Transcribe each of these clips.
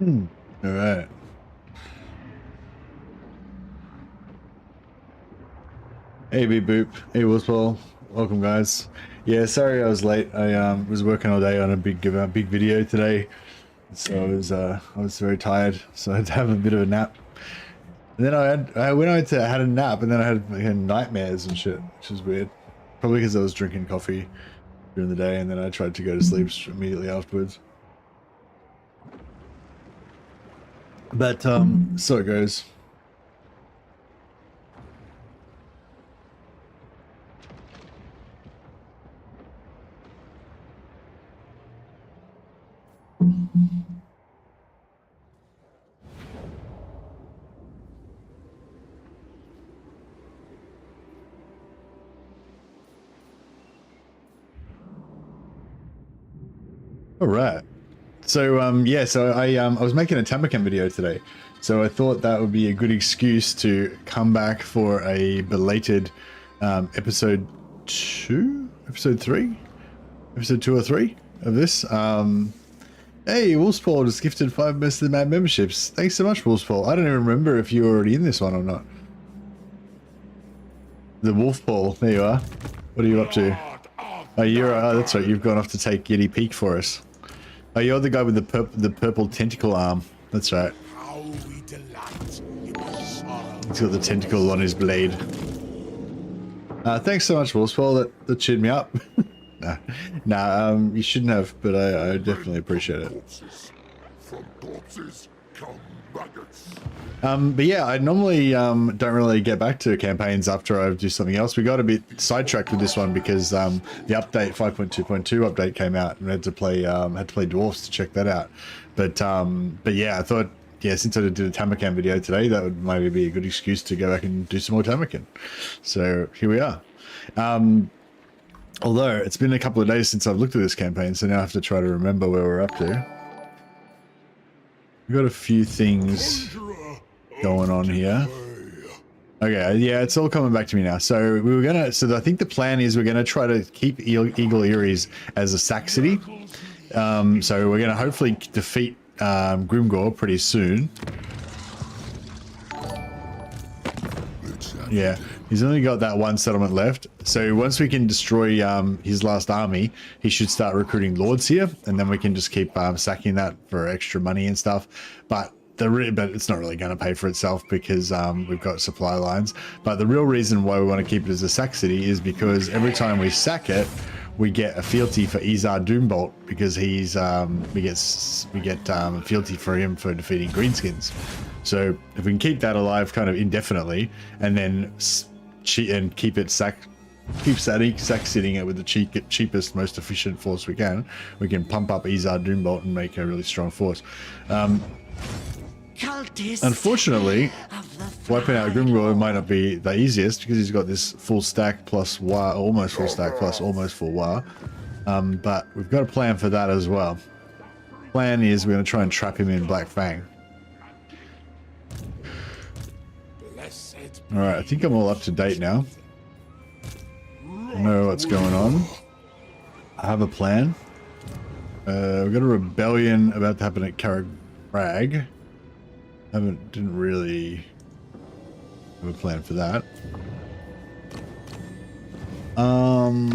All right. Hey, Beep Boop. Hey, Wolfball. Welcome, guys. Yeah, sorry I was late. I was working all day on a big video today, so I was very tired, so I had to have a bit of a nap. And then I had a nap, and then I had nightmares and shit, which is weird. Probably because I was drinking coffee during the day, and then I tried to go to sleep immediately afterwards. But so it goes. All right. So yeah, so I was making a Tamurkhan video today, so I thought that would be a good excuse to come back for a belated episode 2 or 3 of this. Hey, Wolfspaul just gifted 5 Best of the Mad memberships. Thanks so much, Wolfspaul. I don't even remember if you were already in this one or not. The Wolfpaul, there you are. What are you up to? Oh, that's right. You've gone off to take Giddy Peak for us. Oh, you're the guy with the purple tentacle arm. That's right. He's got the tentacle on his blade. Thanks so much, Wolfspaul. That cheered me up. Nah, you shouldn't have, but I definitely appreciate it. From corpses come maggots. But yeah, I normally don't really get back to campaigns after I do something else. We got a bit sidetracked with this one because the update 5.2.2 update came out and we had to play dwarfs to check that out. But yeah, I thought, yeah, since I did a Tamurkhan video today, that would maybe be a good excuse to go back and do some more Tamurkhan. So here we are. Although it's been a couple of days since I've looked at this campaign, so now I have to try to remember where we're up to. We've got a few things going on here. Okay, yeah, it's all coming back to me now. So I think the plan is we're gonna try to keep Eagle Eyries as a sack city. So we're gonna hopefully defeat Grimgor pretty soon. Yeah, he's only got that one settlement left. So once we can destroy his last army, he should start recruiting lords here, and then we can just keep sacking that for extra money and stuff. But it's not really going to pay for itself because we've got supply lines. But the real reason why we want to keep it as a sack city is because every time we sack it, we get a fealty for Izar Doombolt because we get a fealty for him for defeating greenskins. So if we can keep that alive kind of indefinitely, and then keep sack sitting it with the cheapest, most efficient force we can pump up Izar Doombolt and make a really strong force. Unfortunately, wiping out Grimgor might not be the easiest because he's got this full stack plus war, almost full stack plus almost full war. But we've got a plan for that as well. Plan is we're going to try and trap him in Black Fang. Alright, I think I'm all up to date now. I know what's going on. I have a plan. We've got a rebellion about to happen at Carrag. Didn't really have a plan for that. I'm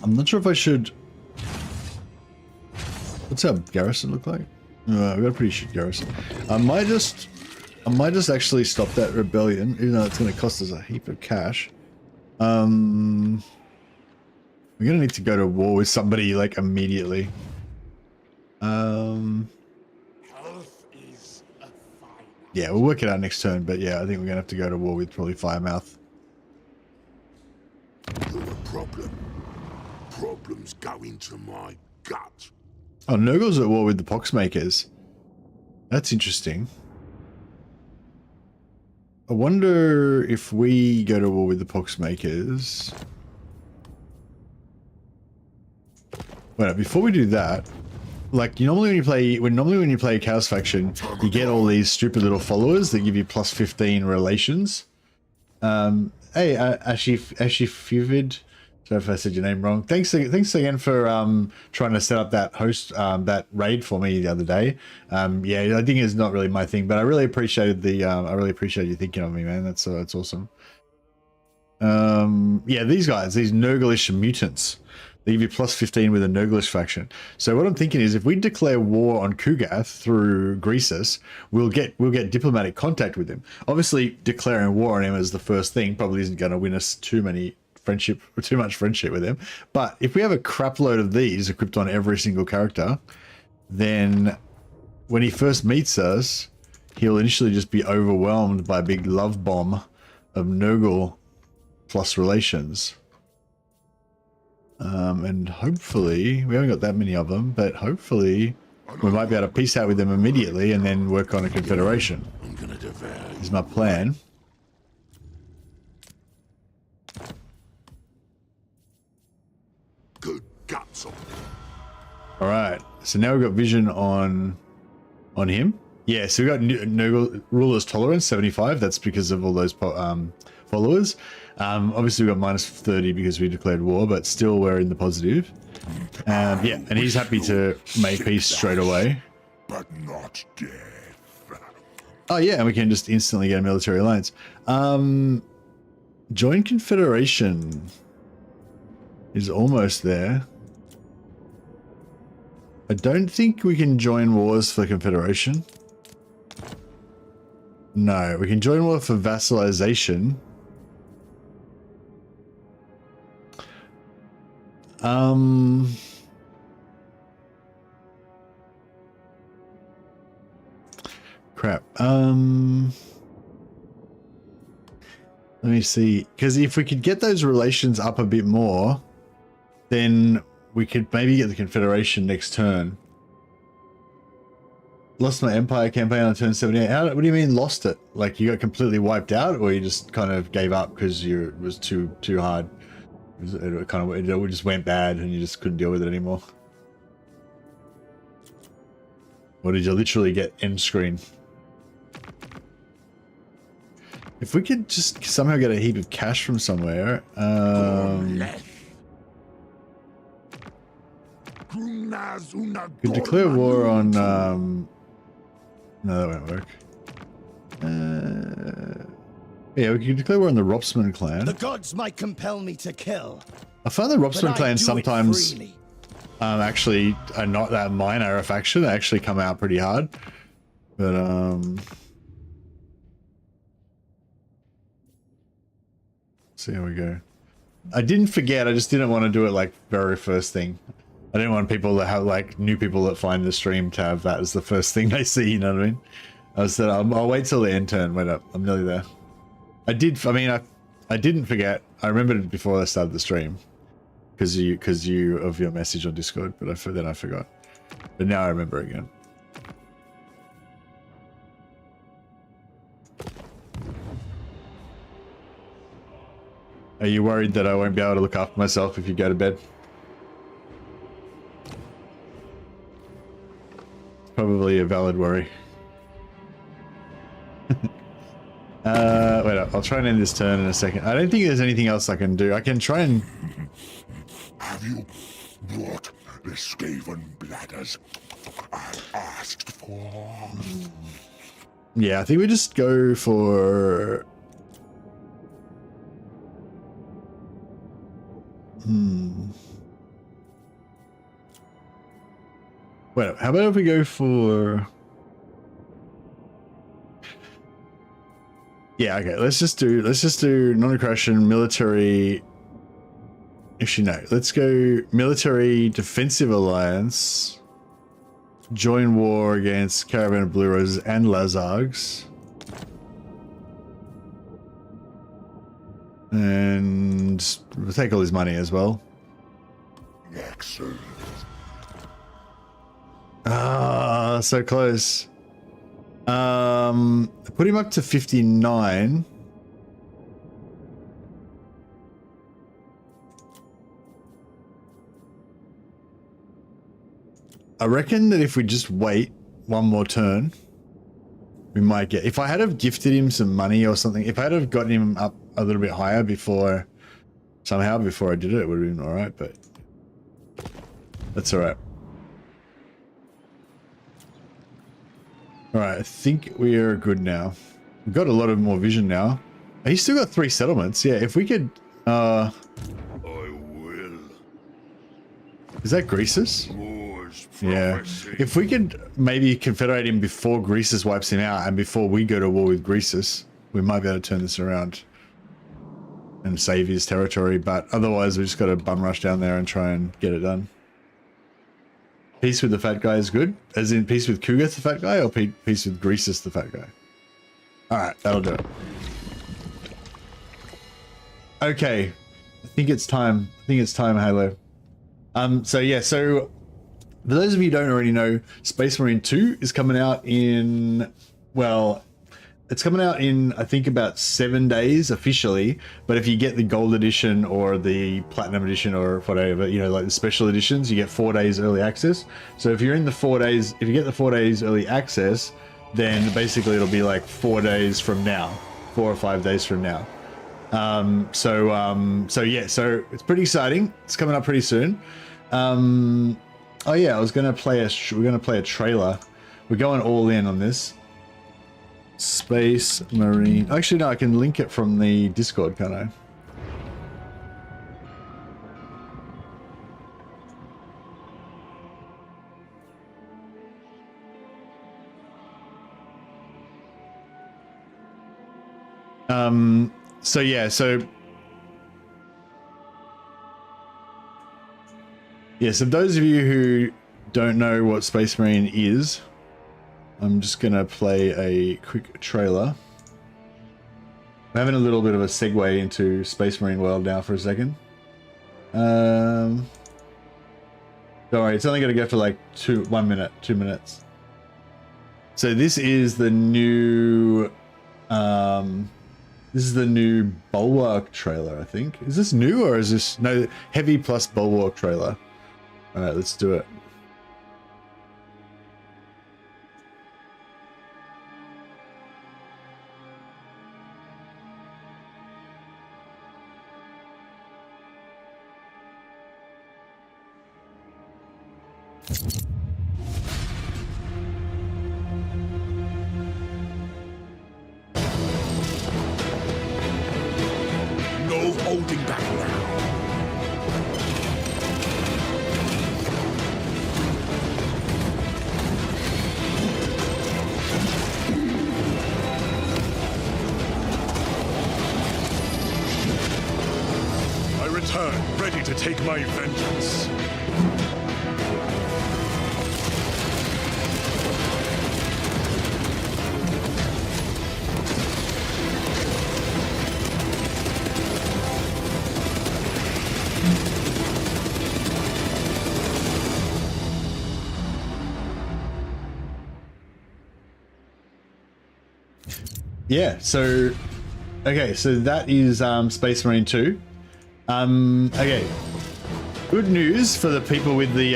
not sure if I should. What's our garrison look like? We've got a pretty shit garrison. I might just actually stop that rebellion, even though it's going to cost us a heap of cash. We're gonna need to go to war with somebody like immediately. Yeah, we'll work it out next turn, but yeah, I think we're gonna have to go to war with probably Firemouth. You're a problem. Problems go into my gut. Oh, Nurgle's at war with the Poxmakers. That's interesting. I wonder if we go to war with the Poxmakers. Wait, before we do that, like normally when you play a Chaos faction, you get all these stupid little followers that give you +15 relations. Hey, Ashi Fuvid. Sorry if I said your name wrong. Thanks again for trying to set up that host that raid for me the other day. Yeah, I think it's not really my thing, but I really appreciated the I really appreciate you thinking of me, man. That's awesome. Yeah, these guys, these Nurglish mutants, they give you plus 15 with a Nurglish faction. So what I'm thinking is, if we declare war on Kugath through Greasus, we'll get diplomatic contact with him. Obviously, declaring war on him as the first thing probably isn't going to win us too much friendship with him. But if we have a crap load of these equipped on every single character, then when he first meets us, he'll initially just be overwhelmed by a big love bomb of Nurgle plus relations. And hopefully, we haven't got that many of them, but hopefully we might be able to peace out with them immediately and then work on a confederation. Is my plan. Good guts on. All right, so now we've got vision on him. Yeah, so we got Nurgle Ruler's Tolerance 75. That's because of all those followers. Obviously we got minus 30 because we declared war, but still we're in the positive. Yeah, and he's happy to make peace straight away. But not death. Oh yeah, and we can just instantly get a military alliance. Join Confederation is almost there. I don't think we can join wars for Confederation. No, we can join war for vassalization. Crap. Let me see, because if we could get those relations up a bit more, then we could maybe get the Confederation next turn. Lost my Empire campaign on turn 78. What do you mean lost it? Like you got completely wiped out, or you just kind of gave up because it was too hard? It just went bad and you just couldn't deal with it anymore? Or did you literally get end screen? If we could just somehow get a heap of cash from somewhere, could declare war on, no, that won't work. Yeah, we could declare war on the Ropsman clan. The gods might compel me to kill. I find the Ropsman clan sometimes actually are not that minor a faction. They actually come out pretty hard. But see how we go. I didn't forget, I just didn't want to do it like very first thing. I didn't want people to have like new people that find the stream to have that as the first thing they see, you know what I mean? I said I'll wait till the end turn. Wait up, I'm nearly there. I didn't forget. I remembered it before I started the stream because you of your message on Discord, but then I forgot. But now I remember again. Are you worried that I won't be able to look after myself if you go to bed? It's probably a valid worry. Wait up, I'll try and end this turn in a second. I don't think there's anything else I can do. I can try and... Have you brought the Skaven bladders I asked for? Yeah, I think we just go for... Wait up, how about if we go for... Yeah, okay, let's just do non-aggression, military. Actually, no, let's go military defensive alliance. Join war against Caravan of Blue Roses and Lazargs. And we'll take all his money as well. Excellent. Ah, so close. Put him up to 59. I reckon that if we just wait one more turn, we might get... If I had have gifted him some money or something, if I had have gotten him up a little bit higher before I did it. It would have been all right, but that's all right. All right, I think we are good now. We've got a lot of more vision now. He's still got 3 settlements. Yeah, if we could... I will. Is that Greasus? War's Yeah. prophecy. If we could maybe confederate him before Greasus wipes him out and before we go to war with Greasus, we might be able to turn this around and save his territory. But otherwise, we just got to bum rush down there and try and get it done. Peace with the fat guy is good? As in peace with Kugath the fat guy, or peace with Greasus the fat guy? Alright, that'll do it. Okay. I think it's time. Halo. So yeah, so for those of you who don't already know, Space Marine 2 is coming out in, well, it's coming out in, I think, about 7 days officially, but if you get the gold edition or the platinum edition or whatever, you know, like the special editions, you get 4 days early access. So if you're in the 4 days, if you get the 4 days early access, then basically it'll be like 4 days from now, 4 or 5 days from now. So yeah, so it's pretty exciting. It's coming up pretty soon. Oh yeah, we're gonna play a trailer. We're going all in on this. Space Marine. Actually, no, I can link it from the Discord, can't I? So yeah, so those of you who don't know what Space Marine is, I'm just gonna play a quick trailer. I'm having a little bit of a segue into Space Marine world now for a second. Don't worry, it's only gonna go for like 2 minutes. So this is the new Bulwark trailer, I think. Is this new or is this no Heavy plus Bulwark trailer? All right, let's do it. No holding back now. I return, ready to take my vengeance. Yeah, so okay, so that is Space Marine 2. Okay. Good news for the people with the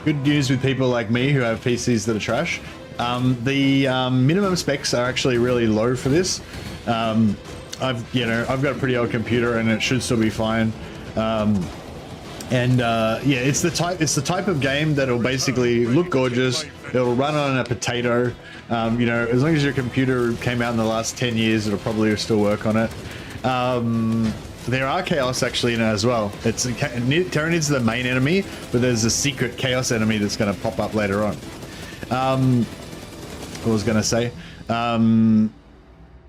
good news with people like me who have PCs that are trash. The minimum specs are actually really low for this. I've got a pretty old computer and it should still be fine. Yeah, it's the type of game that'll basically look gorgeous. It'll run on a potato. You know, as long as your computer came out in the last 10 years, it'll probably still work on it. There are chaos actually in it as well. Tyranids are the main enemy, but there's a secret chaos enemy that's going to pop up later on. What was going to say?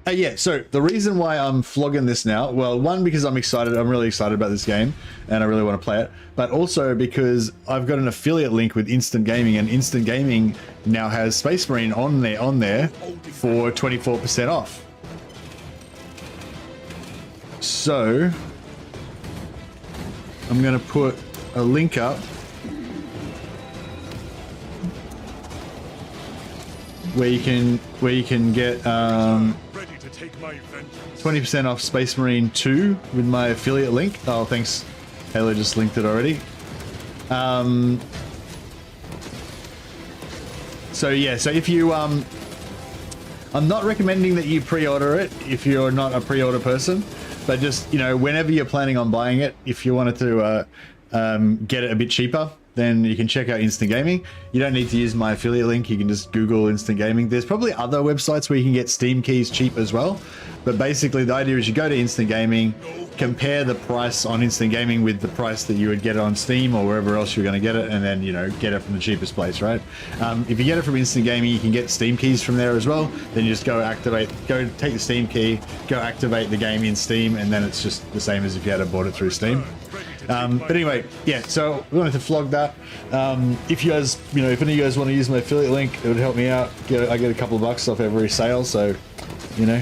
Yeah, so the reason why I'm flogging this now, well, one, because I'm really excited about this game and I really want to play it, but also because I've got an affiliate link with Instant Gaming, and Instant Gaming now has Space Marine on there for 24% off. So I'm going to put a link up where you can get 20% off Space Marine 2 with my affiliate link. Oh, thanks. Halo just linked it already. So yeah, so if you I'm not recommending that you pre-order it if you're not a pre-order person, but just, you know, whenever you're planning on buying it, if you wanted to get it a bit cheaper, then you can check out Instant Gaming. You don't need to use my affiliate link. You can just Google Instant Gaming. There's probably other websites where you can get Steam keys cheap as well. But basically the idea is you go to Instant Gaming, compare the price on Instant Gaming with the price that you would get it on Steam or wherever else you're going to get it, and then, you know, get it from the cheapest place, right? If you get it from Instant Gaming, you can get Steam keys from there as well. Then you just go take the Steam key, go activate the game in Steam, and then it's just the same as if you had bought it through Steam. But anyway, yeah, so we wanted to flog that. If you guys, you know, if any of you guys want to use my affiliate link, it would help me out. I get a couple of bucks off every sale, so, you know.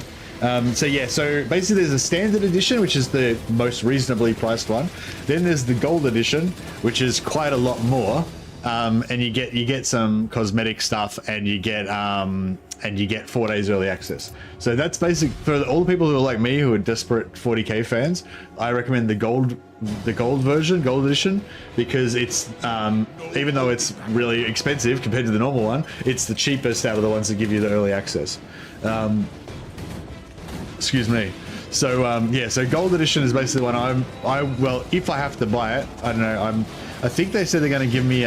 So yeah, so basically there's a standard edition, which is the most reasonably priced one. Then there's the gold edition, which is quite a lot more. And you get some cosmetic stuff, and you get 4 days early access. So that's basic for all the people who are like me, who are desperate 40k fans. I recommend the gold version, gold edition, because it's even though it's really expensive compared to the normal one, it's the cheapest out of the ones that give you the early access. Excuse me. So yeah, so gold edition is basically one well, if I have to buy it, I don't know. I think they said they're going to give me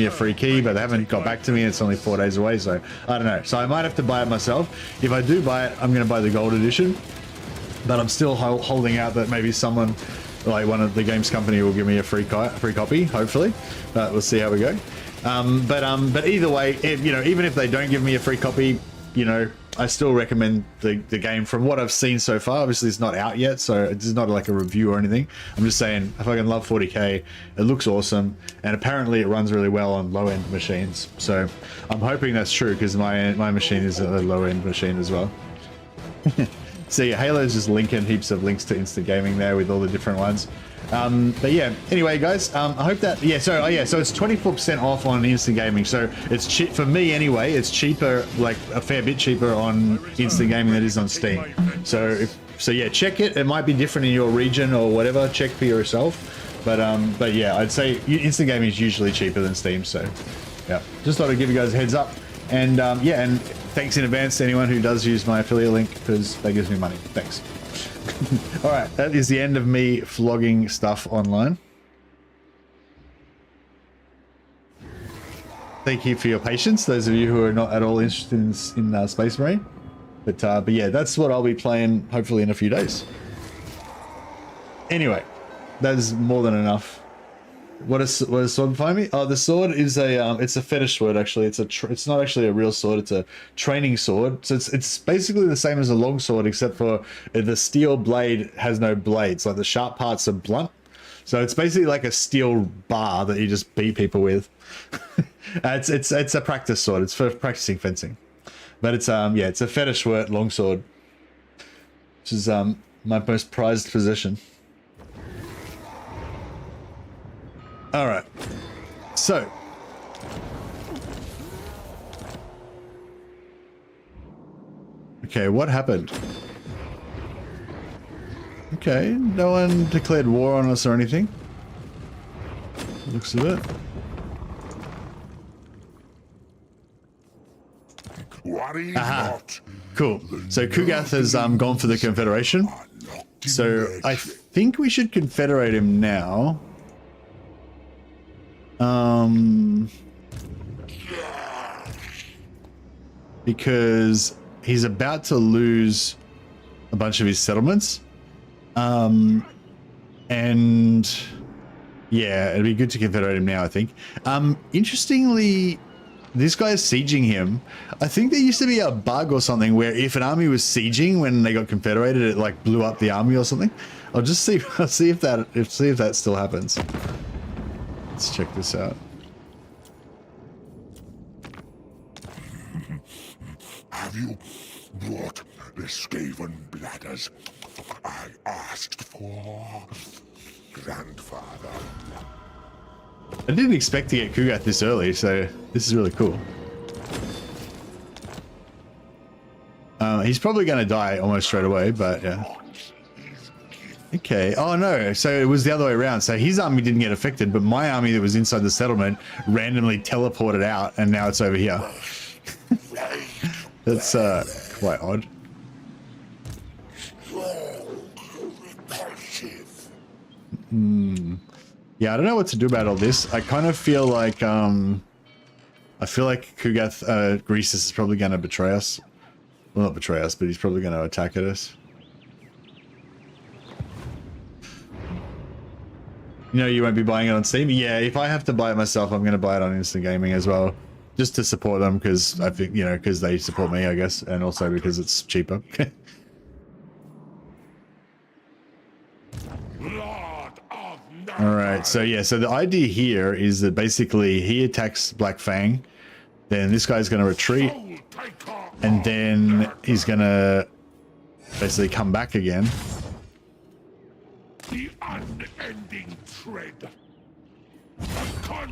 a free key, but they haven't got back to me. It's only 4 days away, so I don't know. So I might have to buy it myself. If I do buy it, I'm going to buy the gold edition, but I'm still holding out that maybe someone, like one of the games company, will give me a free copy, hopefully. But we'll see how we go. But either way, you know, even if they don't give me a free copy, you know, I still recommend the game from what I've seen so far. Obviously it's not out yet, so it's not like a review or anything. I'm just saying, if I can love 40k, it looks awesome, and apparently it runs really well on low-end machines. So I'm hoping that's true, because my machine is a low-end machine as well. So yeah, Halo's just linking heaps of links to Instant Gaming there with all the different ones. But yeah, anyway guys, I hope that, so it's 24% off on Instant Gaming, so it's cheap for me anyway. It's cheaper, like a fair bit cheaper on Instant Gaming than it is on Steam. So yeah, check it. It might be different in your region or whatever. Check for yourself. But yeah, I'd say Instant Gaming is usually cheaper than Steam. So yeah, just thought I'd give you guys a heads up. And yeah, and thanks in advance to anyone who does use my affiliate link, because that gives me money. Thanks. All right, that is the end of me flogging stuff online. Thank you for your patience, those of you who are not at all interested in Space Marine. But yeah, that's what I'll be playing hopefully in a few days. Anyway, that is more than enough. What is sword behind me? Oh, the sword is it's a fetish sword actually. It's not actually a real sword. It's a training sword. So it's basically the same as a long sword, except for the steel blade has no blades. Like the sharp parts are blunt. So it's basically like a steel bar that you just beat people with. It's a practice sword. It's for practicing fencing. But it's yeah, it's a fetish sword, long sword, which is my most prized possession. All right, so okay, what happened? Okay, no one declared war on us or anything. Looks of it. Worry Aha. not. Cool. So Kugath has gone for the Confederation. So I think we should confederate him now. Because he's about to lose a bunch of his settlements. And yeah, it'd be good to confederate him now, I think. Interestingly, this guy is sieging him. I think there used to be a bug or something where if an army was sieging when they got confederated, it like blew up the army or something. I'll just see. I'll see if that still happens. Let's check this out. Have you brought the Skaven bladders I asked for, grandfather? I didn't expect to get Kugath this early, so this is really cool. He's probably going to die almost straight away, but yeah. Okay. Oh no. So it was the other way around. So his army didn't get affected, but my army that was inside the settlement randomly teleported out, and now it's over here. That's quite odd. Yeah, I don't know what to do about all this. I kind of feel like Kugath Greasus is probably going to betray us. Well, not betray us, but he's probably going to attack at us. You know, you won't be buying it on Steam. Yeah, if I have to buy it myself, I'm going to buy it on Instant Gaming as well, just to support them, because I think, you know, because they support me, I guess, and also because it's cheaper. All right, so yeah, so the idea here is that basically he attacks Black Fang, then this guy's going to retreat, and then he's going to basically come back again. The unending tread.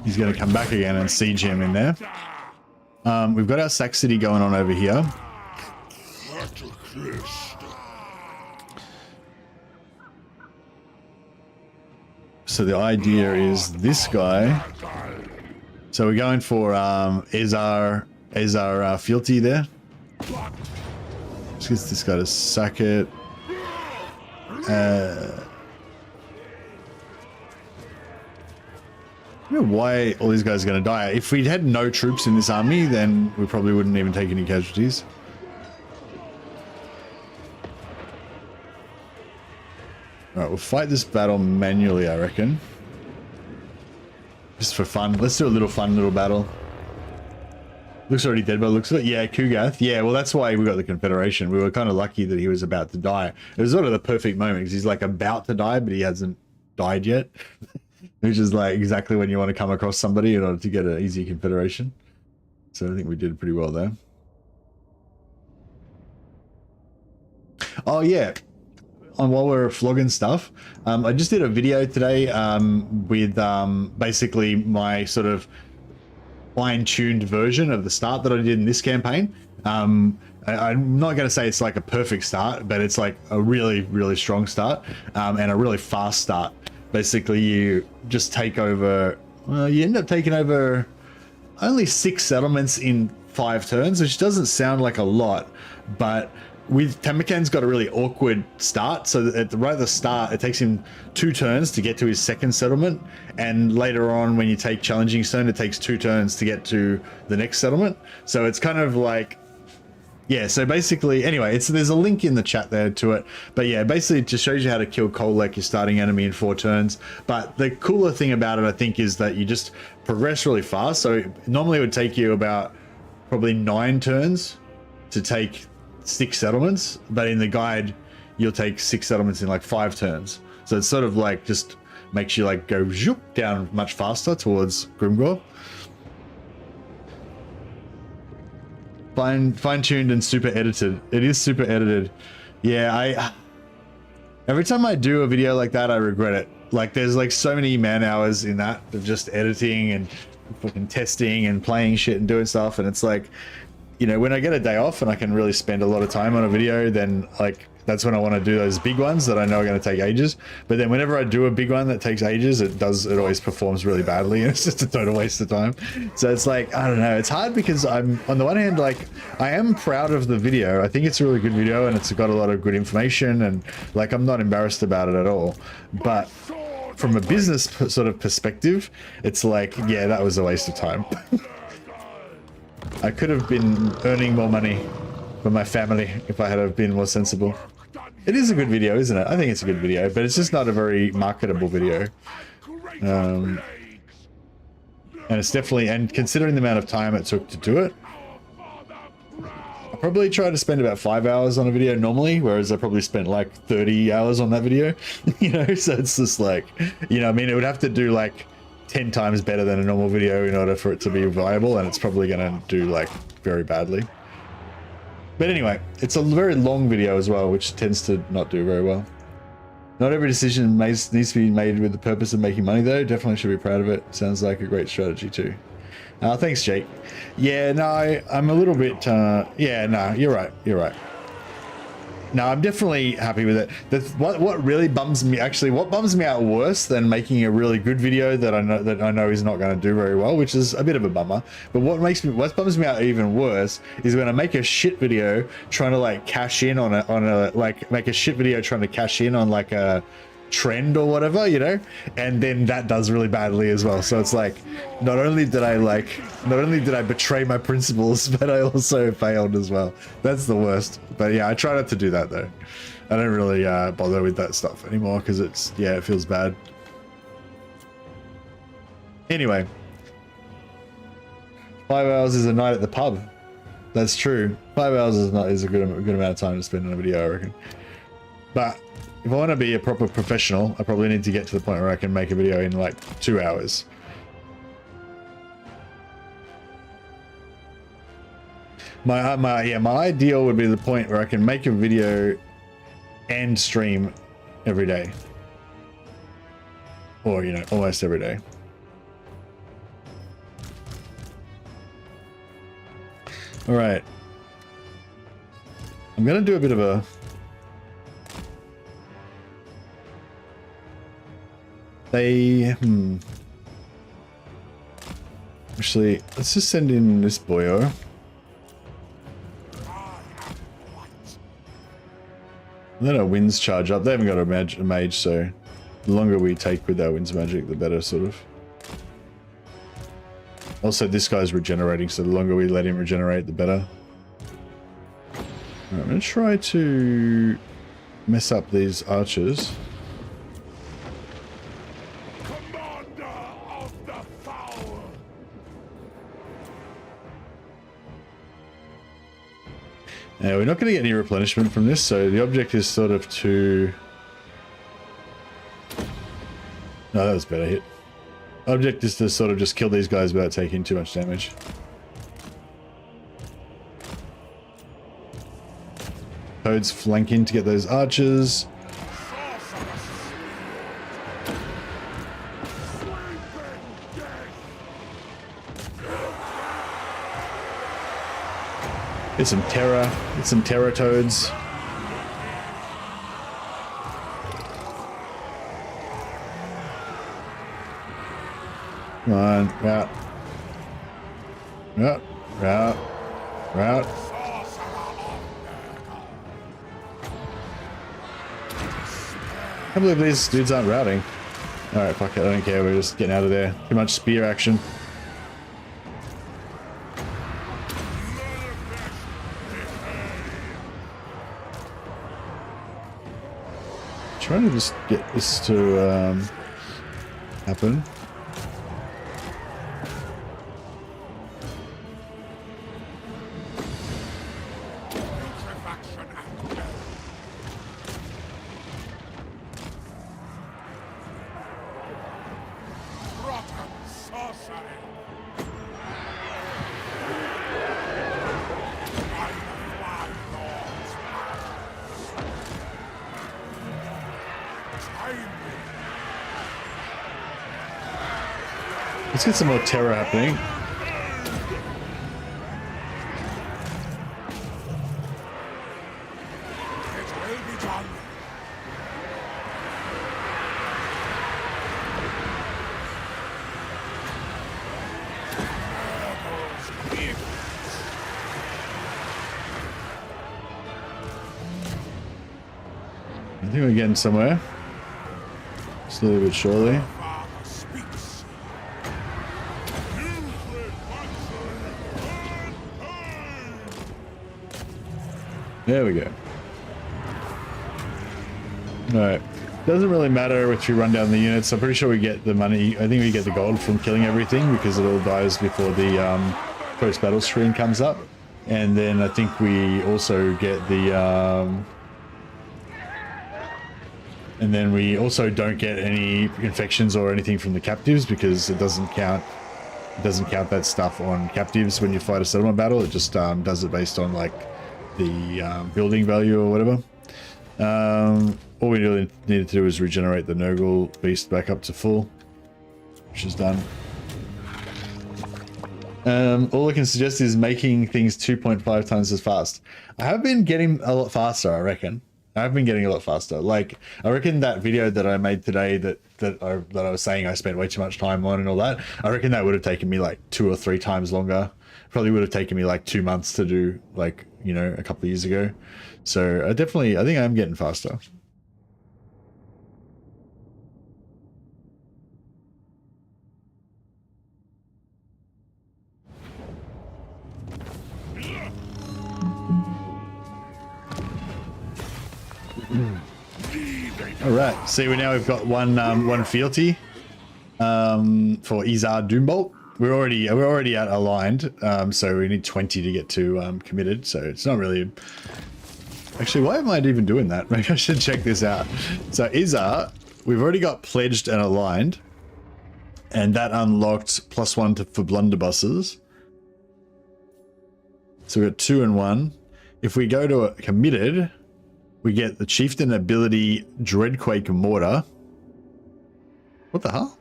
He's going to come back again and siege him in there. We've got our Sac City going on over here. So the idea is this guy. So we're going for Ezar Fealty there. Let's get this guy to sack it. I don't know why all these guys are going to die. If we'd had no troops in this army, then we probably wouldn't even take any casualties. Alright, we'll fight this battle manually, I reckon. Just for fun. Let's do a little fun little battle. Looks already dead by the looks of it. Yeah, Kugath. Yeah, well, that's why we got the Confederation. We were kind of lucky that he was about to die. It was sort of the perfect moment, because he's like about to die, but he hasn't died yet. Which is like exactly when you want to come across somebody in order to get an easy Confederation. So I think we did pretty well there. Oh yeah. While we're flogging stuff, I just did a video today with basically my sort of fine-tuned version of the start that I did in this campaign. I'm not going to say it's like a perfect start, but it's like a really, really strong start and a really fast start. Basically, you just take over, well, you end up taking over only 6 settlements in 5 turns, which doesn't sound like a lot, but with Tamurkhan's got a really awkward start. So right at the start, it takes him 2 turns to get to his 2nd settlement, and later on when you take Challenging Stone, it takes 2 turns to get to the next settlement. So it's kind of like, yeah, so basically, anyway, there's a link in the chat there to it. But yeah, basically it just shows you how to kill Kolek, your starting enemy, in 4 turns. But the cooler thing about it, I think, is that you just progress really fast. So normally it would take you about probably 9 turns to take 6 settlements. But in the guide, you'll take 6 settlements in like 5 turns. So it's sort of like just makes you like go zoop down much faster towards Grimgor. Fine-tuned and super edited. It is super edited. Yeah, every time I do a video like that, I regret it. Like, there's like so many man hours in that of just editing and fucking testing and playing shit and doing stuff. And it's like, you know, when I get a day off and I can really spend a lot of time on a video, then like that's when I want to do those big ones that I know are going to take ages. But then whenever I do a big one that takes ages, it always performs really badly, and it's just a total waste of time. So it's like, I don't know, it's hard because I'm, on the one hand, like, I am proud of the video. I think it's a really good video and it's got a lot of good information, and like, I'm not embarrassed about it at all. But from a business sort of perspective, it's like, yeah, that was a waste of time. I could have been earning more money for my family if I had have been more sensible. It is a good video, isn't it? I think it's a good video, but it's just not a very marketable video. And it's definitely, and considering the amount of time it took to do it, I probably try to spend about 5 hours on a video normally, whereas I probably spent like 30 hours on that video, you know? So it's just like, you know, I mean, it would have to do like 10 times better than a normal video in order for it to be viable, and it's probably going to do like very badly. But anyway, it's a very long video as well, which tends to not do very well. Not every decision needs to be made with the purpose of making money, though. Definitely should be proud of it. Sounds like a great strategy too. Thanks, Jake. Yeah, no, I'm a little bit, yeah, no, you're right. You're right. No, I'm definitely happy with it. What really bums me, actually, what bums me out worse than making a really good video that I know is not going to do very well, which is a bit of a bummer. But what bums me out even worse is when I make a shit video trying to like cash in on a like make a shit video trying to cash in on like a trend or whatever, you know, and then that does really badly as well. So it's like, not only did I betray my principles, but I also failed as well. That's the worst. But yeah, I try not to do that though. I don't really bother with that stuff anymore because it's, yeah, it feels bad. Anyway, 5 hours is a night at the pub. That's true. 5 hours is a good amount of time to spend on a video, I reckon. But if I want to be a proper professional, I probably need to get to the point where I can make a video in like 2 hours. My ideal would be the point where I can make a video and stream every day. Or, you know, almost every day. All right. I'm going to do a bit of a... Actually, let's just send in this boyo. And then our winds charge up. They haven't got a mage, so the longer we take with our winds magic, the better, sort of. Also, this guy's regenerating, so the longer we let him regenerate, the better. Alright, I'm going to try to mess up these archers. Now, we're not going to get any replenishment from this, so the object is sort of to... No, that was a better hit. Object is to sort of just kill these guys without taking too much damage. Toads flank in to get those archers. Get some terror. Get some terror toads. Come on, route. Route. Route. Route. I can't believe these dudes aren't routing. Alright, fuck it, I don't care, we're just getting out of there. Too much spear action. Trying to just get this to happen. Let's get some more terror happening. I think we're getting somewhere. Slowly but surely. There we go. Alright. Doesn't really matter if you run down the units. I'm pretty sure we get the money. I think we get the gold from killing everything because it all dies before the post-battle screen comes up. And then I think we also get the... and then we also don't get any infections or anything from the captives because it doesn't count. It doesn't count that stuff on captives when you fight a settlement battle. It just does it based on like the building value or whatever. All we really needed to do is regenerate the Nurgle beast back up to full, which is done. All I can suggest is making things 2.5 times as fast. I have been getting a lot faster, I reckon. I've been getting a lot faster. Like, I reckon that video that I made today that I was saying I spent way too much time on and all that, I reckon that would have taken me like 2 or 3 times longer. Probably would have taken me like 2 months to do, like, you know, a couple of years ago. So I think I'm getting faster. All right, see, we've got one fealty for Izar Doombolt. We're already at aligned, so we need 20 to get to committed. So it's not really. Actually, why am I even doing that? Maybe I should check this out. So Izar, we've already got pledged and aligned, and that unlocked +1 for blunderbusses. So we've got 2 and 1. If we go to a committed, we get the Chieftain ability Dreadquake Mortar. What the hell?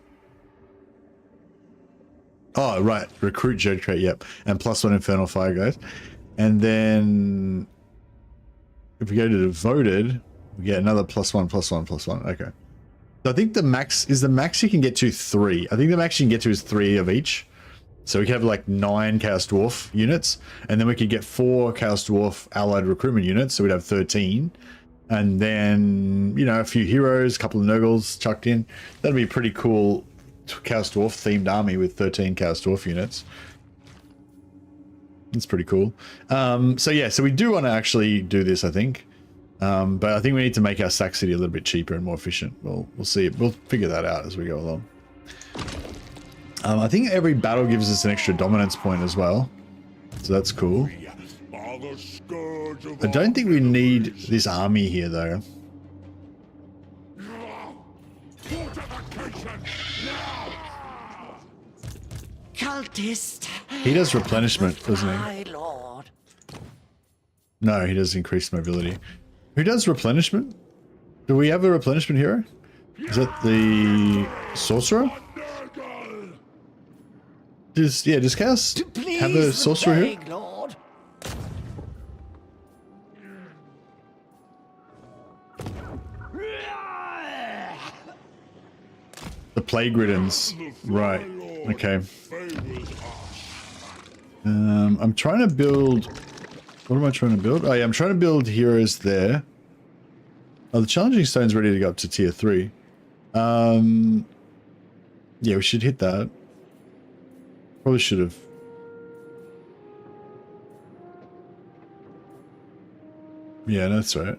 Oh, right. Recruit Dreadquake, yep. And +1 Infernal Fire, guys. And then if we go to devoted, we get another +1, +1, +1. Okay. So I think the max you can get to 3. I think the max you can get to is 3 of each. So we could have like 9 Chaos Dwarf units, and then we could get 4 Chaos Dwarf allied recruitment units, so we'd have 13. And then, you know, a few heroes, a couple of Nurgles chucked in. That'd be a pretty cool Chaos Dwarf themed army with 13 Chaos Dwarf units. That's pretty cool. So yeah, so we do want to actually do this, I think. But I think we need to make our Sac City a little bit cheaper and more efficient. We'll see. We'll figure that out as we go along. I think every battle gives us an extra dominance point as well. So that's cool. I don't think we need this army here, though. Cultist. He does replenishment, doesn't he? My lord. No, he does increased mobility. Who does replenishment? Do we have a replenishment hero? Is that the sorcerer? Does Chaos have a sorcerer here? Lord. The Plague Riddens. Right. Okay. I'm trying to build... What am I trying to build? Oh yeah, I'm trying to build heroes there. Oh, the Challenging Stone's ready to go up to tier 3. Yeah, we should hit that. Probably should have. Yeah, that's right.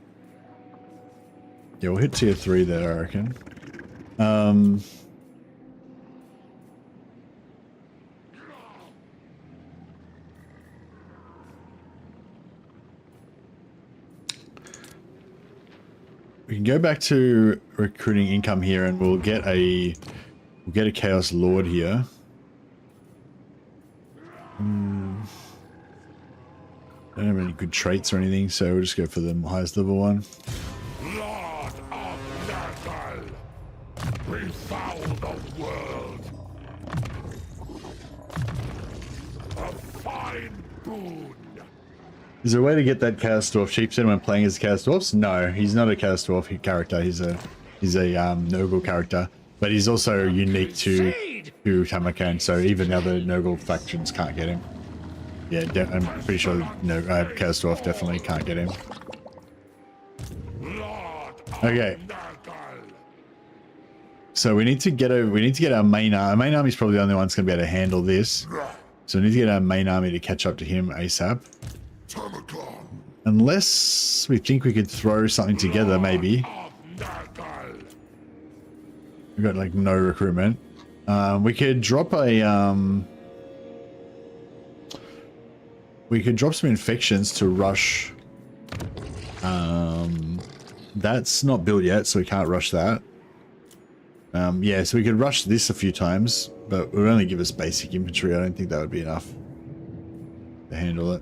Yeah, we'll hit tier 3 there, I reckon. We can go back to recruiting income here, and we'll get a Chaos Lord here. Don't have any good traits or anything, so we'll just go for the highest level one. Lord of Nurgle, befoul the world. A fine boon. Is there a way to get that Chaos Dwarf Chieftain when playing as Chaos Dwarfs? No, he's not a Chaos Dwarf character. He's a Nurgle character, but he's also unique to Tamurkhan, so even the other Nurgle factions can't get him. Yeah, I'm pretty sure Chaos Dwarf definitely can't get him. Okay. So we need to get our main army. Our main army is probably the only one that's going to be able to handle this. So we need to get our main army to catch up to him ASAP. Unless we think we could throw something together, maybe. We've got like no recruitment. We could drop a we could drop some infections to rush. That's not built yet, so we can't rush that. Yeah, so we could rush this a few times, but it would only give us basic infantry. I don't think that would be enough to handle it.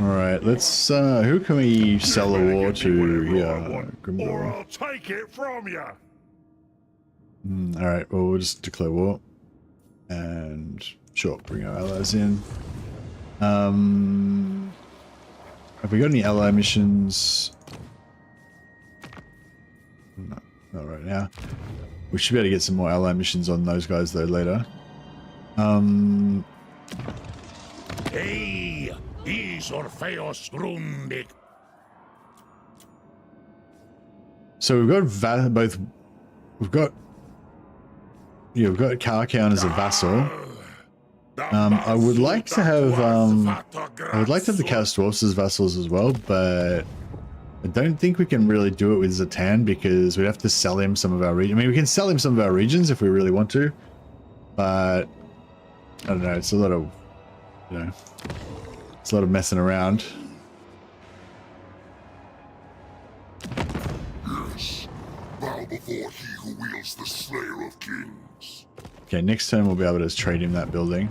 All right, let's. Who can we sell a war to? Yeah, or Grimdor. I'll take it from you. All right, well, we'll just declare war, and sure, bring our allies in. Have we got any ally missions? No, not right now. We should be able to get some more ally missions on those guys though later. Hey, is Orpheus Grundig. So we've got both. We've got Karkown as a vassal. I would like to have the Chaos Dwarfs as vassals as well, but I don't think we can really do it with Zatan because we'd have to sell him some of our regions. I mean, we can sell him some of our regions if we really want to, but I don't know. It's a lot of, it's a lot of messing around. Yes, bow before he who wields the Slayer of Kings. Okay, next turn we'll be able to trade him that building.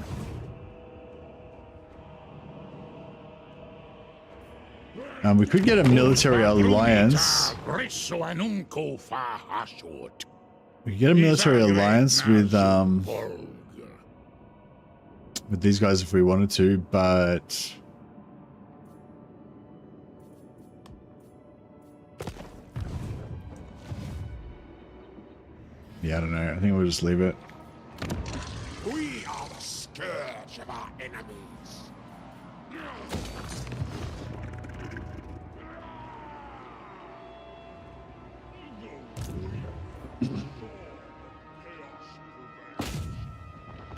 We could get a military alliance. We could get a military alliance with these guys if we wanted to, but yeah, I don't know. I think we'll just leave it. We are the scourge of our enemies.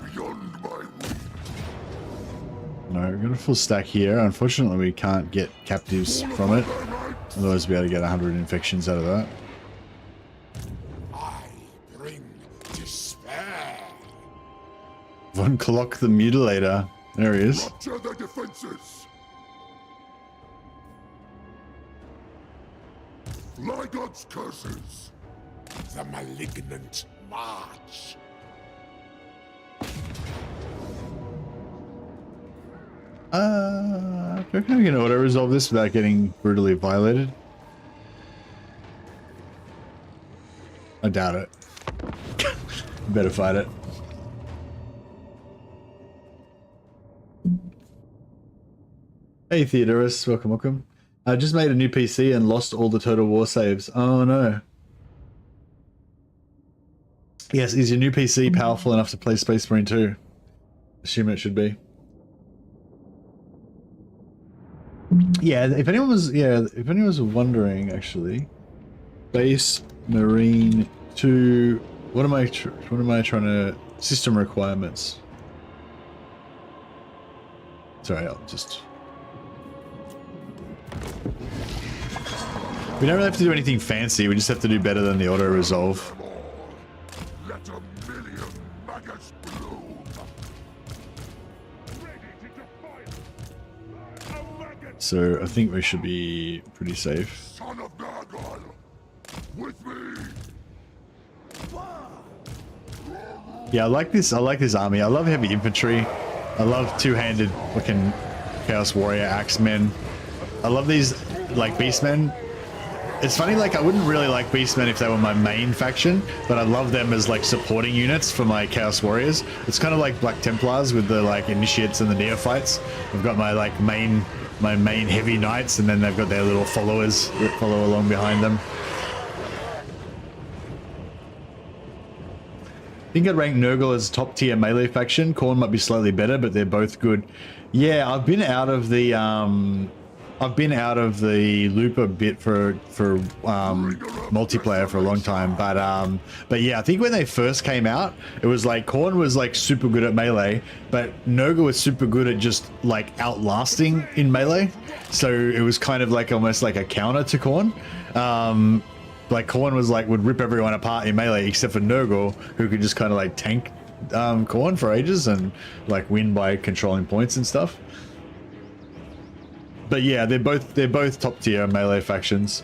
Beyond my reach. No, we've got a full stack here. Unfortunately, we can't get captives from it. Otherwise, we'll be able to get 100 infections out of that. I bring despair. Von Klock the Mutilator. There he is. Rupture their defenses. Fly God's curses. The malignant march. Do I kind of get auto resolve this without getting brutally violated? I doubt it. Better fight it. Hey Theodorus, welcome, welcome. I just made a new PC and lost all the Total War saves. Oh no. Yes, is your new PC powerful enough to play Space Marine 2? Assume it should be. Yeah, if anyone was wondering, actually, Space Marine 2. What am I trying to system requirements? Sorry, I'll just. We don't really have to do anything fancy. We just have to do better than the auto resolve. Let a million maggots bloom. Ready to defy. A maggot. So I think we should be pretty safe. Son of Nargal, with me. Yeah, I like this. I like this army. I love heavy infantry. I love two-handed fucking Chaos Warrior Axemen. I love these like Beastmen. It's funny, like I wouldn't really like Beastmen if they were my main faction, but I love them as like supporting units for my Chaos Warriors. It's kind of like Black Templars with the like initiates and the neophytes. I've got my like main heavy knights, and then they've got their little followers that follow along behind them. I think I'd rank Nurgle as top tier melee faction. Khorne might be slightly better, but they're both good. Yeah, I've been out of the loop a bit for multiplayer for a long time, but yeah, I think when they first came out, it was like Khorne was like super good at melee, but Nurgle was super good at just like outlasting in melee. So it was kind of like almost like a counter to Khorne. Like Khorne was like would rip everyone apart in melee except for Nurgle, who could just kind of like tank Khorne for ages and like win by controlling points and stuff. But yeah, they're both top tier melee factions.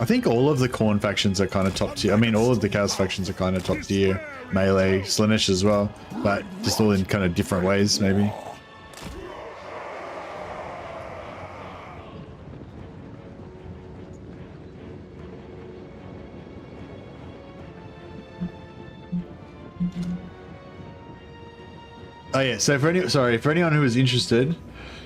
I think all of the Khorne factions are kind of top tier. I mean, all of the Chaos factions are kind of top tier. Melee, Slaanesh as well, but just all in kind of different ways, maybe. Oh yeah, so for anyone who is interested,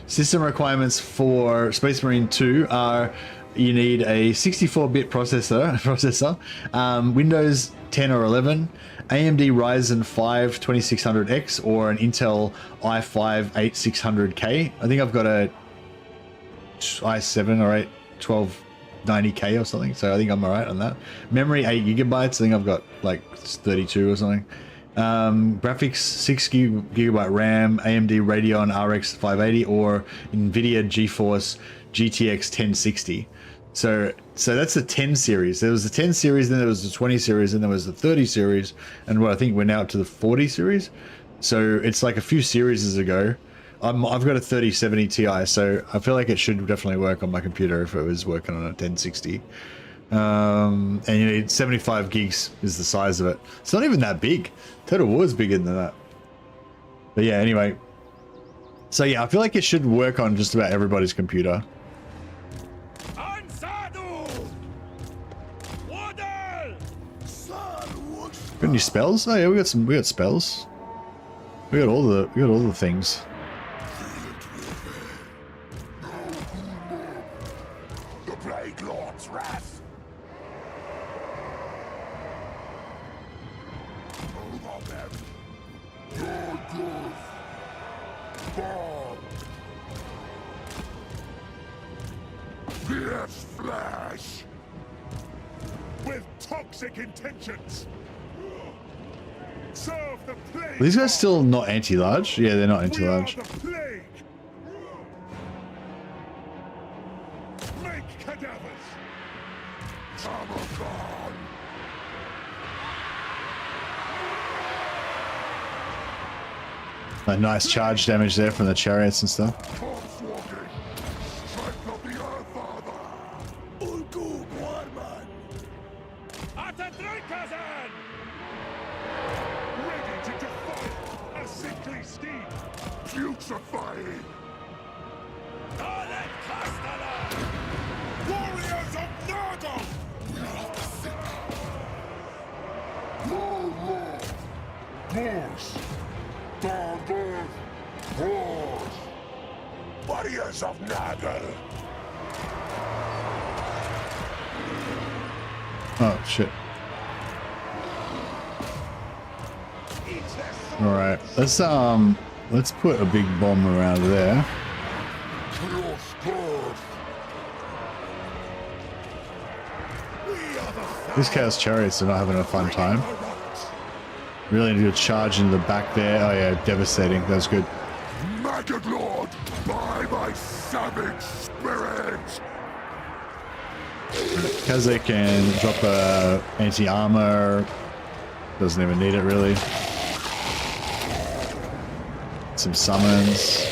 system requirements for Space Marine 2 are you need a 64-bit processor, Windows 10 or 11, AMD Ryzen 5 2600X or an Intel i5 8600K. I think I've got a i7 or 8 1290K or something, so I think I'm alright on that. Memory 8 gigabytes. I think I've got like 32 or something. Graphics 6 gigabyte RAM, AMD Radeon RX 580 or NVIDIA GeForce GTX 1060. So that's the 10 series. There was the 10 series, then there was the 20 series, and there was the 30 series, and what I think we're now up to the 40 series. So it's like a few series ago. I've got a 3070 Ti, so I feel like it should definitely work on my computer if it was working on a 1060. And you need 75 gigs is the size of it. It's not even that big. Total War is bigger than that. But yeah, anyway. So yeah, I feel like it should work on just about everybody's computer. Got any spells? Oh yeah, we got spells. We got all the things. The Plague Lord's wrath. Over them. Your good. Bomb. Fierce flash. With toxic intentions. Serve the plague. Are these guys still not anti-large? Yeah, they're not anti-large. Make cadavers. Tamurkhan. A nice charge damage there from the chariots and stuff. Corpse walking. Strike of the Earth Father. Ulgu Warman. Atadrikazan. Ready to defy a sickly steed. Putrefying. Warriors of Nurgle! More. Horse. Dargle. Horse. Warriors of Nurgle. Oh shit. Alright, let's put a big bomb around there. These Chaos Chariots are not having a fun time. Really need to charge into the back there. Oh yeah, devastating. That was good. Maggot Lord, by my savage spirit! Kazakh can drop a anti-armor. Doesn't even need it really. Some summons.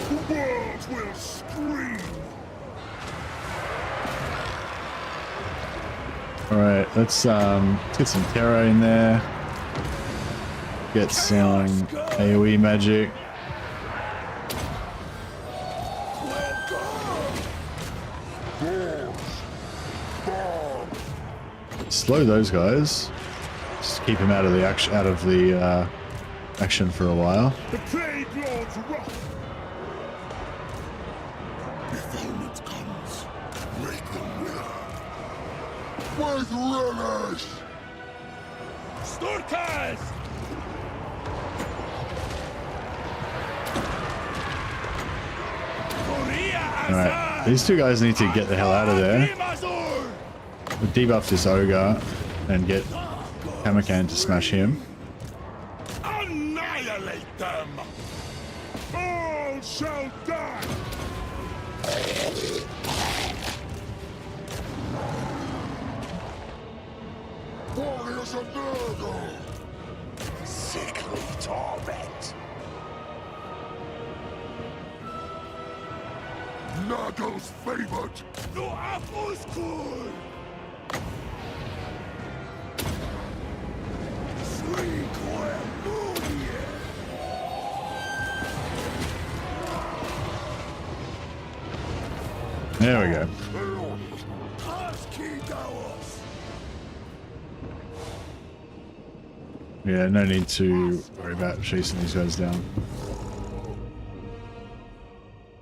The world will scream! Alright, let's get some Terra in there. Get some AoE magic. Slow those guys. Just keep him out of the action for a while. The Plague Lord's wrath! If helmet comes, make them winner! With relish! Sturkas! Alright, these two guys need to get the hell out of there. We'll debuff this ogre and get Tamurkhan to smash him. Annihilate them! All shall die! Warriors of Nurgle! Sickly torment! Nagel's favorite. The apple's cool. Sweet Clamouille. There we go. Yeah, no need to worry about chasing these guys down.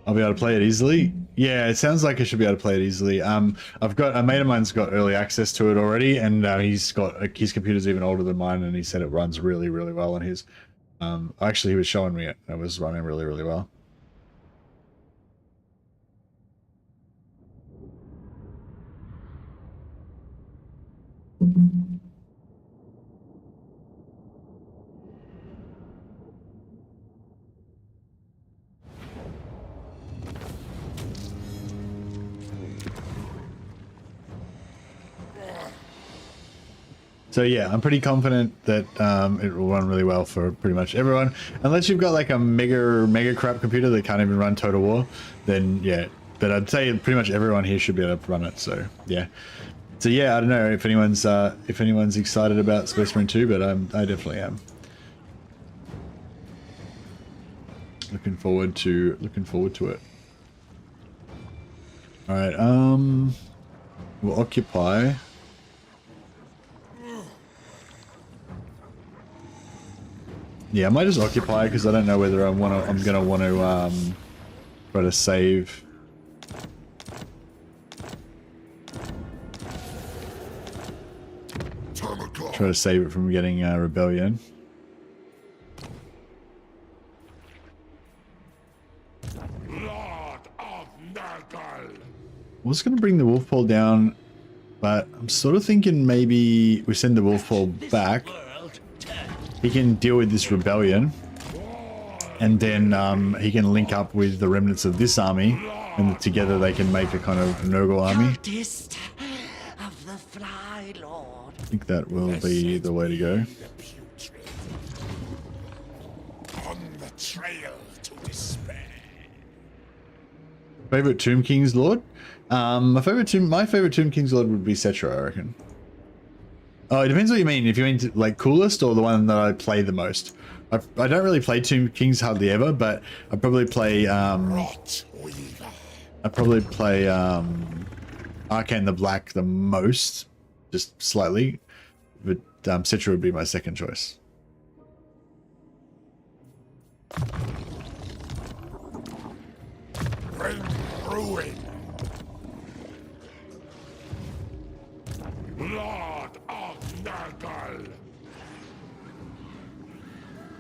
I'll be able to play it easily. Yeah, it sounds like I should be able to play it easily. I've got a mate of mine's got early access to it already, and he's got his computer's even older than mine, and he said it runs really, really well on his. Actually, he was showing me it. It was running really, really well. So yeah, I'm pretty confident that it will run really well for pretty much everyone. Unless you've got like a mega crap computer that can't even run Total War, then yeah. But I'd say pretty much everyone here should be able to run it. So yeah. So yeah, I don't know if anyone's excited about Space Marine 2, but I definitely am. Looking forward to it. All right, we'll occupy. Yeah, I might just occupy because I don't know whether I'm gonna want to try to save. Tamurkhan. Try to save it from getting rebellion. Lord of Nurgle. I was gonna bring the wolf paw down, but I'm sort of thinking maybe we send the wolf paw back. He can deal with this rebellion, and then he can link up with the remnants of this army, and together they can make a kind of Nurgle army. Cultist of the Fly Lord. I think that will be the way to go. On the trail to despair. Favorite Tomb King's Lord? My favorite Tomb King's Lord would be Cetra, I reckon. Oh, it depends what you mean. If you mean to, like coolest or the one that I play the most. I don't really play Tomb Kings hardly ever, but I probably play Arcane the Black the most, just slightly. But Cetra would be my second choice. Bring ruin. Lord of Nurgle.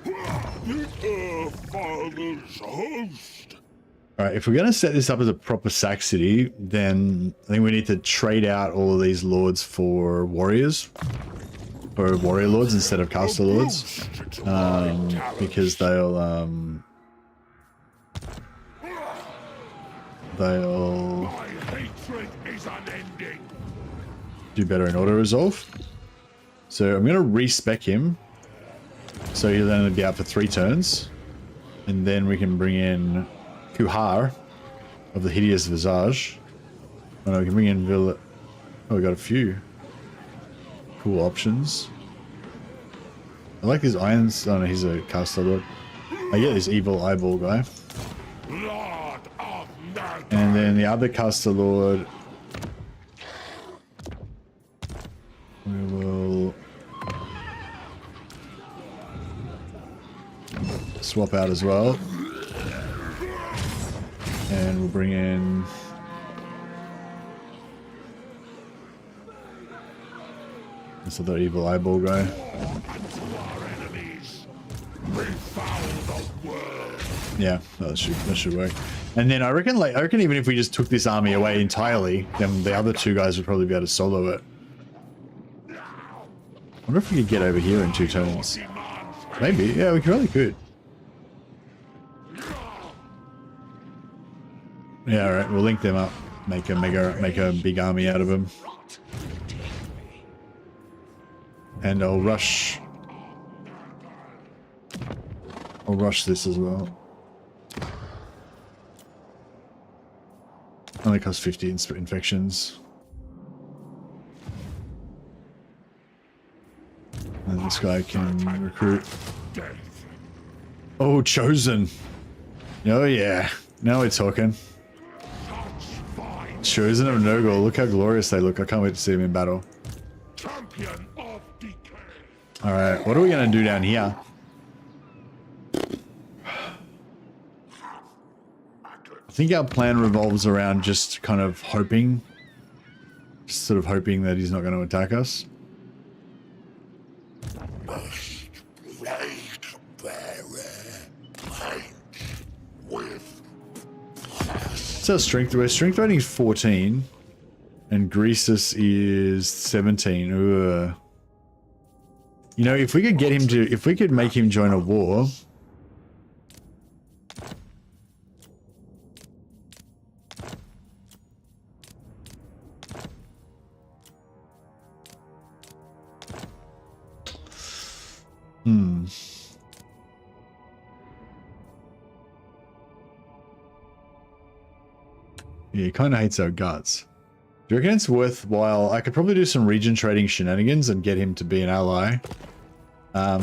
The father's host. Alright, if we're going to set this up as a proper sack city, then I think we need to trade out all of these lords for warriors. For warrior lords instead of caster lords. Because they'll My hatred is unending. do better in auto resolve. So I'm going to respec him. So he'll only be out for 3 turns. And then we can bring in Kuhar of the Hideous Visage. Oh no, we can bring in Oh, we got a few cool options. I like his irons. Oh no, he's a caster lord. I get this evil eyeball guy. Lord of Nurgle. And then the other caster lord, we will swap out as well. And we'll bring in this other evil eyeball guy. Unto our enemies. Befoul the world. Yeah, that should work. And then I reckon even if we just took this army away entirely, then the other 2 guys would probably be able to solo it. I wonder if we could get over here in 2 turns. Maybe, yeah, we really could. Yeah, alright, we'll link them up. Make a big army out of them. And I'll rush this as well. only costs 50 infections. And this guy can recruit. Oh, chosen. Oh yeah. Now we're talking. Chosen of Nurgle. Look how glorious they look. I can't wait to see them in battle. Alright, what are we going to do down here? I think our plan revolves around just kind of hoping. Just sort of hoping that he's not going to attack us. So strength, we're strength rating is 14 and Greasus is 17. Ugh. You know, if we could get him to, if we could make him join a war. Yeah, he kind of hates our guts. Do you reckon it's worthwhile? I could probably do some region trading shenanigans and get him to be an ally. I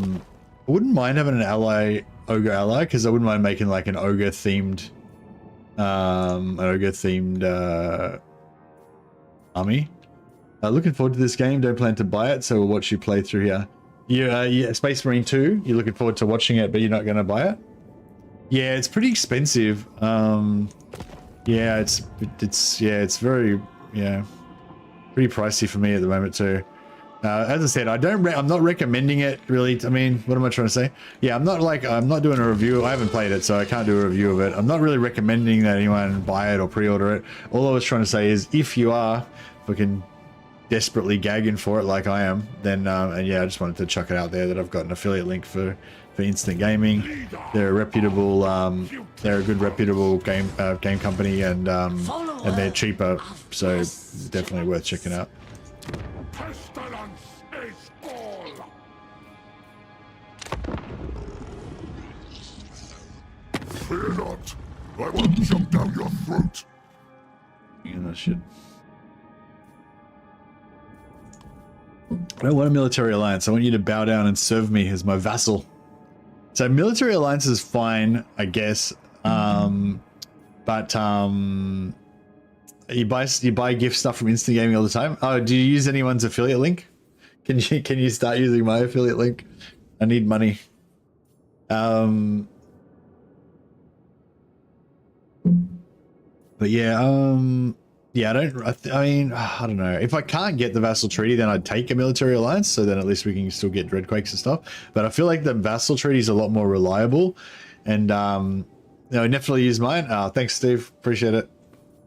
wouldn't mind having an ogre ally, because I wouldn't mind making like an ogre themed army. Looking forward to this game. Don't plan to buy it, so we'll watch you play through here. Yeah, Space Marine 2. You're looking forward to watching it, but you're not going to buy it? Yeah, it's pretty expensive. Yeah, it's very, pretty pricey for me at the moment too. As I said, I'm not recommending it really. I mean, what am I trying to say? Yeah, I'm not doing a review. I haven't played it, so I can't do a review of it. I'm not really recommending that anyone buy it or pre-order it. All I was trying to say is, if you are fucking desperately gagging for it like I am, then and yeah, I just wanted to chuck it out there that I've got an affiliate link for Instant Gaming. They're a reputable, they're a good reputable game company, and they're cheaper, so definitely worth checking out. Pestilence is all. Fear not, I will jump down your throat. Yeah, that shit. I don't want a military alliance. I want you to bow down and serve me as my vassal. So military alliance is fine, I guess. But you buy gift stuff from Instant Gaming all the time. Oh, do you use anyone's affiliate link? Can you start using my affiliate link? I need money. But yeah, yeah, I mean, I don't know. If I can't get the vassal treaty, then I'd take a military alliance, so then at least we can still get dreadquakes and stuff. But I feel like the vassal treaty is a lot more reliable, and you know, definitely use mine. Thanks, Steve. Appreciate it,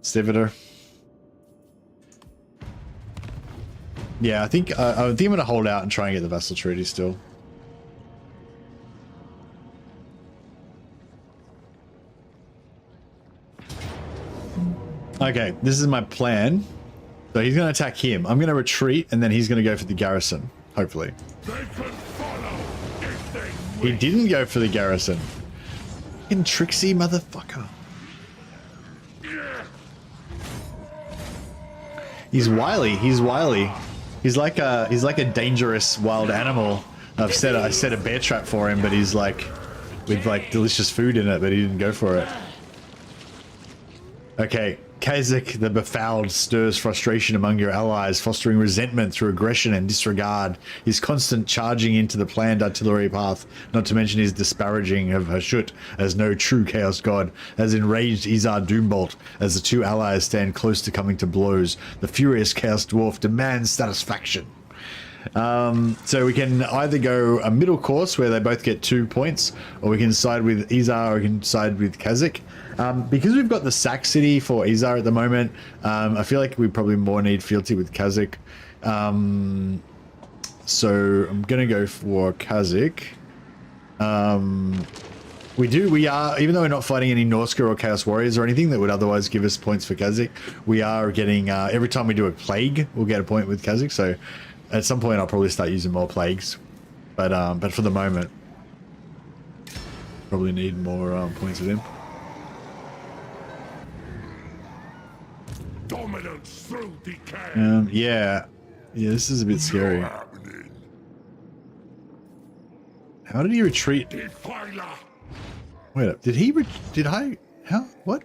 Steveter. Yeah, I think I'm gonna hold out and try and get the vassal treaty still. Okay, this is my plan. So he's going to attack him. I'm going to retreat, and then he's going to go for the garrison, hopefully. They can follow if they He didn't go for the garrison. Fucking tricksy motherfucker. He's wily. He's wily. He's like a dangerous wild animal. I set a bear trap for him, but he's like with like delicious food in it, but he didn't go for it. Okay. Kazakh the Befouled stirs frustration among your allies, fostering resentment through aggression and disregard. His constant charging into the planned artillery path, not to mention his disparaging of Hashut as no true Chaos God, has enraged Izar Doombolt as the two allies stand close to coming to blows. The furious Chaos Dwarf demands satisfaction. So we can either go a middle course where they both get 2 points, or we can side with Izar, or we can side with Kazakh. Because we've got the Sack City for Izar at the moment, I feel like we probably more need fealty with Kazakh. So I'm gonna go for Kazakh. We are, even though we're not fighting any Norska or Chaos Warriors or anything that would otherwise give us points for Kazakh, we are getting, every time we do a plague, we'll get a point with Kazakh. So at some point I'll probably start using more plagues, but for the moment, probably need more points with him. decay. Yeah. Yeah, this is a bit scary. Happening. How did he retreat? Defiler. Wait up. Did he did I how what?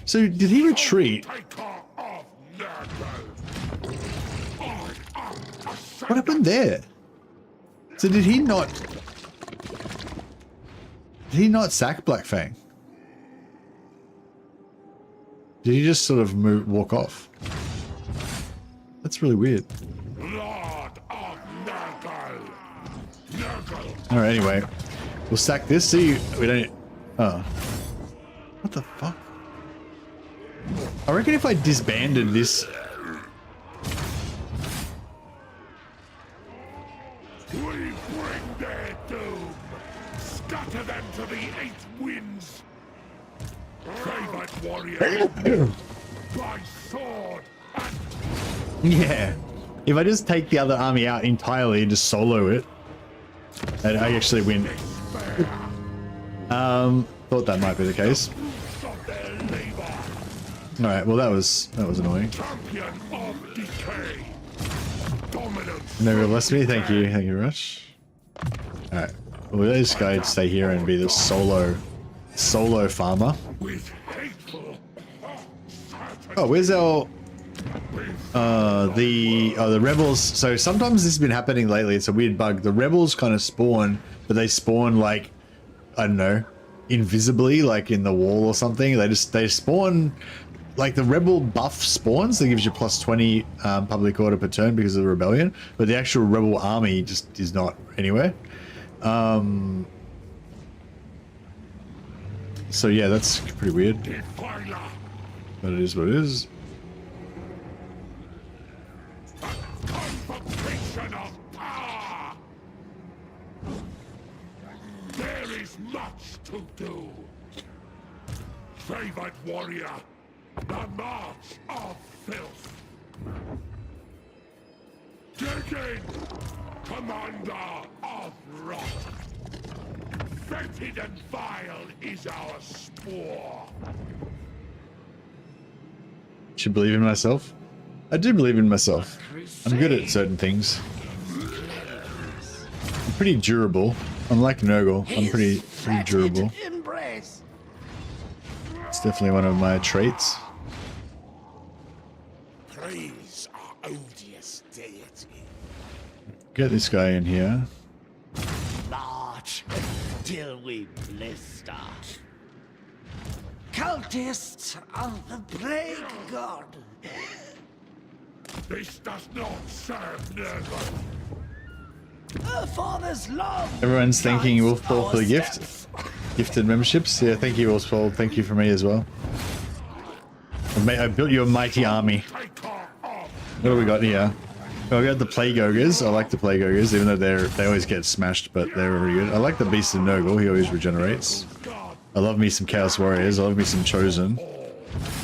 So did he retreat? Taker of Nurgle. I am What happened there? So did he not sack Blackfang? Did he just sort of walk off? That's really weird. Lord of Nurgle. Nurgle. Alright, anyway. We'll sack this. See, we don't... Oh. What the fuck? I reckon if I disbanded this... We bring their doom. Scatter them to the 8 winds. Favored warrior. By sword and Yeah. If I just take the other army out entirely and just solo it, and I actually win. Thought that might be the case. of their labor. Alright, well that was annoying. Champion of decay. Dominance. Never bless me, thank you very much. Alright. Well this guy would stay here and be the solo farmer. With hateful. Oh, where's our the rebels? So sometimes this has been happening lately. It's a weird bug. The rebels kind of spawn, but they spawn like, I don't know, invisibly, like in the wall or something. They spawn like the rebel buff spawns that gives you plus 20 public order per turn because of the rebellion, but the actual rebel army just is not anywhere. So yeah, that's pretty weird, Defiler. but it is what it is. Convocation of power. There is much to do. Favored warrior. The march of filth. Digging. Commander of rot. Fetid and vile is our spore. Should believe in myself. I do believe in myself. I'm good at certain things. I'm pretty durable. Unlike Nurgle, I'm pretty durable. Embrace. It's definitely one of my traits. Praise our odious deity. Get this guy in here. March till we blister. Cultists of the plague god. This does not serve Nurgle. Her father's love. Everyone's thanking guides Wolfball our for the gift. steps. Gifted memberships. Yeah, thank you, Wolfball. Thank you for me as well. I built you a mighty army. Taker of What do we got here? Oh, we got the Plague Ogres. I like the Plague Ogres, even though they always get smashed, but they're really good. I like the Beast of Nurgle. He always regenerates. God. I love me some Chaos Warriors. I love me some Chosen.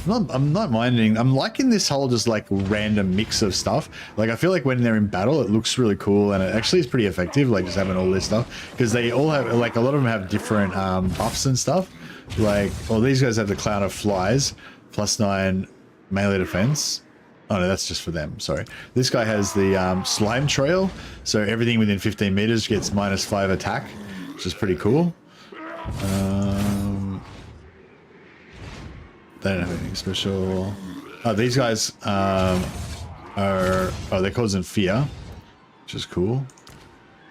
I'm not minding. I'm liking this whole just like random mix of stuff. Like I feel like when they're in battle, it looks really cool, and it actually is pretty effective. Like just having all this stuff, because they all have, like, a lot of them have different buffs and stuff. Like, well, these guys have the Cloud of Flies, +9 melee defense. Oh no, that's just for them. Sorry. This guy has the Slime Trail, so everything within 15 meters gets -5 attack, which is pretty cool. They don't have anything special. Oh, these guys are... Oh, they're causing fear, which is cool.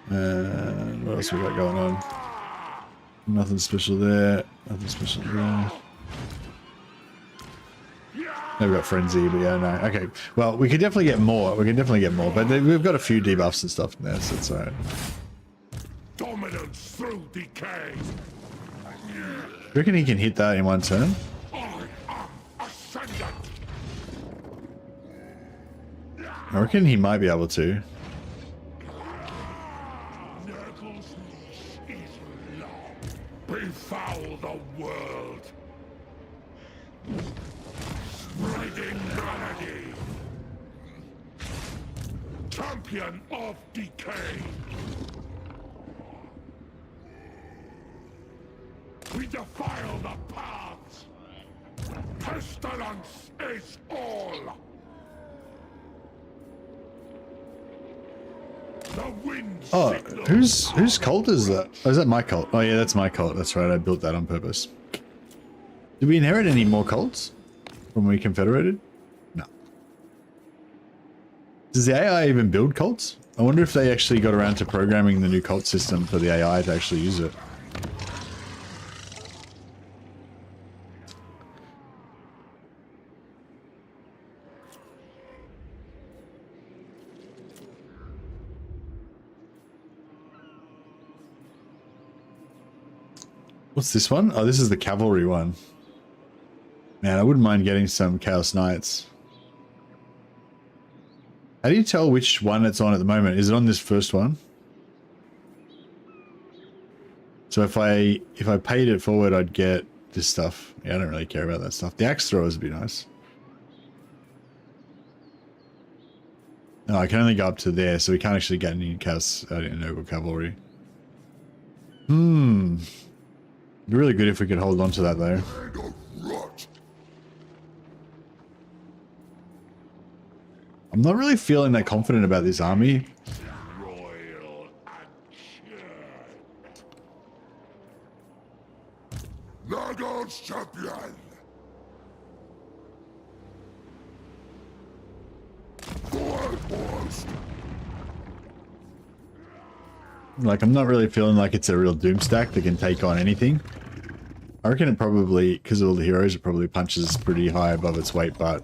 And what else we got going on? Nothing special there. Nothing special there. They've got Frenzy, but yeah, no. Okay, well, we could definitely get more. We can definitely get more, but we've got a few debuffs and stuff in there, so it's alright. Dominance through decay. You reckon he can hit that in one turn? I am ascendant. I reckon he might be able to. Nurgle's leash is long. Befoul the world. Spreading malady. Champion of decay. We defile the paths. Pestilence is all. Oh, whose cult is that? Oh, is that my cult? Oh yeah, that's my cult. That's right. I built that on purpose. Did we inherit any more cults when we confederated? No. Does the AI even build cults? I wonder if they actually got around to programming the new cult system for the AI to actually use it. What's this one? Oh, this is the cavalry one. Man, I wouldn't mind getting some Chaos Knights. How do you tell which one it's on at the moment? Is it on this first one? So if I paid it forward, I'd get this stuff. Yeah, I don't really care about that stuff. The axe throwers would be nice. No, I can only go up to there, so we can't actually get any Chaos Noble Cavalry. It'd be really good if we could hold on to that though. I'm not really feeling that confident about this army. Nago's champion. Like, I'm not really feeling like it's a real doom stack that can take on anything. I reckon it probably, because of all the heroes, it probably punches pretty high above its weight, but...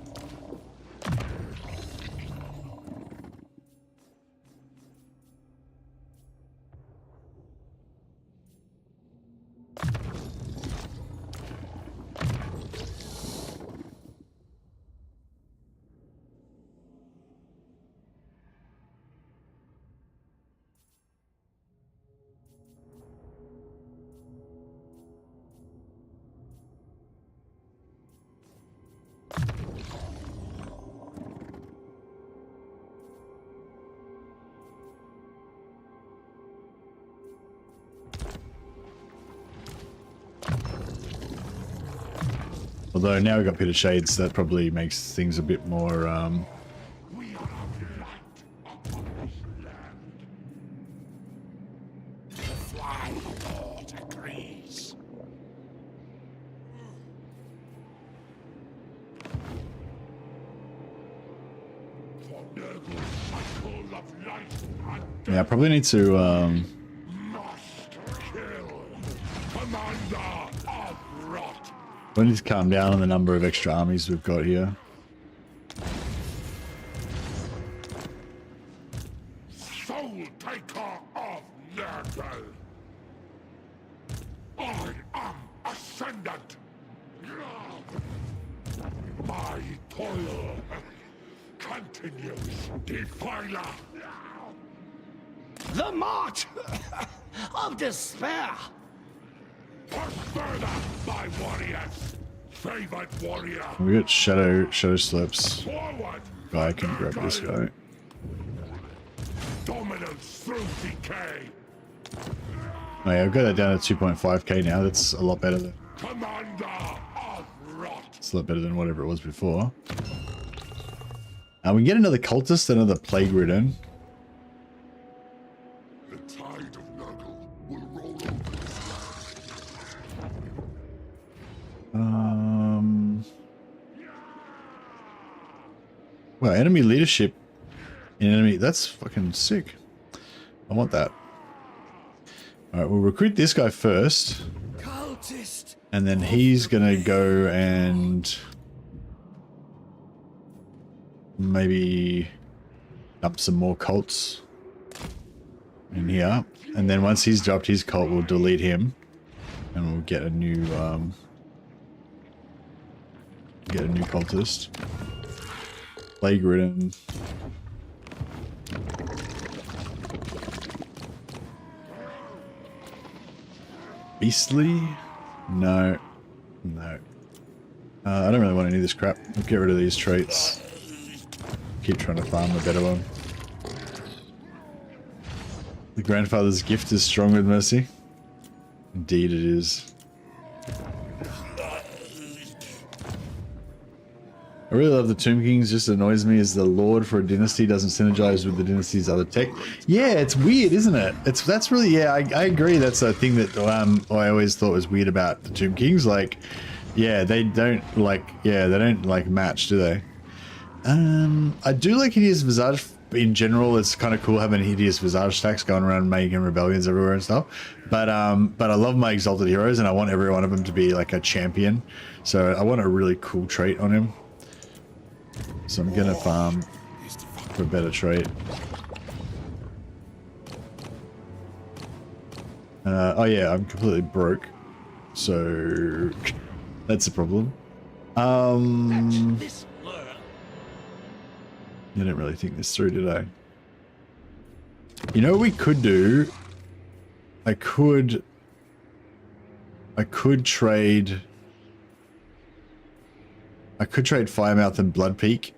Although now we've got Pit of Shades, that probably makes things a bit more, yeah, I probably need to, we need to calm down on the number of extra armies we've got here. Soul taker of Nurgle. I am ascendant. My toil continues, Defiler. The march of despair. Push further, my warriors. Favorite warrior. We got shadow slips. Forward. Guy can grab this guy. Dominance through decay. Oh yeah, I've got that down at 2.5k now. That's a lot better than, Commander of rot. it's a lot better than whatever it was before. We can get another cultist, another plague ridden. The tide of Nurgle will roll over. Well, enemy leadership in enemy, that's fucking sick. I want that. Alright, we'll recruit this guy first. Cultist. And then he's gonna go and maybe dump some more cults in here. And then once he's dropped his cult, we'll delete him. And we'll get a new cultist. Plague ridden. Beastly? No. No. I don't really want any of this crap. We'll get rid of these traits. Keep trying to farm a better one. The grandfather's gift is strong with mercy. Indeed it is. I really love the Tomb Kings. Just annoys me as the Lord for a dynasty doesn't synergize with the dynasty's other tech. Yeah, it's weird, isn't it? That's really, yeah, I agree. That's a thing that I always thought was weird about the Tomb Kings. Like, yeah, they don't like match, do they? I do like Hideous Visage in general. It's kind of cool having Hideous Visage stacks going around making rebellions everywhere and stuff. But I love my Exalted Heroes, and I want every one of them to be like a champion. So I want a really cool trait on him. So I'm gonna farm for a better trait. Oh yeah, I'm completely broke. So that's a problem. I didn't really think this through, did I? You know what we could do? I could trade Firemouth and Bloodpeak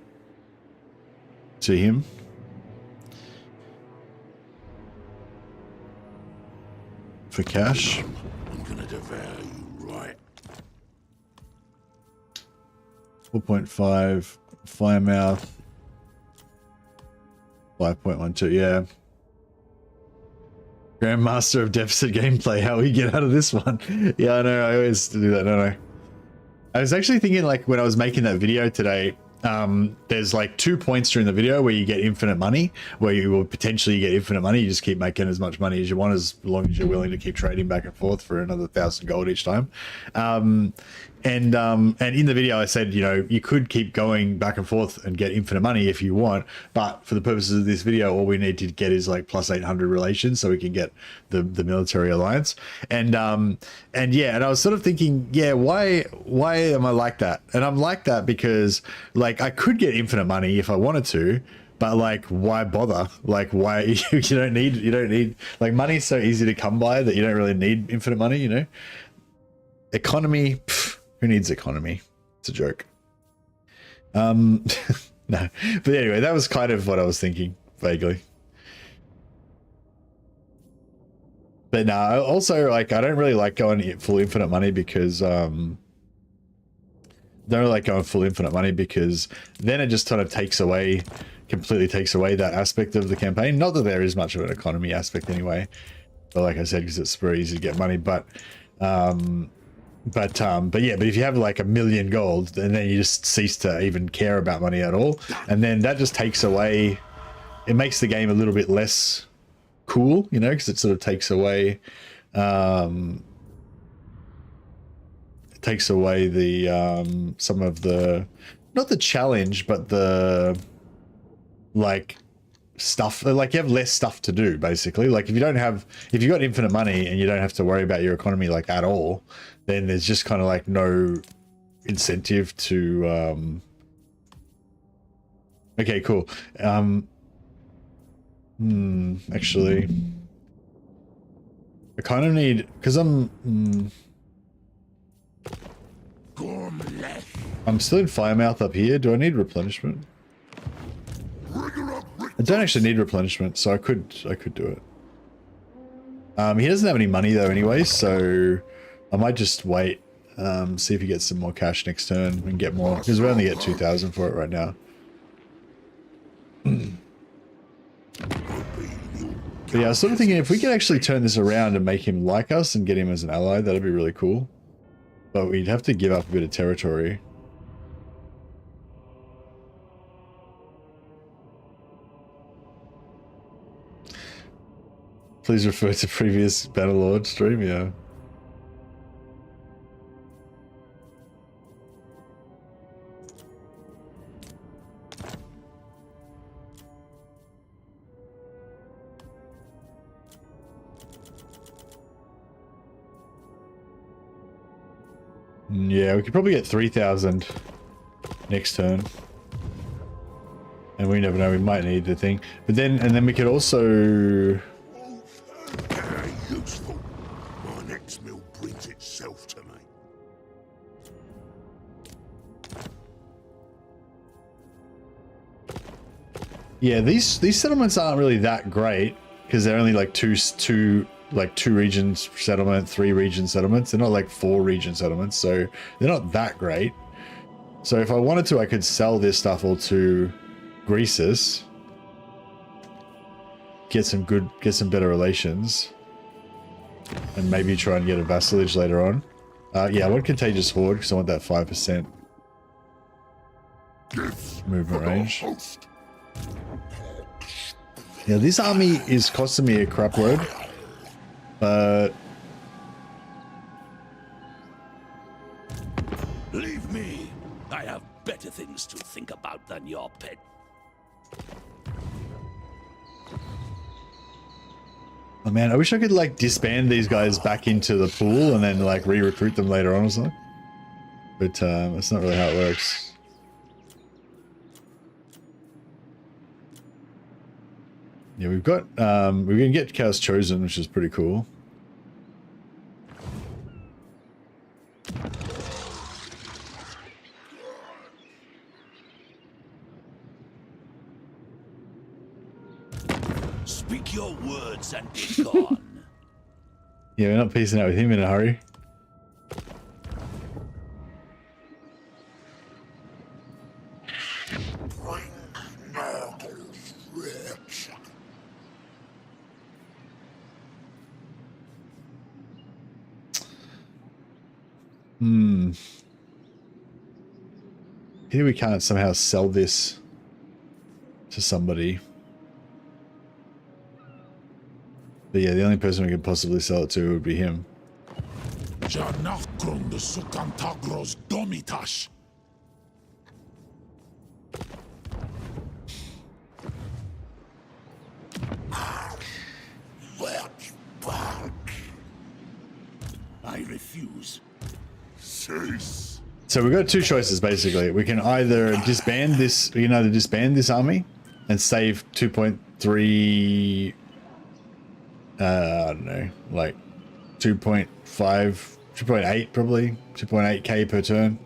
to him. For cash. I'm gonna devour you, right? 4.5 Firemouth. 5.12, yeah. Grandmaster of deficit gameplay. How we get out of this one? Yeah, I know. I always do that, don't I? I was actually thinking, like, when I was making that video today, there's like 2 points during the video where you get infinite money, where you will potentially get infinite money. You just keep making as much money as you want, as long as you're willing to keep trading back and forth for another 1,000 gold each time. And in the video I said, you know, you could keep going back and forth and get infinite money if you want, but for the purposes of this video, all we need to get is like plus 800 relations so we can get the military alliance. And yeah, and I was sort of thinking, yeah, why am I like that? And I'm like that because, like, I could get infinite money if I wanted to, but like, why bother? Like, why? You don't need like, money's so easy to come by that you don't really need infinite money, you know? Economy, pff, who needs economy? It's a joke. No, but anyway, that was kind of what I was thinking vaguely. But no, also, like, I don't really like going full infinite money because don't like going full infinite money because then it just kind of completely takes away that aspect of the campaign. Not that there is much of an economy aspect anyway, but like I said, because it's very easy to get money. But yeah, but if you have like 1 million gold, and then you just cease to even care about money at all, and then that just takes away, it makes the game a little bit less cool, you know, because it sort of takes away the some of the, not the challenge, but the, like, stuff, like, you have less stuff to do basically. Like, if you've got infinite money and you don't have to worry about your economy like at all, then there's just kind of like no incentive to okay, cool. Actually, I kind of need, because I'm still in Firemouth up here. Do I need replenishment? I don't actually need replenishment, so I could do it. He doesn't have any money though anyway, so I might just wait, see if he gets some more cash next turn and get more, because we only get 2,000 for it right now. But yeah, I was sort of thinking if we could actually turn this around and make him like us and get him as an ally, that'd be really cool. But we'd have to give up a bit of territory. Please refer to previous Bannerlord stream, yeah. Yeah, we could probably get 3,000 next turn. And we never know, we might need the thing. But then, and then we could also... Very useful. My next meal brings itself to me. Yeah, these settlements aren't really that great because they're only like two regions settlement, 3 region settlements. They're not like 4 region settlements, so they're not that great. So if I wanted to, I could sell this stuff all to Greasus. Get some better relations. And maybe try and get a vassalage later on. Yeah, I want Contagious Horde because I want that 5% movement range. Yeah, this army is costing me a crap load. But... Leave me. I have better things to think about than your pet. Oh man, I wish I could like disband these guys back into the pool and then like re-recruit them later on or something. But that's not really how it works. Yeah, we've got we're gonna get Chaos Chosen, which is pretty cool. Speak your words and be gone. Yeah, we're not piecing out with him in a hurry. Here we can't somehow sell this to somebody. But yeah, the only person we could possibly sell it to would be him. Janakron the Sukantagros Domitash. I refuse. Cease. So we've got two choices basically. We can either disband this, army and save 2.3 I don't know, like 2.5, 2.8 probably, 2.8k per turn.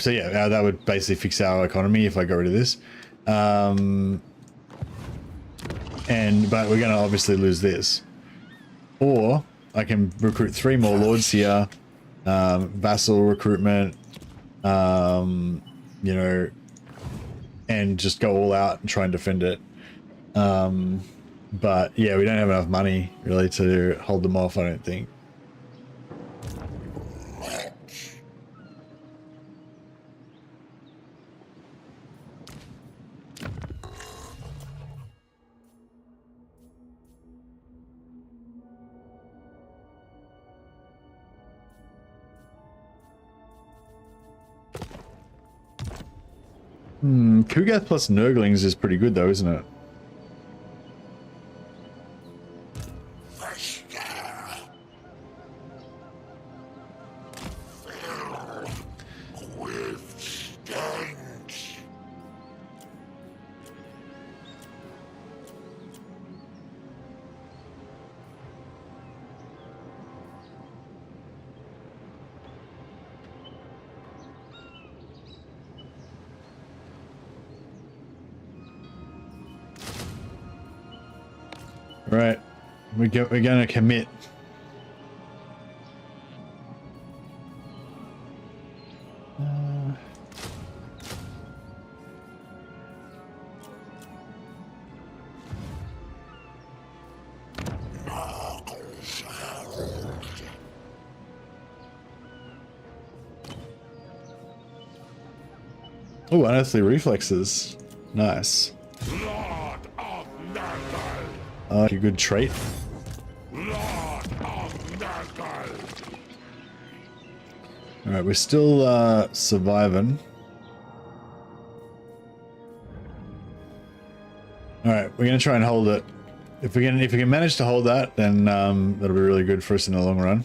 So yeah, that would basically fix our economy if I got rid of this. But we're gonna obviously lose this. Or I can recruit 3 more lords here, vassal recruitment, and just go all out and try and defend it. But yeah, we don't have enough money really to hold them off, I don't think. Kugath plus Nurglings is pretty good though, isn't it? Right, we're gonna commit. Oh, unearthly reflexes, nice. A good trait. Alright, we're still surviving. Alright, we're gonna try and hold it. If we can manage to hold that, then that'll be really good for us in the long run.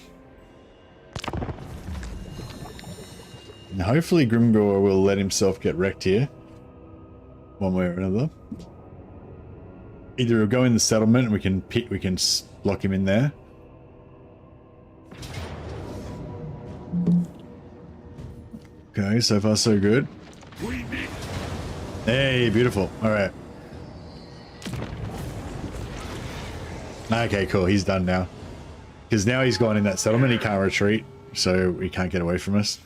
And hopefully Grimgor will let himself get wrecked here, one way or another. Either we'll go in the settlement and we can lock him in there. Okay, so far so good. Hey, beautiful. All right. Okay, cool. He's done now. Because now he's gone in that settlement, he can't retreat, so he can't get away from us.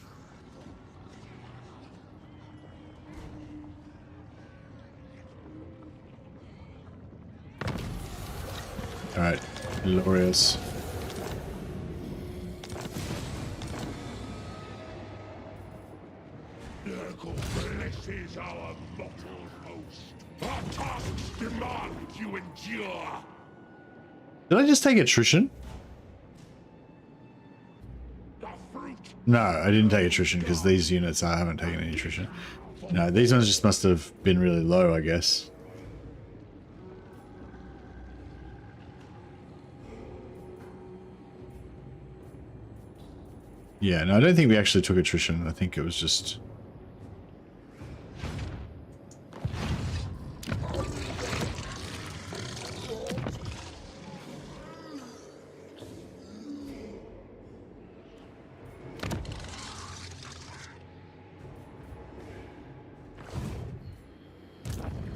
Glorious. Nurgle blesses our mortal host. Our tasks demand you endure. Did I just take attrition? The fruit No, I didn't take attrition because these units I haven't taken any attrition. No, these ones just must have been really low, I guess. Yeah, no, I don't think we actually took attrition. I think it was just...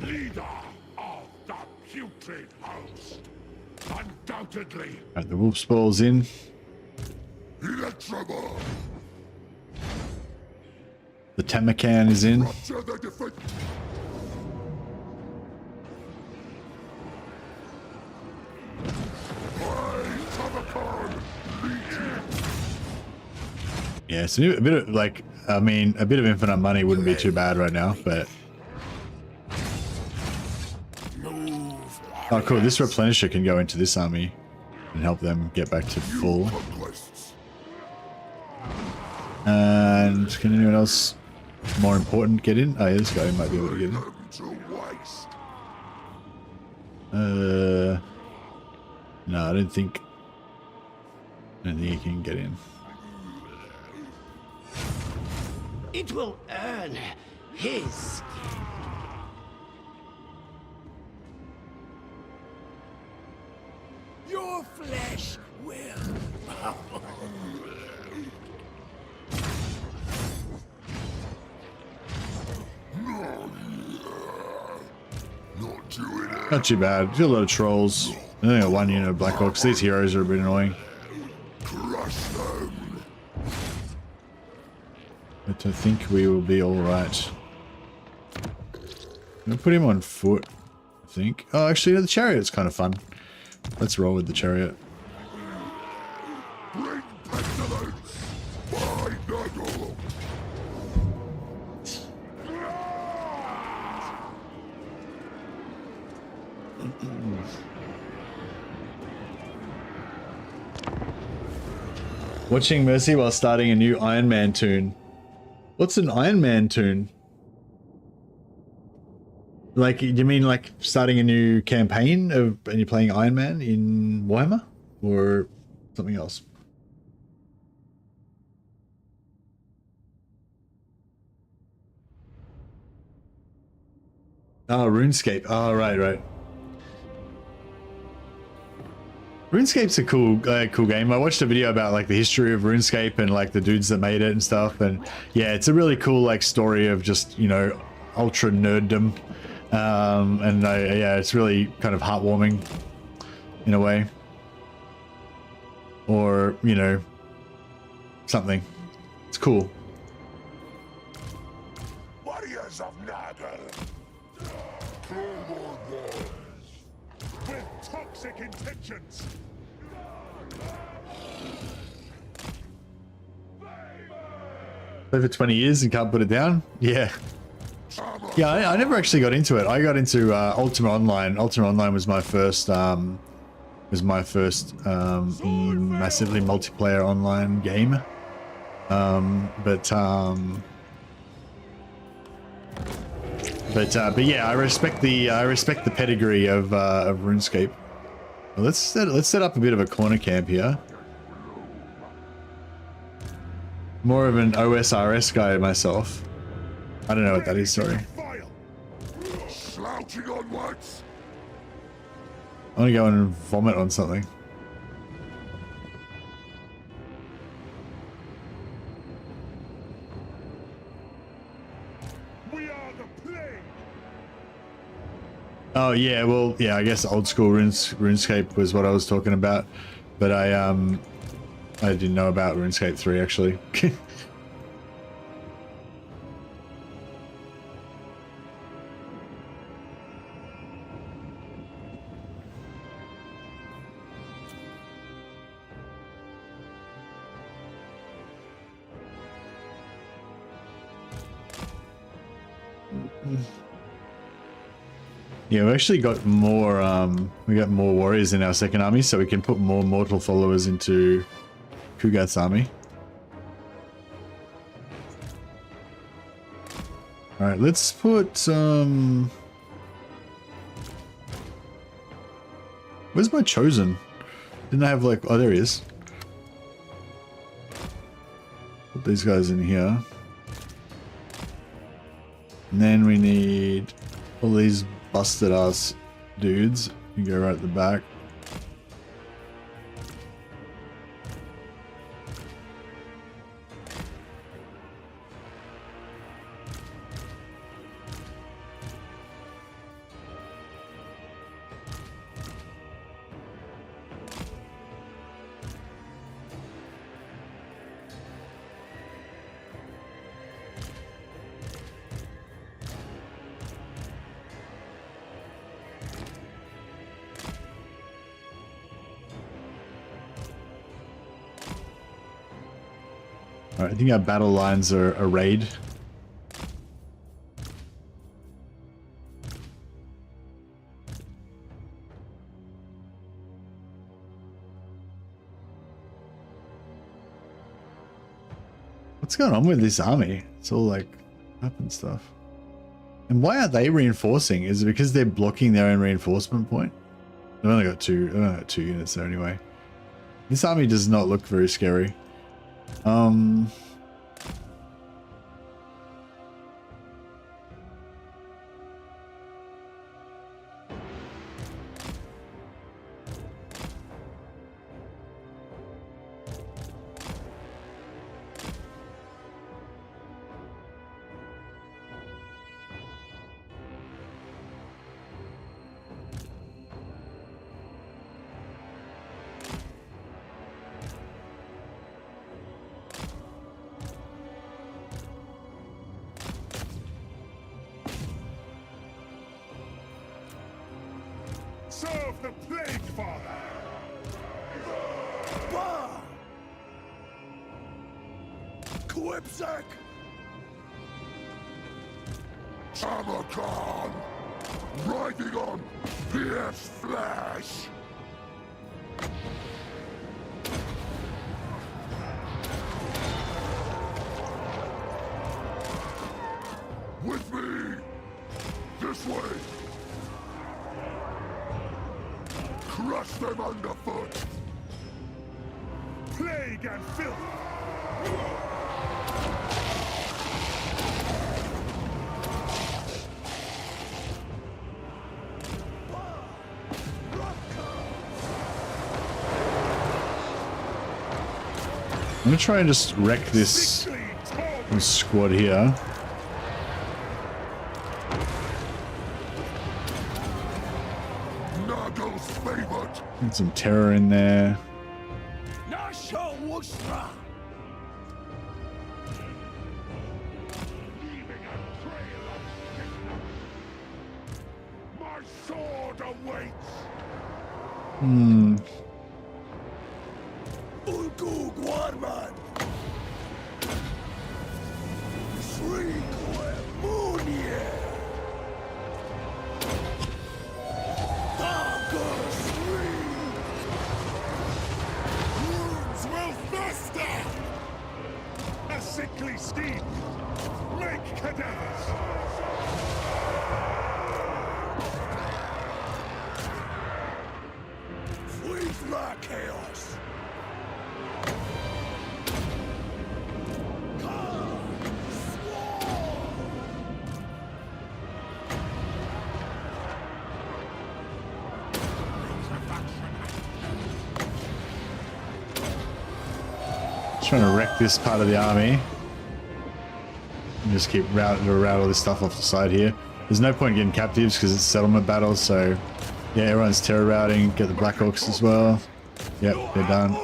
leader of the putrid host. Undoubtedly. Alright, the wolf spoil's in. Electroball. The Tamurkhan is in. Rupture the defense. Tamurkhan, lead you. Yeah, so a bit of, like, I mean, a bit of infinite money wouldn't be too bad right now, but... Oh, cool. This replenisher can go into this army and help them get back to full. Conquests. And can anyone else more important get in? Oh, yeah, this guy might be able to get in. Them to waste. No, I don't think he can get in. It will earn his skin. Your flesh will. Not doing it. Not too bad. Do a lot of trolls. I only got one unit of Black Orcs. These heroes are a bit annoying. Crush them. But I think we will be alright. I'm gonna put him on foot, I think. Oh, actually, the chariot's kind of fun. Let's roll with the chariot. Bring pestilence. My Nurgle. Watching Mercy while starting a new Iron Man tune. What's an Iron Man tune? Like, you mean like starting a new campaign of, and you're playing Iron Man in Warhammer? Or something else? Oh, RuneScape. Oh, right. RuneScape's a cool game. I watched a video about like the history of RuneScape and like the dudes that made it and stuff. And yeah, it's a really cool like story of just, you know, ultra nerddom. Yeah, it's really kind of heartwarming in a way. Or, you know, something. It's cool. Warriors of Nurgle. Troll boys. With toxic intentions. Play for 20 years and can't put it down? Yeah. Yeah, I never actually got into it. I got into Ultima Online. Ultima Online was my first massively multiplayer online game. But yeah, I respect the pedigree of RuneScape. Well, let's set up a bit of a corner camp here. More of an OSRS guy myself. I don't know what that is, sorry. Slouching onwards. I want to go and vomit on something. We are the plague. Oh yeah, well yeah, I guess old school RuneScape was what I was talking about, but I didn't know about RuneScape 3 actually. Yeah, we actually got more, we got more warriors in our second army, so we can put more mortal followers into Kugat's army. Alright, let's put, where's my chosen? Didn't I have like, oh, there he is. Put these guys in here. And then we need all these busted ass dudes. You go right at the back. Alright, I think our battle lines are arrayed. What's going on with this army? It's all like up and stuff. And why are they reinforcing? Is it because they're blocking their own reinforcement point? They've only got two units there anyway. This army does not look very scary. Serve the Plague Father! Bah! Quipsack! Tamurkhan! Riding on fierce flesh! With me! This way! Crush them underfoot! Plague and filth! I'm gonna try and just wreck this squad here. Nago's favorite! Get some terror in there. Nasha Wushra! Leaving a trail of sickness! My sword awaits! Ulgu Guarman! Shriekwe Munye! Dagger Shriek! Wounds will fester! A sickly steed! Make cadavers! Fleet la chaos! Trying to wreck this part of the army. And just keep route all this stuff off the side here. There's no point getting captives because it's settlement battles, so yeah, everyone's terror routing. Get the Blackhawks as well. Yep, they're done.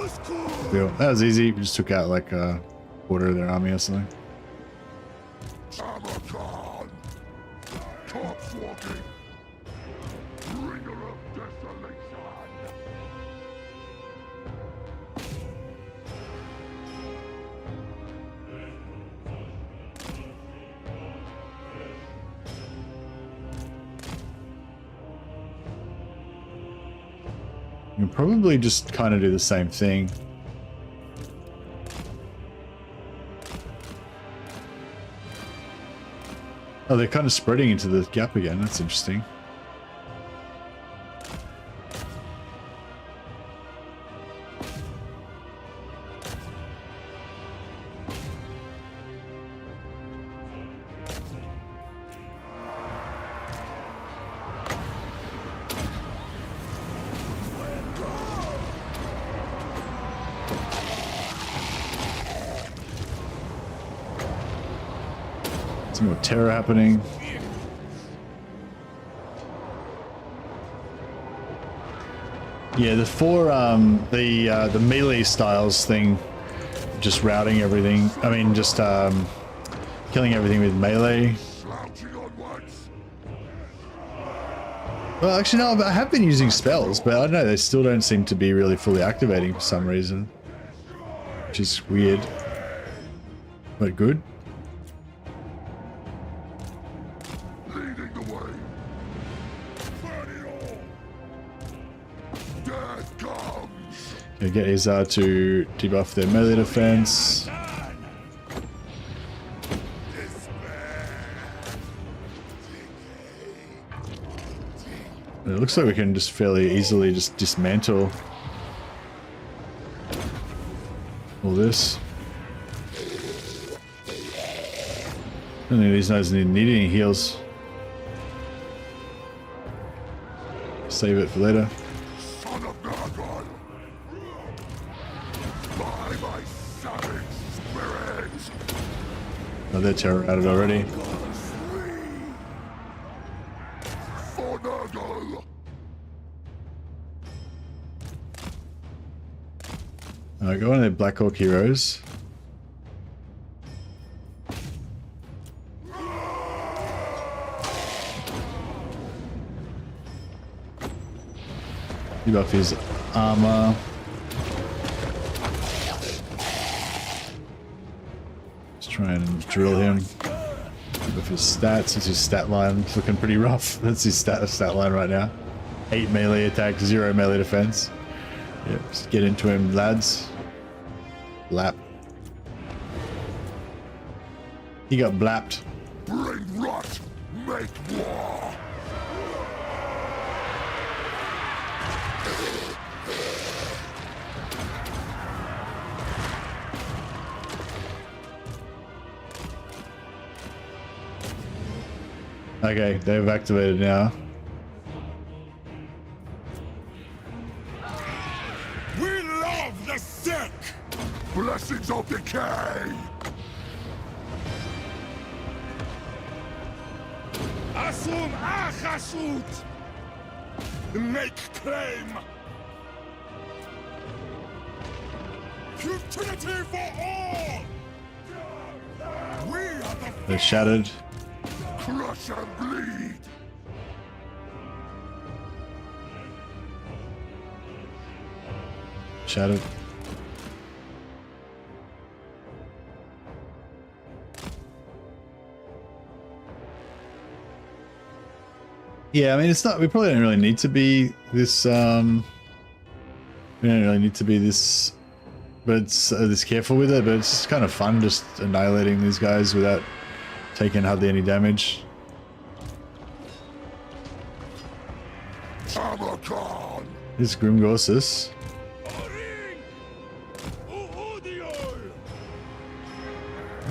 Cool. That was easy. We just took out like a quarter of their army or something. Tamurkhan! Corpse walking! Bringer of desolation! can probably just kind of do the same thing. Oh, they're kind of spreading into the gap again. That's interesting. Some more terror happening. Yeah, the the melee styles thing, just routing everything. I mean, just killing everything with melee. Slouching onwards. Well, actually, no, I have been using spells, but I don't know, they still don't seem to be really fully activating for some reason, which is weird, but good. Leading the way. Burn it all. Death comes. Okay, get Izar to debuff their melee defense. It looks like we can just fairly easily just dismantle all this. I don't think these guys need any heals. Save it for later. Son of Nargon. By my savage spirit. Oh, they're terror at it already. For Nurgle. Alright, go on to their Black Hawk heroes. Debuff his armor. Let's try and drill him. Debuff his stats. His stat line's looking pretty rough. That's his stat line right now. 8 melee attack, 0 melee defense. Yep, just get into him, lads. Blap. He got blapped. Bring rot. Make war. Okay, they've activated now. We love the sick! Blessings of decay. Asum Achashut! Make claim! Futility for all! We are the They're shattered. Crush and bleed. Shattered. Yeah, I mean, it's not, we probably don't really need to be this, we don't really need to be this, but it's this careful with it, but it's just kind of fun just annihilating these guys without taking hardly any damage. Tamurkhan. This Grimgorsus.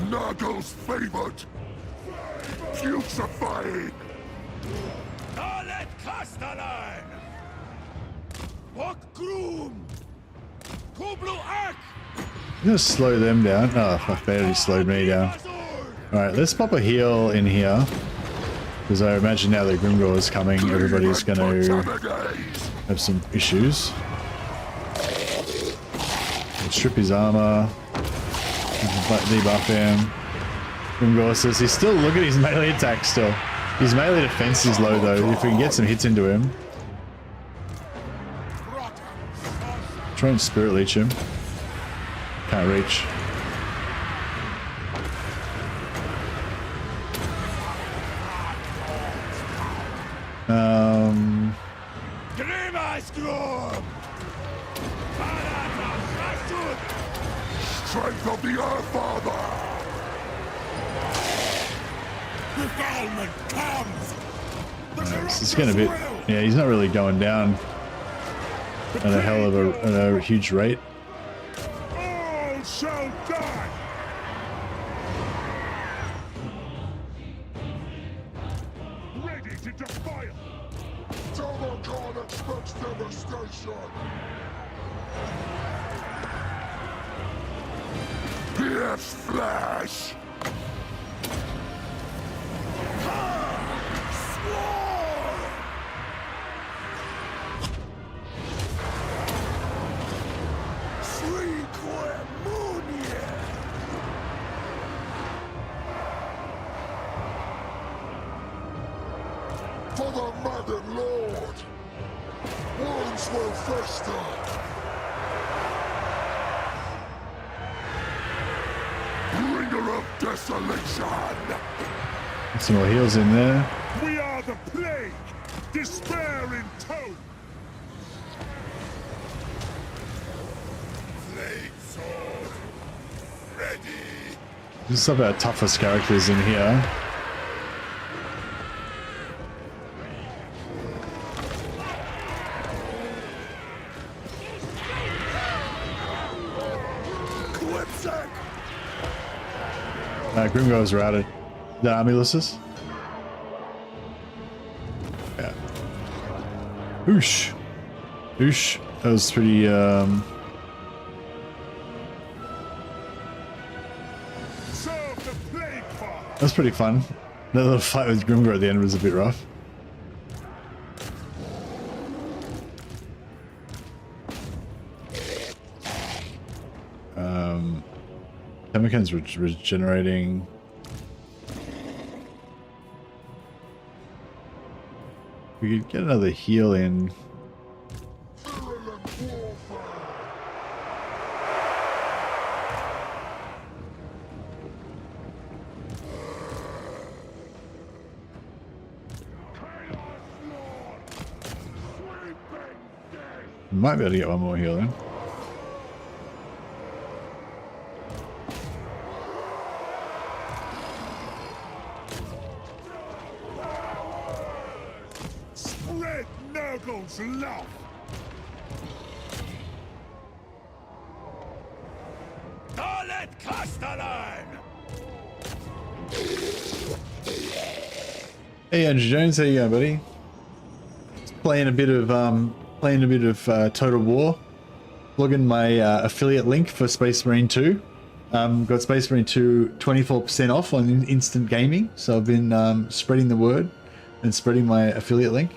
Nurgle's favored. Putrefying. Dalet Castellan! Groom! Kublu Ak! I'm gonna slow them down. Oh, fuck, they already slowed me down. Alright, let's pop a heal in here. Because I imagine now that Grimgor is coming, everybody's gonna have some issues. We'll strip his armor. Debuff him. Grimgor says he's still, look at his melee attack still. His melee defense is low though. If we can get some hits into him. Try and spirit leech him. Can't reach. strength of the Earth Father! Defilement comes! Nice. It's getting a bit. Yeah, he's not really going down at a hell of a huge rate. All shall die! Ready to defile! Tamurkhan expects devastation! Pierce flesh! For the Madden Lord! Wounds will fester! Bringer of desolation! Some more heals in there. We are the plague! Despair in tone! Flame sword! Ready! This is some of our toughest characters in here. Grimgo's routed. The Armuluses? Yeah. Oosh. Oosh. That was pretty, Serve the plague father! that was pretty fun. That little fight with Grimgo at the end was a bit rough. Tamurkhan's regenerating. We could get another heal in. Virulent warfare! Chaos Lord! Sweeping death! Might be able to get one more heal in. Spread Nurgle's love! Dalet Castellan! Hey Andrew Jones, how you going, buddy? Playing a bit of Total War. Logging my affiliate link for Space Marine 2. Got Space Marine 2 24% off on instant gaming, so I've been spreading the word and spreading my affiliate link.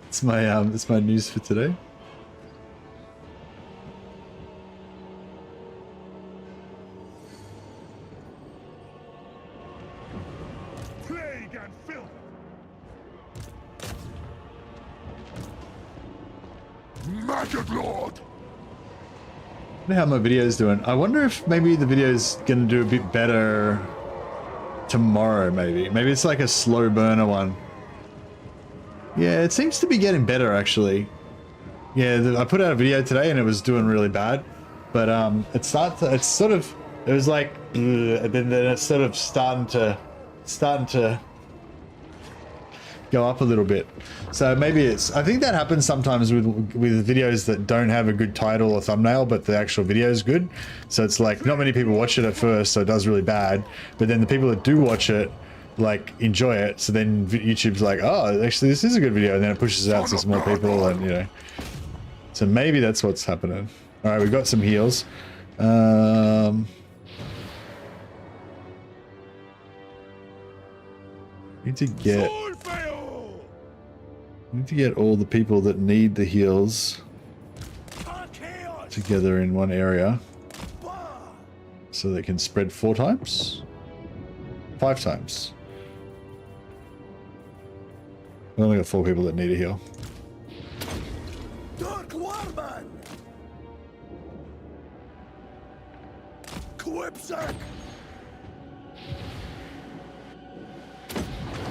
It's my news for today. Plague and filth! Maggot Lord! I wonder how my video's doing. I wonder if maybe the video's gonna do a bit better tomorrow, maybe. Maybe it's like a slow burner one. Yeah, it seems to be getting better, actually. Yeah, I put out a video today and it was doing really bad. But it was like, and then it's sort of starting to go up a little bit. So maybe I think that happens sometimes with videos that don't have a good title or thumbnail, but the actual video is good. So it's like not many people watch it at first, so it does really bad. But then the people that do watch it, like, enjoy it. So then YouTube's like, oh, actually this is a good video, and then it pushes it out to some more people, and you know. So maybe that's what's happening. All right, we've got some heals. Need to get all the people that need the heals together in one area so they can spread 4 times? 5 times. We only got 4 people that need a heal. Dark Warman! Quipsack!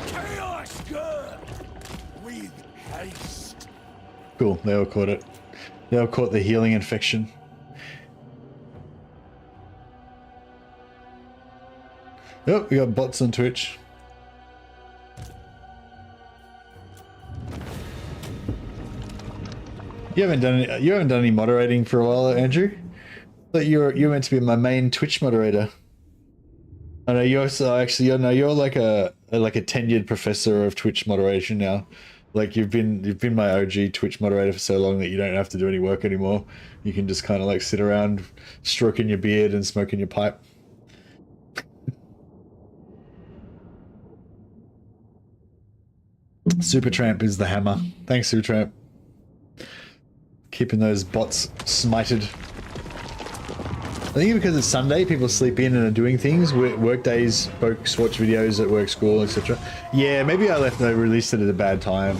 Chaos Girl! With haste! Cool, they all caught it. They all caught the healing infection. Oh, we got bots on Twitch. You haven't done any moderating for a while, Andrew. But you're meant to be my main Twitch moderator. I know you're you're like a tenured professor of Twitch moderation now. Like you've been my OG Twitch moderator for so long that you don't have to do any work anymore. You can just kind of like sit around stroking your beard and smoking your pipe. Supertramp is the hammer. Thanks, Supertramp. Keeping those bots smited. I think because it's Sunday, people sleep in and are doing things. Work days, folks watch videos at work, school, etc. Yeah, maybe I released it at a bad time.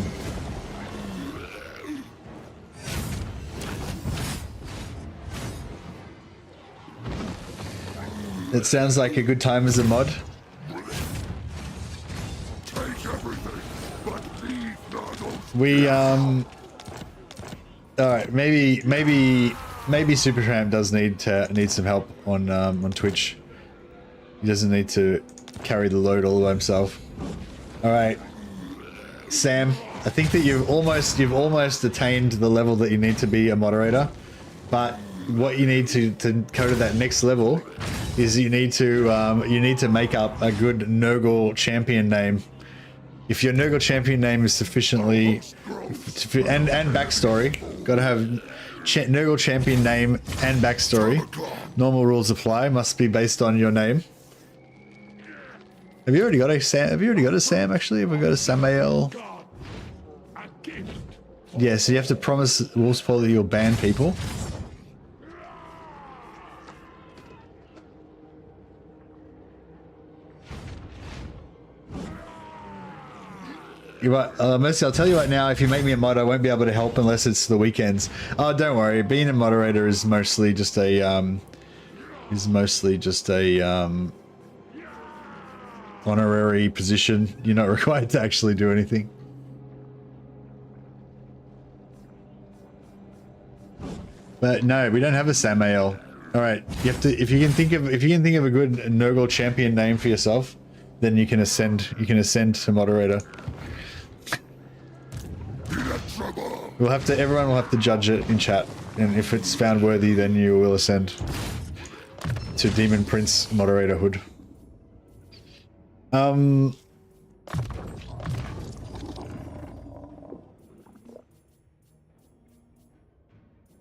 It sounds like a good time as a mod. We alright, maybe Supertramp does need some help on Twitch. He doesn't need to carry the load all by himself. Alright. Sam, I think that you've almost attained the level that you need to be a moderator. But what you need to go to that next level is you need to make up a good Nurgle champion name. If your Nurgle champion name is sufficiently and backstory, gotta have Nurgle champion name and backstory. Normal rules apply. Must be based on your name. Have you already got a Sam? Have you already got a Sam? Actually, have we got a Samael? Yeah. So you have to promise Wolfspaw that you'll ban people. You're right, Mercy, I'll tell you right now, if you make me a mod, I won't be able to help unless it's the weekends. Oh, don't worry. Being a moderator is mostly just a, honorary position. You're not required to actually do anything. But no, we don't have a Samael. All right, you have to. If you can think of a good Nurgle champion name for yourself, then you can ascend. You can ascend to moderator. Everyone will have to judge it in chat, and if it's found worthy, then you will ascend to Demon Prince moderatorhood.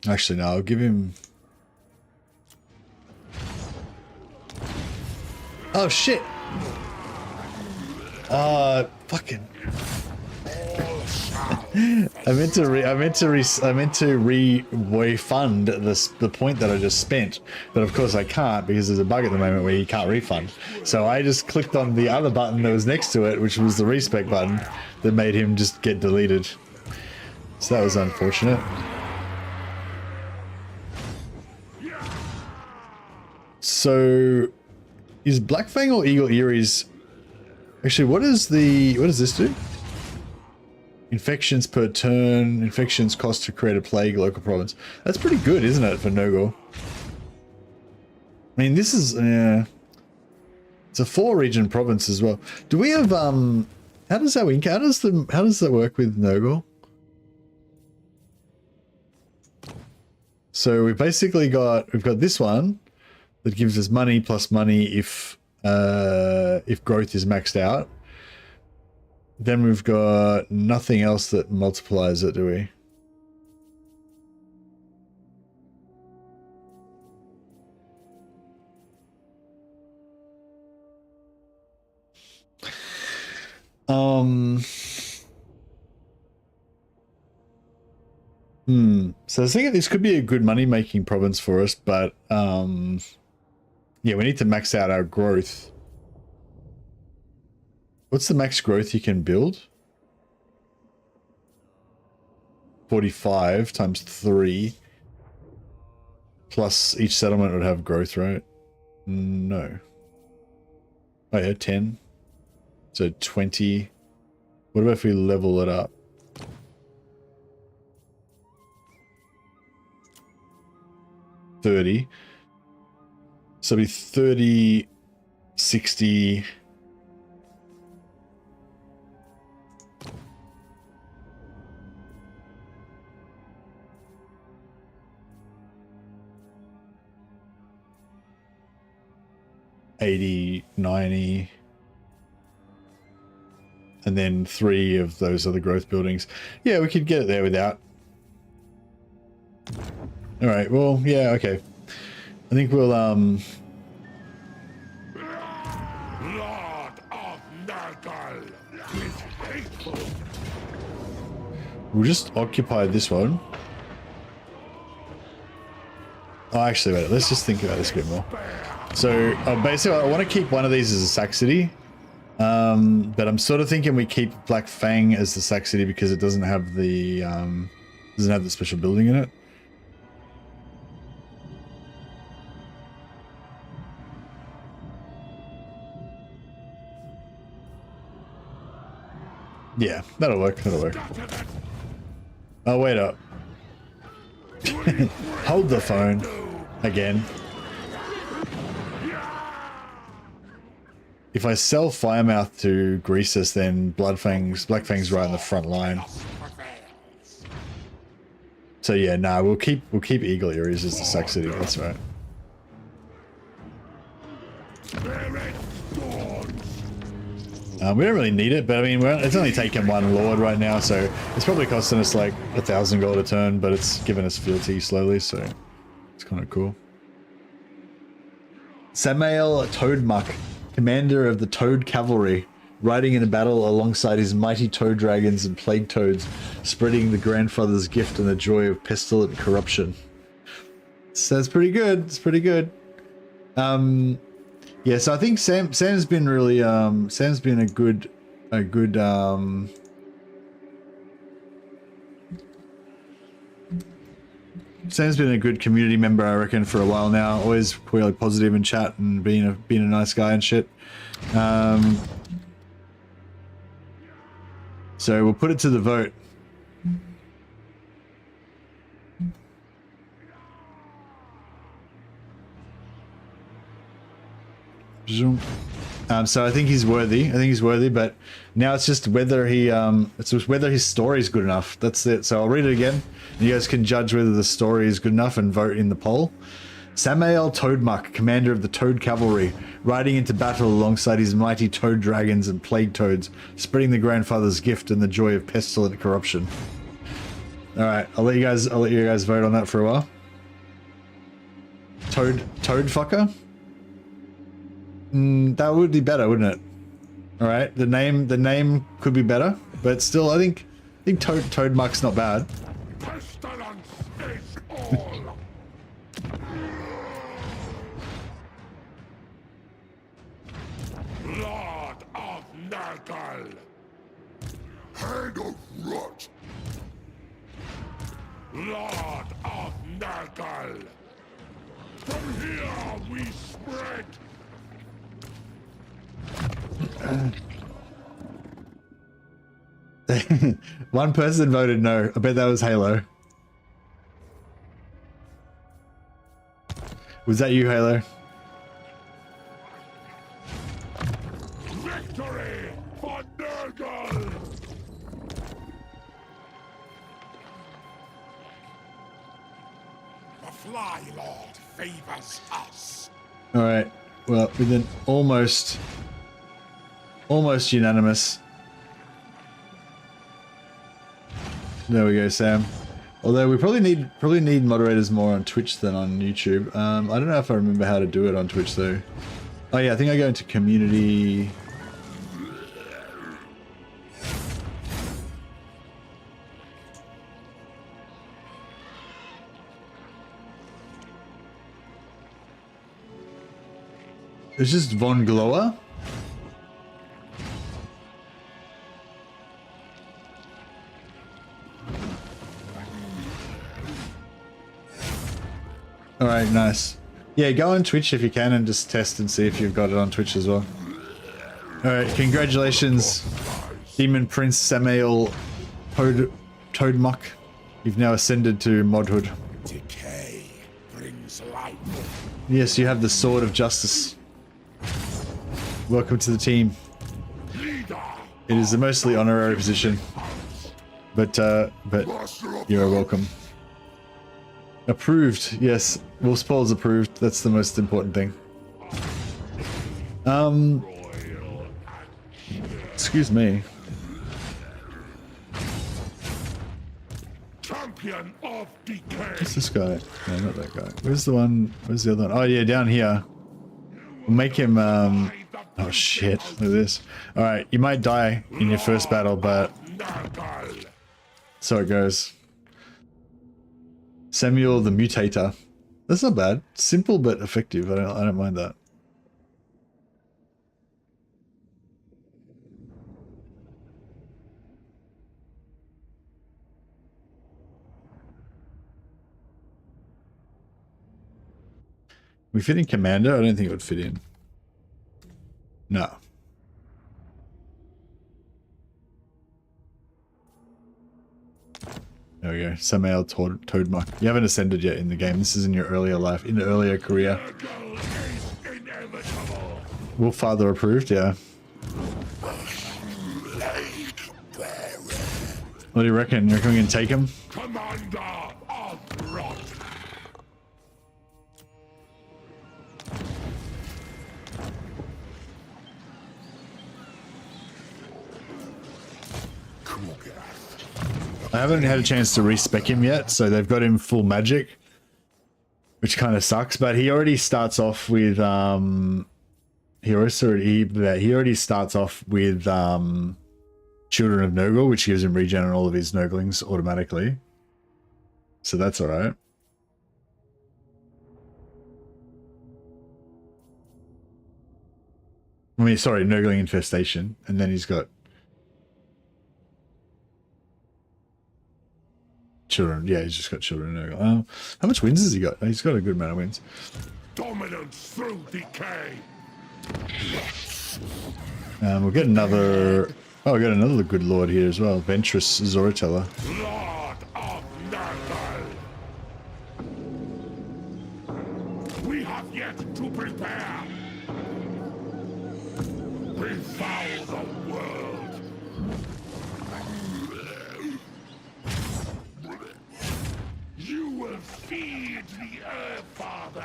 Actually, no, I'll give him. Oh shit! Fucking. I meant to refund the point that I just spent, but of course I can't because there's a bug at the moment where you can't refund. So I just clicked on the other button that was next to it, which was the respec button, that made him just get deleted. So that was unfortunate. So is Blackfang or Eagle Eerie's actually what does this do? Infections per turn. Infections cost to create a plague local province. That's pretty good, isn't it, for Nurgle? I mean, this is it's a 4-region province as well. Do we have how does that work with Nurgle? So we've got this one that gives us money plus money if growth is maxed out. Then we've got nothing else that multiplies it, do we? So I was thinking this could be a good money-making province for us, but yeah, we need to max out our growth. What's the max growth you can build? 45 times 3. Plus each settlement would have growth, right? No. Oh yeah, 10. So 20. What about if we level it up? $30. So it'll be 30 60. $80, $90, and then 3 of those other growth buildings. Yeah, we could get it there without. All right. Well, yeah. Okay. I think we'll Lord of Nurgle is hateful. we'll just occupy this one. Oh, actually, wait. Let's just think about this a bit more. So basically, I want to keep one of these as a sack city, but I'm sort of thinking we keep Black Fang as the sack city because it doesn't have the special building in it. Yeah, that'll work. That'll work. Oh, wait up. Hold the phone again. If I sell Firemouth to Greasus, then Black Fang's right on the front line. So yeah, nah, we'll keep Eagle Areas as the sack city. That's right. We don't really need it, but I mean, it's only taken 1 Lord right now, so it's probably costing us like 1,000 gold a turn, but it's giving us fealty slowly, so it's kind of cool. Samael Toadmuck, commander of the Toad Cavalry, riding in a battle alongside his mighty toad dragons and plague toads, spreading the grandfather's gift and the joy of pestilent corruption. So it's pretty good. It's pretty good. Yeah, so I think Sam's been really Sam's been a good Sam's been a good community member, I reckon, for a while now. Always really positive in chat and being a nice guy and shit. So we'll put it to the vote. So I think he's worthy. But now it's just whether whether his story is good enough. That's it. So I'll read it again. And you guys can judge whether the story is good enough and vote in the poll. Samael Toadmuck, commander of the Toad Cavalry, riding into battle alongside his mighty toad dragons and plague toads, spreading the grandfather's gift and the joy of pestilent corruption. All right, I'll let you guys vote on that for a while. Toad fucker. That would be better, wouldn't it? All right, the name could be better, but still, I think Toadmuck's not bad. Pestilence is all. Lord of Nurgle. Head of rot. Lord of Nurgle. From here we spread. One person voted no. I bet that was Halo. Was that you, Halo? Victory for Nurgle! The Fly Lord favors us. All right. Well, with an almost unanimous. There we go, Sam. Although we probably need moderators more on Twitch than on YouTube. I don't know if I remember how to do it on Twitch though. Oh yeah, I think I go into community. It's just Von Glower. Alright, nice. Yeah, go on Twitch if you can and just test and see if you've got it on Twitch as well. Alright, congratulations, Demon Prince Samael Toadmuck. You've now ascended to modhood. Decay brings life. Yes, you have the Sword of Justice. welcome to the team. It is a mostly honorary position, but you're welcome. Approved, yes. Wolfspall's approved. That's the most important thing. Excuse me. Champion of decay. What's this guy? No, not that guy. Where's the one? Where's the other one? Oh yeah, down here. We'll make him. Oh shit! Look at this. All right, you might die in your first battle, but so it goes. Samuel the Mutator. That's not bad. Simple but effective. I don't mind that. We fit in Commander? I don't think it would fit in. No. There we go. Samael Toadmuck. You haven't ascended yet in the game. This is in your earlier life, in the earlier career. Wolffather approved, yeah. What do you reckon? You reckon we can take him? Commander of Rot. I haven't had a chance to respec him yet, so they've got him full magic, which kind of sucks. But he already starts off with he already starts off with Children of Nurgle, which gives him regen on all of his Nurglings automatically. So that's all right. I mean, sorry, Nurgling Infestation, and then he's got Children. Yeah, he's just got Children of Nurgle. How much wins has he got? He's got a good amount of wins. Dominance through decay. We'll get another. Oh, we got another good lord here as well. Ventress Zorateller. Lord of Nurgle. We have yet to prepare. Befoul the world. You will feed the Earth, Father.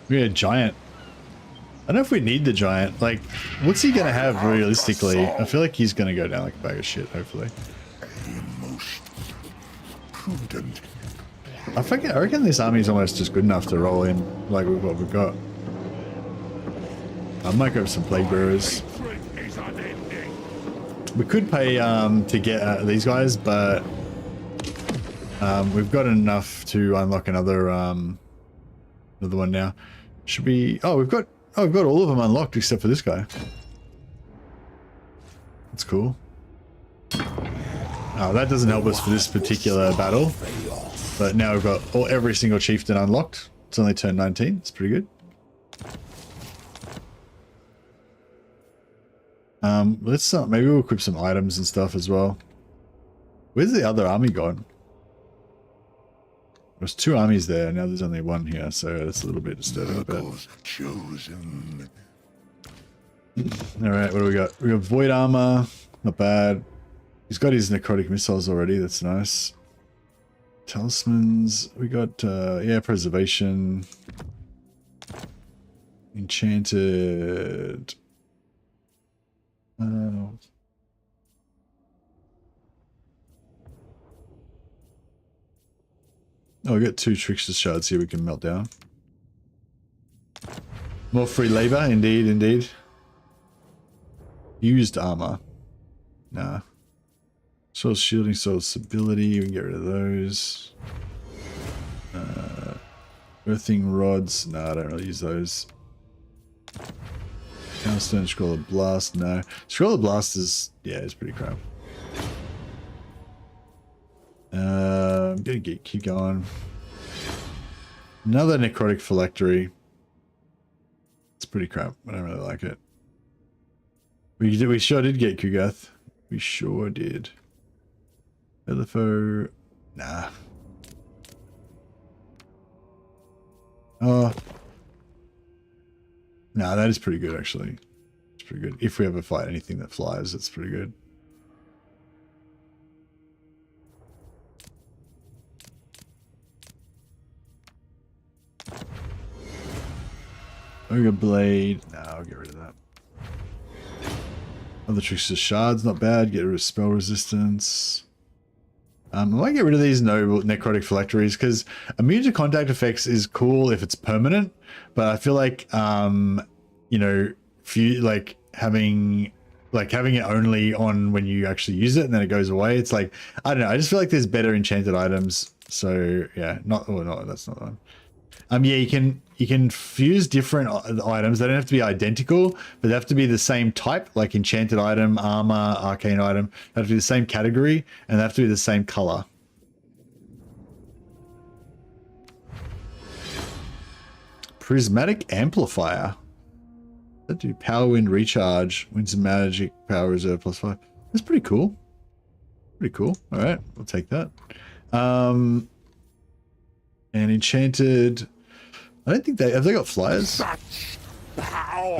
We had a giant. I don't know if we need the giant. Like, what's he gonna have realistically? I feel like he's gonna go down like a bag of shit, hopefully. Most prudent. I reckon this army's almost just good enough to roll in, like with what we've got. I might go with some plague bearers. Is unending. We could pay to get these guys, but we've got enough to unlock another one now. Should we? Oh, we've got all of them unlocked except for this guy. That's cool. Oh, that doesn't help us for this particular battle. But now we've got every single chieftain unlocked. It's only turn 19. It's pretty good. Let's maybe we'll equip some items and stuff as well. Where's the other army gone? There's two armies there, now there's only one here, so that's a little bit disturbing. Chosen. Alright, what do we got? We got Void Armor, not bad. He's got his necrotic missiles already, that's nice. Talismans, we got yeah, preservation. Enchanted. Oh, we got two Trickster shards here we can melt down. More free labor, indeed, indeed. Used armor. Nah. Soul shielding, soul stability, we can get rid of those. Earthing rods, no, I don't really use those. Counterstone, Scroll of Blast, no. Scroll of Blast is, yeah, it's pretty crap. I'm gonna keep going. Another Necrotic Phylactery. It's pretty crap. I don't really like it. We sure did get Kugath. We sure did. LFO, nah. Oh. No, that is pretty good, actually. It's pretty good. If we ever fight anything that flies, it's pretty good. Ogre Blade. No, I'll get rid of that. Other tricks of shards, not bad. Get rid of spell resistance. I might get rid of these noble necrotic phylacteries because immune to contact effects is cool if it's permanent, but I feel like you know, having it only on when you actually use it and then it goes away. It's like, I don't know. I just feel like there's better enchanted items. So yeah, no, that's not the one. Yeah, you can fuse different items. They don't have to be identical, but they have to be the same type, like enchanted item, armor, arcane item. They have to be the same category, and they have to be the same color. Prismatic Amplifier. That do power wind recharge, winds of magic, power reserve +5. That's pretty cool. Pretty cool. All right, we'll take that. And enchanted. I don't think have they got flyers? They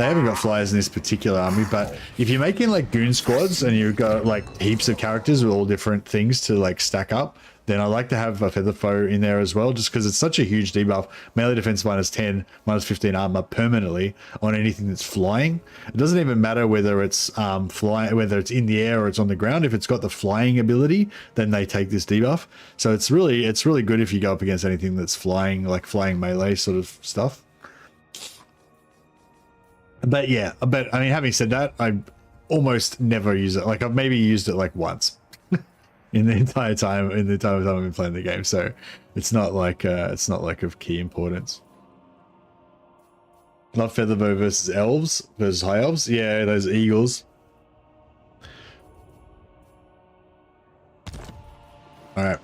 haven't got flyers in this particular army, but if you're making like goon squads and you've got like heaps of characters with all different things to like stack up, then I like to have a feather foe in there as well, just because it's such a huge debuff. Melee defense -10, -15 armor permanently on anything that's flying. It doesn't even matter whether it's flying, whether it's in the air or it's on the ground. If it's got the flying ability, then they take this debuff. So it's really good if you go up against anything that's flying, like flying melee sort of stuff. But yeah, I mean, having said that, I almost never use it. Like I've maybe used it like once in the entire time I've been playing the game. So it's not like of key importance. Love Featherbow versus elves versus high elves. Yeah, those eagles. All right,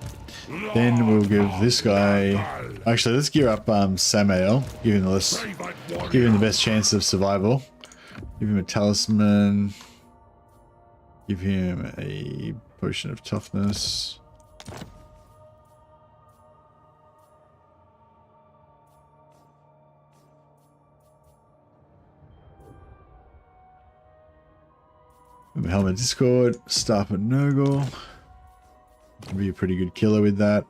then we'll give this guy. Actually, let's gear up Samael. Give him the best chance of survival. Give him a talisman. Give him a potion of toughness. Helmet Discord. Staff at Nurgle. Can be a pretty good killer with that.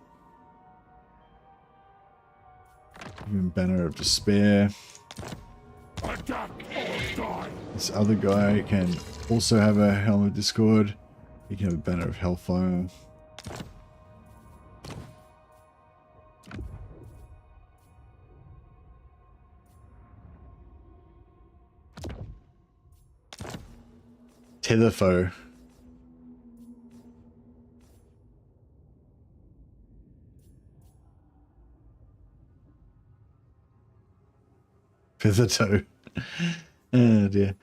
Give him Banner of Despair. This other guy can also have a Helm of Discord. He can have a Banner of Hellfire. Tetherfoe. Feathertoe. Oh dear.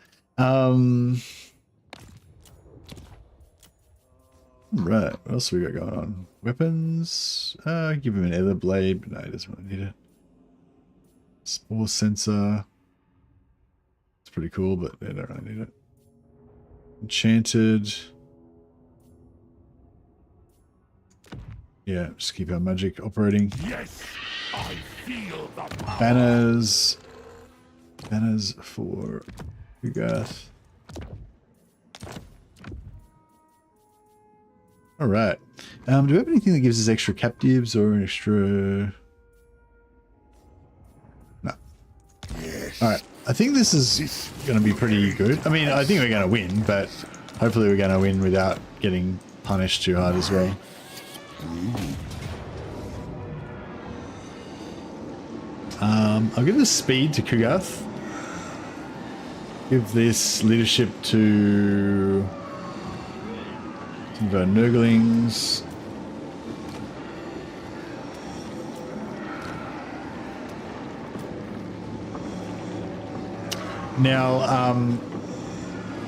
Right, what else have we got going on? Weapons. Give him an Ether Blade, but no, he doesn't really need it. Spore Sensor. It's pretty cool, but they don't really need it. Enchanted. Yeah, just keep our magic operating. Yes, I feel the power. Banners. Banners for Ugath. Alright. Do we have anything that gives us extra captives or an extra... No. Yes. Alright. I think this is going to be pretty good. I mean, I think we're going to win, but hopefully we're going to win without getting punished too hard as well. I'll give this speed to Kugath. Give this leadership to some of our Nurglings. Now,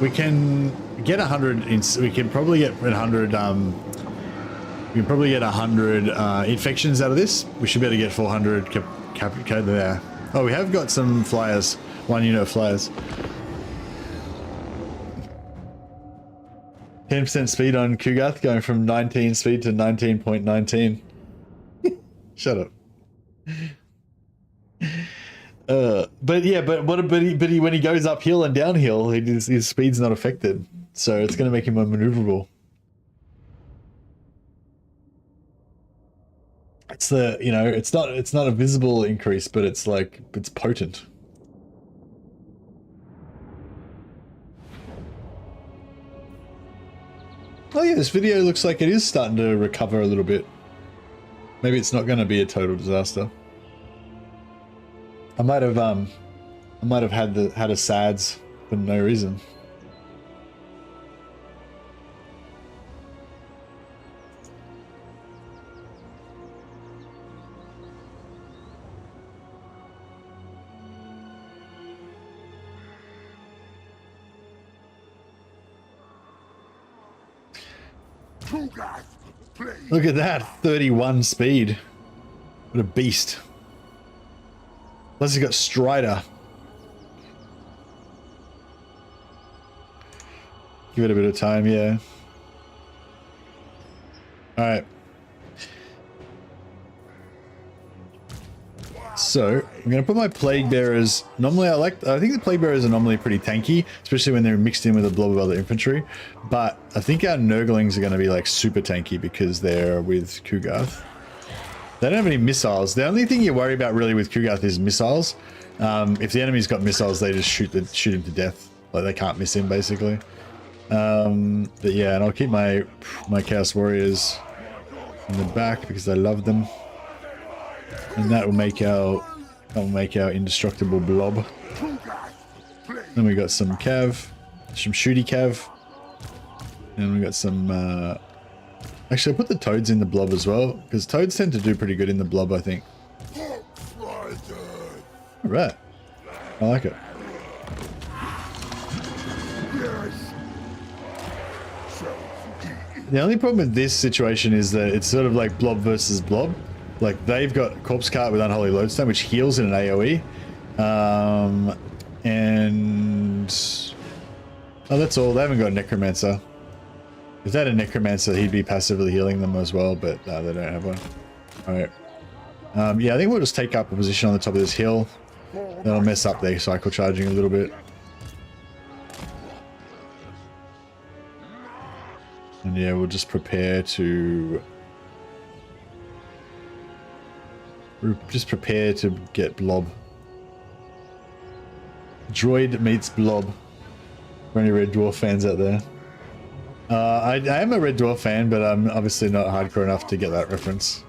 we can get 100. We can probably get 100. We can probably get 100 infections out of this. We should be able to get 400 cap there. Oh, we have got some flyers. 1 unit of flyers. 10% speed on Kugath, going from 19 speed to 19.19. Shut up. But yeah, but he when he goes uphill and downhill, his speed's not affected, so it's going to make him unmaneuverable. It's the it's not a visible increase, but it's like it's potent. Oh yeah, this video looks like it is starting to recover a little bit. Maybe it's not going to be a total disaster. I might have had a SADS for no reason. Look at that, 31 speed. What a beast. Plus he's got Strider. Give it a bit of time, yeah. Alright. So, I'm going to put my Plague Bearers... Normally I think the Plague Bearers are normally pretty tanky, especially when they're mixed in with a blob of other infantry. But I think our Nurglings are going to be like super tanky because they're with Kugath. They don't have any missiles. The only thing you worry about really with Kugath is missiles. If the enemy's got missiles, they just shoot him to death. Like they can't miss him basically. But yeah, and I'll keep my Chaos Warriors in the back because I love them. And that will make our indestructible blob. Then we got some cav, some shooty cav, and we got some. Actually, I put the toads in the blob as well because toads tend to do pretty good in the blob, I think. All right, I like it. The only problem with this situation is that it's sort of like blob versus blob. Like they've got Corpse Cart with Unholy Lodestone, which heals in an AoE. And oh, that's all. They haven't got a Necromancer. If they had a Necromancer, he'd be passively healing them as well, but no, they don't have one. Alright. Yeah, I think we'll just take up a position on the top of this hill. That'll mess up their cycle charging a little bit. And yeah, we'll just prepare to... Just prepare to get blob. Droid meets blob. For any Red Dwarf fans out there. I am a Red Dwarf fan, but I'm obviously not hardcore enough to get that reference.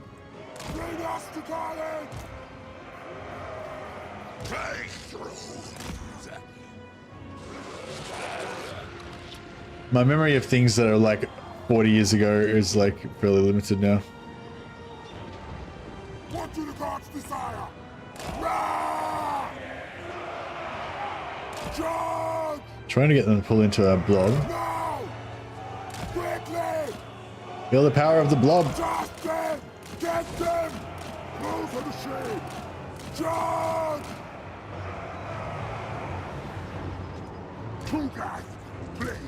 My memory of things that are like 40 years ago is like fairly limited now. What do the gods desire? Charge! Trying to get them to pull into our blob. Now! Quickly! Feel the power of the blob. Justin! Get them! Move for the shade! Charge! Kugath! Plague!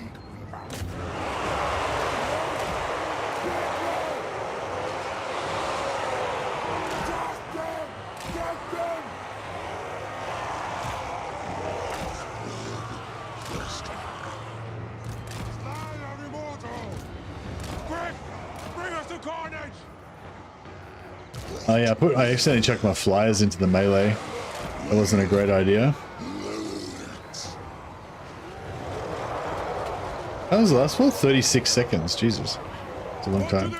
Oh yeah, I accidentally chucked my flyers into the melee. That wasn't a great idea. That was the last one? 36 seconds. Jesus. It's a long time.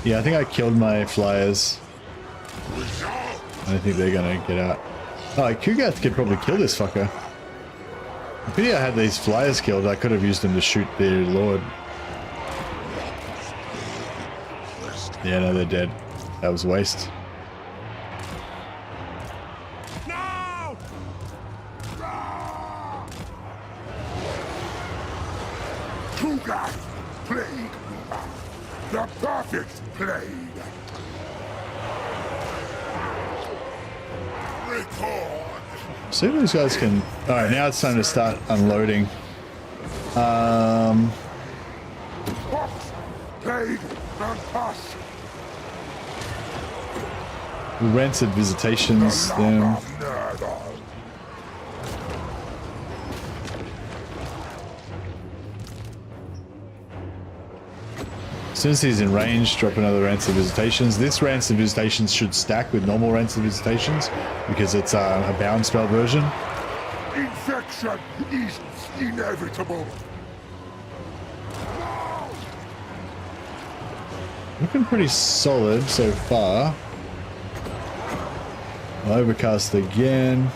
Yeah, I think I killed my flyers. I don't think they're gonna get out. Oh, Kugath could probably kill this fucker. I pity I had these flyers killed. I could have used them to shoot their lord. Yeah, no, they're dead. That was a waste. No! Kugath! Plague! The perfect plague! Record! See if these guys can... Alright, now it's time to start unloading. Plague and pus! Rancid visitations, them. As soon as he's in range, drop another Rancid Visitations. This Rancid Visitations should stack with normal Rancid Visitations because it's a bound spell version. Infection is inevitable. Looking pretty solid so far. I'll overcast again.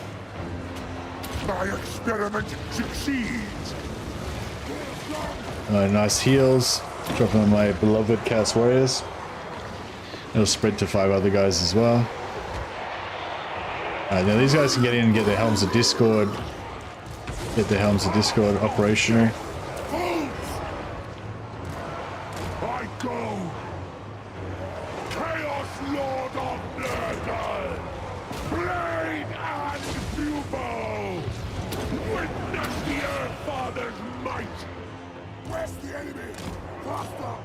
My experiment succeeds. Nice heals. Dropping on my beloved Chaos Warriors. It'll spread to 5 other guys as well. Alright, now these guys can get in and get their Helms of Discord. Get their Helms of Discord operational. I go! Chaos Lord of Nurgle! Blade and bugle! Witness the Earth Father's might! Where's the enemy? Faster!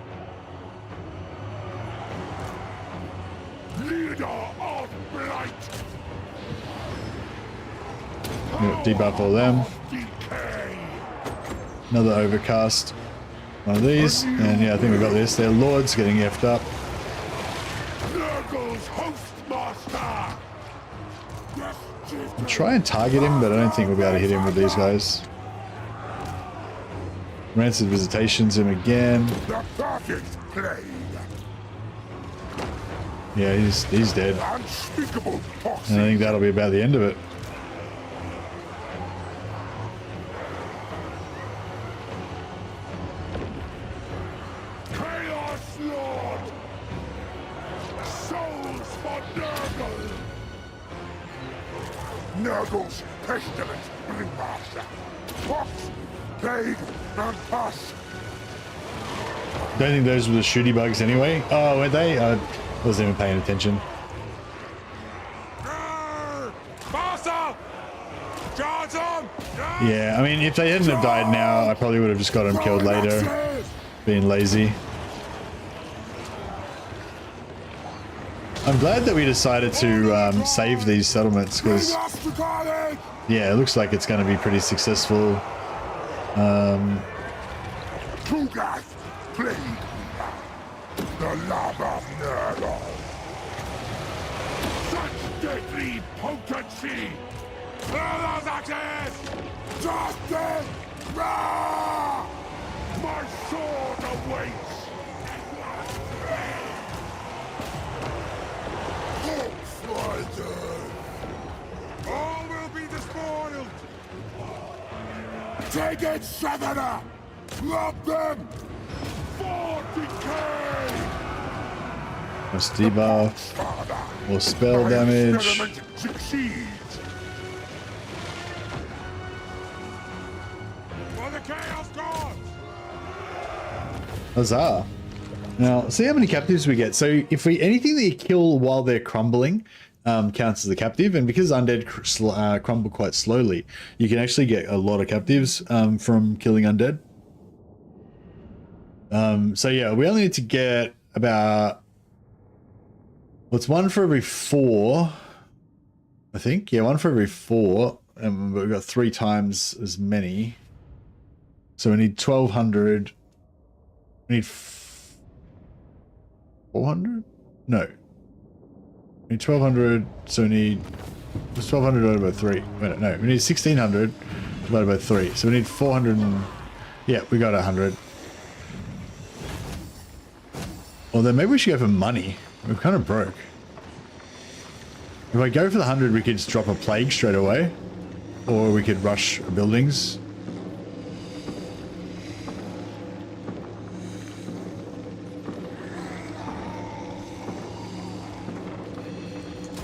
Leader of Blight! Debuff all them. Decay! Another overcast. One of these. And yeah, I think we got this. Their Lord's getting effed up. Nurgle's Hostmaster! Yes, Chief. I'll try and target him, but I don't think we'll be able to hit him with these guys. Rancid Visitations him again. The perfect plague. Yeah, he's dead. Unspeakable toxin. And I think that'll be about the end of it. Chaos Lord! Souls for Nurgle! Nurgle's pestilent ringmaster. Fox, plague, and pus. Don't think those were the shooty bugs anyway. Oh, were they? I wasn't even paying attention. Master! Johnson! Yeah, I mean, if they hadn't have died now, I probably would have just got them killed later. Being lazy. I'm glad that we decided to save these settlements because, yeah, it looks like it's going to be pretty successful. Tugath, plague, the love of Nurgle. Such deadly potency! Brothers axes! Justin! Rah! My sword awaits! All will be despoiled! Take it, Southerner! Rob them! For decay! Let's debuff. Or spell damage. Experiment succeeds! For the Chaos Gods! Huzzah. Now, see how many captives we get. So if we anything that you kill while they're crumbling counts as a captive, and because undead crumble quite slowly, you can actually get a lot of captives from killing undead. So yeah, we only need to get about, what's one for every 4, I think. Yeah, one for every 4, and we've got 3 times as many. So we need 1,200. We need 400? No. We need 1,200, so we need... It's 1,200 divided by 3. Wait, no, we need 1,600 divided by 3. So we need 400 and... Yeah, we got 100. Well, then maybe we should go for money. We're kind of broke. If I go for the 100, we could just drop a plague straight away. Or we could rush buildings.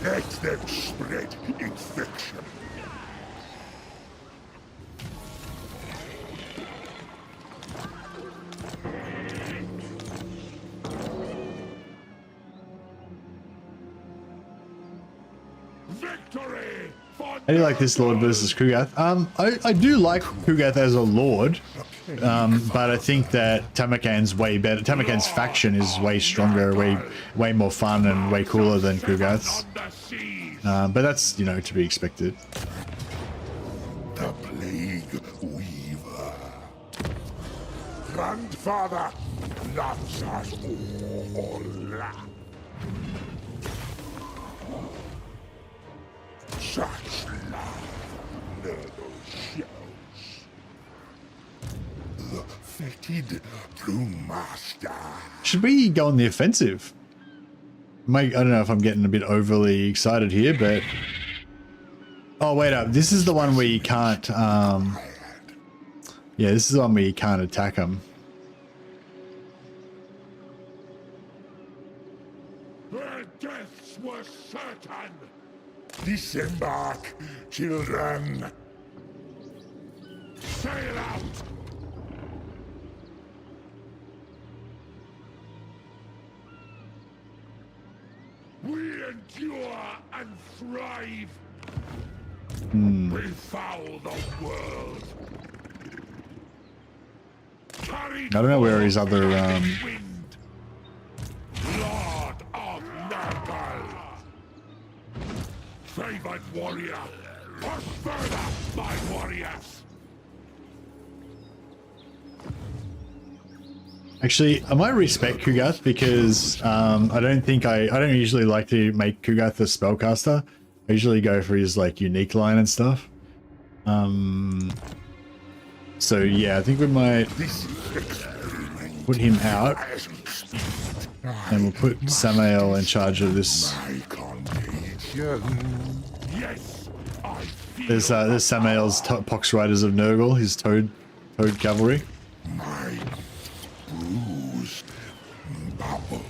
Let them spread infection. Victory! For How do you like this Lord versus Kugath? I do like Kugath as a Lord. But I think that Tamurkhan's way better. Tamurkhan's faction is way stronger, way more fun, and way cooler than Kugath's. But that's, you know, to be expected. The Plague Weaver. Grandfather loves us all. Such love never shows. The fetid brewmaster. Should we go on the offensive? I don't know if I'm getting a bit overly excited here, but... Oh, wait up. This is the one where you can't... Yeah, this is the one where you can't attack them. Their deaths were certain. Disembark, children. Sail out. We endure and thrive. We foul the world. I don't know where his other... Wind. Lord of Nurgle. Favored warrior. Push further, my warriors. Actually, I might respect Kugath because I don't usually like to make Kugath a spellcaster. I usually go for his like unique line and stuff. So yeah, I think we might put him out, and we'll put Samael in charge of this. Yes, I feel There's Samael's Pox Riders of Nurgle, his Toad cavalry. My bruised bubble.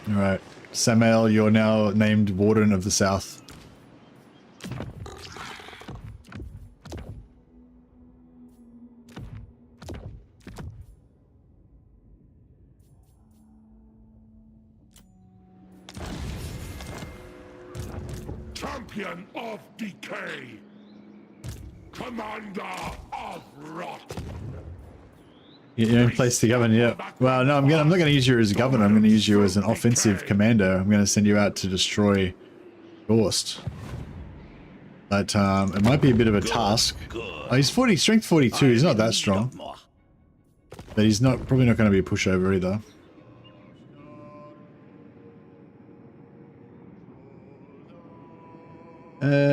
All right, Samael, you're now named Warden of the South. champion of decay, commander of rot. You're in place to govern, yeah. Well, no, I'm not going to use you as a governor. I'm going to use you as an offensive commander. I'm going to send you out to destroy Gorst. But it might be a bit of a task. Oh, he's strength 42. He's not that strong. But he's probably not going to be a pushover either.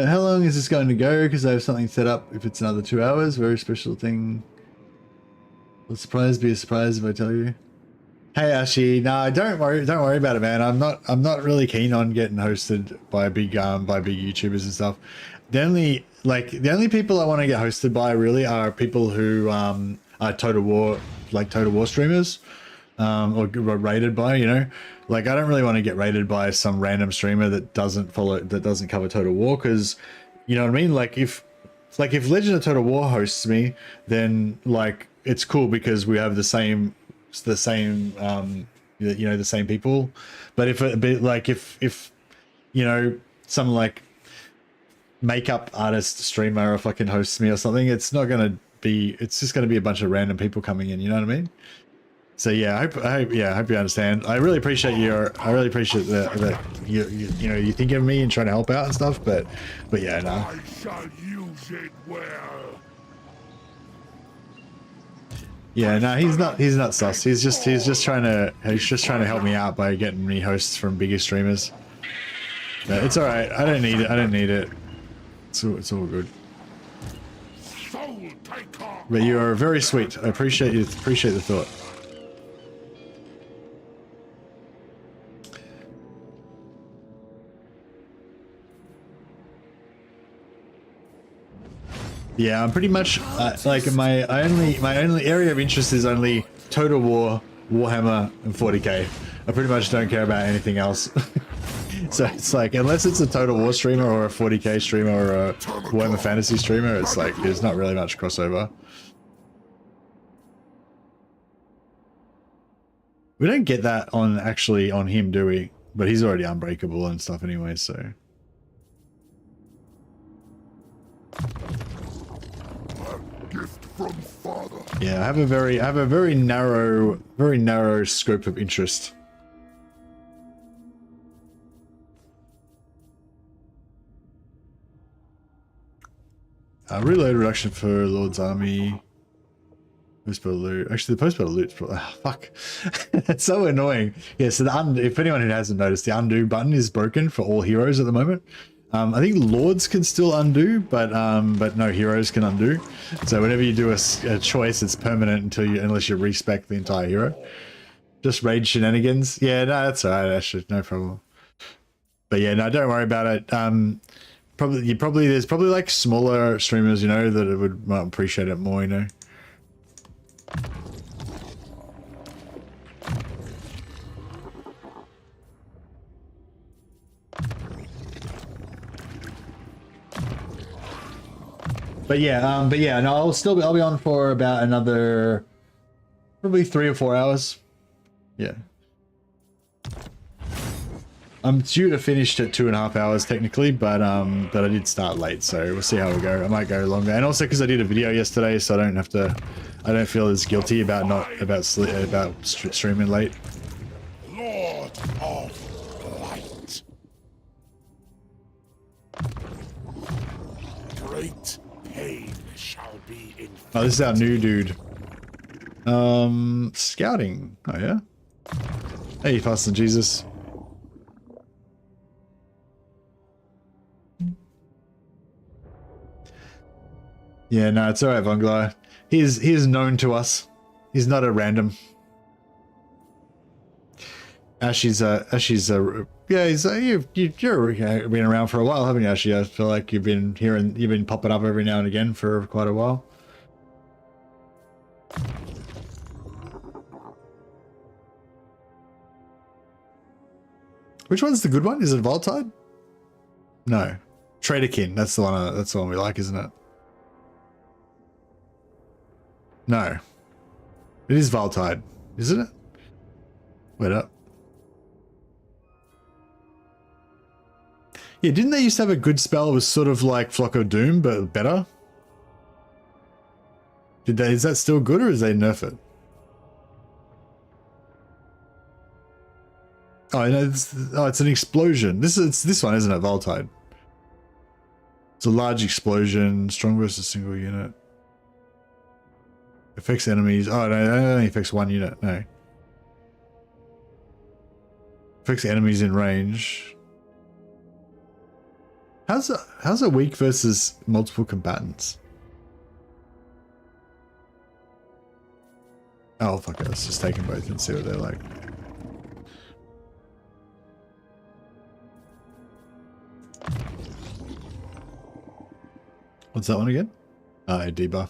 How long is this going to go? Because I have something set up if it's another 2 hours. Very special thing. Will surprise be a surprise if I tell you. Hey Ashi, no, don't worry about it, man. I'm not really keen on getting hosted by big YouTubers and stuff. The only people I want to get hosted by really are people who are Total War streamers, or rated by, you know. Like, I don't really want to get rated by some random streamer that doesn't cover Total War, because, you know what I mean? Like if Legend of Total War hosts me, then like it's cool because we have the same you know, the same people. But if you know, some like makeup artist streamer or fucking hosts me or something, it's just gonna be a bunch of random people coming in, you know what I mean? So yeah, I hope you understand. I really appreciate that you know, you think of me and trying to help out and stuff, but yeah, no. I shall use it well. Yeah, no, he's not sus. He's just trying to help me out by getting me hosts from bigger streamers. But it's all right. I don't need it. It's all good. But you are very sweet. I appreciate the thought. Yeah, I'm pretty much like my only area of interest is only Total War, Warhammer, and 40k. I pretty much don't care about anything else. So it's like, unless it's a Total War streamer or a 40k streamer or a Warhammer Fantasy streamer, it's like there's not really much crossover. We don't get that on him, do we? But he's already unbreakable and stuff anyway, so. Gift from Father. Yeah, I have a very narrow scope of interest. Reload reduction for Lord's Army. Post-battle loot. Actually, the post-battle loot's probably... fuck. It's so annoying. Yeah, so if anyone who hasn't noticed, the undo button is broken for all heroes at the moment. I think Lords can still undo, but no heroes can undo. So whenever you do a choice, it's permanent unless you respec the entire hero. Just raid shenanigans. Yeah, no, that's alright, actually, no problem. But yeah, no, don't worry about it. There's probably like smaller streamers, you know, that might appreciate it more, you know. But yeah, no, I'll be on for about another probably 3 or 4 hours. Yeah. I'm due to finish at 2.5 hours technically, but I did start late, so we'll see how we go. I might go longer, and also because I did a video yesterday, so I don't feel as guilty about streaming late. Lord of Light. Great pain shall be in. Oh, this is our new dude. Scouting. Oh yeah. Hey, Fast and Jesus. Yeah, no, it's alright, Vonglar. He is known to us. He's not a random. Ashy's yeah, you've been around for a while, haven't you, Ashy? I feel like you've been popping up every now and again for quite a while. Which one's the good one? Is it Voltide? No, Traderkin. That's the one. That's the one we like, isn't it? No, it is Voltide, isn't it? Wait up. Yeah, didn't they used to have a good spell? It was sort of like Flock of Doom, but better. Is that still good, or is they nerf it? Oh, no, it's an explosion. It's this one, isn't it? Voltide. It's a large explosion, strong versus single unit. Affects enemies. Oh no, it only affects one unit. No. Affects enemies in range. How's it weak versus multiple combatants? Oh fuck it, let's just take them both and see what they're like. What's that one again? Oh, debuff.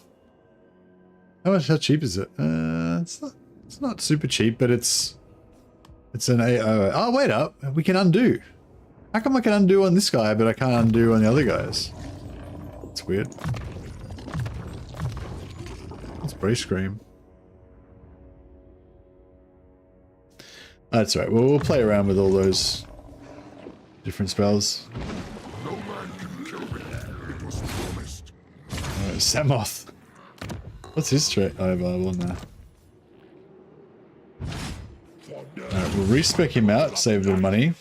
How cheap is it? It's not super cheap, but it's an AO. Oh wait up, we can undo. How come I can undo on this guy, but I can't undo on the other guys? It's weird. It's Brace Scream. That's right. Well, we'll play around with all those different spells. No man can kill me. It was promised. Samoth. What's his trait? Oh, available now. Alright, we'll respec him out, save a bit of money.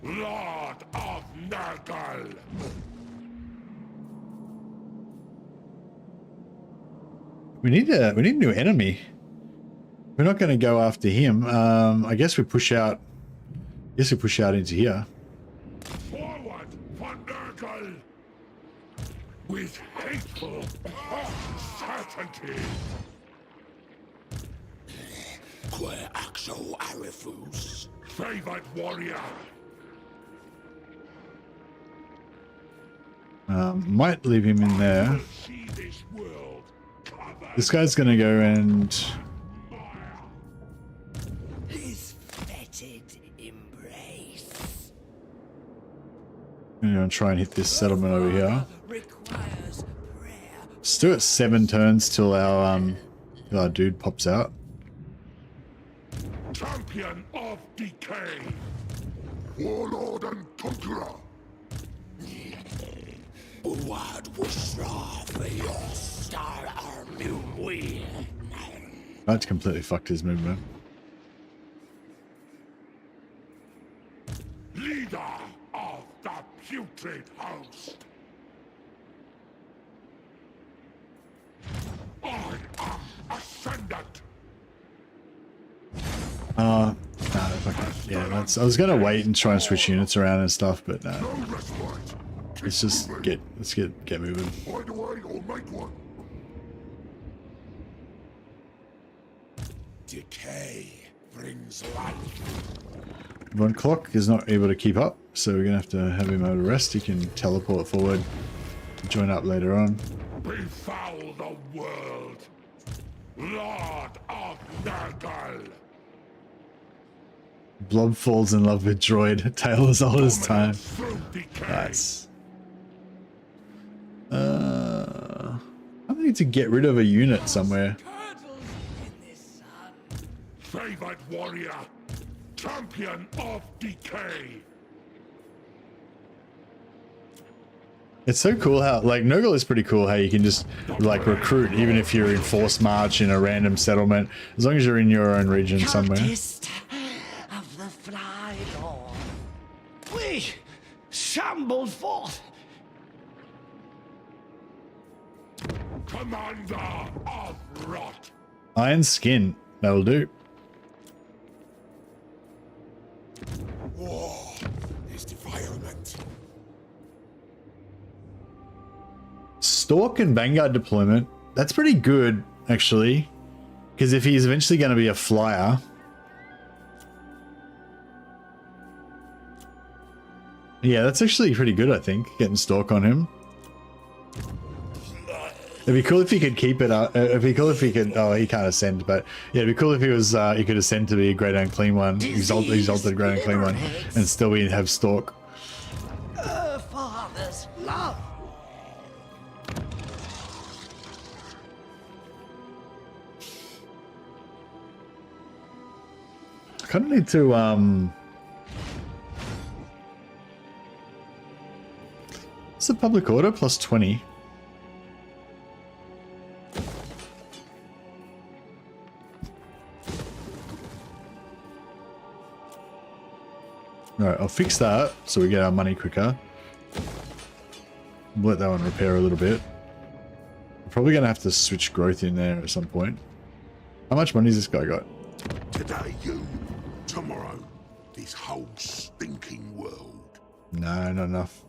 Lord of Nurgle. We need a new enemy. We're not going to go after him. I guess we push out. Into here. Forward for Nurgle. With hateful certainty. Que axo arifus. Favored warrior. Might leave him in there. See this world covered. This guy's going to go and. His fetid embrace I'm going to try and hit this settlement over here. requires prayer. Still at 7 turns till our dude pops out. Champion of decay. Warlord and conqueror. That's completely fucked his movement. Leader of the putrid host. I am ascendant. No, yeah, that's. I was gonna wait and try and switch units around and stuff, but no. No respite. Let's just get moving. Find a way or make one. Decay brings life. Von Clock is not able to keep up, so we're gonna have to have him able to rest. He can teleport forward, join up later on. Befoul the world, Lord of Nurgle. Blob falls in love with droid. Tale as old as time. Through decay. Nice. I need to get rid of a unit somewhere. Favored warrior, champion of decay. It's so cool how, like, Nurgle is pretty cool how you can just, like, recruit even if you're in forced march in a random settlement, as long as you're in your own region somewhere. Cultist of the Fly Lord. We shambled forth. Commander of rot. Iron skin, that'll do. War is defilement. Stalk and Vanguard deployment, that's pretty good, actually. Because if he's eventually going to be a flyer... Yeah, that's actually pretty good, I think, getting Stalk on him. It'd be cool if he could keep it up. It'd be cool if he could... Oh, he can't ascend, but... Yeah, it'd be cool if he was... he could ascend to be a Great Unclean One. Exalted Great Unclean One. And still have Stalk. Father's love. I kind of need to... What's the public order? Plus 20. Alright, I'll fix that so we get our money quicker. Let that one repair a little bit. We're probably going to have to switch growth in there at some point. How much money has this guy got? Today you, tomorrow this whole stinking world. No, not enough.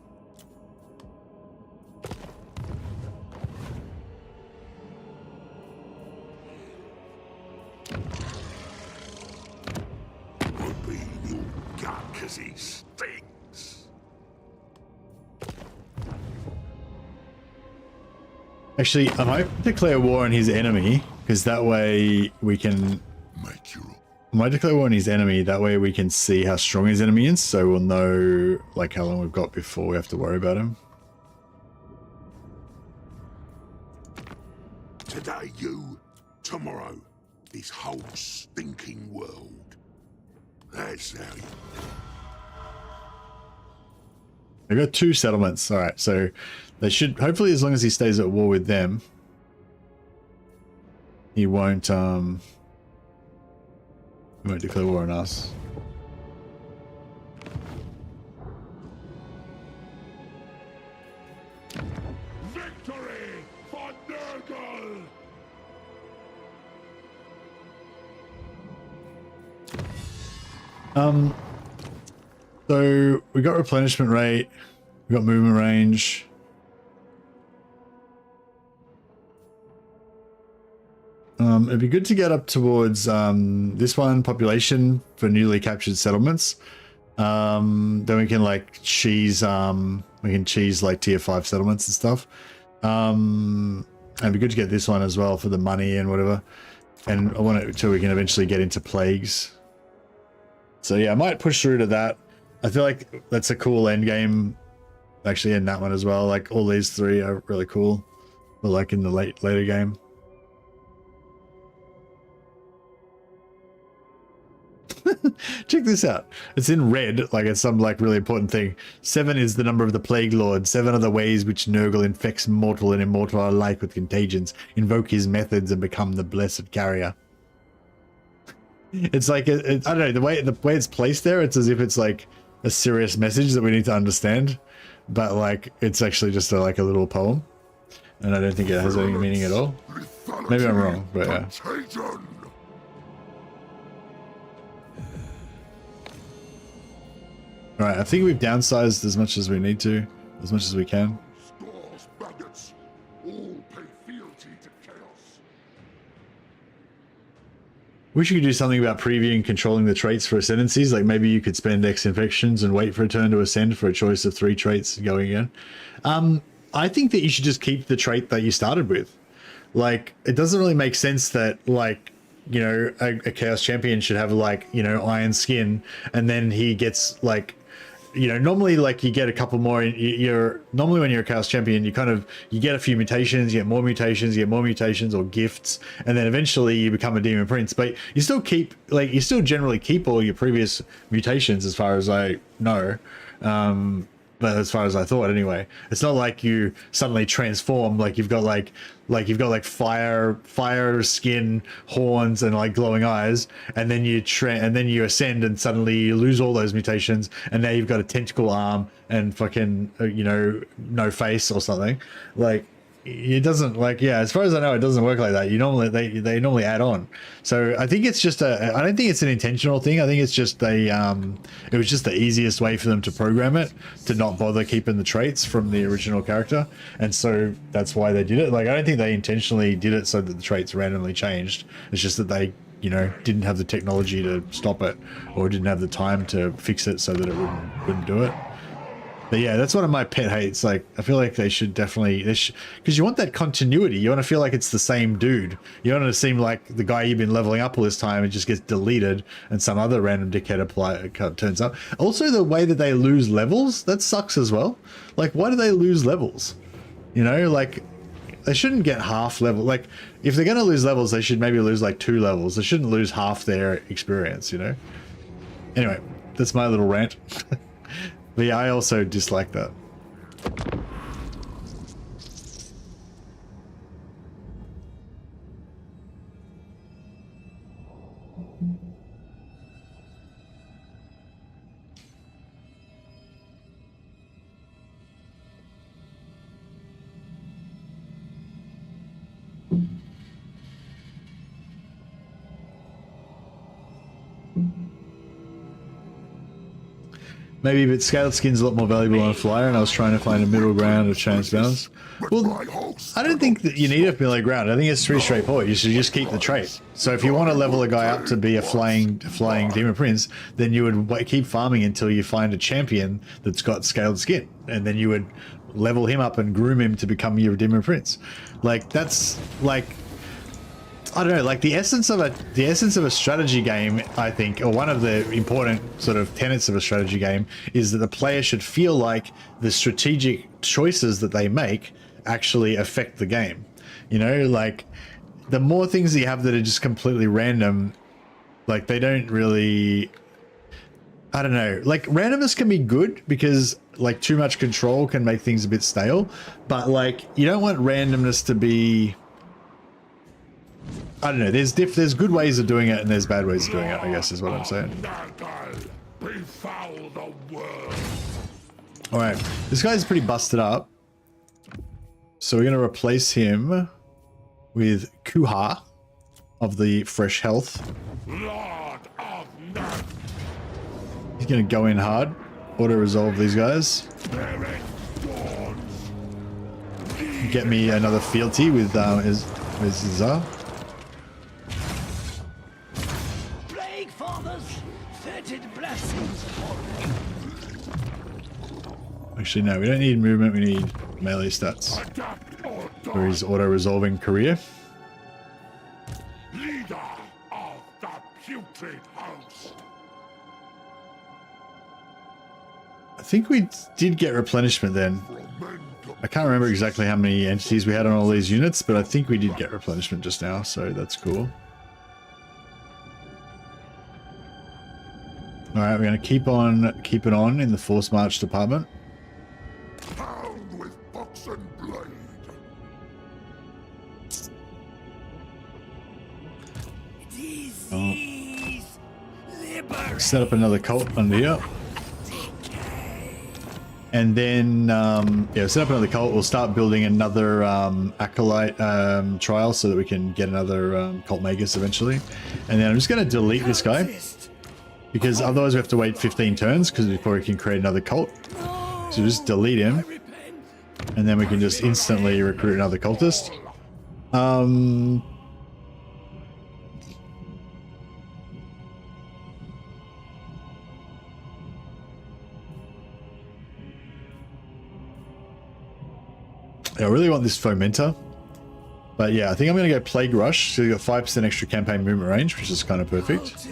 Open your gut cause he stinks. Actually, I might declare war on his enemy, because that way we can... Make your I might declare war on his enemy, that way we can see how strong his enemy is, so we'll know like how long we've got before we have to worry about him. today you, tomorrow this whole stinking world. That's how you... They've got 2 settlements. Alright, so they should, hopefully as long as he stays at war with them, he won't declare war on us. Victory for Nurgle! So we got replenishment rate, we got movement range. It'd be good to get up towards this one, population for newly captured settlements. Then we can like cheese like tier 5 settlements and stuff. And it'd be good to get this one as well for the money and whatever. And I want it till we can eventually get into plagues. So yeah, I might push through to that. I feel like that's a cool end game. Actually, in that one as well. Like all these 3 are really cool. But like in the later game. Check this out. It's in red, like it's some like really important thing. 7 is the number of the Plague Lord. 7 are the ways which Nurgle infects mortal and immortal alike with contagions. Invoke his methods and become the blessed carrier. It's like, I don't know, the way it's placed there, it's as if it's like a serious message that we need to understand. But like, it's actually just like a little poem. And I don't think it has any meaning at all. Maybe I'm wrong, but yeah. Alright, I think we've downsized as much as we need to, as much as we can. Stars, maggots, all pay fealty to chaos. Wish you could do something about previewing and controlling the traits for ascendancies. Like maybe you could spend X infections and wait for a turn to ascend for a choice of 3 traits going in. I think that you should just keep the trait that you started with. Like, it doesn't really make sense that, like, you know, a Chaos Champion should have, like, you know, iron skin, and then he gets, like, you know, normally, like, you get a couple more, normally when you're a Chaos Champion, you get a few mutations, you get more mutations, or gifts, and then eventually you become a Demon Prince, but you still keep, like, you still generally keep all your previous mutations, as far as I know, but as far as I thought anyway. It's not like you suddenly transform, like you've got like fire skin, horns, and like glowing eyes, and then you ascend and suddenly you lose all those mutations, and now you've got a tentacle arm and fucking you know, no face or something. Like, it doesn't, like, yeah, as far as I know, it doesn't work like that. You normally, they normally add on. So I think it's just I don't think it's an intentional thing. I think it's just it was just the easiest way for them to program it, to not bother keeping the traits from the original character. And so that's why they did it. Like, I don't think they intentionally did it so that the traits randomly changed. It's just that they, you know, didn't have the technology to stop it, or didn't have the time to fix it so that it wouldn't do it. But yeah, that's one of my pet hates. Like, I feel like they should definitely, because you want that continuity. You want to feel like it's the same dude. You want it to seem like the guy you've been leveling up all this time, and just gets deleted, and some other random dickhead turns up. Also, the way that they lose levels, that sucks as well. Like, why do they lose levels? You know, like, they shouldn't get half level. Like, if they're going to lose levels, they should maybe lose like 2 levels. They shouldn't lose half their experience, you know? Anyway, that's my little rant. But yeah, I also dislike that. Maybe, but scaled skin's a lot more valuable on a flyer, and I was trying to find a middle ground of chance balance. Well, I don't think that you need a middle ground. I think it's pretty straightforward. You should just keep the trait. So if you want to level a guy up to be a flying Demon Prince, then you would keep farming until you find a champion that's got scaled skin, and then you would level him up and groom him to become your Demon Prince. Like, that's like, I don't know, like the essence of a strategy game, I think, or one of the important sort of tenets of a strategy game, is that the player should feel like the strategic choices that they make actually affect the game. You know, like, the more things that you have that are just completely random, like, they don't really, I don't know, like, randomness can be good because, like, too much control can make things a bit stale, but, like, you don't want randomness to be, I don't know, there's good ways of doing it and there's bad ways of doing it, I guess is what I'm saying. Alright, this guy's pretty busted up. So we're going to replace him with Kuha of the Fresh Health. He's going to go in hard, auto-resolve these guys. Get me another fealty with Zar. Actually, no, we don't need movement, we need melee stats for his auto-resolving career. Leader of the putrid house. I think we did get replenishment then. I can't remember exactly how many entities we had on all these units, but I think we did get replenishment just now, so that's cool. All right, we're going to keep on keeping on in the force march department. Pound with box and blade. Set up another cult under here. And then, yeah, set up another cult. We'll start building another acolyte trial so that we can get another cult magus eventually. And then I'm just going to delete this guy because otherwise we have to wait 15 turns because before we can create another cult. So just delete him. And then we can just instantly recruit another cultist. I really want this Fomenter. But yeah, I think I'm going to go Plague Rush. So you got 5% extra campaign movement range, which is kind of perfect.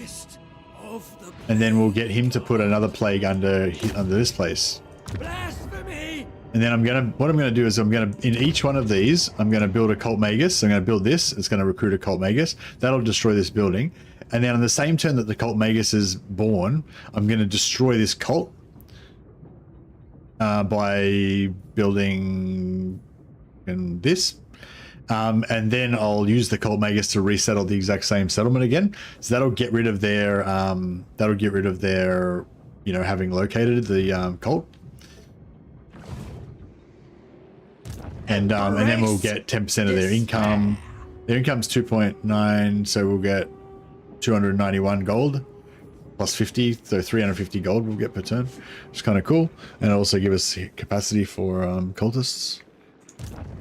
And then we'll get him to put another plague under this place. And then what I'm going to do is in each one of these, I'm going to build a cult magus. I'm going to build this. It's going to recruit a cult magus. That'll destroy this building. And then on the same turn that the cult magus is born, I'm going to destroy this cult by building this. And then I'll use the cult magus to resettle the exact same settlement again. So that'll get rid of their you know, having located the cult. And then we'll get 10% of their income. Their income's 2.9, so we'll get 291 gold plus 50, so 350 gold we'll get per turn. Which is kind of cool, and it'll also give us capacity for cultists.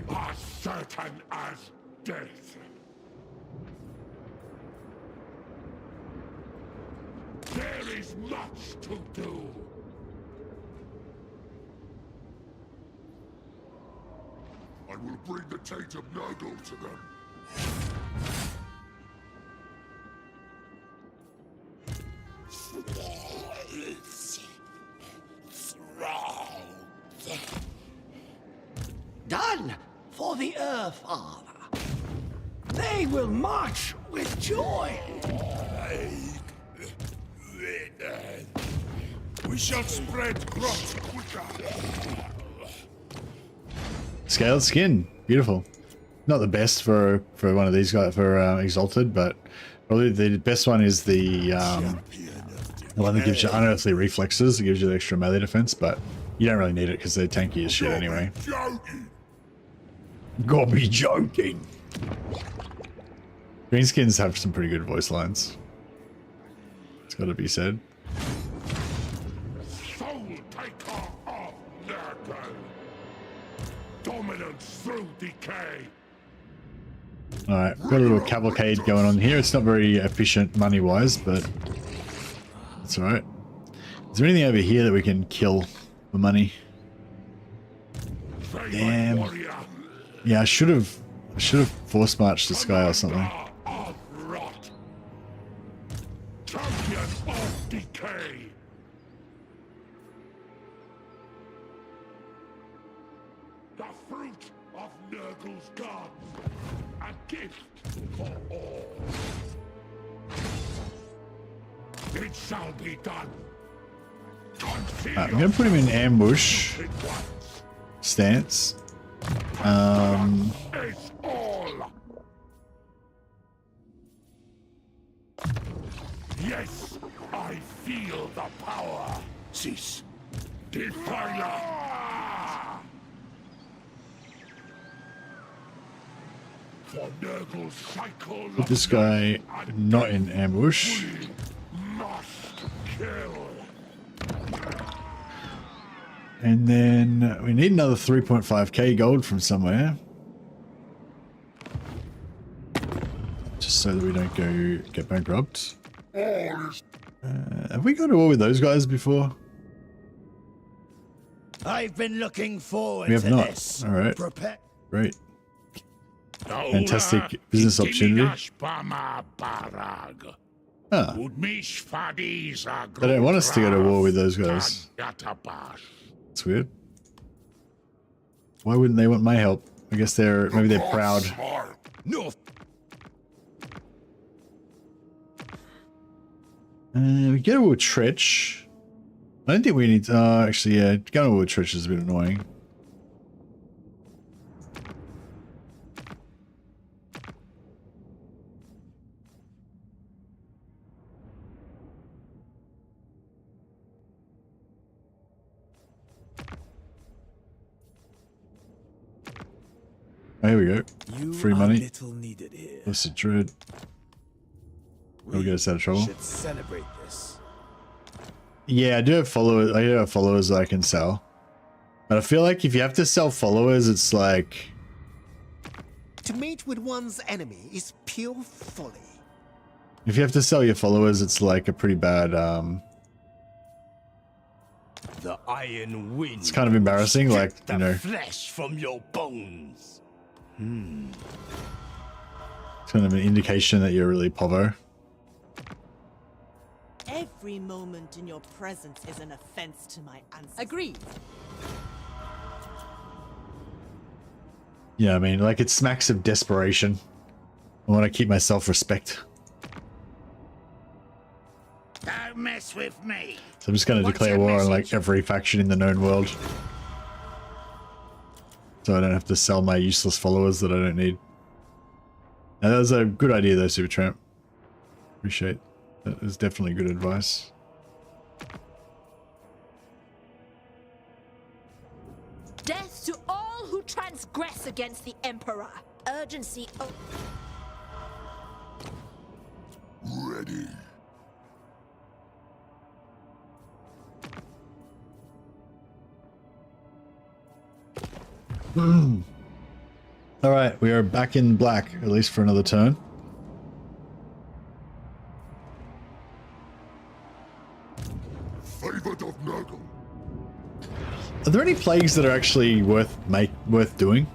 As certain as death. There is much to do. I will bring the Tate of Nurgle to them. Done for the Earth Father. They will march with joy. We shall spread growth quicker. Scaled skin, beautiful. Not the best for one of these guys for Exalted, but probably the best one is the one that gives you unearthly reflexes. It gives you the extra melee defense, but you don't really need it because they're tanky as shit anyway. Gotta be joking. Greenskins have some pretty good voice lines. It's got to be said. Soul taker of Nurgle. Dominance through decay. Alright, got a little cavalcade going on here. It's not very efficient money-wise, but that's alright. Is there anything over here that we can kill for money? Damn. Yeah, I should have force marched this guy or something. Champion of decay. The fruit of Nurgle's gods. A gift for all. It shall be done. I'm gonna put him in ambush stance. It's all. Yes, I feel the power. Cease. Defiler. For Nurgle's cycle. Put this guy not in ambush. Must kill. And then we need another 3.5k gold from somewhere. Just so that we don't get bankrupt. Have we gone to war with those guys before? I've been looking forward We have to not. this. Alright. Prepare. Fantastic business opportunity. Ah. They don't want us to go to war with those guys. That's weird. Why wouldn't they want my help? I guess maybe they're proud. No. We get a Tritch. I don't think we need to, actually, yeah, going with Tritch is a bit annoying. Oh, here we go. Free money. Little needed here. What's the dread? We'll get us out of trouble. Should celebrate this. Yeah, I do have followers. I do have followers that I can sell, but I feel like if you have to sell followers, it's like To mate with one's enemy is pure folly. if you have to sell your followers, it's like a pretty bad. The iron wind. It's kind of embarrassing, like the you know, flesh from your bones. it's kind of an indication that you're really povo. Every moment in your presence is an offense to my ancestors. Agreed. Yeah, I mean, like it smacks of desperation. I want to keep my self-respect, Don't mess with me. so I'm just going to What's declare your war on message? like every faction in the known world, so I don't have to sell my useless followers that I don't need. Now, that was a good idea, though, Supertramp. Appreciate. That is definitely good advice. Death to all who transgress against the Emperor. Urgency. Ready. All right, we are back in black, at least for another turn. Favored of Nurgle. Are there any plagues that are actually worth doing?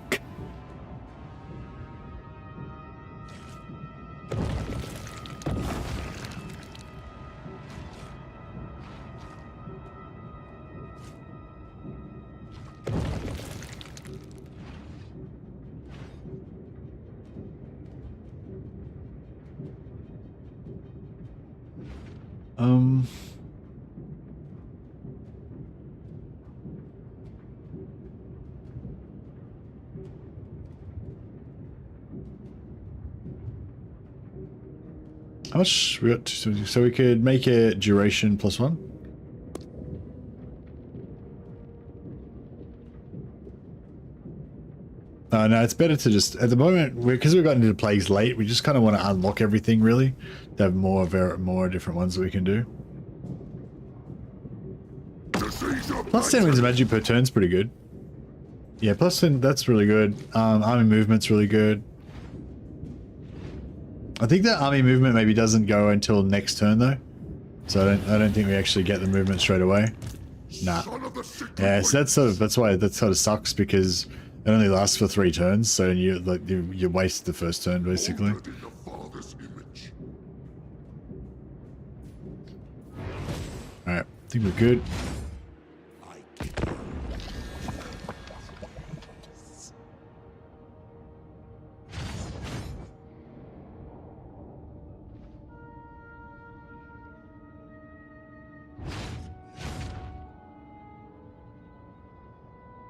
How much we got? So we could make it duration +1. No, it's better to just at the moment because we've gotten into plagues late. We just kind of want to unlock everything really. To have more different ones that we can do. +10 wins of magic per turn is pretty good. Yeah, +10, that's really good. Army movement's really good. I think that army movement maybe doesn't go until next turn though, so I don't think we actually get the movement straight away. Nah. Yeah, so that's why that sort of sucks because it only lasts for 3 turns, so you waste the first turn basically. All right, I think we're good.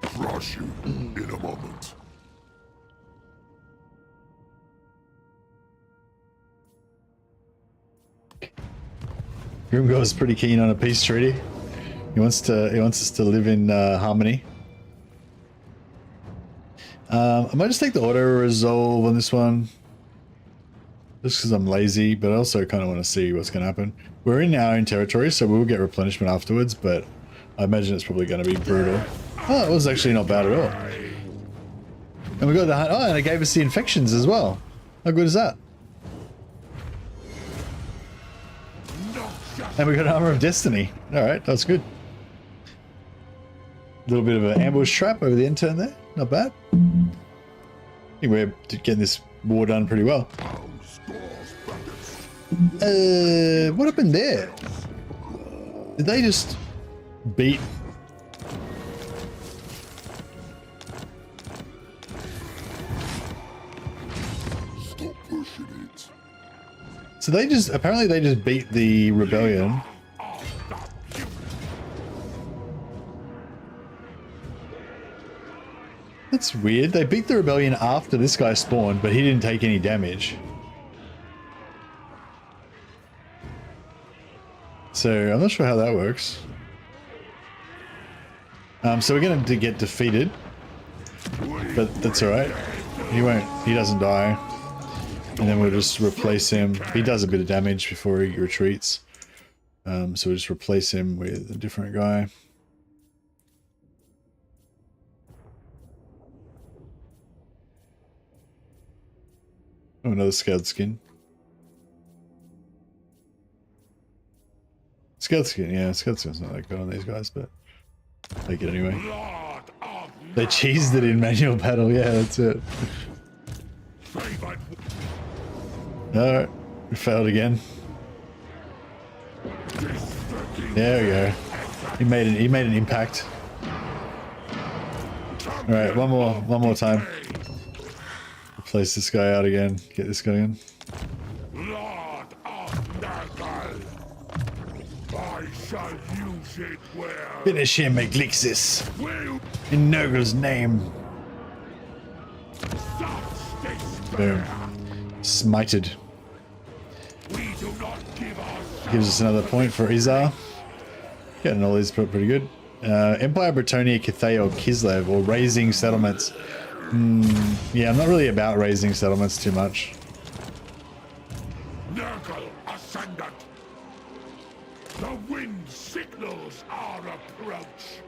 Crush you in a moment. Grimgor is pretty keen on a peace treaty. He wants us to live in harmony. I might just take the auto resolve on this one, just because I'm lazy, but I also kind of want to see what's going to happen. We're in our own territory, so we'll get replenishment afterwards, but I imagine it's probably going to be brutal. Oh, it was actually not bad at all. And we got the and it gave us the infections as well. How good is that? And we got Armor of Destiny. All right, that's good. A little bit of an ambush trap over the end turn there. Not bad. I think we're getting this war done pretty well. What happened there? Did they just beat? So they just, apparently they just beat the rebellion. That's weird. They beat the rebellion after this guy spawned, but he didn't take any damage. So I'm not sure how that works. So we're going to get defeated, but that's all right. He doesn't die. And then we'll just replace him. He does a bit of damage before he retreats. So we'll just replace him with a different guy. Oh, another scaled skin. Scaled skin, yeah, scaled skin's not that good on these guys, but take it anyway. They cheesed it in manual battle, yeah, that's it. No, we failed again. There we go. He made an impact. Alright, one more time. Replace this guy out again. Get this guy in. Lord of Nurgle, I shall use it well. Finish him, Eglixis. Will In Nurgle's name. Boom. Smited. we do not give us Gives us another point for Izar. Getting all these pretty good. Empire, Bretonia, Cathay, or Kislev, or raising settlements. Yeah, I'm not really about raising settlements too much. Nurgle ascendant. The wind signals our approach.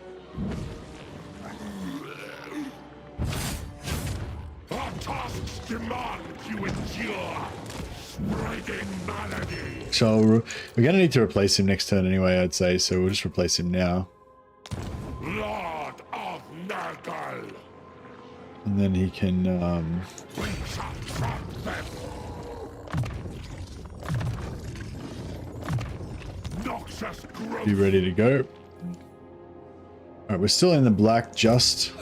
Our tasks demand you endure, spreading malady. So we're going to need to replace him next turn anyway, I'd say. So we'll just replace him now. Lord of Nurgle, And then he can... we shall trap them. Noxus growth. be ready to go. Alright, we're still in the black just.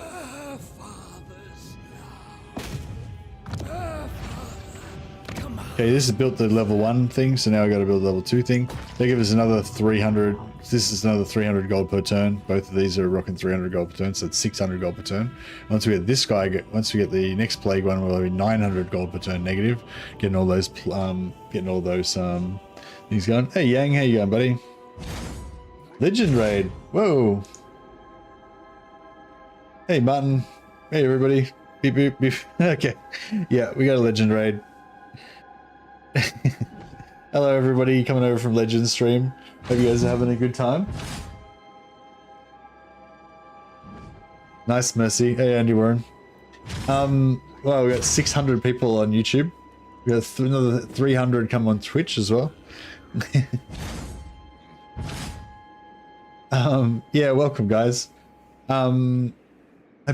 Okay, this is built the level 1 thing, so now I got to build the level 2 thing. They give us another 300. This is another 300 gold per turn. Both of these are rocking 300 gold per turn, so it's 600 gold per turn. Once we get this guy, once we get the next plague one, we'll be 900 gold per turn negative. Getting all those things going. Hey Yang, how you going, buddy? Legend raid. Whoa. Hey Martin. Hey everybody. Beep beep beep. Okay. Yeah, we got a legend raid. Hello everybody coming over from Legend stream. Hope you guys are having a good time. Nice, Mercy. Hey Andy Warren. Well, we got 600 people on YouTube. We got another 300 come on Twitch as well. Yeah, welcome guys. Hope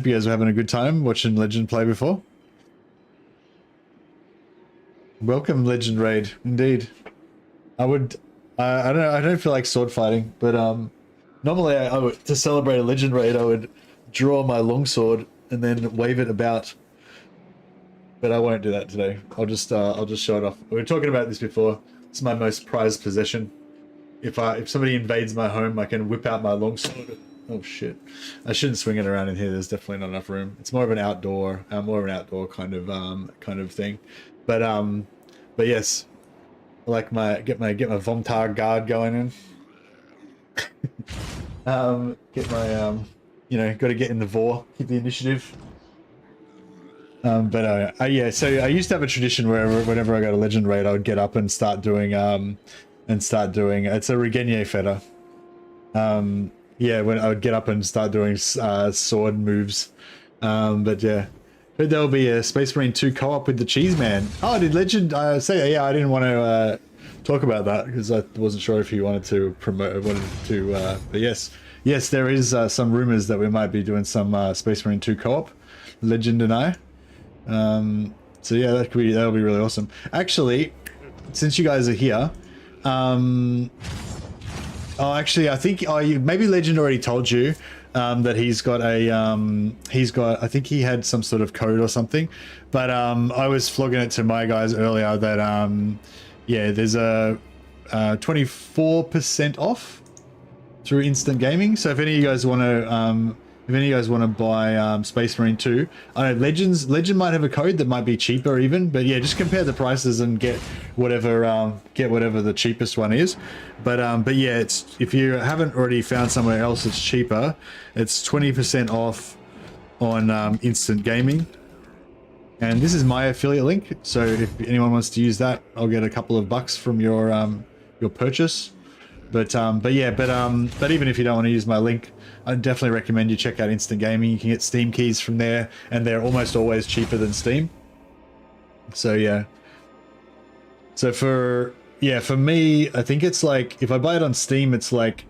you guys are having a good time watching Legend play before. Welcome, Legend Raid. Indeed, I would. I don't feel like sword fighting, but normally I would, to celebrate a Legend Raid, I would draw my longsword and then wave it about. But I won't do that today. I'll just show it off. We were talking about this before. It's my most prized possession. If somebody invades my home, I can whip out my longsword. Oh shit! I shouldn't swing it around in here. There's definitely not enough room. It's more of an outdoor kind of thing. But yes, I like get my Vomtar guard going in. Get my got to get in the vor, keep the initiative. Yeah, so I used to have a tradition where whenever I got a legend raid, I would get up and start doing it's a Regenier Feta. Yeah, when I would get up and start doing sword moves. But yeah. But there'll be a Space Marine 2 co-op with the Cheese Man. Oh, did Legend say? Yeah, I didn't want to talk about that because I wasn't sure if you wanted to promote. But yes, there is some rumors that we might be doing some Space Marine 2 co-op, Legend and I. So yeah, that'll be really awesome. Actually, since you guys are here, actually, I think maybe Legend already told you. That he's got I think he had some sort of code or something, but I was flogging it to my guys earlier that yeah, there's a 24% off through Instant Gaming. So if any of you guys want to, buy Space Marine 2, I know Legend might have a code that might be cheaper even, but yeah, just compare the prices and get whatever the cheapest one is. But yeah, it's, if you haven't already found somewhere else that's cheaper, it's 20% off on Instant Gaming. And this is my affiliate link, so if anyone wants to use that, I'll get a couple of bucks from your purchase. But even if you don't want to use my link, I definitely recommend you check out Instant Gaming. You can get Steam keys from there, and they're almost always cheaper than Steam. So yeah. So for me, I think it's like, if I buy it on Steam, it's like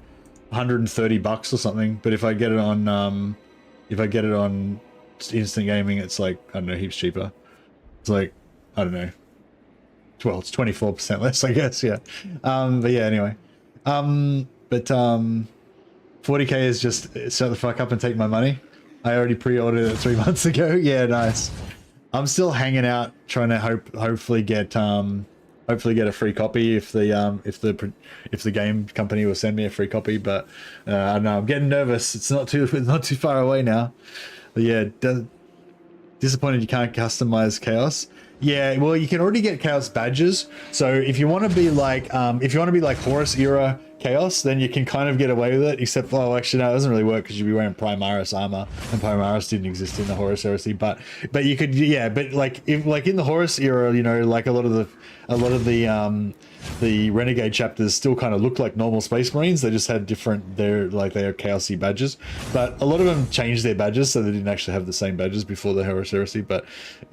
130 bucks or something. But if I get it on Instant Gaming, it's like, I don't know, heaps cheaper. It's like, I don't know, well, it's 24% less, I guess. Yeah. But yeah, anyway, 40k is just shut the fuck up and take my money. I already pre-ordered it 3 months ago. Yeah, nice. I'm still hanging out, trying to hopefully get a free copy if the game company will send me a free copy. But I don't know, I'm getting nervous. It's not too far away now. But yeah, disappointed you can't customize Chaos. Yeah, well, you can already get Chaos badges. So if you want to be like, Horus era Chaos, then you can kind of get away with it. Except, oh, actually, no, it doesn't really work because you'd be wearing Primaris armor, and Primaris didn't exist in the Horus heresy. But you could, yeah. But like in the Horus era, you know, like a lot of the Renegade chapters still kind of look like normal Space Marines. They just had different, they are Chaosy badges, but a lot of them changed their badges, so they didn't actually have the same badges before the Horus heresy. But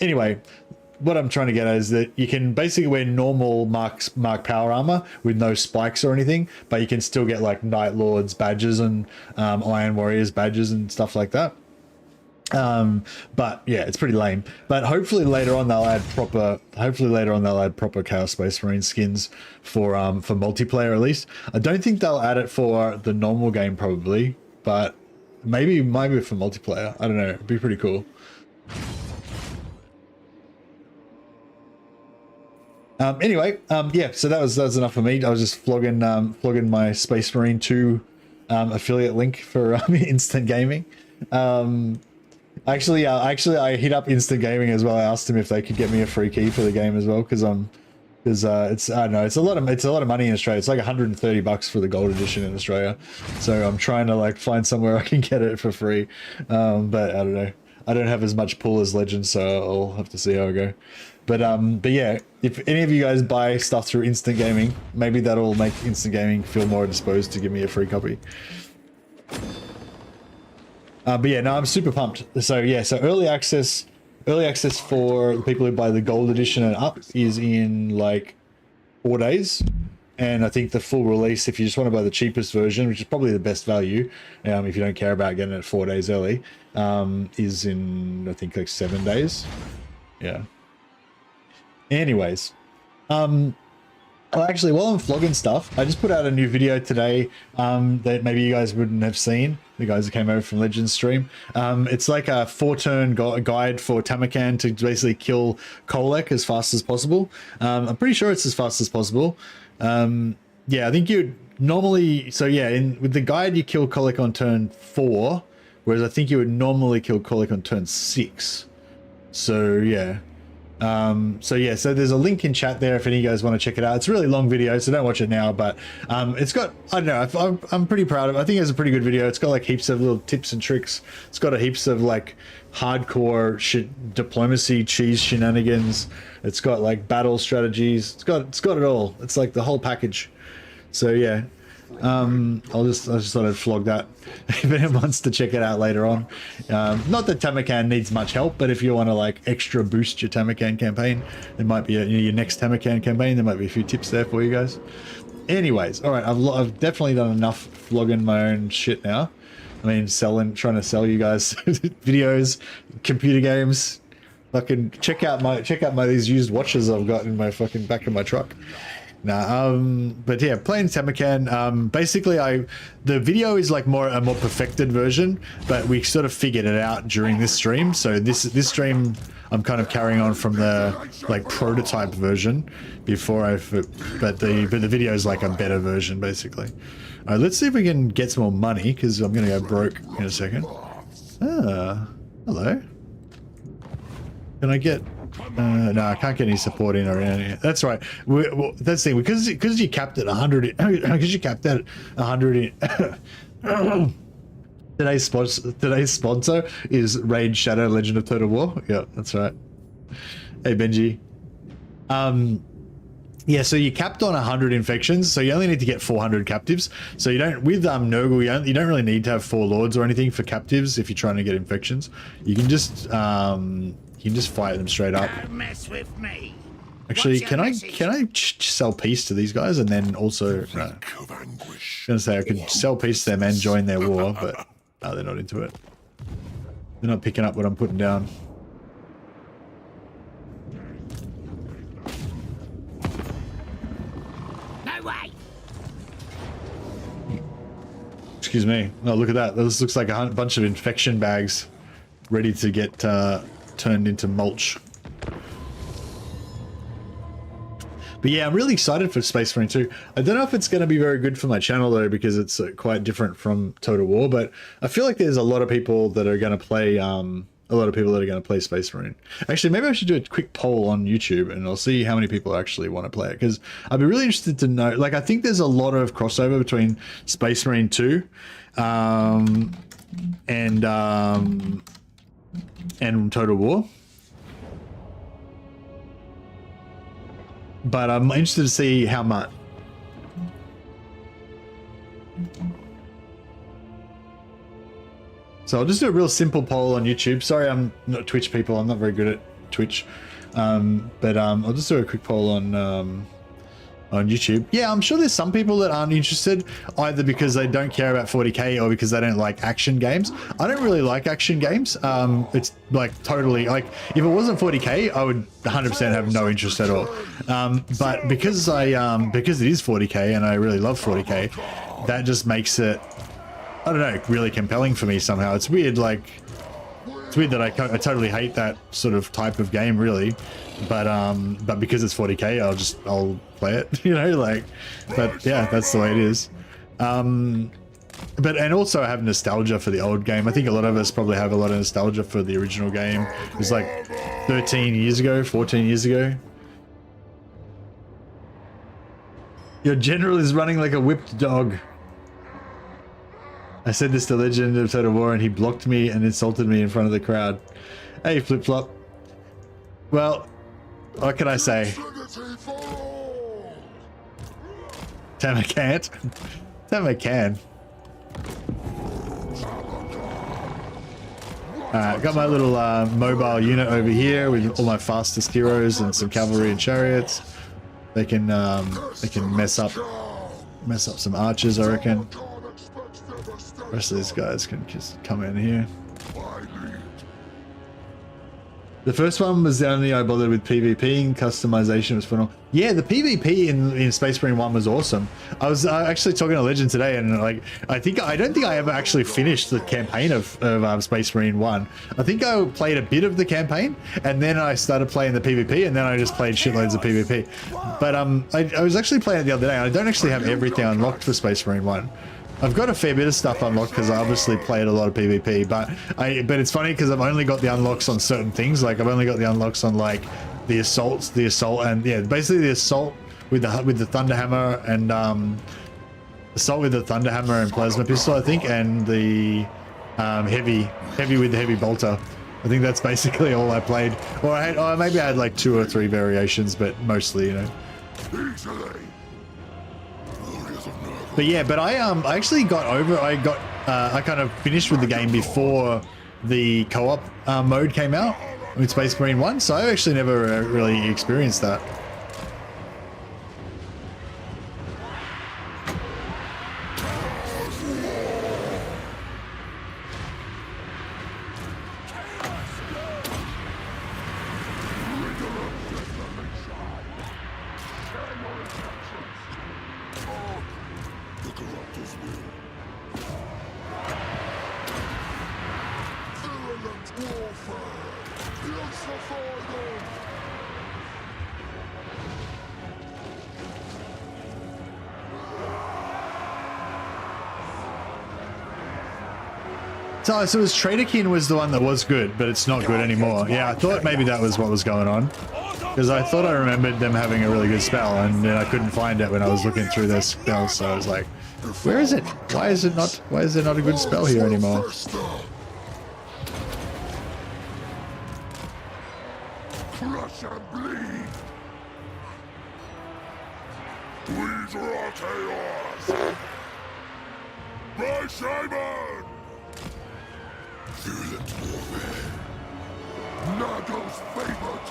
anyway, what I'm trying to get at is that you can basically wear normal Mark power armor with no spikes or anything, but you can still get like Night Lords badges and Iron Warriors badges and stuff like that. But yeah, it's pretty lame. But hopefully later on they'll add proper Chaos Space Marine skins for multiplayer at least. I don't think they'll add it for the normal game probably, but maybe for multiplayer. I don't know. It'd be pretty cool. Anyway, yeah, so that was enough for me. I was just flogging my Space Marine 2 affiliate link for Instant Gaming. Actually, I hit up Instant Gaming as well. I asked them if they could get me a free key for the game as well, because it's, I don't know, it's a lot of money in Australia. It's like 130 bucks for the gold edition in Australia. So I'm trying to like find somewhere I can get it for free. But I don't know. I don't have as much pull as Legends, so I'll have to see how I go. But yeah, if any of you guys buy stuff through Instant Gaming, maybe that'll make Instant Gaming feel more disposed to give me a free copy. But yeah, no, I'm super pumped. So yeah, so early access for the people who buy the gold edition and up is in like 4 days. And I think the full release, if you just want to buy the cheapest version, which is probably the best value, if you don't care about getting it 4 days early, is in, I think, like 7 days. Yeah. Anyways, well, actually, while I'm vlogging stuff, I just put out a new video today that maybe you guys wouldn't have seen. The guys that came over from Legends stream. It's like a 4-turn guide for Tamurkhan to basically kill Kolek as fast as possible. I'm pretty sure it's as fast as possible. Yeah, I think you'd normally, so yeah, with the guide you kill Kolek on turn 4, whereas I think you would normally kill Kolek on turn 6. So yeah. So there's a link in chat there if any of you guys want to check it out. It's a really long video, so don't watch it now, but it's got, I don't know, I'm pretty proud of it. I think it's a pretty good video. It's got like heaps of little tips and tricks. It's got a heaps of like hardcore shit, diplomacy, cheese shenanigans. It's got like battle strategies. It's got it all. It's like the whole package. So yeah. I just thought I'd flog that if anyone wants to check it out later on. Not that Tamurkhan needs much help, but if you want to like extra boost your Tamurkhan campaign, there might be your next Tamurkhan campaign. There might be a few tips there for you guys. Anyways, all right, I've definitely done enough flogging my own shit now. I mean, trying to sell you guys videos, computer games. Fucking check out my these used watches I've got in my fucking back of my truck. Nah, but yeah, playing Tamurkhan. Basically, the video is like a more perfected version, but we sort of figured it out during this stream. So this stream, I'm kind of carrying on from the like prototype version before but the video is like a better version basically. All right, let's see if we can get some more money because I'm gonna go broke in a second. Ah, hello. Can I get? No, I can't get any support in or anything. That's right. That's the thing, because you capped at 100. Because you capped at 100. Today's sponsor is Raid Shadow Legend of Total War. Yeah, that's right. Hey Benji. Yeah, so you capped on 100 infections, so you only need to get 400 captives. So you don't with Nurgle, you don't really need to have 4 lords or anything for captives if you're trying to get infections. You can just fire them straight up. Don't mess with me. Actually, can I sell peace to these guys and then also? No. I was gonna say I could sell peace to them and join their war, but no, they're not into it. They're not picking up what I'm putting down. No way. Excuse me. Oh, look at that. This looks like a bunch of infection bags ready to get turned into mulch. But yeah, I'm really excited for Space Marine 2. I don't know if it's going to be very good for my channel though, because it's quite different from Total War, but I feel like there's a lot of people that are going to play Space Marine. Actually, maybe I should do a quick poll on YouTube and I'll see how many people actually want to play it, because I'd be really interested to know. Like, I think there's a lot of crossover between Space Marine 2 and Total War. But I'm interested to see how much. So I'll just do a real simple poll on YouTube. Sorry, I'm not Twitch people. I'm not very good at Twitch. But I'll just do a quick poll on YouTube. Yeah, I'm sure there's some people that aren't interested, either because they don't care about 40k or because they don't like action games. I don't really like action games. It's like totally like, if it wasn't 40k, I would 100% have no interest at all. But because because it is 40k and I really love 40k, that just makes it, I don't know, really compelling for me somehow. It's weird, like, it's weird that I totally hate that sort of type of game, really. But because it's 40k, I'll play it, you know, like, but yeah, that's the way it is. And also I have nostalgia for the old game. I think a lot of us probably have a lot of nostalgia for the original game. It was like 13 years ago, 14 years ago. Your general is running like a whipped dog. I said this to Legend of Total War and he blocked me and insulted me in front of the crowd. Hey, Flip Flop. Well, what can I say? Tamurkhan. Tamurkhan. Got my little mobile unit over here with all my fastest heroes and some cavalry and chariots. They can mess up some archers, I reckon. The rest of these guys can just come in here. The first one was the only I bothered with PvP, and customization was phenomenal. Yeah, the PvP in Space Marine 1 was awesome. I was actually talking to Legend today, and like, I don't think I ever actually finished the campaign of Space Marine 1. I think I played a bit of the campaign, and then I started playing the PvP, and then I just played shitloads of PvP. But I was actually playing it the other day, and I don't actually have everything unlocked for Space Marine 1. I've got a fair bit of stuff unlocked because I obviously played a lot of PvP, but it's funny because I've only got the unlocks on certain things. Like, I've only got the unlocks on like the assault, and yeah, basically the assault with the Thunderhammer and assault with the Thunderhammer and plasma pistol, I think, and the heavy with the heavy bolter. I think that's basically all I played. Or maybe I had like 2 or 3 variations, but mostly, you know. But yeah, I actually got over. I kind of finished with the game before the co-op mode came out with Space Marine 1, so I actually never really experienced that. Oh, so it was Traderkin was the one that was good, but it's not good anymore. Yeah, I thought maybe that was what was going on. Because I thought I remembered them having a really good spell, and then I couldn't find it when I was looking through their spells, so I was like, where is it? Why is there not a good spell here anymore? Crush and bleed. These are our chaos. By Shaman. Feel it moving. Nago's favorite.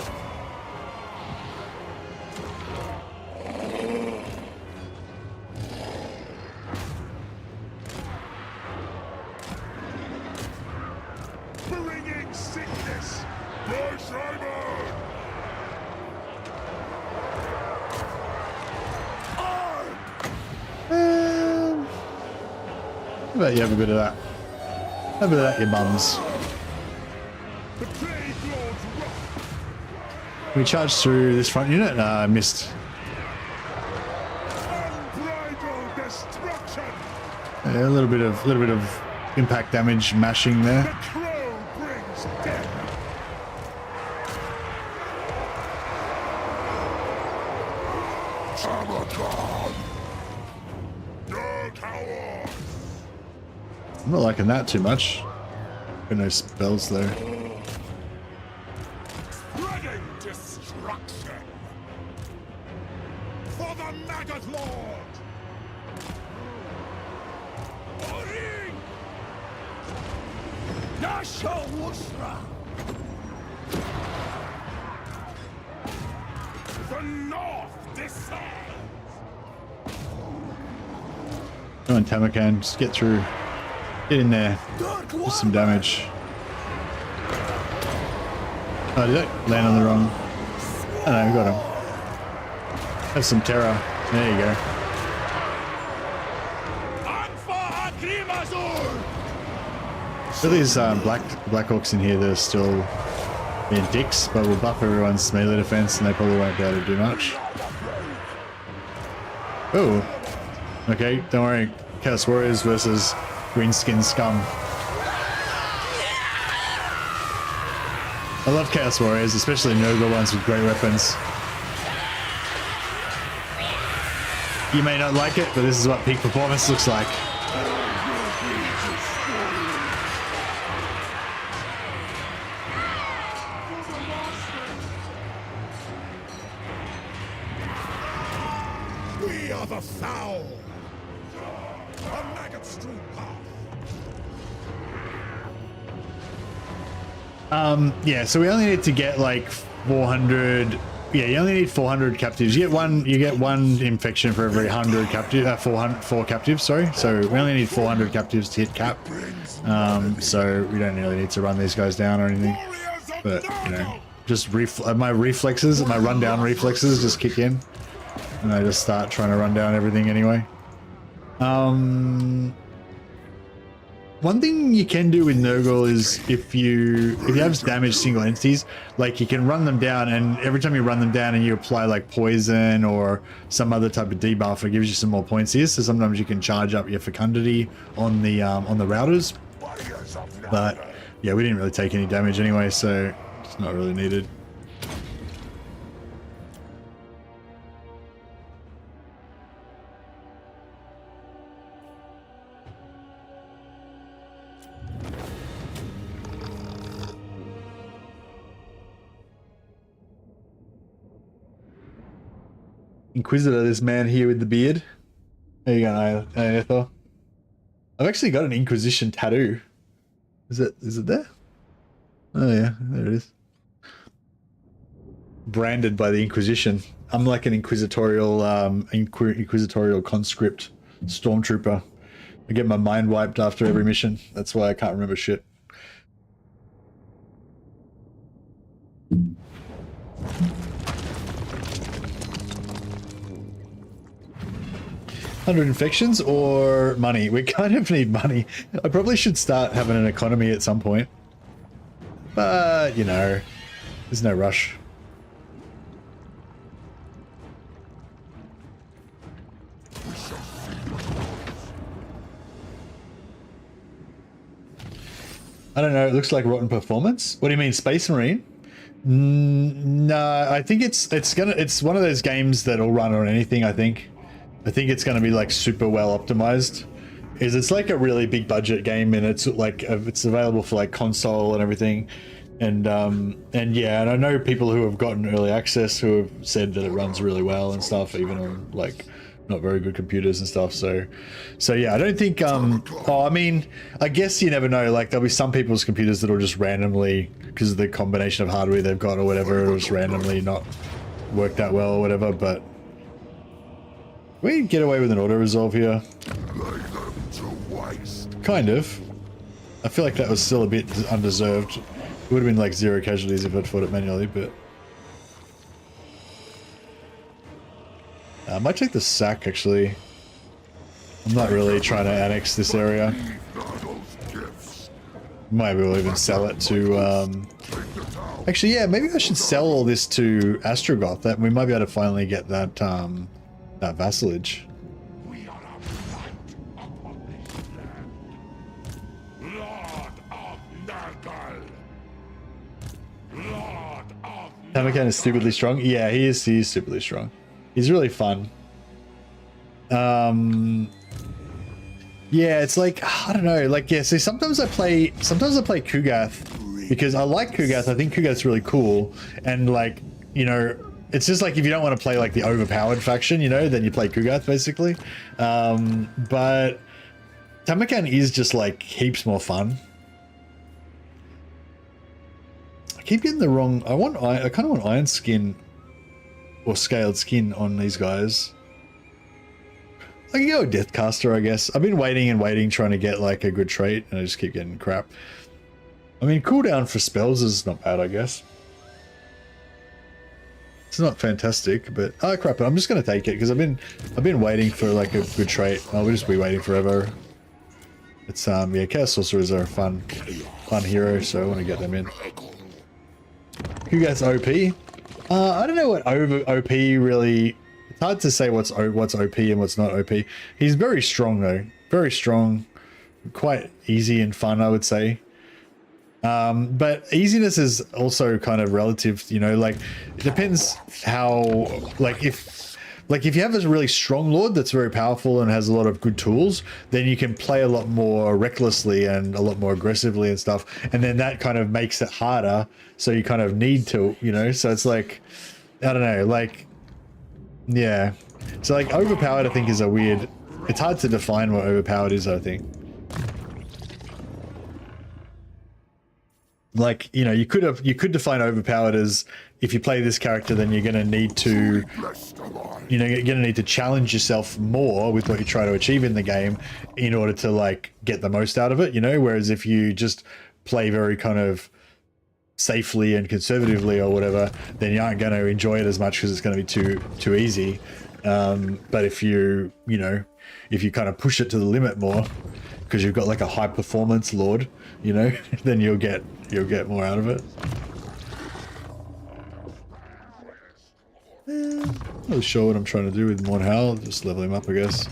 Bringing sickness. By Shaman. How about you have a bit of that? Have a bit of that, you bums. The Plague Lord's wrath. We charged through this front unit. I missed. Unbridled destruction. Yeah, a little bit of impact damage mashing The there. crow brings death. Tamurkhan. No cowards. I'm not liking that too much. Got no spells though. Spreading destruction. For the Maggot Lord. Oring. Nasho Wusra! The North descends. Come on, Tamurkhan, just get through. Get in there. Do some damage. Oh, did it land on the wrong? Oh no, we got him. Have some terror. There you go. So these Black Hawks in here, they're still being dicks, but we'll buff everyone's melee defense and they probably won't be able to do much. Oh. Okay, don't worry. Chaos Warriors versus Greenskin Scum. I love Chaos Warriors, especially noble ones with great weapons. You may not like it, but this is what peak performance looks like. We are the foul. A maggot strewn path. Yeah, so we only need to get like 400. Yeah, you only need 400 captives. You get one infection for every 100 captive. 4 captives, sorry. So we only need 400 captives to hit cap. So we don't really need to run these guys down or anything. But you know, just my reflexes, my rundown reflexes just kick in, and I just start trying to run down everything anyway. One thing you can do with Nurgle is if you have damaged single entities, like you can run them down, and every time you run them down and you apply like poison or some other type of debuff, it gives you some more points here. So sometimes you can charge up your fecundity on the routers. But yeah, we didn't really take any damage anyway, so it's not really needed. Inquisitor, this man here with the beard. There you go, Aethor. I've actually got an Inquisition tattoo. Is it there? Oh yeah, there it is. Branded by the Inquisition. I'm like an inquisitorial conscript stormtrooper. I get my mind wiped after every mission. That's why I can't remember shit. 100 infections or money? We kind of need money. I probably should start having an economy at some point. But, you know, there's no rush. I don't know. It looks like Rotten Performance. What do you mean, Space Marine? No, I think it's one of those games that'll run on anything. I think it's gonna be like super well optimized. It's like a really big budget game, and it's like it's available for like console and everything. And yeah, and I know people who have gotten early access who have said that it runs really well and stuff, even on like not very good computers and stuff. So yeah, I don't think oh, I mean, I guess you never know. Like there'll be some people's computers that'll just randomly, because of the combination of hardware they've got or whatever, it'll just randomly not work that well or whatever. But we get away with an auto resolve here. Kind of. I feel like that was still a bit undeserved. It would have been like 0 casualties if I'd fought it manually, but I might take the sack actually. I'm not really trying to annex this area. Maybe we'll even sell it to actually, yeah, maybe I should sell all this to Astrogoth. That we might be able to finally get that that vassalage. Tamurkhan is stupidly strong. Yeah, he is stupidly strong. He's really fun. Yeah, it's like, I don't know, like, yeah, so sometimes I play Kugath because I like Kugath. I think Kugath's really cool, and like, you know, it's just like if you don't want to play like the overpowered faction, you know, then you play Kugath basically. But Tamurkhan is just like heaps more fun. I keep getting the wrong. I kind of want iron skin or scaled skin on these guys. I can go with Deathcaster, I guess. I've been waiting and waiting, trying to get like a good trait, and I just keep getting crap. I mean, cooldown for spells is not bad, I guess. It's not fantastic, but oh crap! I'm just gonna take it because I've been waiting for like a good trait. I'll just be waiting forever. It's yeah, Chaos Sorcerers are a fun hero, so I want to get them in. Kugath's OP. I don't know what OP really. It's hard to say what's OP and what's not OP. He's very strong though, very strong, quite easy and fun, I would say. But easiness is also kind of relative, you know, like it depends how, like if you have a really strong lord that's very powerful and has a lot of good tools, then you can play a lot more recklessly and a lot more aggressively and stuff, and then that kind of makes it harder, so you kind of need to, you know, so it's like, I don't know, like, yeah, so like overpowered I think is a weird, it's hard to define what overpowered is, I think. Like, you know, you could define overpowered as if you play this character, then you're going to need to, you know, you're going to need to challenge yourself more with what you try to achieve in the game in order to like get the most out of it, you know, whereas if you just play very kind of safely and conservatively or whatever, then you aren't going to enjoy it as much because it's going to be too easy. But if you know, if you kind of push it to the limit more because you've got like a high performance lord, you know, then you'll get more out of it. Not really sure what I'm trying to do with Mord Hal, just level him up, I guess.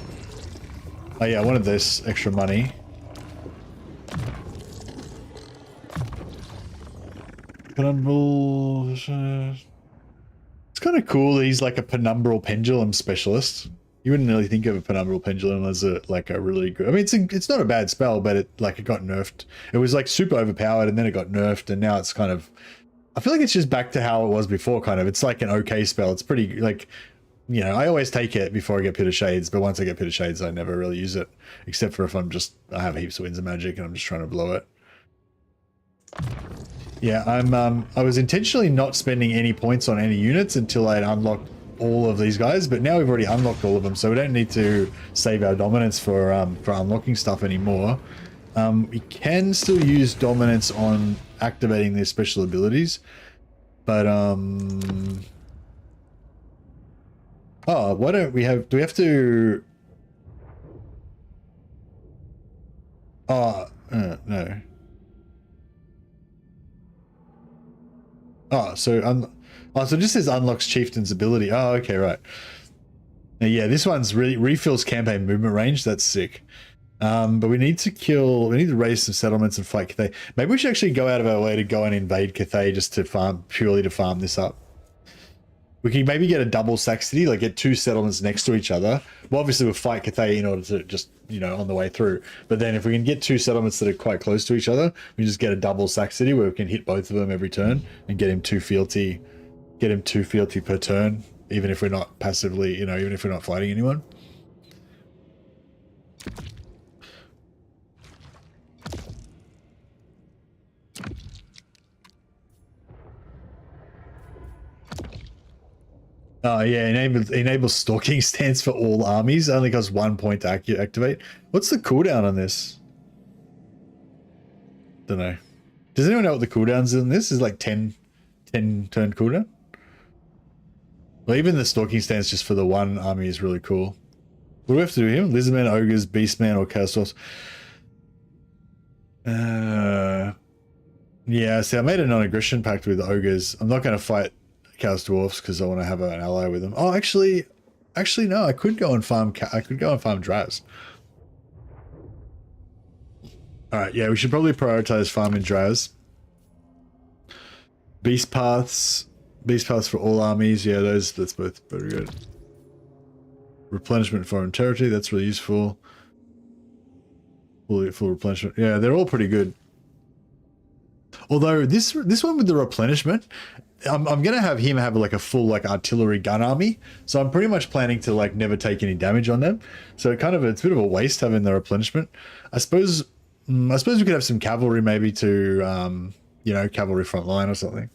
Oh yeah, I wanted this extra money. Penumbral. It's kind of cool that he's like a penumbral pendulum specialist. You wouldn't really think of a penumbral pendulum as a really good. I mean, it's not a bad spell, but it got nerfed. It was like super overpowered, and then it got nerfed, and now it's kind of. I feel like it's just back to how it was before. Kind of, it's like an okay spell. It's pretty like, you know, I always take it before I get Pit of Shades, but once I get Pit of Shades, I never really use it, except for if I have heaps of Winds of Magic and I'm just trying to blow it. Yeah, I was intentionally not spending any points on any units until I had unlocked all of these guys, but now we've already unlocked all of them, so we don't need to save our dominance for unlocking stuff anymore. We can still use dominance on activating their special abilities, but oh, why don't we have? Do we have to? Oh, no. Oh, so so just says unlocks Chieftain's ability. Oh, okay, right. Now, yeah, this one's really refills campaign movement range. That's sick. But we need to raise some settlements and fight Cathay. Maybe we should actually go out of our way to go and invade Cathay just to farm, purely to farm this up. We can maybe get a double Saxony, like get 2 settlements next to each other. Well, obviously we'll fight Cathay in order to just, you know, on the way through. But then if we can get 2 settlements that are quite close to each other, we just get a double Saxony where we can hit both of them every turn and get him 2 fealty, per turn, even if we're not passively, you know, even if we're not fighting anyone. Oh yeah, enable stalking stance for all armies. Only costs 1 point to activate. What's the cooldown on this? Don't know. Does anyone know what the cooldowns in this is? Like 10 turn cooldown? Well, even the stalking stance just for the one army is really cool. What do we have to do here? Lizardman, ogres, beastman, or chaos dwarfs? Yeah. See, I made a non-aggression pact with ogres. I'm not going to fight chaos dwarfs because I want to have an ally with them. Oh, actually no. I could go and farm. Draz. All right. Yeah, we should probably prioritize farming Draz. Beast paths for all armies. Yeah, that's both very good. Replenishment foreign territory. That's really useful. Full replenishment. Yeah, they're all pretty good. Although this one with the replenishment, I'm gonna have him have like a full like artillery gun army, so I'm pretty much planning to like never take any damage on them. So it's a bit of a waste having the replenishment. I suppose we could have some cavalry maybe to you know, cavalry front line or something.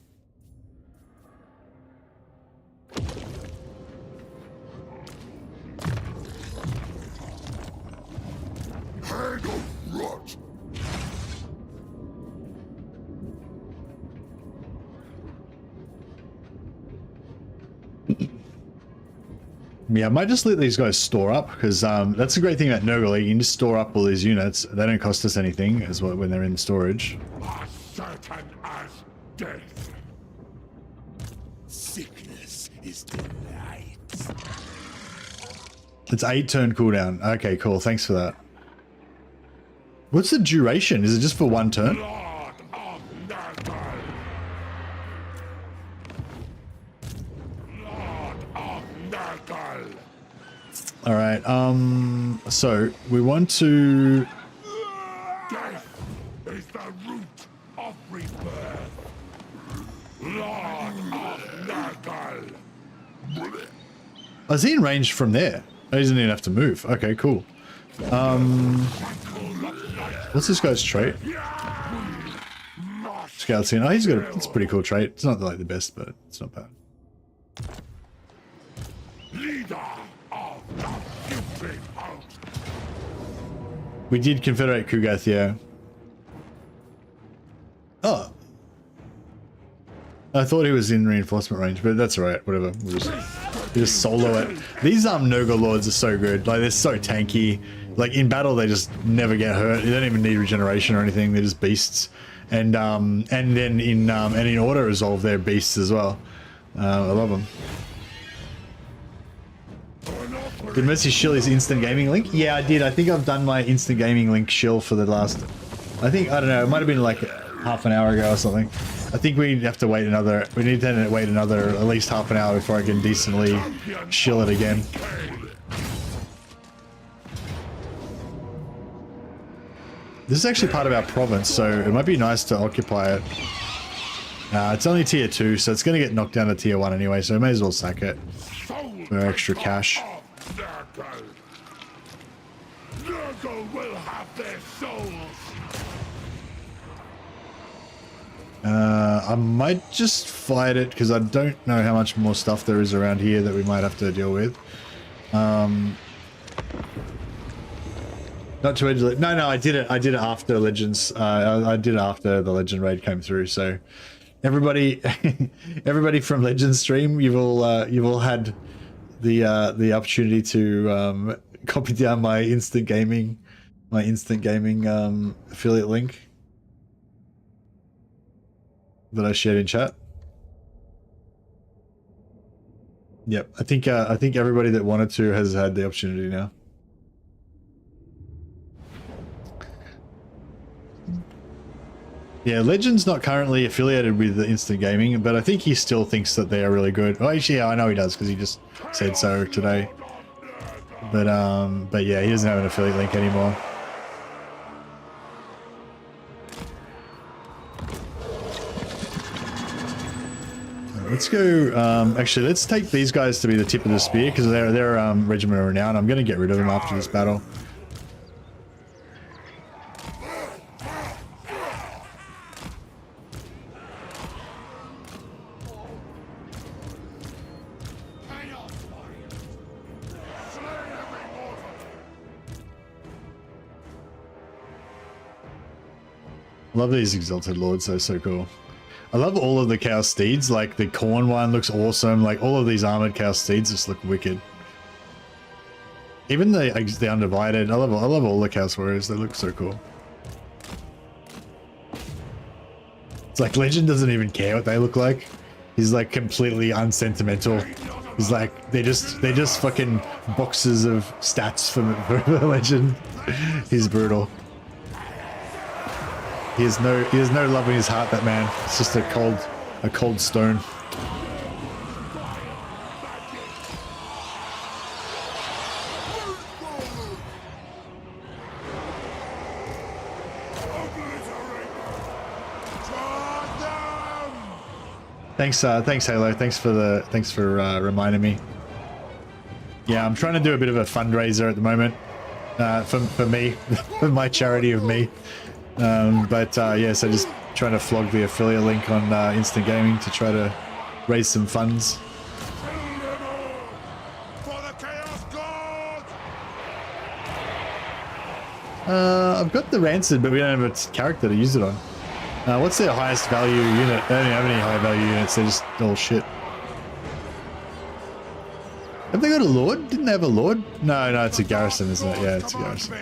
Hang of rot! Yeah, I might just let these guys store up because that's the great thing about Nurgle. You can just store up all these units. They don't cost us anything as well when they're in storage. As certain as death. Sickness is delight. It's 8 turn cooldown. Okay, cool. Thanks for that. What's the duration? Is it just for 1 turn? Lord of Nurgle. Lord of Nurgle. All right. So we want to. Death is the root of rebirth. Lord of Nurgle. Oh, is he in range from there? Oh, he doesn't even have to move. Okay, cool. What's this guy's trait? Scout scene. Oh, he's got it's a pretty cool trait. It's not like the best, but it's not bad. Leader of the putrid host. We did Confederate Kugath, yeah. Oh. I thought he was in reinforcement range, but that's alright, whatever. We'll just solo it. These Nurgle Lords are so good. Like, they're so tanky. Like, in battle, they just never get hurt. They don't even need regeneration or anything. They're just beasts. And then in auto resolve, they're beasts as well. I love them. Did Mercy shill his instant gaming link? Yeah, I did. I think I've done my instant gaming link shill for the last... I don't know, it might have been like half an hour ago or something. I think we have to wait another... We need to wait another at least half an hour before I can decently shill it again. This is actually part of our province, so it might be nice to occupy it. It's only tier 2, so it's going to get knocked down to tier 1 anyway, so we may as well sack it for extra cash. Nurgle. Nurgle will have their souls. I might just fight it because I don't know how much more stuff there is around here that we might have to deal with. Not to edge. No, I did it. I did it after Legends. I did it after the Legend raid came through. So, everybody, everybody from Legends stream, you've all had the opportunity to copy down my instant gaming affiliate link that I shared in chat. Yep, I think everybody that wanted to has had the opportunity now. Yeah, Legend's not currently affiliated with the Instant Gaming, but I think he still thinks that they are really good. Well, actually, yeah, I know he does because he just said so today. But yeah, he doesn't have an affiliate link anymore. Let's go. Actually, let's take these guys to be the tip of the spear because they're Regiment of Renown. I'm going to get rid of them after this battle. Love these Exalted Lords, they're so cool. I love all of the Chaos Steeds, like the Corn one looks awesome, like all of these armored Chaos Steeds just look wicked. Even the Undivided, I love all the Chaos Warriors, they look so cool. It's like Legend doesn't even care what they look like. He's like completely unsentimental. He's like, they're just fucking boxes of stats for Legend. He's brutal. He has no love in his heart, that man. It's just a cold stone. Thanks Halo. Thanks for reminding me. Yeah, I'm trying to do a bit of a fundraiser at the moment for me, for my charity of me. Yeah, so just trying to flog the affiliate link on Instant Gaming to try to raise some funds. I've got the Rancid, but we don't have a character to use it on. What's their highest value unit? They don't have any high value units, they're just all shit. Have they got a Lord? Didn't they have a Lord? No, it's a garrison, isn't it? Yeah, it's a garrison.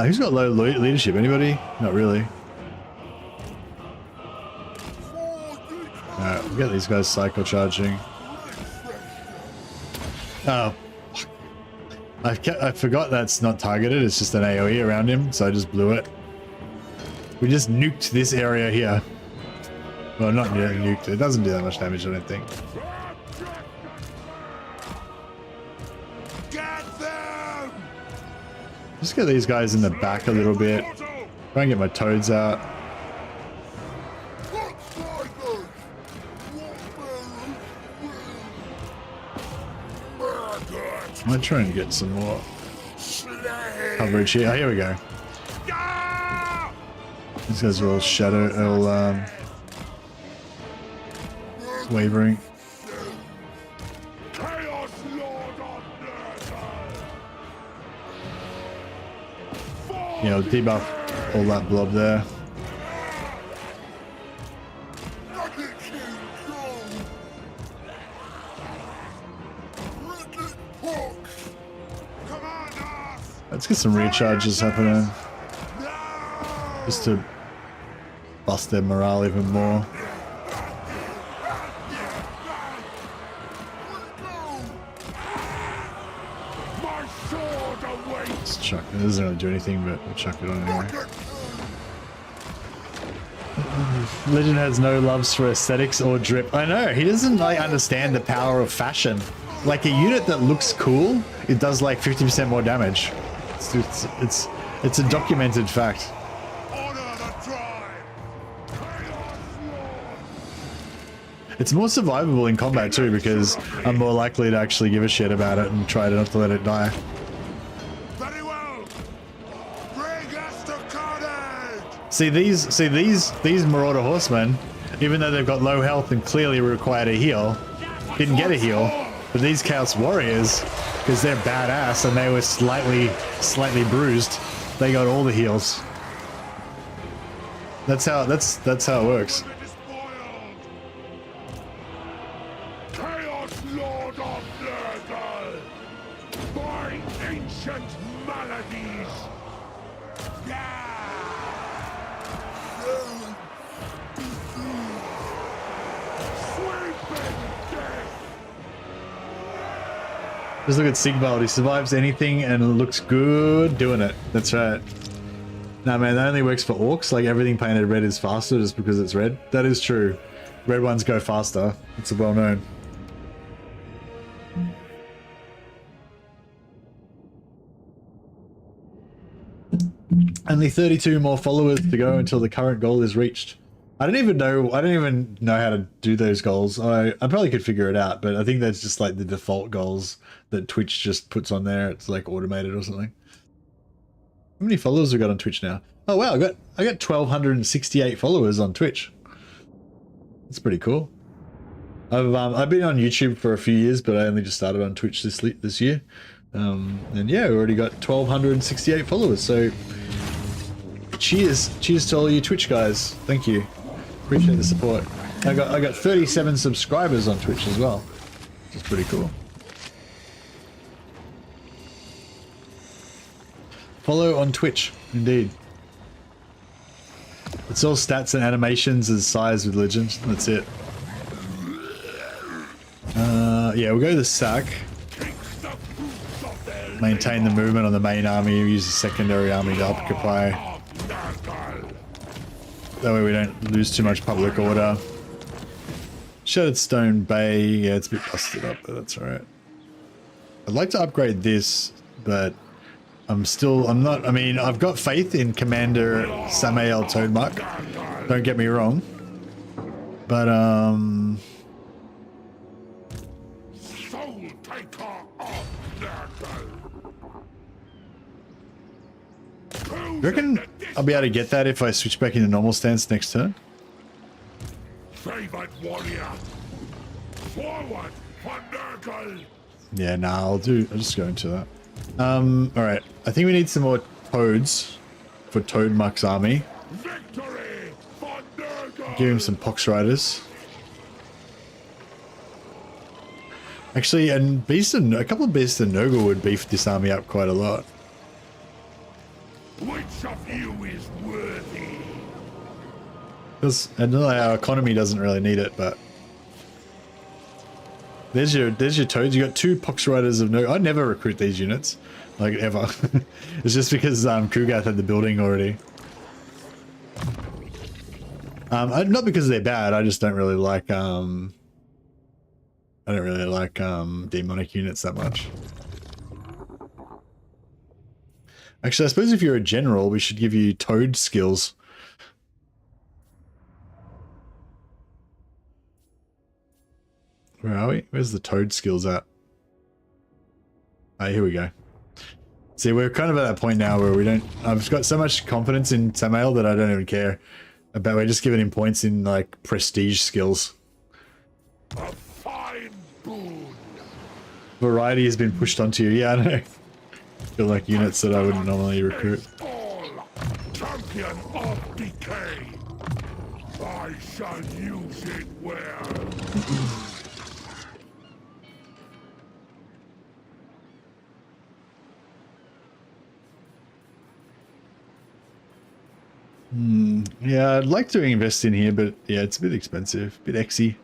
Who's got low leadership? Anybody? Not really. Alright, we got these guys psycho charging. Oh. I forgot that's not targeted, it's just an AoE around him, so I just blew it. We just nuked this area here. Well, not nuked, it doesn't do that much damage, I don't think. Just get these guys in the back a little bit. Try and get my toads out. I might try and get some more coverage here. Oh, here we go. These guys are all wavering. You know, debuff all that blob there. Let's get some recharges happening. Just to bust their morale even more. Let's chuck it. It doesn't really do anything, but we'll chuck it on anyway. Legend has no loves for aesthetics or drip. I know, he doesn't like understand the power of fashion. Like a unit that looks cool, it does like 50% more damage. It's a documented fact. It's more survivable in combat too because I'm more likely to actually give a shit about it and try not to let it die. Very well. Bring us to carnage. See these Marauder Horsemen, even though they've got low health and clearly required a heal, didn't get a heal. But these Chaos Warriors, because they're badass and they were slightly bruised, they got all the heals. That's how it works. Chaos Lord of Nurgle! By ancient maladies! Sweeping death! Just look at Sigvald, he survives anything and looks good doing it. That's right. Nah, man, that only works for orcs. Like, everything painted red is faster just because it's red. That is true. Red ones go faster. It's well known. Only 32 more followers to go until the current goal is reached. I don't even know how to do those goals. I probably could figure it out, but I think that's just like the default goals that Twitch just puts on there. It's like automated or something. How many followers have we got on Twitch now? Oh wow, I got 1,268 followers on Twitch. That's pretty cool. I've been on YouTube for a few years, but I only just started on Twitch this year. And yeah, we already got 1,268 followers. So cheers to all you Twitch guys. Thank you. Appreciate the support. I got 37 subscribers on Twitch as well, which is pretty cool. Follow on Twitch, indeed. It's all stats and animations as size with legends. That's it. Yeah, we'll go to the sack. Maintain the movement on the main army. Use the secondary army to occupy. That way we don't lose too much public order. Shattered Stone Bay. Yeah, it's a bit busted up, but that's alright. I'd like to upgrade this, but I'm not. I mean, I've got faith in Commander Samael Toadmuck. Don't get me wrong. But, you reckon I'll be able to get that if I switch back into normal stance next turn? Favored warrior. Forward, Thundergull. Yeah, nah, I'll just go into that. Alright. I think we need some more toads for Toadmuck's army. Victory, Thundergull. Give him some pox riders. Actually, and a couple of beasts of Nurgle would beef this army up quite a lot. Which of you is worthy? Because I know our economy doesn't really need it, but there's your toads. You got 2 pox riders of Nurgle. I never recruit these units, like ever. It's just because Kugath had the building already. Not because they're bad. I just don't really like demonic units that much. Actually, I suppose if you're a general, we should give you toad skills. Where are we? Where's the toad skills at? Ah, here we go. See, we're kind of at that point now where we don't... I've got so much confidence in Samael that I don't even care about... We're just giving him points in, like, prestige skills. A fine boon. Variety has been pushed onto you. Yeah, I know. Feel like units that I wouldn't normally recruit. Champion of decay. I shall use it well. Yeah, I'd like to invest in here, but yeah, it's a bit expensive, a bit exy.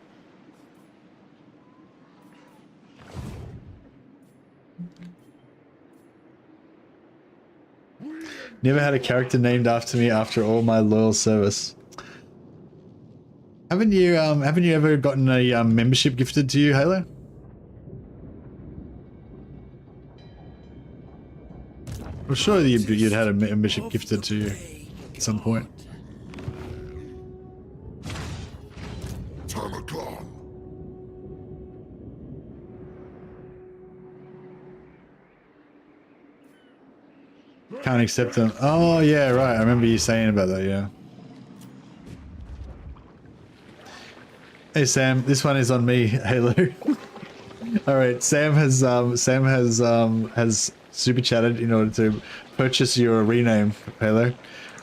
Never had a character named after me after all my loyal service. Haven't you ever gotten a membership gifted to you, Halo? I'm sure you'd had a membership gifted to you at some point. Tamurkhan. Can't accept them. Oh yeah, right. I remember you saying about that. Yeah. Hey Sam, this one is on me. Halo. All right, Sam has super chatted in order to purchase your rename, Halo.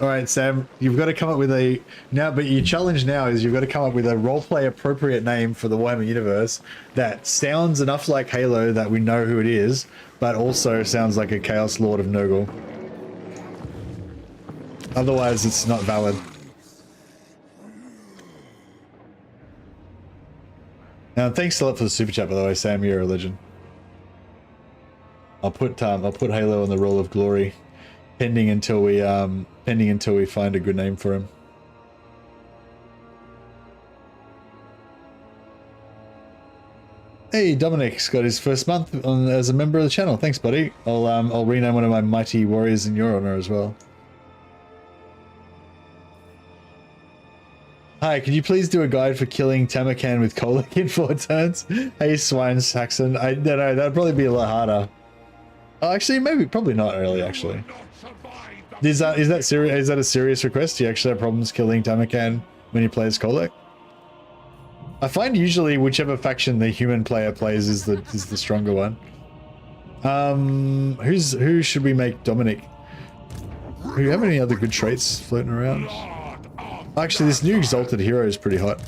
All right, Sam, you've got to come up with a but your challenge now is you've got to come up with a roleplay appropriate name for the Warhammer universe that sounds enough like Halo that we know who it is, but also sounds like a Chaos Lord of Nurgle. Otherwise, it's not valid. Now, thanks a lot for the super chat, by the way, Sam. You're a legend. I'll put Halo in the Roll of Glory pending until we find a good name for him. Hey, Dominic's got his first month on as a member of the channel. Thanks, buddy. I'll rename one of my mighty warriors in your honor as well. Hi, could you please do a guide for killing Tamurkhan with Kolak in 4 turns? Hey, Swine Saxon. I don't know, that'd probably be a lot harder. Oh, actually, probably not early, actually. Is that serious? Is that a serious request? Do you actually have problems killing Tamurkhan when you play as Kolak? I find usually whichever faction the human player plays is the stronger one. Who should we make Dominic? Do you have any other good traits floating around? Actually, this new exalted hero is pretty hot.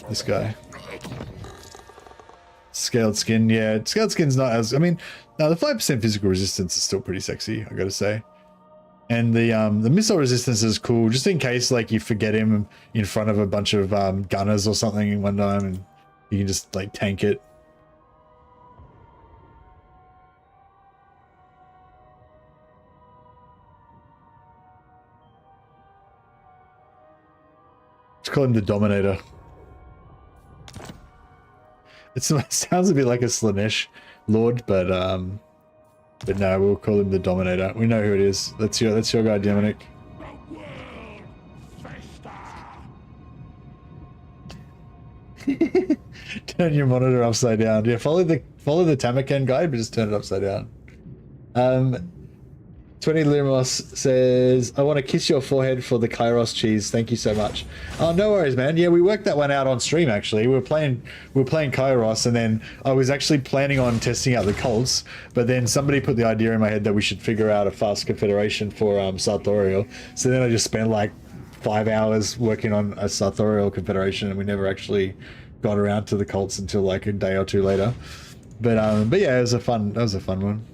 This guy. Scaled skin, yeah. Scaled skin's not as... I mean, no, the 5% physical resistance is still pretty sexy, I gotta say. And the missile resistance is cool, just in case, like, you forget him in front of a bunch of gunners or something in one time, and you can just, like, tank it. Let's call him the Dominator. It sounds a bit like a Slanesh Lord, but no, we'll call him the Dominator. We know who it is. That's your guy, Dominic. Turn your monitor upside down. Yeah, follow the Tamurkhan guide, but just turn it upside down. 20 Lumos says, I want to kiss your forehead for the Kairos cheese. Thank you so much. Oh, no worries, man. Yeah, we worked that one out on stream, actually. We were playing Kairos, and then I was actually planning on testing out the cults, but then somebody put the idea in my head that we should figure out a fast confederation for Sartorial. So then I just spent like 5 hours working on a Sartorial confederation, and we never actually got around to the cults until like a day or two later. But yeah, that was a fun one.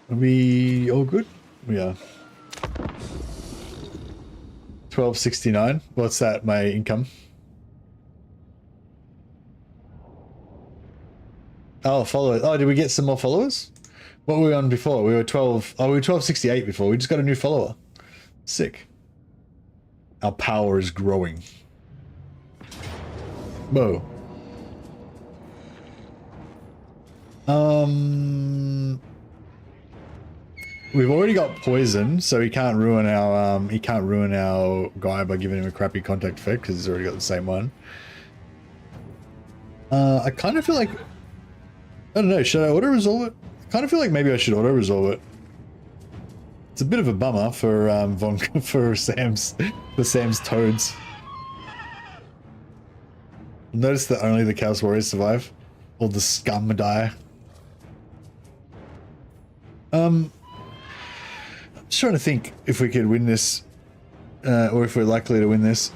Are we all good? We are. 1269. What's that? My income? Oh, followers. Oh, did we get some more followers? What were we on before? We were 12. Oh, we were 1268 before. We just got a new follower. Sick. Our power is growing. Whoa. We've already got poison, so he can't ruin our guy by giving him a crappy contact effect because he's already got the same one. I kind of feel like, I don't know, should I auto resolve it? I kind of feel like maybe I should auto resolve it. It's a bit of a bummer for for Sam's toads. Notice that only the Chaos Warriors survive. All the scum die. Just trying to think if we could win this, or if we're likely to win this.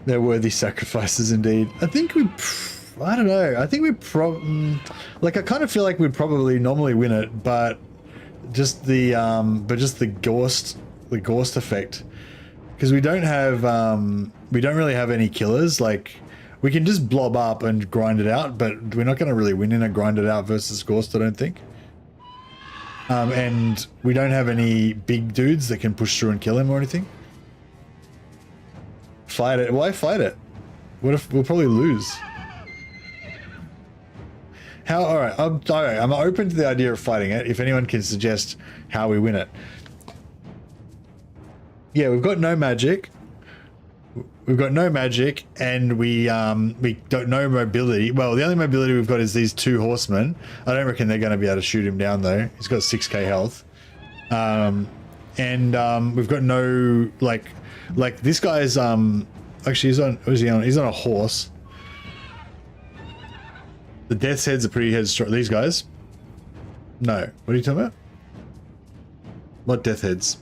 They're worthy sacrifices indeed. I think I don't know. I think like I kind of feel like we'd probably normally win it, but just the Ghost effect, because we don't really have any killers. Like we can just blob up and grind it out, but we're not going to really win in a grind it out versus Ghost, I don't think. And we don't have any big dudes that can push through and kill him or anything. Fight it. Why fight it? What if we'll probably lose? How? All right. I'm open to the idea of fighting it. If anyone can suggest how we win it. Yeah, we've got no magic. We've got no magic, and we don't know mobility. Well, the only mobility we've got is these 2 horsemen. I don't reckon they're going to be able to shoot him down though. He's got 6k health, and we've got no like this guy's actually he's on a horse. The Death's Heads are pretty headstrong. These guys, no. What are you talking about? What Death Heads?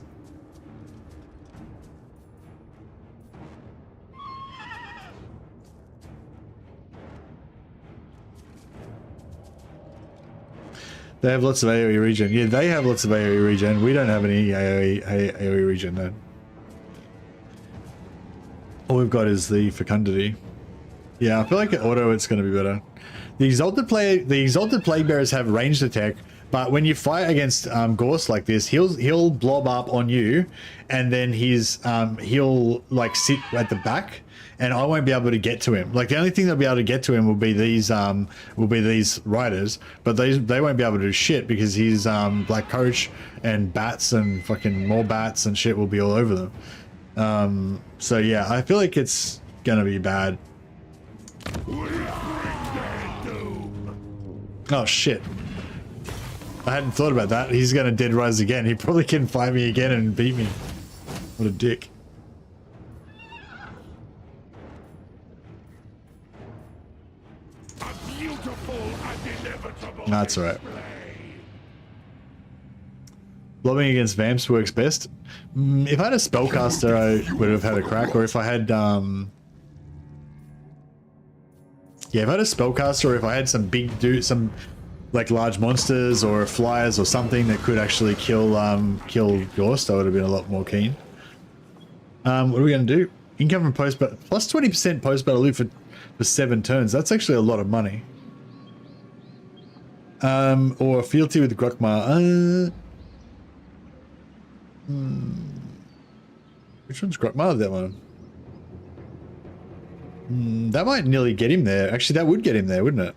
They have lots of AoE regen. Yeah, they have lots of AoE regen. We don't have any AoE regen, though. All we've got is the fecundity. Yeah, I feel like at auto it's going to be better. The exalted plague bearers have ranged attack, but when you fight against Gorse like this, he'll blob up on you, and then he'll like sit at the back, and I won't be able to get to him. Like the only thing that'll be able to get to him will be these riders, but they won't be able to do shit because he's Black Coach and bats and fucking more bats and shit will be all over them. So yeah, I feel like it's gonna be bad. Oh shit. I hadn't thought about that. He's gonna dead rise again. He probably can fight me again and beat me. What a dick. No, that's alright. Blobbing against vamps works best. If I had a spellcaster, I would have had a crack, or if I had yeah, if I had a spellcaster, or if I had some big some like large monsters or flyers or something that could actually kill Ghost, I would have been a lot more keen. What are we gonna do? Income from post, but plus 20% post battle loot for 7 turns. That's actually a lot of money. Or fealty with Grokmar. Which one's Grokmar? That one. That might nearly get him there. Actually, that would get him there, wouldn't it?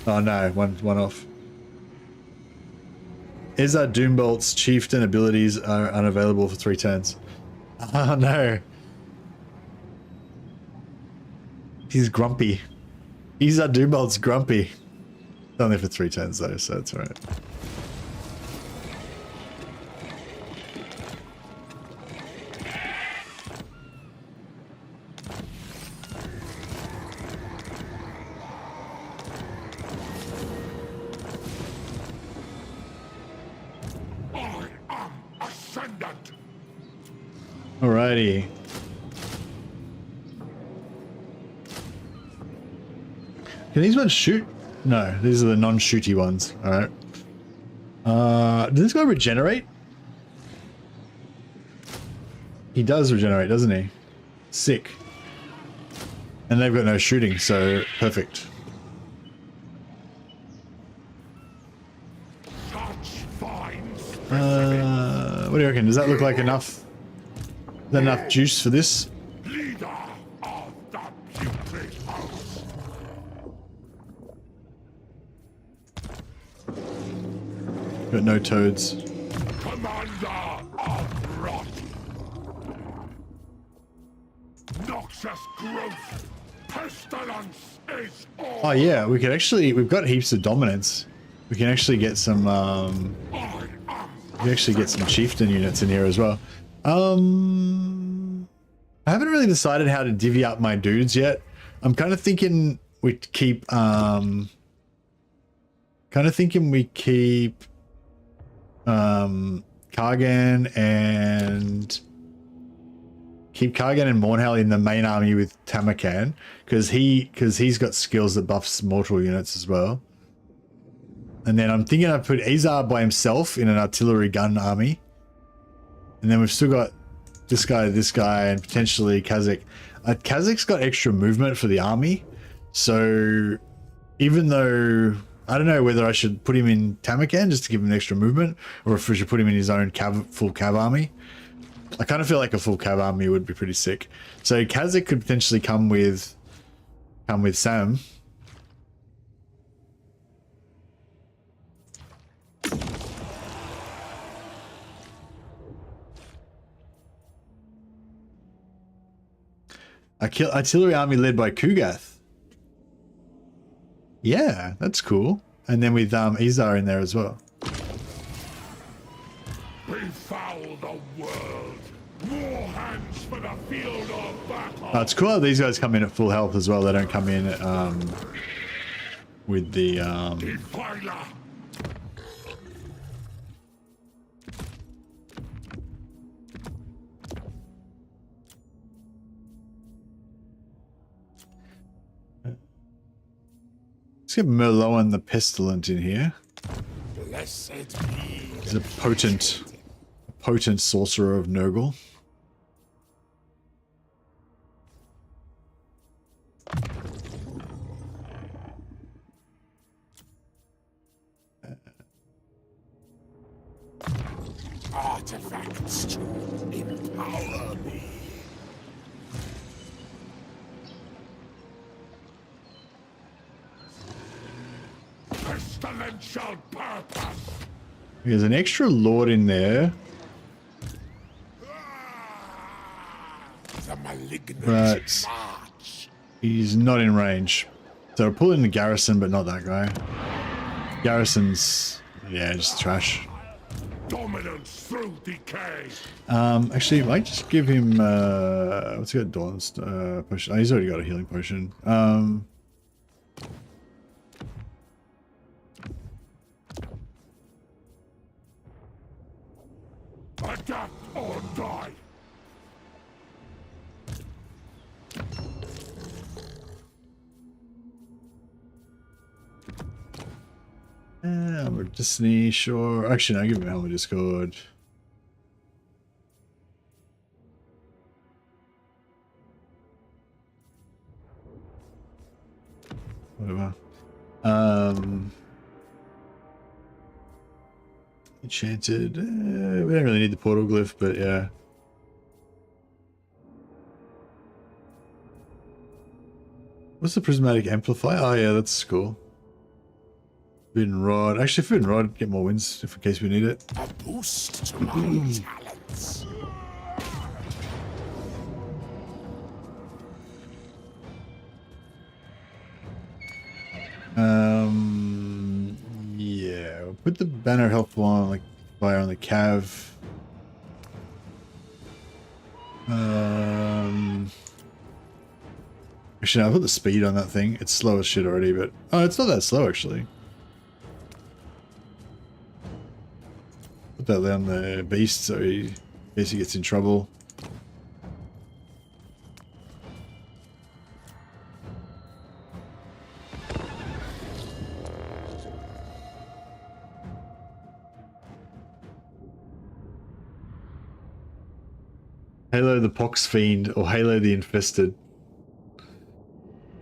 Oh no, one off. Izzar Doombolt's chieftain abilities are unavailable for 3 turns. Oh no. He's grumpy. Izzar Doombolt's grumpy. It's only for 3 turns though, so that's alright. Alrighty. Can these ones shoot? No, these are the non-shooty ones. Alright. Does this guy regenerate? He does regenerate, doesn't he? Sick. And they've got no shooting, so perfect. What do you reckon? Does that look like enough? Is that enough juice for this? Leader of the putrid house. Got no toads. Commander of rot. Noxious growth. Pestilence is all. Oh yeah, we could actually, we've got heaps of dominance. We can actually get some we actually get some chieftain units in here as well. I haven't really decided how to divvy up my dudes yet. I'm kind of thinking we keep Kargan and Mornhell in the main army with Tamurkhan, because he's got skills that buffs mortal units as well. And then I'm thinking I put Izzar by himself in an artillery gun army. And then we've still got this guy, and potentially Kazakh. Kazakh's got extra movement for the army. So even though I don't know whether I should put him in Tamurkhan just to give him extra movement, or if we should put him in his own full cav army. I kind of feel like a full cav army would be pretty sick. So Kazakh could potentially come with Sam. Artillery army led by Kugath. Yeah, that's cool. And then with Izzar in there as well. Befoul the world. More hands for the field of battle. It's cool how these guys come in at full health as well. They don't come in with the Defiler. Let's get Merloan the Pestilent in here. Blessed be. He's a potent sorcerer of Nurgle. artifacts to empower me. Pestilential purpose! There's an extra lord in there, The malignant but march. he's not in range. So I'll pull in the garrison, but not that guy. Garrison's, yeah, just trash. Dominance through decay! Actually, I might just give him, what's he got? Dawn's potion. Oh, he's already got a healing potion. Adapt or die! Armor of Destiny, sure. Actually, no, give him Helmet of Discord. Whatever. Enchanted. We don't really need the portal glyph, but yeah. What's the prismatic amplifier? Oh yeah, that's cool. Forbidden Rod. Actually, Forbidden Rod, get more wins if in case we need it. A boost to my talents. Yeah, we'll put the banner helpful on, like fire on the cav. Actually, no, I'll put the speed on that thing. It's slow as shit already, but oh, it's not that slow actually. Put that on the beast so he, in case he gets in trouble. Halo the Pox Fiend or Halo the Infested.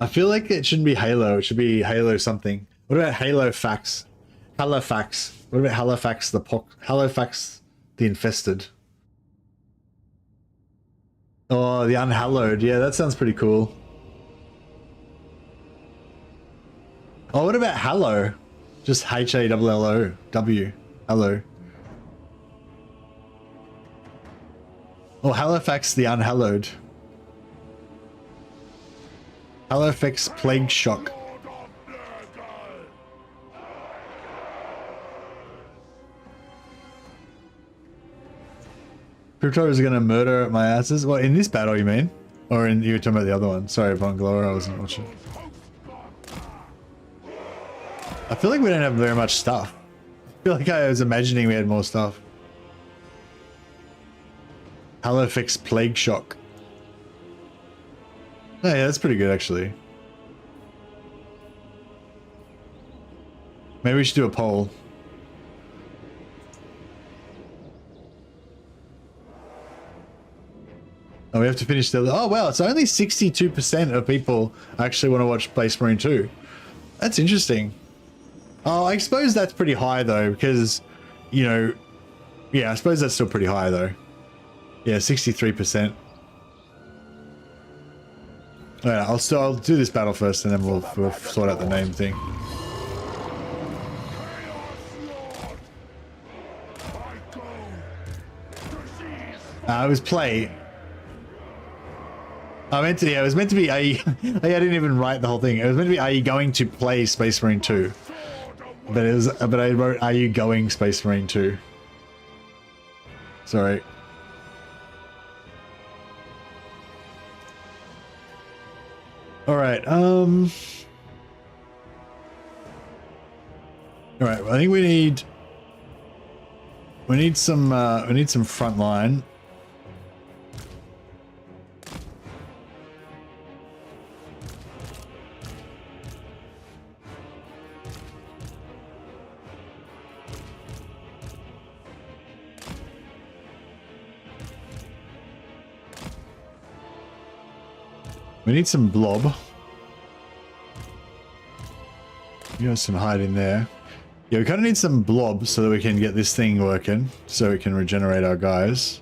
I feel like it shouldn't be Halo. It should be Halo something. What about Halofax? Halifax. What about Halifax the Pox? Halifax the Infested. Oh, the Unhallowed. Yeah, that sounds pretty cool. Oh, what about Hallow? Just H-A-L-L-O-W. Hello. Oh, Halifax the Unhallowed. Halifax Plague Shock. Crypto is gonna murder my asses? Well, in this battle, you mean? Or in you were talking about the other one? Sorry, Von Glora, I wasn't watching. I feel like we don't have very much stuff. I feel like I was imagining we had more stuff. Halifax Plague Shock. Oh, yeah, that's pretty good actually. Maybe we should do a poll. Oh, we have to finish the... Oh, wow, it's only 62% of people actually want to watch Space Marine 2. That's interesting. Oh, I suppose that's pretty high, though, because, you know... Yeah, I suppose that's still pretty high, though. Yeah, 63%. Yeah, I'll do this battle first, and then we'll sort out the name thing. It was play. I meant to. Yeah, it was meant to be. I didn't even write the whole thing. It was meant to be. Are you going to play Space Marine 2? But it was. But I wrote. Are you going Space Marine 2? Sorry. All right. All right. I think we need. We need some. We need some front line. We need some blob. You got some hide in there. Yeah, we kind of need some blobs so that we can get this thing working, so we can regenerate our guys.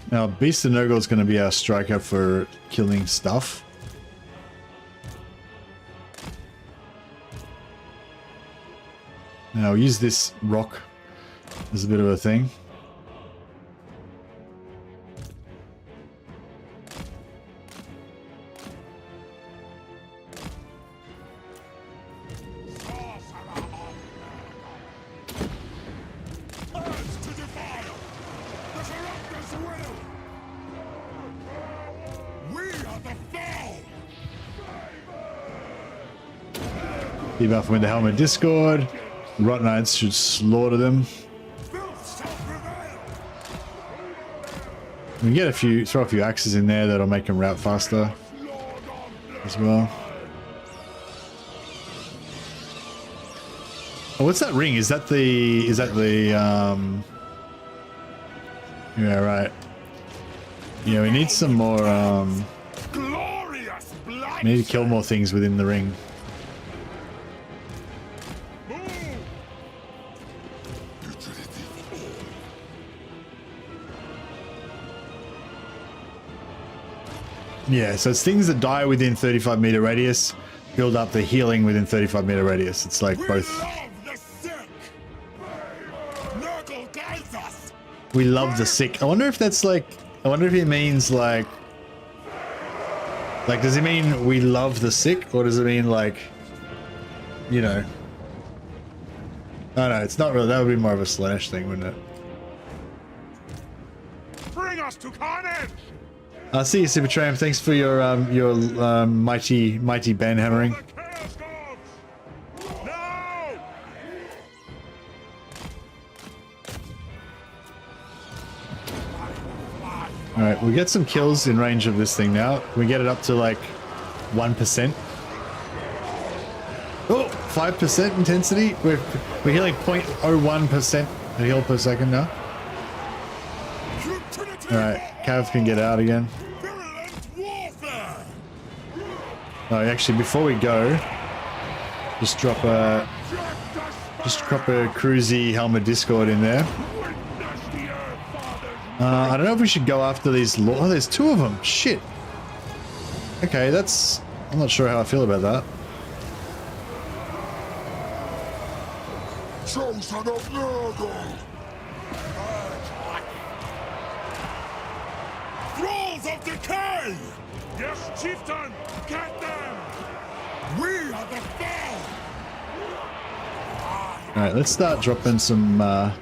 Now, Beast of Nurgle is going to be our striker for killing stuff. Now, I'll use this rock as a bit of a thing. Debuff with the Helmet Discord. Rot Knights should slaughter them. We can get a few, throw a few axes in there that'll make them route faster as well. Oh, what's that ring? Is that the yeah, right. Yeah, we need some more we need to kill more things within the ring. Yeah, so it's things that die within 35-meter radius, build up the healing within 35-meter radius. It's like both. We love the sick. I wonder if that's like, I wonder if it means like does it mean we love the sick, or does it mean like, you know? Oh no, it's not really. That would be more of a Slanesh thing, wouldn't it? Bring us to carnage! I see you, Super Tramp. Thanks for your mighty ban hammering. No! All right, we get some kills in range of this thing now. We get it up to like 1%. Oh, 5% intensity. We're healing 0.01% a heal per second now. All right, Cav can get out again. Oh, actually, before we go, just drop a cruisy Helmet Discord in there. I don't know if we should go after these. Oh, there's two of them. Shit. Okay, that's. I'm not sure how I feel about that. Chosen of Nurgle! Thralls of Decay! Yes, Chieftain! Get them! We are the foe! Alright, let's start dropping some, Manifest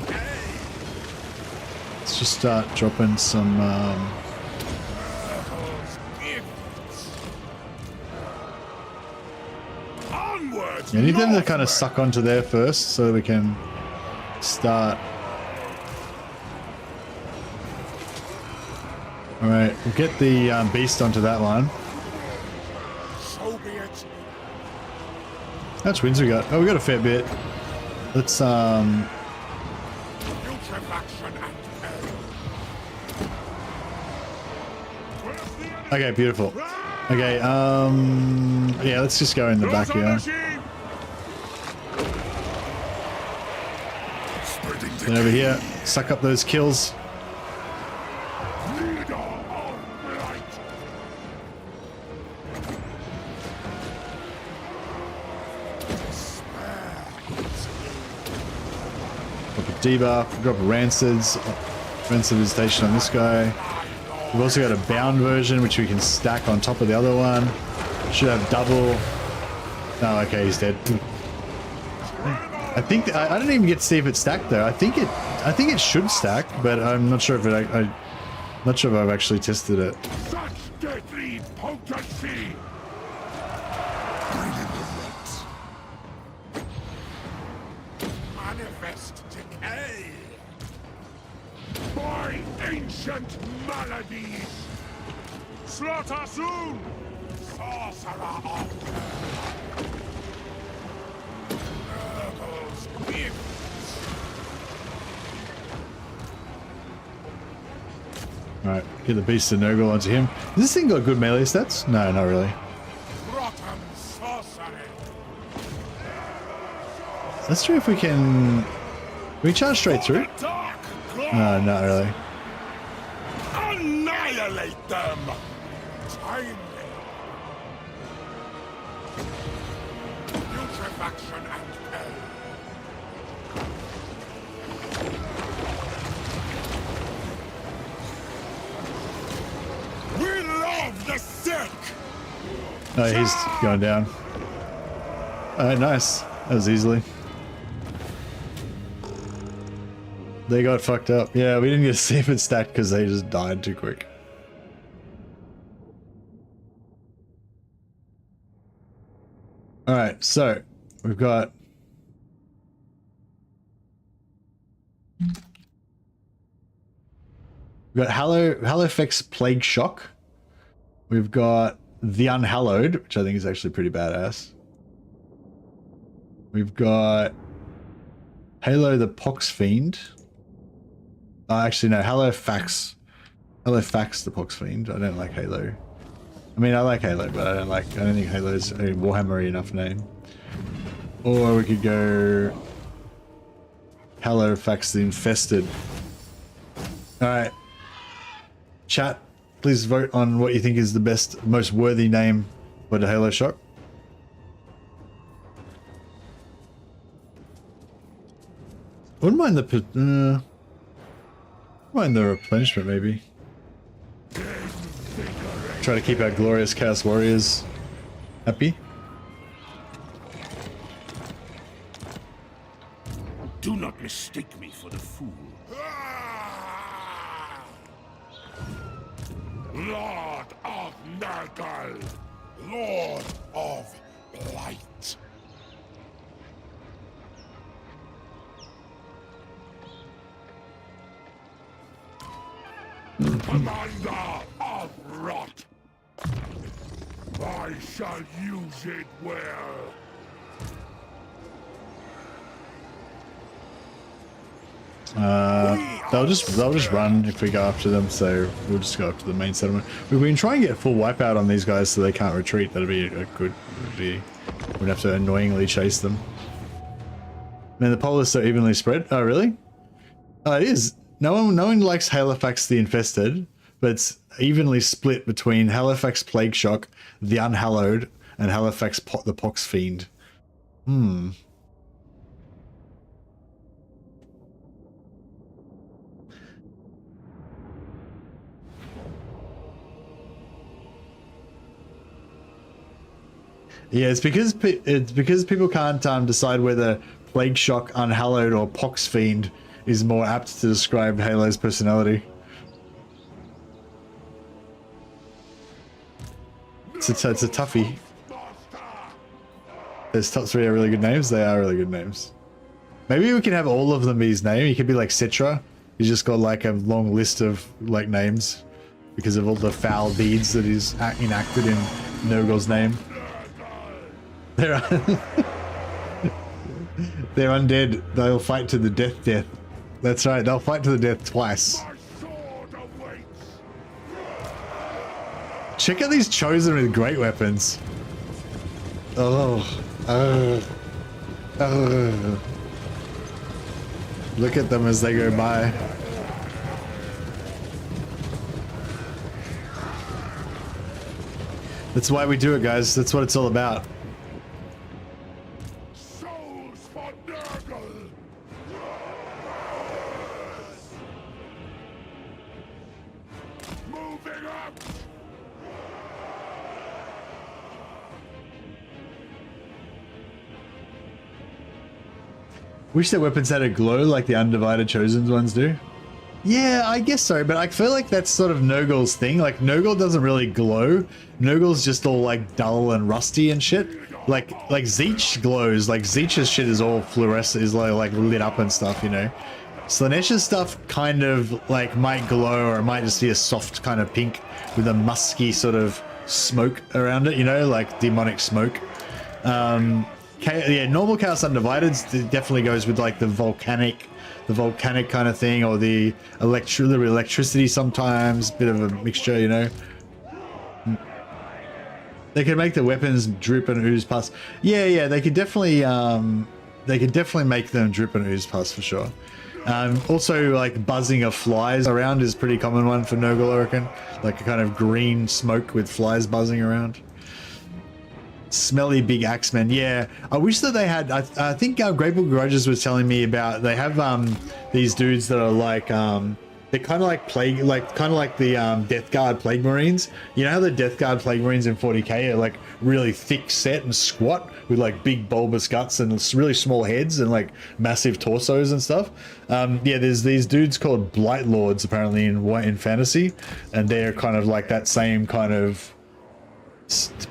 decay! let's just start dropping some, Nurgle's gifts! Onwards! I need them to kind of suck onto there first so that we can start. Alright, we'll get the beast onto that one. So be it. How much wins we got? Oh, we got a fair bit. Let's, Putrefaction and pain. okay, beautiful. Okay, yeah, let's just go in the back here. Get over here, suck up those kills. Debuff, drop Rancid Visitation on this guy. We've also got a bound version which we can stack on top of the other one. Should have double. Oh, okay, he's dead. I think I don't even get to see if it's stacked though. I think it should stack, but I'm not sure if I'm not sure if I've actually tested it. Such deadly potency! Manifest decay! By ancient maladies! Slaughter soon! Sorcerer of Nurgle's gifts! Alright, get the Beast of Nurgle onto him. Does this thing got good melee stats? No, not really. Rotten sorcery. Let's see if we can charge straight through. Dark No, not really. Annihilate them. Timely. Putrefaction and hell. We love the sick. Oh, he's going down. Alright, nice. That was easily. They got fucked up. Yeah, we didn't get a save it stack because they just died too quick. Alright, so we've got Hallowfex Plague Shock. We've got the Unhallowed, which I think is actually pretty badass. We've got Halo the Pox Fiend. Actually, no, Hallowfax the Pox Fiend. I don't like Halo. I mean, I like Halo, but I don't think Halo's a Warhammer enough name. Or we could go Hallowfax the Infested. Alright. Chat, please vote on what you think is the best, most worthy name for the Halo Shock. Wouldn't mind the replenishment, maybe. Try to keep our glorious Chaos Warriors happy. Do not mistake me for the fool. Lord of Nurgle. Lord of Light. Commander of Rot. I shall use it well. They'll just run if we go after them, so we'll just go up to the main settlement. We've been trying to get full wipeout on these guys so they can't retreat. That'd be a good. We'd have to annoyingly chase them. Man, the poll is so evenly spread. Oh, really? Oh, it is. No one likes Hallowfax the Infested, but it's evenly split between Hallowfax Plague Shock, the Unhallowed, and Hallowfax the Pox Fiend. Yeah, it's because people can't decide whether Plague Shock, Unhallowed, or Pox Fiend is more apt to describe Halo's personality. It's a toughie. Those top three are really good names. They are really good names. Maybe we can have all of them be his name. He could be like Citra. He's just got like a long list of like names because of all the foul deeds that he's enacted in Nurgle's name. They're undead. They'll fight to the death. That's right. They'll fight to the death twice. Check out these chosen with great weapons. Oh. Look at them as they go by. That's why we do it, guys. That's what it's all about. Souls for Nurgle. Moving up. Wish their weapons had a glow like the Undivided Chosen ones do. Yeah, I guess so, but I feel like that's sort of Nurgle's thing. Like, Nurgle doesn't really glow. Nurgle's just all, like, dull and rusty and shit. Like Zeech glows. Like, Zeech's shit is all fluorescent, is, like lit up and stuff, you know? Slaaneash's stuff kind of, like, might glow, or it might just be a soft kind of pink with a musky sort of smoke around it, you know? Like, demonic smoke. Yeah, normal Chaos Undivided definitely goes with like the volcanic, volcanic kind of thing, or the electricity sometimes, bit of a mixture, you know. They can make the weapons drip and ooze pus. Yeah, they could definitely make them drip and ooze pus for sure. Also, like buzzing of flies around is a pretty common one for Nurgle, I reckon. Like a kind of green smoke with flies buzzing around. Smelly big axemen. Yeah, I wish that they had. I think Grateful Grudges was telling me about. They have these dudes that are like they're kind of like plague, kind of like the Death Guard Plague Marines. You know how the Death Guard Plague Marines in 40k are like really thick set and squat with like big bulbous guts and really small heads and like massive torsos and stuff. Yeah, there's these dudes called Blight Lords apparently in fantasy, and they're kind of like that same kind of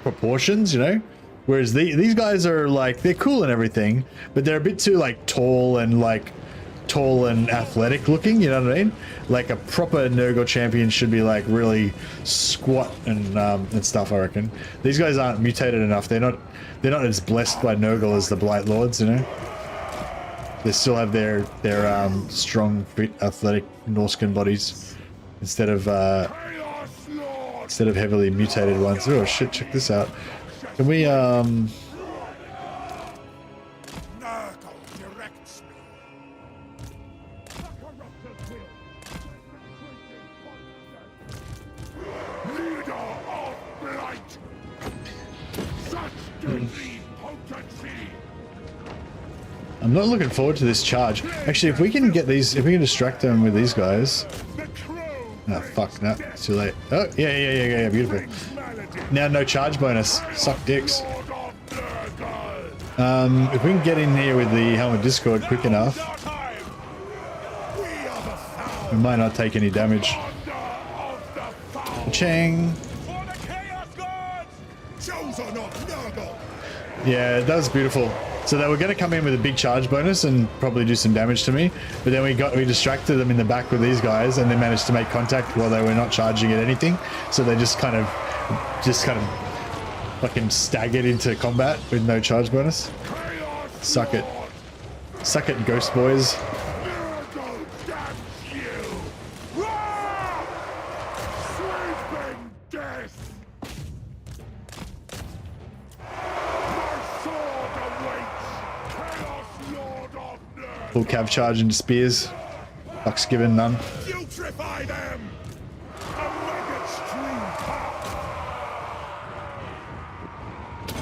proportions, you know. Whereas these guys are like, they're cool and everything, but they're a bit too like tall and athletic looking, you know what I mean? Like a proper Nurgle champion should be like really squat and stuff, I reckon. These guys aren't mutated enough. They're not as blessed by Nurgle as the Blight Lords, you know. They still have their strong, fit, athletic Norscan bodies instead of heavily mutated ones. Oh shit, check this out. Can we Nurgle directs me. Leader of blight. Such deadly potency. I'm not looking forward to this charge. Actually, if we can get these, if we can distract them with these guys. The crow. Oh fuck, no, it's too late. Oh yeah, beautiful. Now no charge bonus. Suck dicks. If we can get in here with the Helm of Discord quick enough, we might not take any damage. Chang. Yeah, that was beautiful. So they were going to come in with a big charge bonus and probably do some damage to me, but then we distracted them in the back with these guys, and they managed to make contact while they were not charging at anything. So they just kind of fucking staggered into combat with no charge bonus. Suck it, Ghost Boys. Full cav charge into spears. Fuck's given none. Putrefy them. A maggot stream path.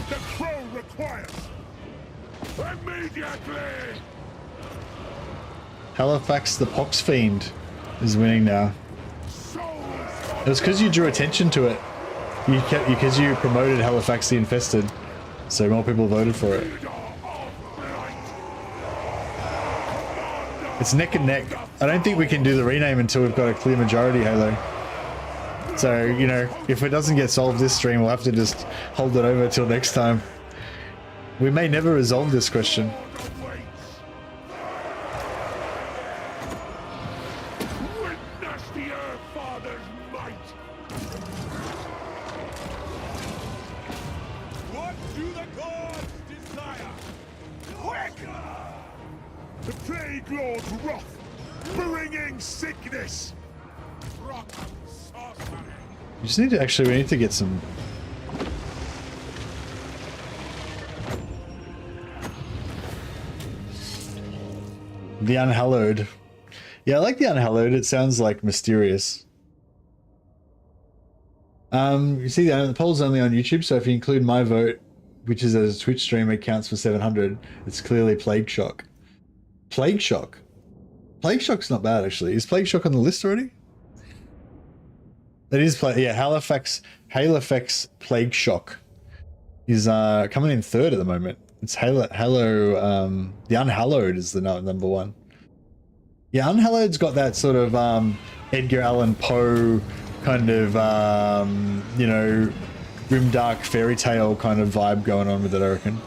The crow requires immediately. Halifax the Pox Fiend is winning now. It was because you drew attention to it. Because you promoted Halifax the Infested, so more people voted for it. It's neck and neck. I don't think we can do the rename until we've got a clear majority, Halo. So, you know, if it doesn't get solved this stream, we'll have to just hold it over till next time. We may never resolve this question. Witness the Earth Father's might. What do the gods desire? Quick! The Plague Lord's wrath, bringing sickness. Rotten sorcery. We just need to we need to get some. The Unhallowed. Yeah, I like the Unhallowed. It sounds like mysterious. You see the poll's only on YouTube, so if you include my vote, which is a Twitch stream, it counts for 700. It's clearly Plague Shock. Plague Shock. Plague Shock's not bad actually. Is Plague Shock on the list already? That is yeah, Halifax Plague Shock is coming in third at the moment. It's the Unhallowed is the number one. Yeah, Unhallowed's got that sort of Edgar Allan Poe kind of you know, grimdark fairy tale kind of vibe going on with it, I reckon.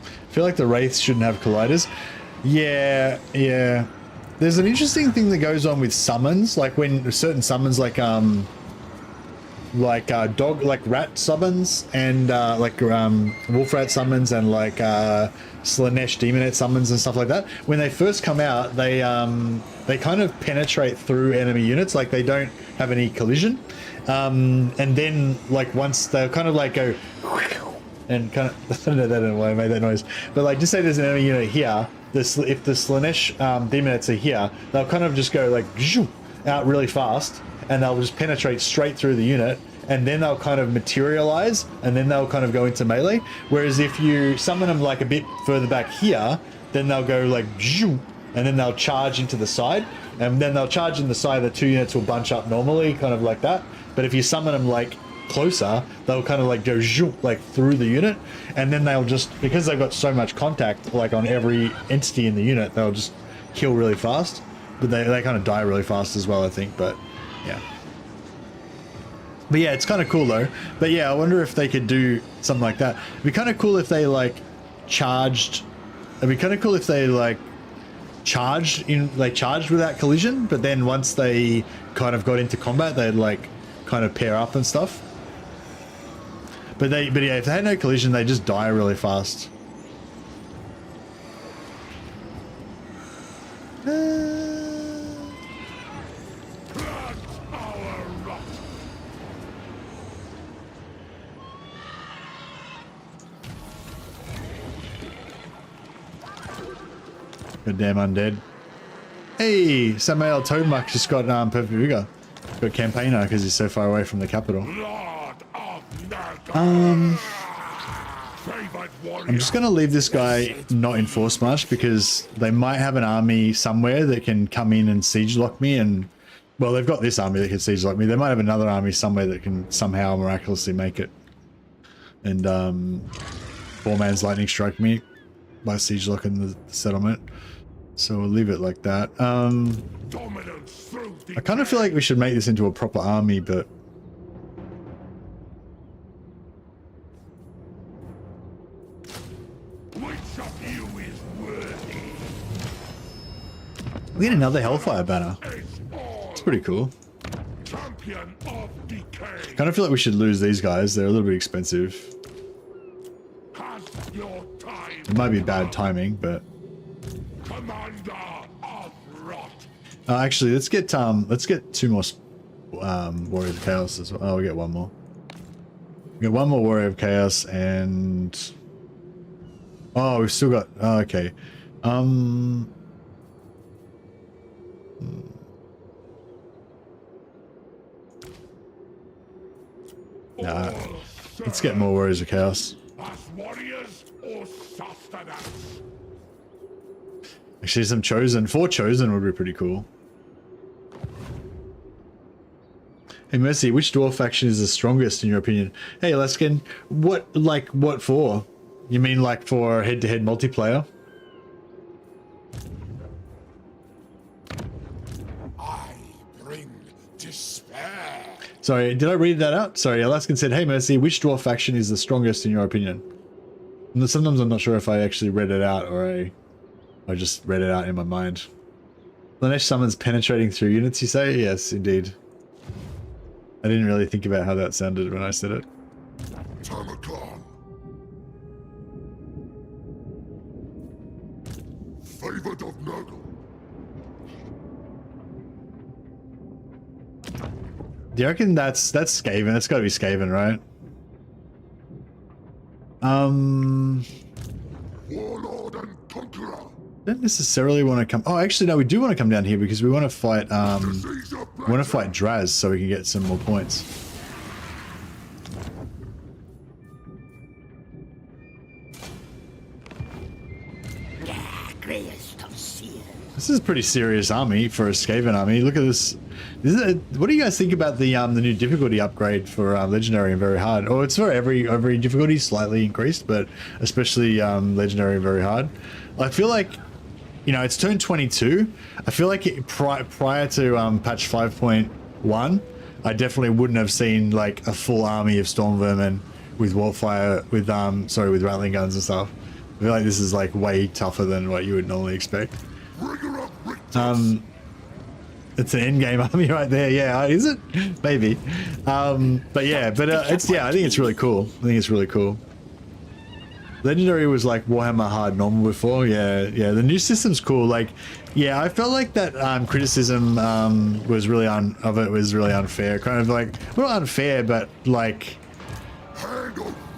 I feel like the Wraiths shouldn't have colliders. Yeah. There's an interesting thing that goes on with summons, like when certain summons like rat summons and wolf rat summons and Slanesh Demonette summons and stuff like that. When they first come out, they kind of penetrate through enemy units, like they don't have any collision. And then like once they'll kind of like go and kind of, I don't know why I made that noise, but like just say there's an enemy unit here, if the Slanesh Demonettes are here, they'll kind of just go like out really fast, and they'll just penetrate straight through the unit, and then they'll kind of materialize, and then they'll kind of go into melee. Whereas if you summon them like a bit further back here, then they'll go like and then they'll charge into the side, and then they'll charge in the side, the two units will bunch up normally, kind of like that. But if you summon them like closer, they'll kind of like go like through the unit, and then they'll just, because they've got so much contact like on every entity in the unit, they'll just kill really fast. But they kind of die really fast as well, I think. But yeah, it's kind of cool though. But yeah, I wonder if they could do something like that. It'd be kind of cool if they like charged. It'd be kind of cool if they like charged without collision, but then once they kind of got into combat, they'd like kind of pair up and stuff. But yeah, if they had no collision, they just die really fast. Goddamn undead. Hey, Samael Toadmuck just got perfect vigor. Got campaigner because he's so far away from the capital. I'm just gonna leave this guy not in force march because they might have an army somewhere that can come in and siege lock me, and well, they've got this army that can siege lock me. They might have another army somewhere that can somehow miraculously make it and 4-man's lightning strike me by siege locking the settlement. So we'll leave it like that. I kind of feel like we should make this into a proper army, but we get another Hellfire banner. It's pretty cool. Kind of feel like we should lose these guys. They're a little bit expensive. It might be bad timing, but actually, let's get 2 more Warriors of Chaos as well. Oh, we get one more. We get one more Warrior of Chaos, and oh, we've still got. Oh, okay. Nah, let's get more Warriors of Chaos. Actually, some Chosen. 4 Chosen would be pretty cool. Hey Mercy, which dwarf faction is the strongest in your opinion? Hey Leskin, what for? You mean like for head-to-head multiplayer? I bring despair. Sorry, did I read that out? Sorry, Alaskan said, hey Mercy, which dwarf faction is the strongest in your opinion? And sometimes I'm not sure if I actually read it out or I just read it out in my mind. Slanesh summons penetrating through units, you say? Yes, indeed. I didn't really think about how that sounded when I said it. Tamurkhan. Favored of Nurgle. Do you reckon that's Skaven? That's gotta be Skaven, right? Warlord and Conqueror. Don't necessarily want to come. Oh, actually, no, we do want to come down here because we want to fight. We want to fight Draz so we can get some more points. This is a pretty serious army for a Skaven army. Look at this. What do you guys think about the new difficulty upgrade for Legendary and Very Hard? Oh, it's for every difficulty slightly increased, but especially Legendary and Very Hard. I feel like, you know, it's turn 22. I feel like prior to patch 5.1, I definitely wouldn't have seen like a full army of Storm Vermin with Warfire, with with Rattling Guns and stuff. I feel like this is like way tougher than what you would normally expect. It's an endgame army right there. Yeah, is it? Maybe. But yeah, I think it's really cool. I think it's really cool. Legendary was like Warhammer hard normal before. Yeah, yeah. The new system's cool. Like, yeah, I felt like that criticism was really really unfair. Kind of like, well, not unfair, but like,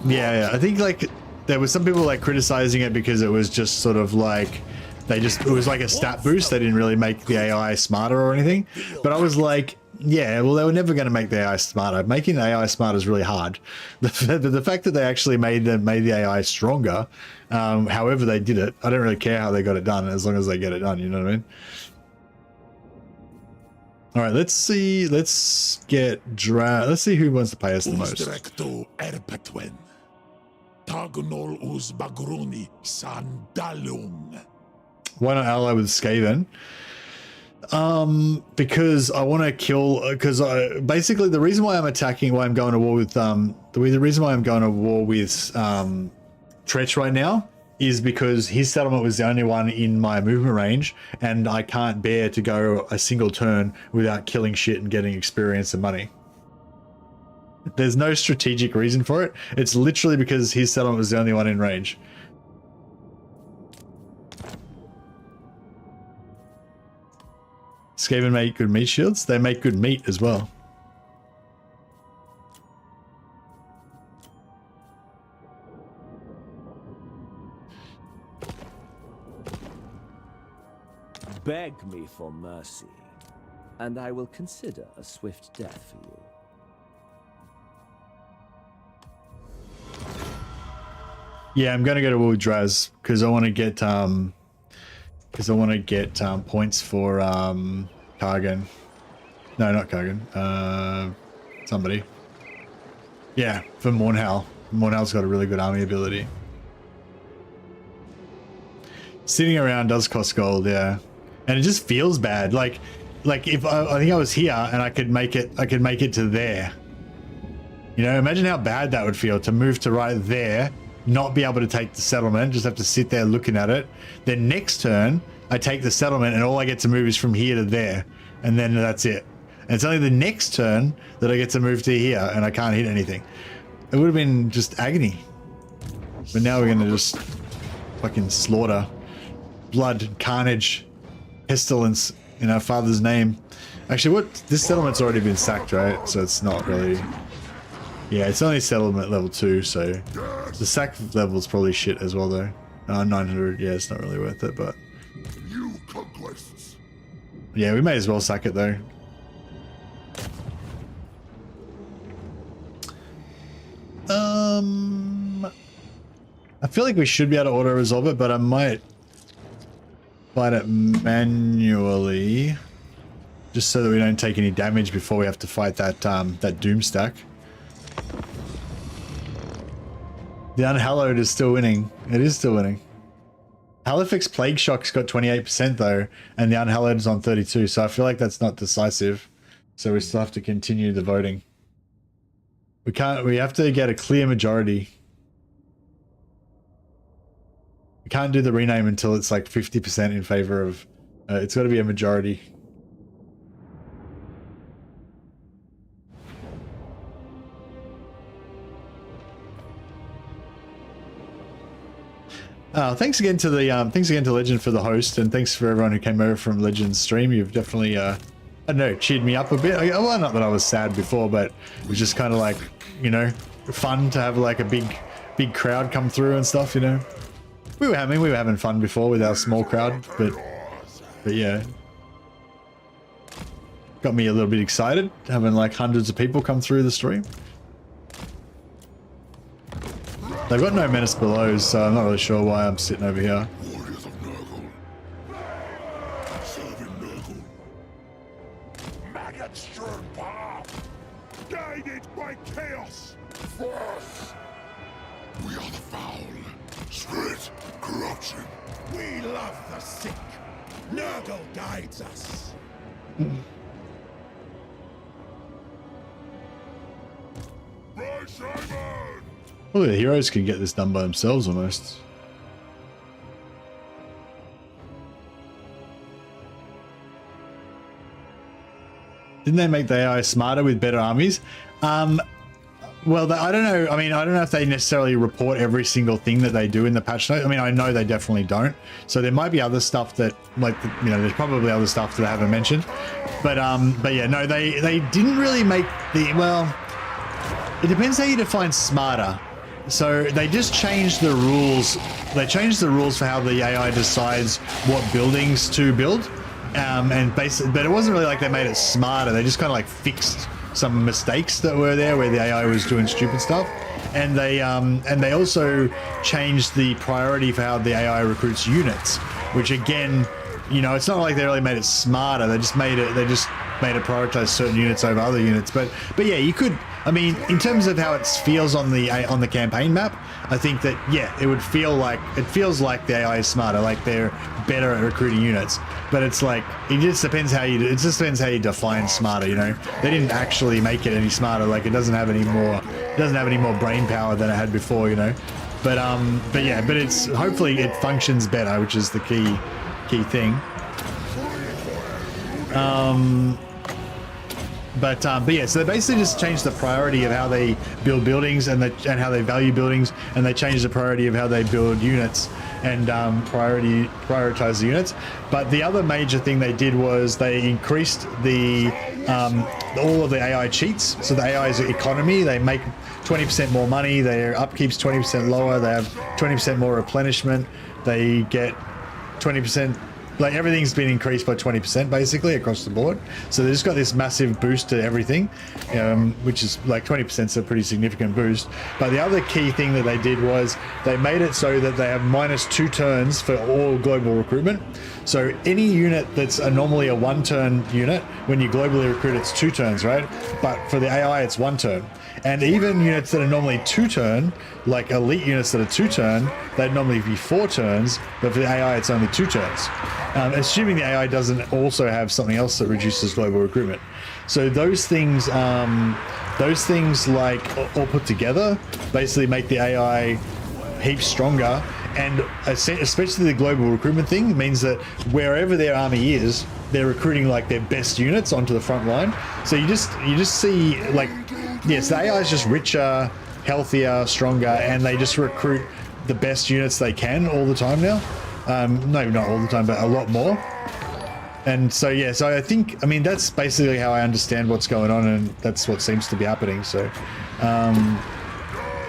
yeah. I think like there was some people like criticizing it because it was just sort of like it was like a stat boost. They didn't really make the AI smarter or anything. But I was like, yeah, well, they were never going to make the AI smarter. Making the AI smarter is really hard. The fact that they actually made the AI stronger, however they did it, I don't really care how they got it done as long as they get it done. You know what I mean? All right, let's see. Let's see who wants to pay us the most. Why not ally with Skaven? Because I want to kill. Because basically the reason why I'm going to war with the reason why I'm going to war with Tretch right now is because his settlement was the only one in my movement range, and I can't bear to go a single turn without killing shit and getting experience and money. There's no strategic reason for it. It's literally because his settlement was the only one in range. Skaven make good meat shields. They make good meat as well. Beg me for mercy, and I will consider a swift death for you. Yeah, I'm gonna go to war with Draz because I want to get points for Kargan. No, not Kargan. Somebody. Yeah, for Mornhal. Mornhal's got a really good army ability. Sitting around does cost gold, yeah, and it just feels bad. Like if I think I was here and I could make it to there. You know, imagine how bad that would feel to move to right there, not be able to take the settlement, just have to sit there looking at it. Then next turn, I take the settlement and all I get to move is from here to there. And then that's it. And it's only the next turn that I get to move to here and I can't hit anything. It would have been just agony. But now we're going to just fucking slaughter. Blood, carnage, pestilence in our father's name. Actually, this settlement's already been sacked, right? So it's not really... Yeah, it's only settlement level 2, so the sack level is probably shit as well, though. 900, yeah, it's not really worth it, but yeah, we may as well sack it though. I feel like we should be able to auto resolve it, but I might fight it manually, just so that we don't take any damage before we have to fight that doom stack. The Unhallowed is still winning. It is still winning. Halifax Plague Shock's got 28% though, and the Unhallowed is on 32, so I feel like that's not decisive. So we still have to continue the voting. We have to get a clear majority. We can't do the rename until it's like 50% in favor of, it's got to be a majority. Thanks again to Legend for the host, and thanks for everyone who came over from Legend's stream. You've definitely, I don't know, cheered me up a bit. Well, not that I was sad before, but it was just kind of like, you know, fun to have like a big crowd come through and stuff. You know, we were having fun before with our small crowd, but yeah, got me a little bit excited having like hundreds of people come through the stream. They've got no menace below, so I'm not really sure why I'm sitting over here. Warriors of Nurgle. Serving Nurgle. Maggot strewn path, guided by chaos. Force. We are the foul. Spirit, corruption. We love the sick. Nurgle guides us. By Simon! Well, the heroes can get this done by themselves almost. Didn't they make the AI smarter with better armies? Well, I don't know. I mean, I don't know if they necessarily report every single thing that they do in the patch note. I mean, I know they definitely don't. So there might be other stuff that, like, you know, there's probably other stuff that I haven't mentioned. But yeah, no, they didn't really make the, well, it depends how you define smarter. So they just changed the rules. They changed the rules for how the AI decides what buildings to build. And basically, but it wasn't really like they made it smarter. They just kind of like fixed some mistakes that were there where the AI was doing stupid stuff, and they also changed the priority for how the AI recruits units, which again, you know, it's not like they really made it smarter. They just made it prioritize certain units over other units. But yeah, you could. I mean, in terms of how it feels on the campaign map, I think that yeah, it feels like the AI is smarter, like they're better at recruiting units. But it's like it just depends how you define smarter. You know, they didn't actually make it any smarter. Like it doesn't have any more brain power than it had before. You know, but yeah, but it's hopefully it functions better, which is the key thing. But yeah, so they basically just changed the priority of how they build buildings and how they value buildings, and they changed the priority of how they build units and prioritize the units. But the other major thing they did was they increased all of the AI cheats. So the AI's economy, they make 20% more money, their upkeep's 20% lower, they have 20% more replenishment, they get 20%. Like everything's been increased by 20% basically across the board. So they just got this massive boost to everything, which is like 20% is a pretty significant boost. But the other key thing that they did was they made it so that they have -2 turns for all global recruitment. So any unit that's normally a 1-turn unit, when you globally recruit, it's 2 turns, right? But for the AI, it's 1 turn. And even units that are normally 2-turn, like elite units that are 2-turn, they'd normally be 4 turns, but for the AI, it's only 2 turns. Assuming the AI doesn't also have something else that reduces global recruitment. So those things like all put together basically make the AI heaps stronger. And especially the global recruitment thing means that wherever their army is, they're recruiting like their best units onto the front line. So you just see like, yes, the AI is just richer, healthier, stronger, and they just recruit the best units they can all the time now. No, not all the time, but a lot more. And so yeah, so I think, I mean, that's basically how I understand what's going on, and that's what seems to be happening. So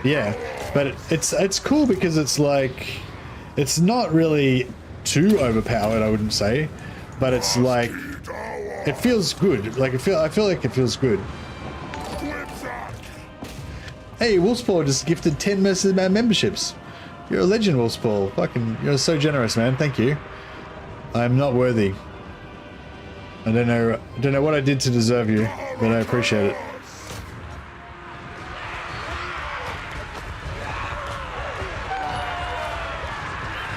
yeah, but it's cool because it's like, it's not really too overpowered, I wouldn't say, but it's like, it feels good. Like I feel like it feels good. Hey, Wolfspaw just gifted 10 memberships. You're a legend, Wolfspaw. Fucking, you're so generous, man. Thank you. I'm not worthy. I don't know what I did to deserve you, but I appreciate it.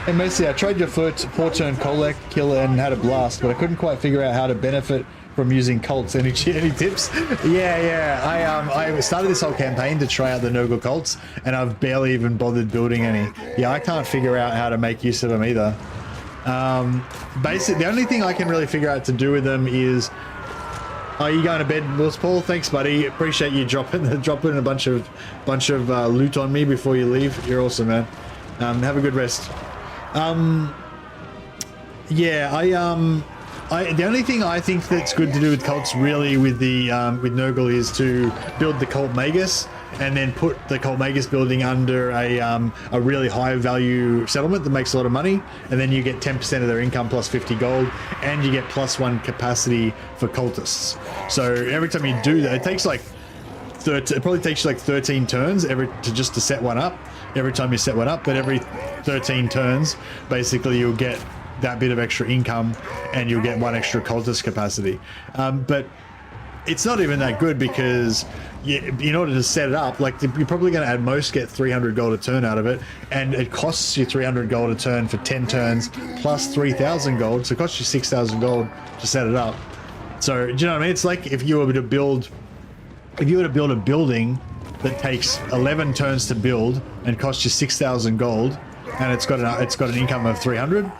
Hey, Mercy, I tried your 4-turn collect killer and had a blast, but I couldn't quite figure out how to benefit from using cults. Any tips? Yeah. I started this whole campaign to try out the Nurgle cults, and I've barely even bothered building any. Yeah, I can't figure out how to make use of them either. Basically, the only thing I can really figure out to do with them is, are you going to bed, Wills Paul? Thanks, buddy. Appreciate you dropping a bunch of loot on me before you leave. You're awesome, man. Have a good rest. Yeah, the only thing I think that's good to do with cults really with Nurgle is to build the cult magus and then put the cult magus building under a really high value settlement that makes a lot of money, and then you get 10% of their income plus 50 gold, and you get +1 capacity for cultists. So every time you do that, it takes like it probably takes you like 13 turns to set one up. Every time you set one up, but every 13 turns, basically you'll get that bit of extra income, and you'll get 1 extra cultist capacity. But it's not even that good, because in order to set it up, like, you're probably going to at most get 300 gold a turn out of it, and it costs you 300 gold a turn for 10 turns plus 3,000 gold, so it costs you 6,000 gold to set it up. So do you know what I mean? It's like if you were to build a building that takes 11 turns to build and costs you 6,000 gold, and it's got an income of 300.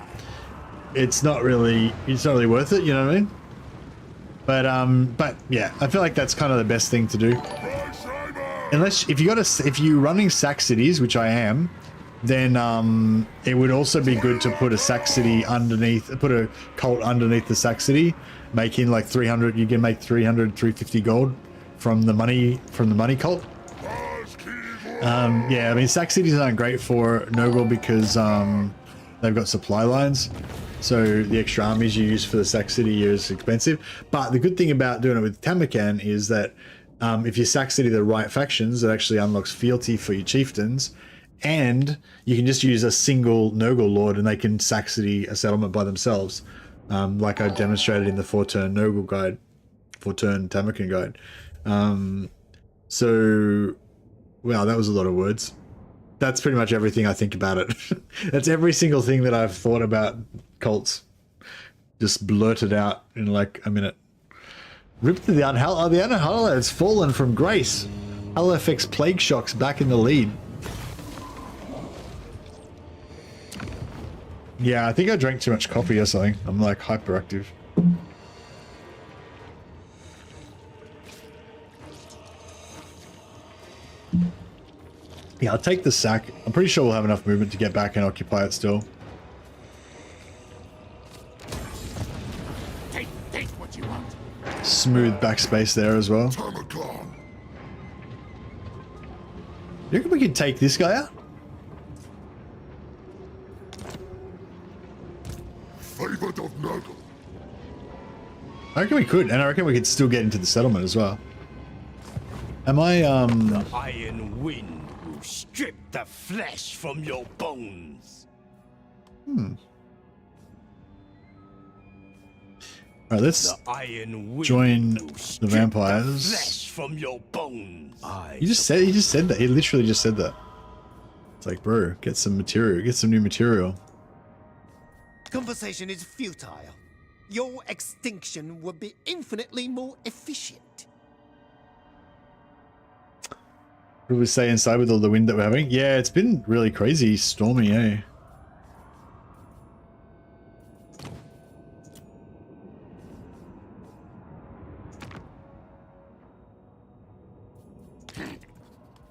It's not really worth it, you know what I mean? But yeah, I feel like that's kind of the best thing to do. unless if you're running sack cities, which I am, then it would also be good to put a sack city underneath, put a cult underneath the sack city, making like 300. You can make 350 gold from the money cult. Yeah, I mean sack cities aren't great for Nogel because they've got supply lines. So the extra armies you use for the sack city is expensive. But the good thing about doing it with Tamurkhan is that if you sack city the right factions, it actually unlocks fealty for your chieftains, and you can just use a single Nogel lord and they can sack city a settlement by themselves, like I demonstrated in the 4-turn Nogel guide, 4-turn Tamurkhan guide. So, wow, that was a lot of words. That's pretty much everything I think about it. That's every single thing that I've thought about cults. Just blurted out in like a minute. Rip to the Unhallowed. The Unhallowed has fallen from grace. LFX Plague Shock's back in the lead. Yeah, I think I drank too much coffee or something. I'm like hyperactive. Yeah, I'll take the sack. I'm pretty sure we'll have enough movement to get back and occupy it still. Take what you want. Smooth backspace there as well. Tamurkhan. You reckon we could take this guy out? Favored of Nogel. I reckon we could, and I reckon we could still get into the settlement as well. Am I, The iron wind will strip the flesh from your bones. Alright, let's The iron wind join will the strip vampires. The flesh from your bones. He just said that. He literally just said that. It's like, bro, get some material. Get some new material. Conversation is futile. Your extinction would be infinitely more efficient. What do we say inside with all the wind that we're having? Yeah, it's been really crazy, stormy, eh?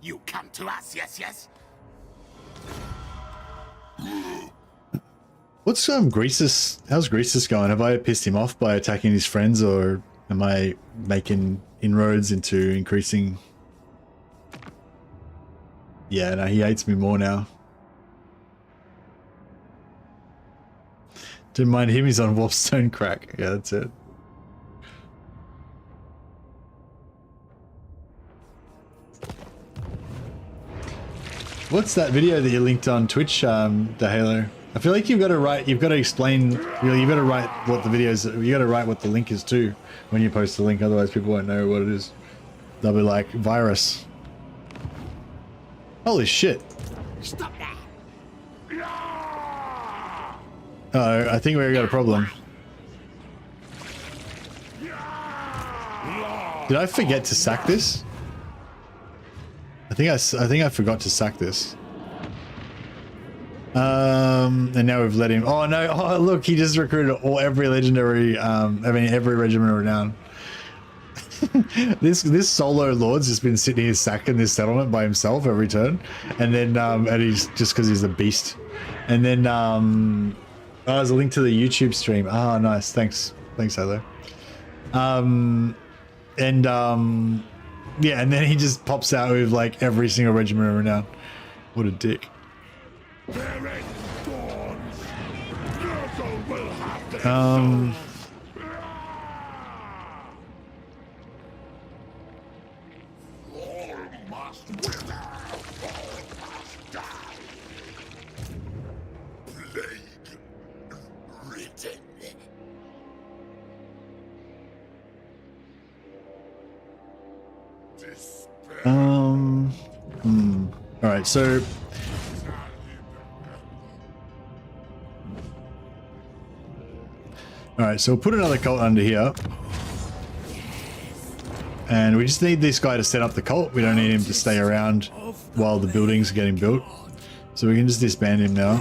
You come to us, yes? What's Greasus? How's Greasus going? Have I pissed him off by attacking his friends, or am I making inroads into increasing? Yeah, no, he hates me more now. Didn't mind him, he's on Warpstone crack. Yeah, that's it. What's that video that you linked on Twitch, the Halo? I feel like you've got to explain, really, you've got to write what the videos, you got to write what the link is too when you post the link, otherwise people won't know what it is. They'll be like, virus. Holy shit. Stop that. Oh, I think we got a problem. Did I forget to sack this? I think I forgot to sack this. And now we've let him. Oh no! Oh look, he just recruited every legendary. Every regiment of renown. this solo lord's just been sitting here sacking this settlement by himself every turn, and then and he's just because he's a beast. And then oh, there's a link to the YouTube stream. Ah, nice. Thanks, Halo. Yeah, and then he just pops out with like every single regiment of renown. What a dick. Their end dawns. Nurgle will have their souls. All must wither. All must die. Plague written. Despair. All right, so. Alright, so we'll put another cult under here. And we just need this guy to set up the cult. We don't need him to stay around while the buildings are getting built. So we can just disband him now.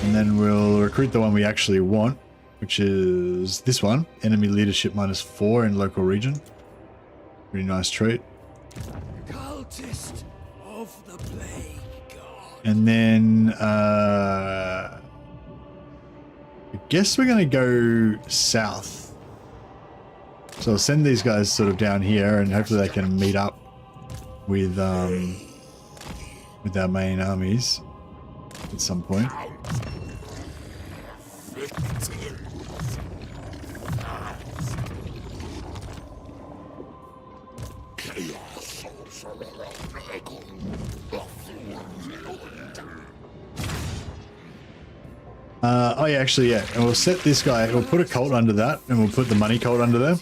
And then we'll recruit the one we actually want, which is this one. Enemy leadership -4 in local region. Pretty nice trait. Cultist of the plague god. And then I guess we're gonna go south. So I'll send these guys sort of down here, and hopefully they can meet up with our main armies at some point. Oh yeah, actually, yeah. And we'll set this guy, we'll put a cult under that, and we'll put the money cult under there.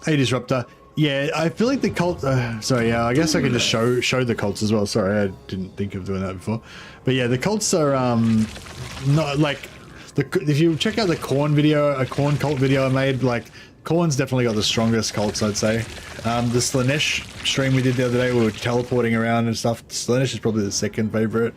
Hey, Disruptor. Yeah, I feel like the cult, sorry, yeah, I guess I could just show the cults as well. Sorry, I didn't think of doing that before. But yeah, the cults are, not like, if you check out the Corn video, a Corn cult video I made, like, Corn's definitely got the strongest cults, I'd say. The Slanesh stream we did the other day, we were teleporting around and stuff. Slanesh is probably the second favorite.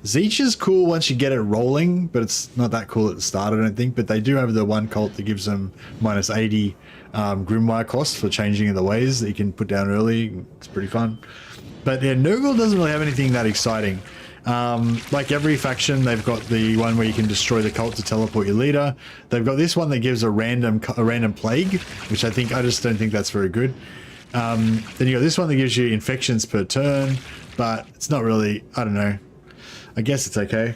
Zeech is cool once you get it rolling, but it's not that cool at the start, I don't think. But they do have the one cult that gives them minus 80 Grimoire cost for changing the ways that you can put down early. It's pretty fun. But yeah, Nurgle doesn't really have anything that exciting. Like every faction, they've got the one where you can destroy the cult to teleport your leader. They've got this one that gives a random plague, which I just don't think that's very good. Then you got this one that gives you infections per turn, but it's not really, I don't know. I guess it's okay.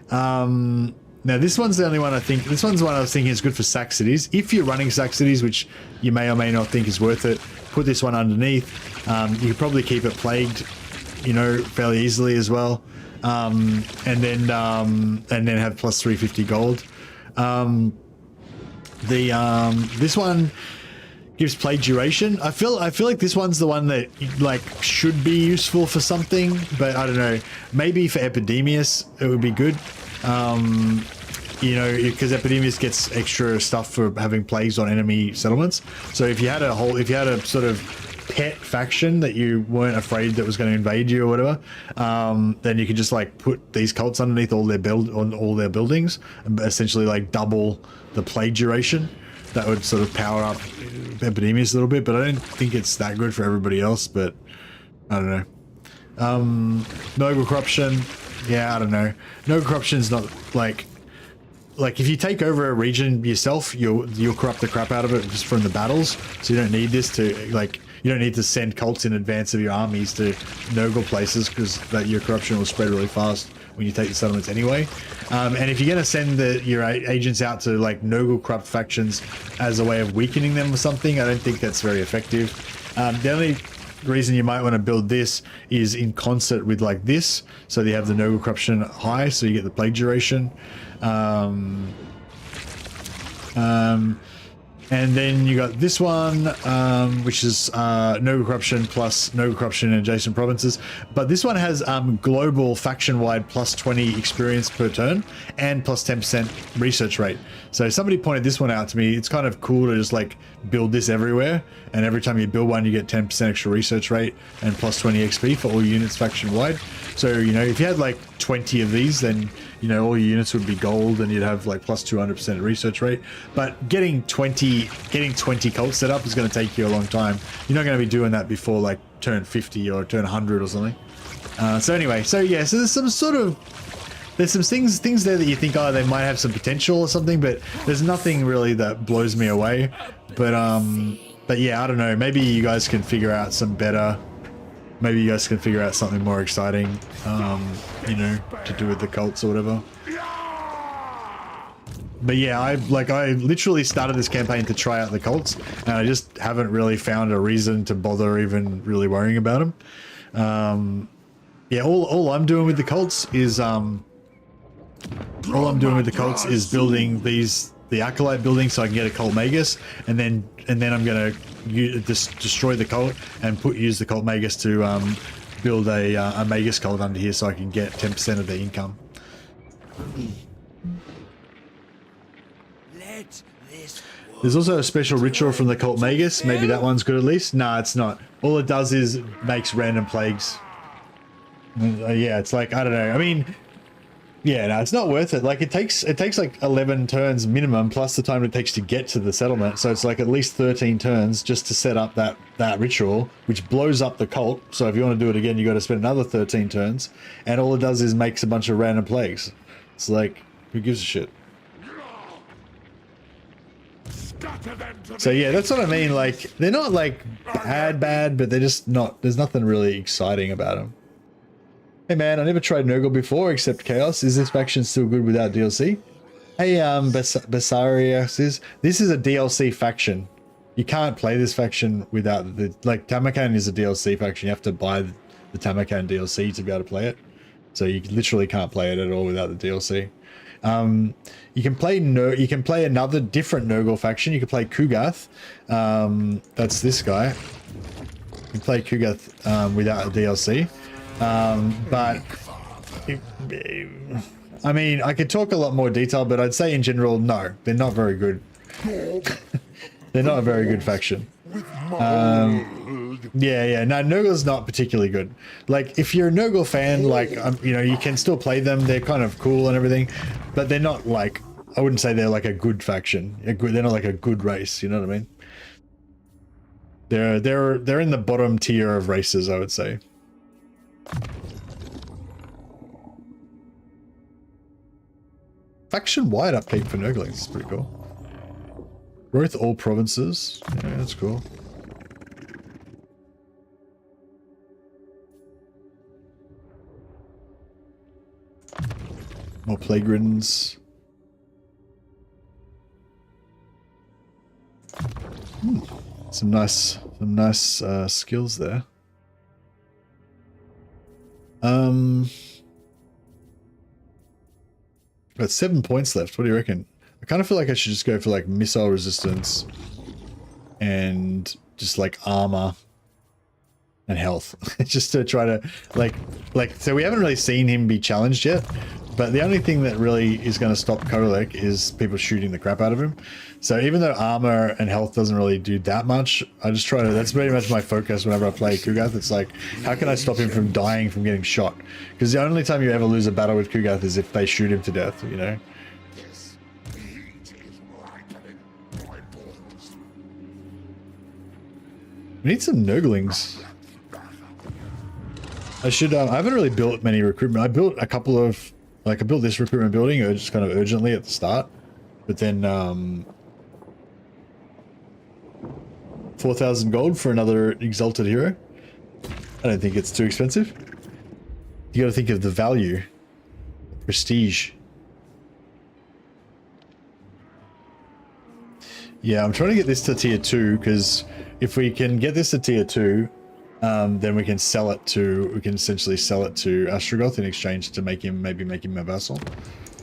Now this one's the only one this one's the one I was thinking is good for sack cities. If you're running sack cities, which you may or may not think is worth it, put this one underneath. You could probably keep it plagued, you know, fairly easily as well. And then have plus 350 gold. This one gives plague duration. I feel like this one's the one that like should be useful for something, but I don't know. Maybe for Epidemius it would be good. You know, because Epidemius gets extra stuff for having plagues on enemy settlements. So if you had a sort of pet faction that you weren't afraid that was going to invade you or whatever, then you could just like put these cults underneath all their buildings and essentially like double the plague duration. That would sort of power up Epidemius a little bit, but I don't think it's that good for everybody else, but I don't know. Noble Corruption, yeah, I don't know. Noble Corruption's not like if you take over a region yourself, you'll corrupt the crap out of it just from the battles, so you don't need this to, like, you don't need to send cults in advance of your armies to Nurgle places, because that your corruption will spread really fast when you take the settlements anyway. And if you're going to send your agents out to like Nurgle corrupt factions as a way of weakening them or something, I don't think that's very effective. The only reason you might want to build this is in concert with like this, so that you have the Nurgle corruption high, so you get the plague duration. And then you got this one, which is Nurgle Corruption plus Nurgle Corruption in adjacent provinces. But this one has global faction-wide plus 20 experience per turn and plus 10% research rate. So somebody pointed this one out to me. It's kind of cool to just like build this everywhere. And every time you build one, you get 10% extra research rate and plus 20 XP for all units faction-wide. So, you know, if you had like 20 of these, then, you know, all your units would be gold and you'd have like plus 200% research rate. But getting 20 cults set up is going to take you a long time. You're not going to be doing that before like turn 50 or turn 100 or something. So anyway, so yeah, so there's some things there that you think, oh, they might have some potential or something, but there's nothing really that blows me away. But yeah, I don't know. Maybe you guys can figure out some better. Maybe you guys can figure out something more exciting, you know, to do with the cults or whatever. But yeah, I literally started this campaign to try out the cults, and I just haven't really found a reason to bother even really worrying about them. Yeah, all I'm doing with the cults is building the Acolyte building so I can get a Cult Magus, and then I'm gonna destroy the cult and use the Cult Magus to build a Magus cult under here so I can get 10% of the income. There's also a special ritual from the Cult Magus. Maybe that one's good at least. Nah, it's not. All it does is makes random plagues. Yeah, it's like, I don't know. I mean, Yeah, no, it's not worth it. Like it takes like 11 turns minimum plus the time it takes to get to the settlement. So it's like at least 13 turns just to set up that ritual, which blows up the cult. So if you want to do it again, you got to spend another 13 turns, and all it does is makes a bunch of random plagues. It's like, who gives a shit? So yeah, that's what I mean. Like they're not like bad, but they're just not. There's nothing really exciting about them. Hey man, I never tried Nurgle before except Chaos. Is this faction still good without DLC? Hey, Basarius, this is a DLC faction. You can't play this faction without the, like, Tamurkhan is a DLC faction. You have to buy the Tamurkhan DLC to be able to play it. So you literally can't play it at all without the DLC. You can play another different Nurgle faction. You can play Kugath. That's this guy. You can play Kugath without a DLC. But I mean, I could talk a lot more detail, but I'd say in general, no, they're not very good. They're not a very good faction. Yeah, no, Nurgle's not particularly good. Like, if you're a Nurgle fan, like, you know, you can still play them. They're kind of cool and everything, but they're not like, I wouldn't say they're like a good faction. They're not like a good race. You know what I mean? They're in the bottom tier of races, I would say. Faction-wide upkeep for Nurglings is pretty cool. Growth all provinces. Yeah, that's cool. More plague riddens. Some nice skills there. Got 7 points left. What do you reckon? I kind of feel like I should just go for like missile resistance and just like armor and health, just to try to like. So we haven't really seen him be challenged yet, but the only thing that really is going to stop Kodalek is people shooting the crap out of him. So even though armor and health doesn't really do that much, I just try to. That's pretty much my focus whenever I play Kugath. It's like, how can I stop him from dying from getting shot? Because the only time you ever lose a battle with Kugath is if they shoot him to death. You know. We need some Nurglings. I should. I haven't really built many recruitment. I built a couple of, like, I built this recruitment building just kind of urgently at the start, but then 4,000 gold for another exalted hero. I don't think it's too expensive. You got to think of the value, prestige. Yeah, I'm trying to get this to tier 2 because if we can get this to tier 2. Then we can sell it to. We can essentially sell it to Ostrogoth in exchange to make him a vassal.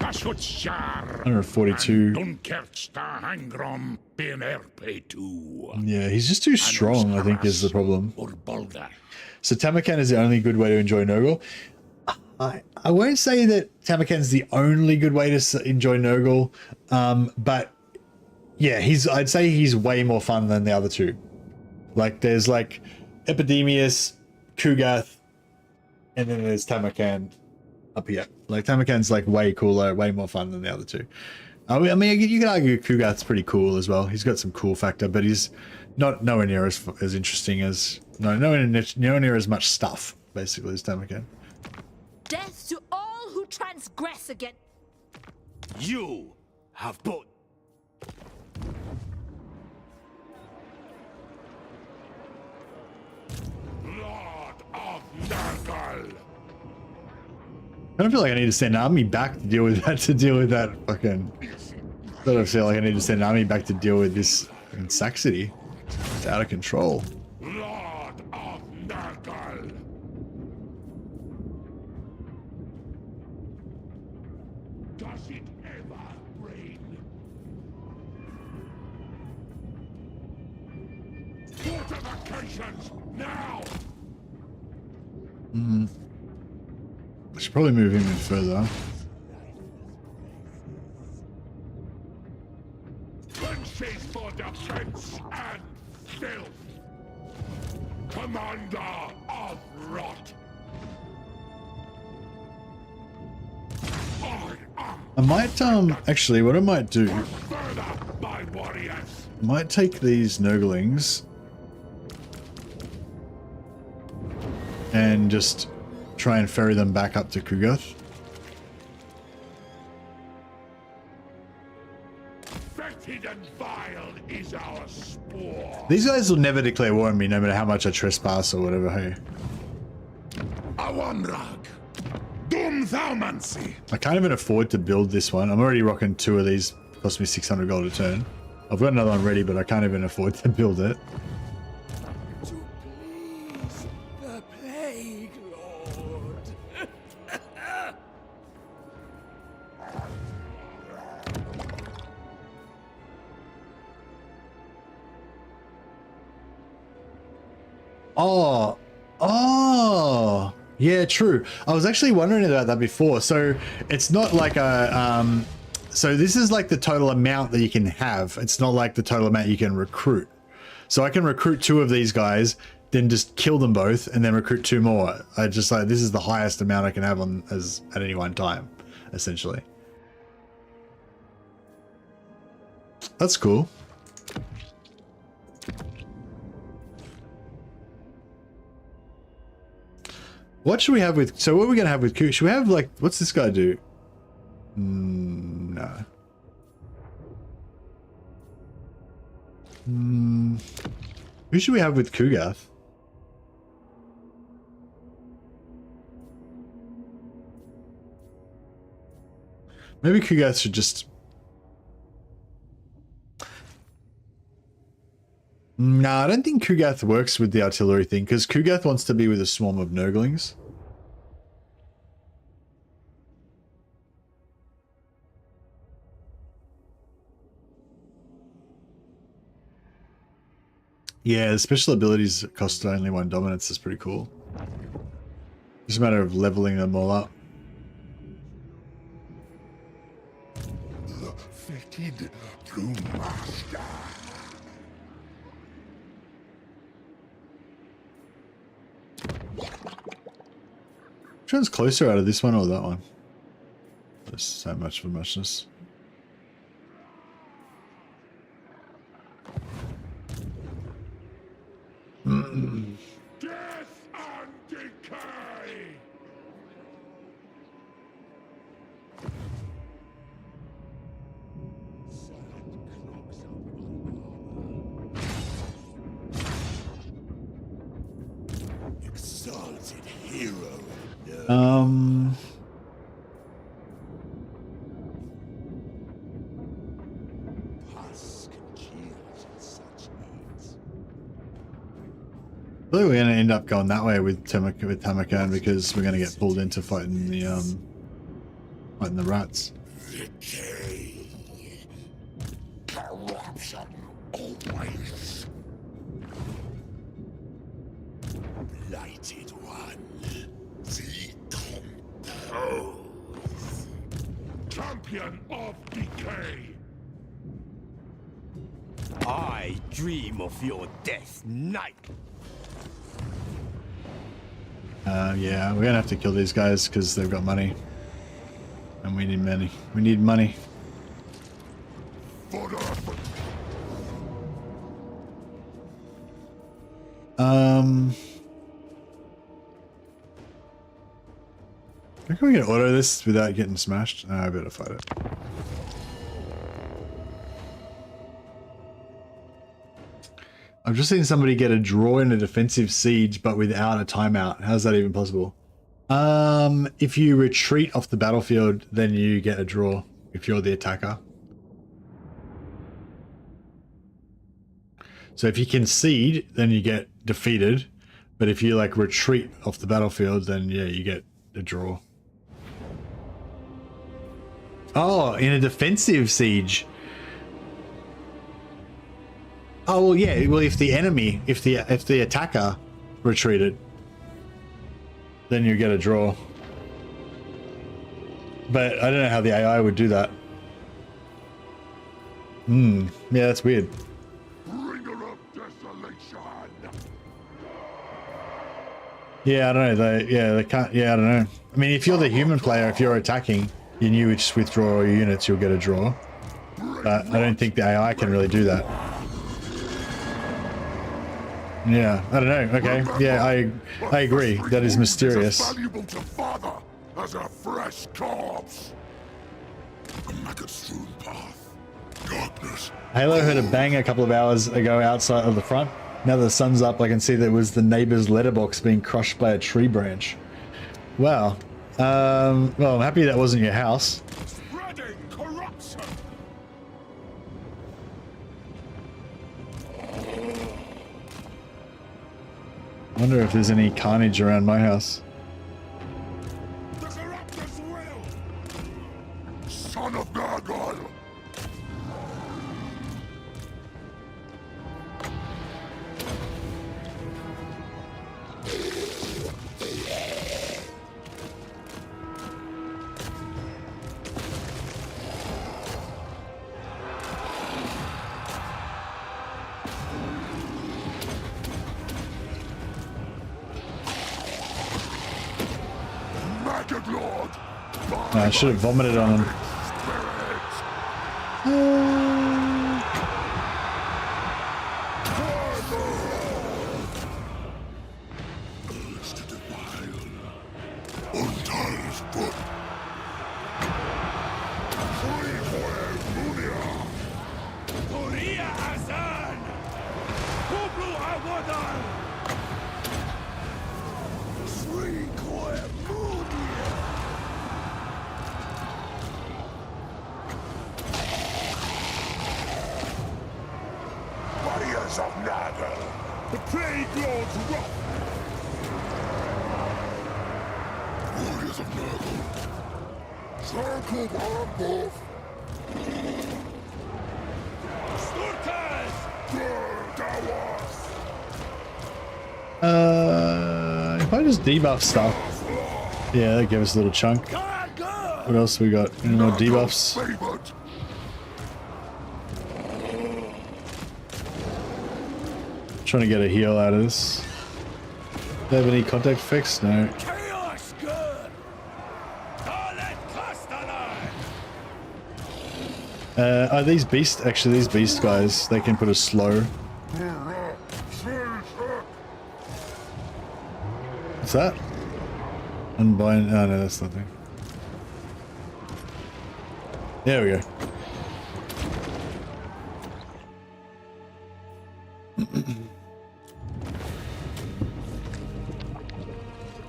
142. Yeah, he's just too strong, I think, is the problem. So Tamurkhan is the only good way to enjoy Nurgle. I won't say that Tamurkhan's the only good way to enjoy Nurgle, but yeah, I'd say he's way more fun than the other two. Like, there's like Epidemius, Kugath, and then there's Tamurkhan up here. Like, Tamurkhan's like way cooler, way more fun than the other two. I mean, you can argue Kugath's pretty cool as well. He's got some cool factor, but he's nowhere near as interesting as nowhere near as much stuff basically as Tamurkhan. Death to all who transgress against. You have both. I don't feel like I need to send an army back to deal with that. Fucking. I don't feel like I need to send an army back to deal with this in Sac City. It's out of control. Lord of Nurgle. Does it ever rain? Fortifications now. I should probably move him in further. Trenches for defense and filth. Commander of Rot. I might actually what I might do, Further, my warriors. might take these Nurglings and just try and ferry them back up to Kugath. Fetid and vile is our spore. These guys will never declare war on me, no matter how much I trespass or whatever. Hey, Awanrag. Dum Thaumancy. I can't even afford to build this one. I'm already rocking 2 of these. Cost me 600 gold a turn. I've got another one ready, but I can't even afford to build it. To please the Plague Lord. Oh, yeah, true. I was actually wondering about that before. So it's not like a, so this is like the total amount that you can have. It's not like the total amount you can recruit. So I can recruit 2 of these guys, then just kill them both and then recruit 2 more. I just like, this is the highest amount I can have on as at any one time, essentially. That's cool. What should we have with, so what are we going to have with Q? Should we have like, what's this guy do? No. Who should we have with Kugath? Maybe Kugath should just... No, I don't think Kugath works with the artillery thing, because Kugath wants to be with a swarm of Nurglings. Yeah, the special abilities cost only 1 dominance is pretty cool. Just a matter of leveling them all up. The fetid Brewmaster. Which one's closer out of this one or that one? There's so much for muchness. Death and decay. Exalted hero. Husk and shields and such needs. I think we're going to end up going that way with Tamurkhan because we're going to get pulled into fighting the rats. Decay. Corruption always. Blighted one. Decompose. Champion of decay. I dream of your death night. Yeah, we're gonna have to kill these guys because they've got money, and we need money. We need money. How can we get auto this without getting smashed? No, I better fight it. I've just seen somebody get a draw in a defensive siege, but without a timeout. How's that even possible? If you retreat off the battlefield, then you get a draw if you're the attacker. So if you concede, then you get defeated. But if you like retreat off the battlefield, then yeah, you get a draw. Oh, in a defensive siege. Oh well, yeah. Well, if the enemy, if the attacker retreated, then you get a draw. But I don't know how the AI would do that. Yeah, that's weird. Bringer of desolation. Yeah, I don't know. They can't. Yeah, I don't know. I mean, if you're the human player, if you're attacking, you knew which withdraw units you'll get a draw. But I don't think the AI can really do that. Yeah, I don't know. Okay, yeah, I agree. That is mysterious. As valuable to father as a fresh corpse. A maggot-strewn path. Darkness. Halo heard a bang a couple of hours ago outside of the front. Now that the sun's up, I can see there was the neighbor's letterbox being crushed by a tree branch. Wow. Well, I'm happy that wasn't your house. Spreading corruption. I wonder if there's any carnage around my house. The corruptor's will. Son of Gargoyle. Maggot Lord. I should have vomited on him. Urge to defile. Untie his foot. Free for Munia. Korea Azan! Kublu Awadan! Free Koe Munia. Warriors of Nagel. The Plague Lord's wrath. Warriors of Nagel. Circle Armboth. Sturtas! Dawas. If I just debuff stuff. Yeah, that gave us a little chunk. What else we got? Any more debuffs? Favored. Trying to get a heal out of this. Do they have any contact effects? No. Chaos good! Dalet Castellan! Are these beast? Actually, these beast guys, they can put a slow. What's that? Unbind. Oh no, that's nothing. There we go.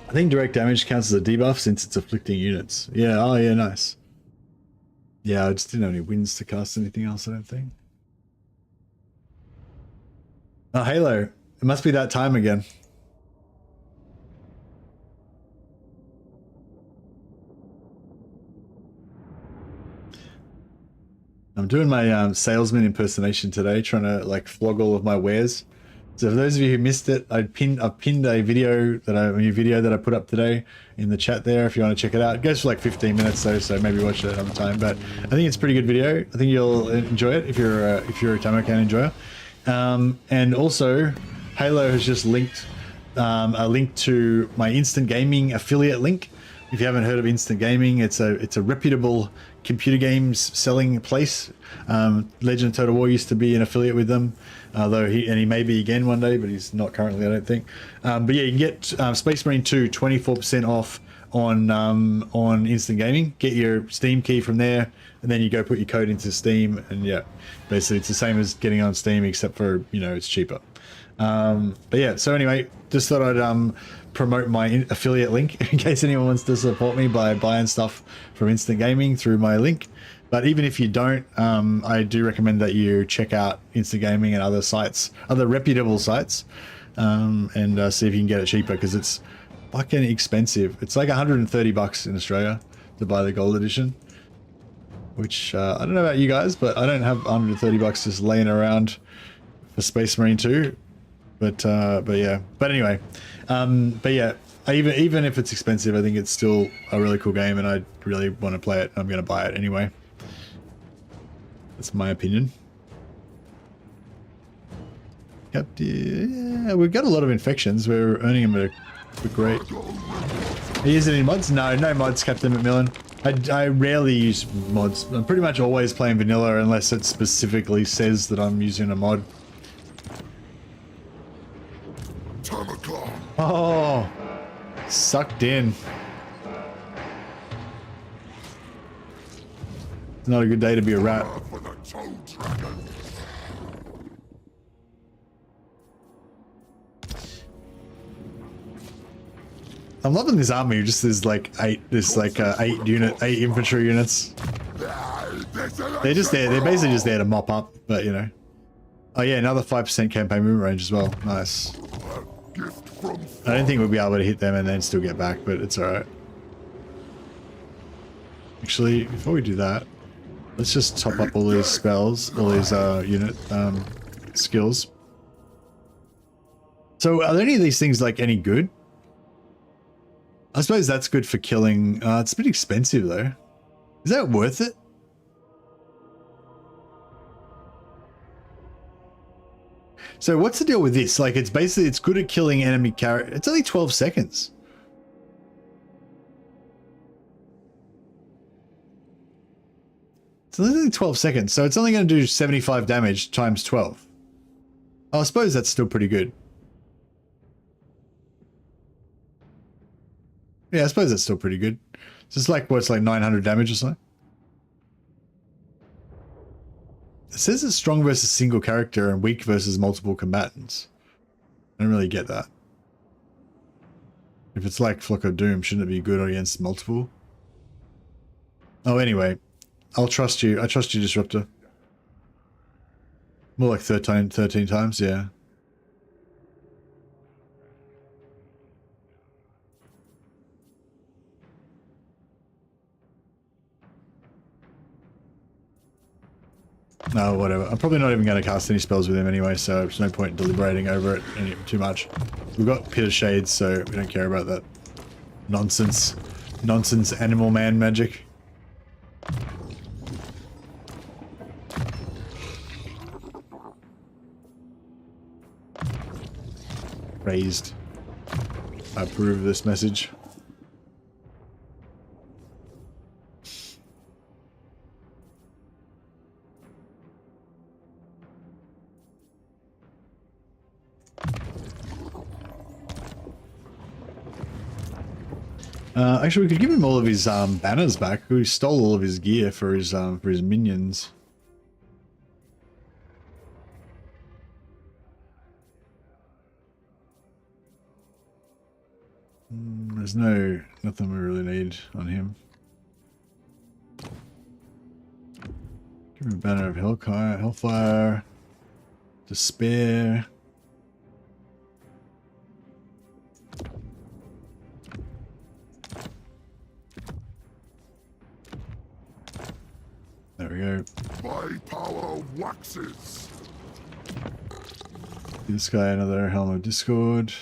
I think direct damage counts as a debuff since it's afflicting units. Yeah, oh yeah, nice. Yeah, I just didn't have any winds to cast anything else, I don't think. Oh, Halo. It must be that time again. I'm doing my salesman impersonation today, trying to like flog all of my wares. So for those of you who missed it, I've pinned a new video that I put up today in the chat there. If you want to check it out, it goes for like 15 minutes though, so maybe watch it another time. But I think it's a pretty good video. I think you'll enjoy it if you're a Tamurkhan enjoyer. And also, Halo has just linked a link to my Instant Gaming affiliate link. If you haven't heard of Instant Gaming, it's a reputable computer games selling place. Legend of Total War used to be an affiliate with them, although he may be again one day, but he's not currently, I don't think. But yeah, you can get Space Marine 2 24% off on Instant Gaming. Get your Steam key from there, and then you go put your code into Steam, and yeah, basically it's the same as getting on Steam, except for, you know, it's cheaper. But yeah, so anyway, just thought I'd promote my affiliate link in case anyone wants to support me by buying stuff from Instant Gaming through my link. But even if you don't, I do recommend that you check out Instant Gaming and other sites, other reputable sites, and see if you can get it cheaper, because it's fucking expensive. It's like 130 bucks in Australia to buy the gold edition, which I don't know about you guys, but I don't have 130 bucks just laying around for Space Marine 2. But yeah. But anyway, but yeah, even if it's expensive, I think it's still a really cool game, and I really want to play it. I'm going to buy it anyway. That's my opinion. Yep. Yeah, we've got a lot of infections. We're earning them at a great. Are you using any mods? No mods, Captain McMillan. I rarely use mods. I'm pretty much always playing vanilla unless it specifically says that I'm using a mod. Tamurkhan. Oh, sucked in. It's not a good day to be a rat. For the Toad Dragon. I'm loving this army. Just there's like eight infantry units. They're just there. They're basically just there to mop up. But you know. Oh yeah, another 5% campaign movement range as well. Nice. I don't think we'll be able to hit them and then still get back, but it's all right. Actually, before we do that, let's just top up all these spells, all these unit skills. So, are any of these things like any good? I suppose that's good for killing. It's a bit expensive though. Is that worth it? So what's the deal with this? Like, it's basically, it's good at killing enemy character. It's only 12 seconds. So it's only 12 seconds. So it's only going to do 75 damage times 12. Oh, I suppose that's still pretty good. Yeah, I suppose that's still pretty good. So it's like, what's like 900 damage or something? It says it's strong versus single character and weak versus multiple combatants. I don't really get that. If it's like Flock of Doom, shouldn't it be good against multiple? Oh, anyway. I'll trust you. I trust you, Disruptor. More like 13 times, yeah. No, whatever. I'm probably not even going to cast any spells with him anyway, so there's no point deliberating over it too much. We've got Pit of Shades, so we don't care about that nonsense animal man magic. Raised. I approve of this message. Actually, we could give him all of his banners back. We stole all of his gear for his minions. There's nothing we really need on him. Give him a banner of Hellfire, Despair. There we go. My power waxes. Give this guy another Helm of Discord.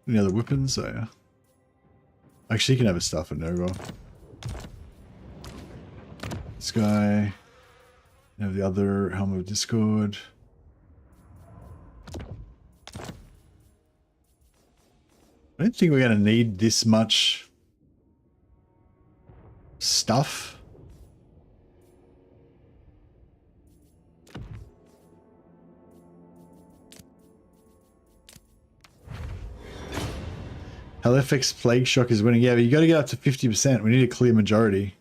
Any other weapons? Oh yeah. Actually, you can have a staff at Nogor. This guy. You have the other Helm of Discord. I don't think we're going to need this much stuff. Halifax Plague Shock is winning. Yeah, but you got to get up to 50%. We need a clear majority.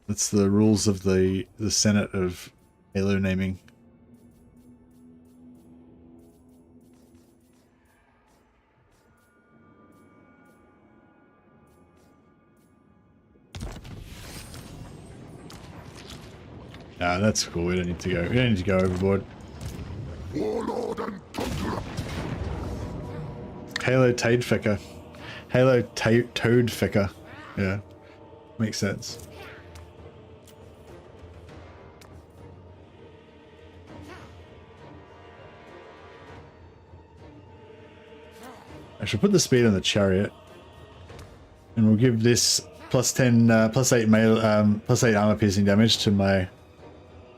That's the rules of the Senate of Halo naming. Nah, that's cool. We don't need to go. We don't need to go overboard. Warlord and Conqueror. Halo Toadfecker. Halo Toadfecker. Yeah. Makes sense. I should put the speed on the chariot. And we'll give this plus 10, plus 8 armor piercing damage to my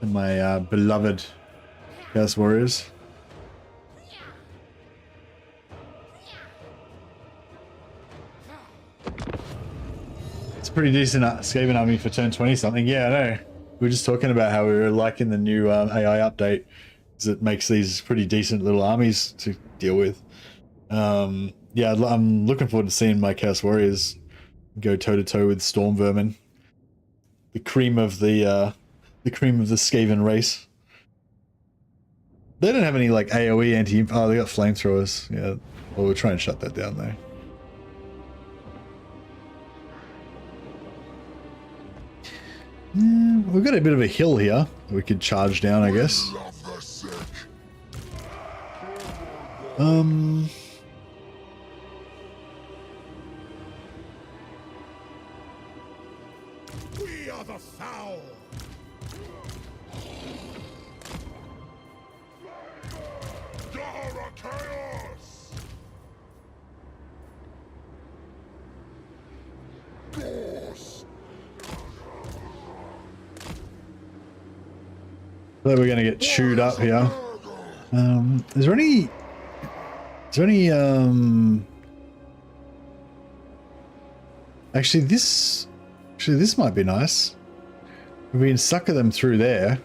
beloved Chaos Warriors. pretty decent Skaven army for turn 20 something. Yeah, I know. We were just talking about how we were liking the new AI update, because it makes these pretty decent little armies to deal with. Yeah, I'm looking forward to seeing my Chaos Warriors go toe to toe with Storm Vermin, the cream of the Skaven race. They don't have any like AOE anti. Oh, they got flamethrowers. Yeah, well, we'll try and shut that down though. We've got a bit of a hill here we could charge down, I guess. We are the foul. Dara chaos. Gorse. I think we're gonna get chewed up here. Is there any actually this might be nice. If we can sucker them through there.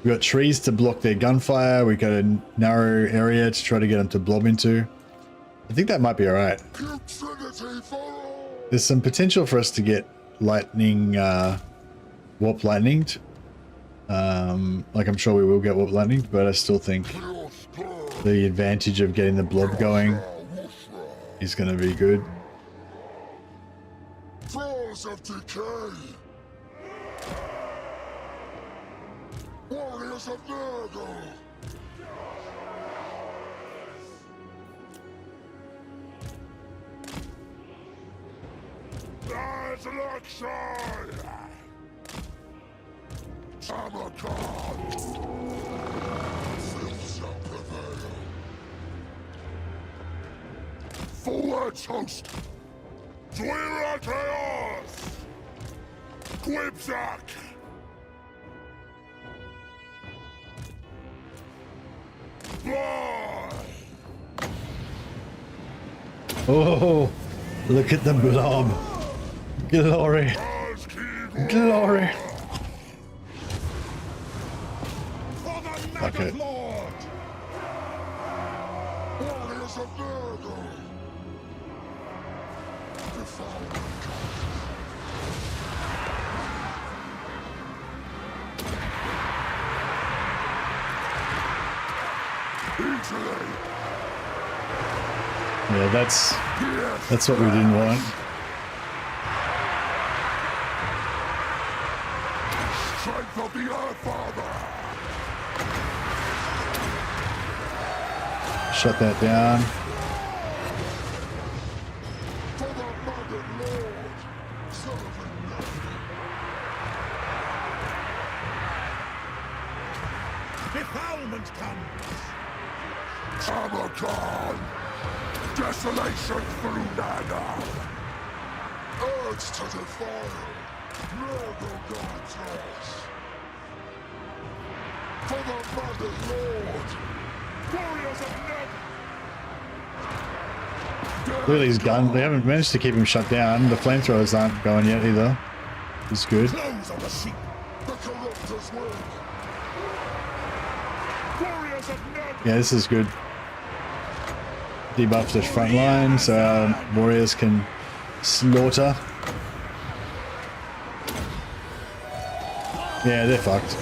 We've got trees to block their gunfire. We've got a narrow area to try to get them to blob into. I think that might be alright. There's some potential for us to get lightning, warp lightninged. Like I'm sure we will get warp lightning, but I still think the advantage of getting the blob going is going to be good. Thralls of decay. Warriors of Nurgle. There's Luxor. Tamurkhan. Filth shall prevail. Forwards, host. Dwira chaos. Quibzak. Fly. Oh, look at the blob. Glory. Glory. Okay. Lord. Warriors of Nurgle. Yeah, that's what we didn't want. Strength of the Earth Father. Shut that down. For the Mother Lord. Sullivan Defilement comes. Tamurkhan. Desolation through Nana. Urge to defile. Nurgle God's house. For the Mother Lord. Warriors of Nurgle. Look at these guns. They haven't managed to keep him shut down. The flamethrowers aren't going yet either. It's good. Close on the sheep. The corruptor's wing. Warriors of Nurgle. Yeah, this is good. Debuff the front line so our warriors can slaughter. Yeah, they're fucked.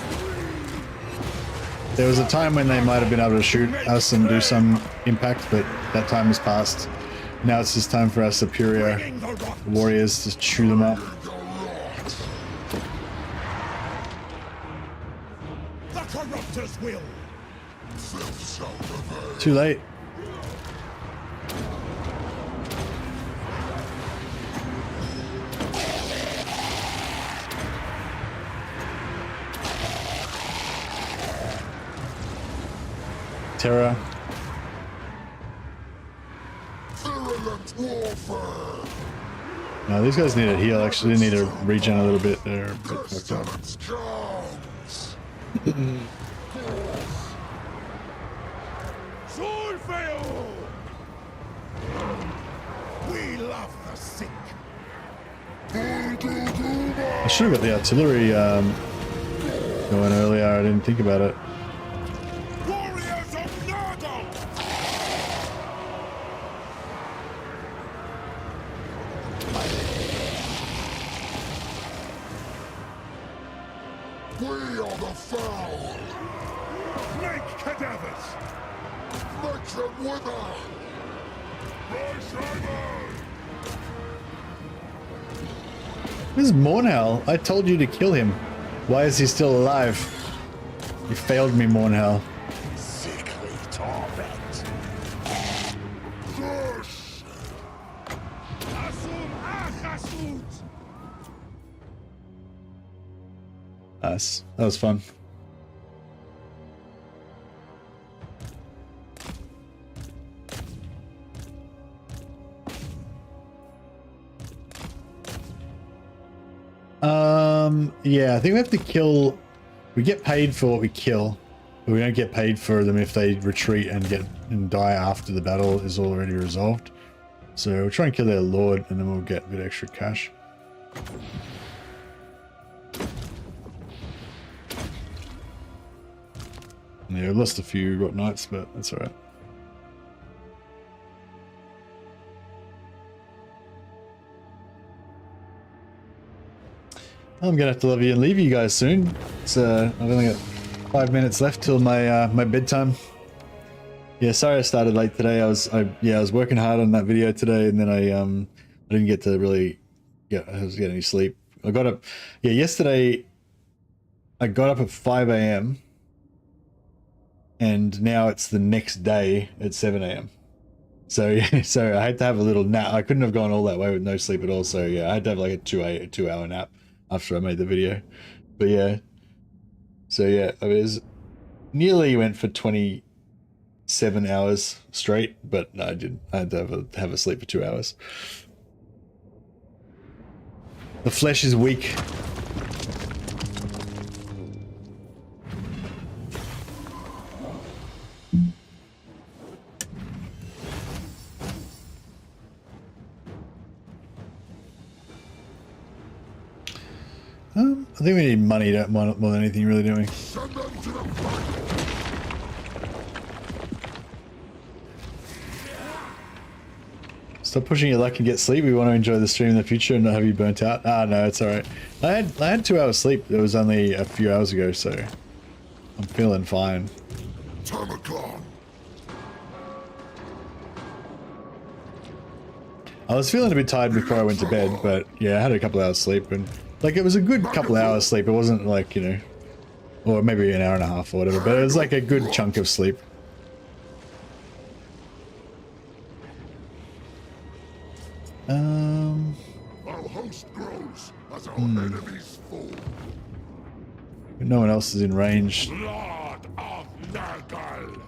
There was a time when they might have been able to shoot us and do some impact, but that time has passed. Now it's just time for our superior warriors to chew them up. The corruptor's will. Too late. Terror. Virulent warfare. No, these guys need a heal. Actually, they need to regen a little bit. They're a bit fucked up. Pestilence comes. Solfail! We love the sick. I should have got the artillery going earlier. I didn't think about it. Warriors of Nurgle! We are the foul! Make cadavers! Make them wither! This is Mornhell. I told you to kill him. Why is he still alive? You failed me, Mornhell. Sickly torment! Push! Nice. That was fun. Yeah, I think we have to kill. We get paid for what we kill, but we don't get paid for them if they retreat and die after the battle is already resolved. So we'll try and kill their lord, and then we'll get a bit extra cash. Yeah, we lost a few Rot Knights, but that's alright. I'm gonna have to love you and leave you guys soon. It's I've only got 5 minutes left till my my bedtime. Yeah, sorry I started late today. I was working hard on that video today, and then I didn't get to really get any sleep. I got up yesterday. I got up at 5 a.m. and now it's the next day at 7 a.m. So yeah, so I had to have a little nap. I couldn't have gone all that way with no sleep at all. So yeah, I had to have like a 2 hour nap after I made the video. But yeah, so yeah, I was nearly went for 27 hours straight, but no, I didn't. I had to have a sleep for 2 hours. The flesh is weak. I think we need money more than anything, really, don't we? Stop pushing your luck and get sleep. We want to enjoy the stream in the future and not have you burnt out. Ah, no, it's all right. I had 2 hours sleep. It was only a few hours ago, so I'm feeling fine. Tamurkhan! I was feeling a bit tired before I went to bed, but yeah, I had a couple hours sleep, and like it was a good couple hours sleep. It wasn't like, you know, or maybe an hour and a half or whatever, but it was like a good chunk of sleep. Our host grows as our enemies fall. No one else is in range. Lord of Nurgle!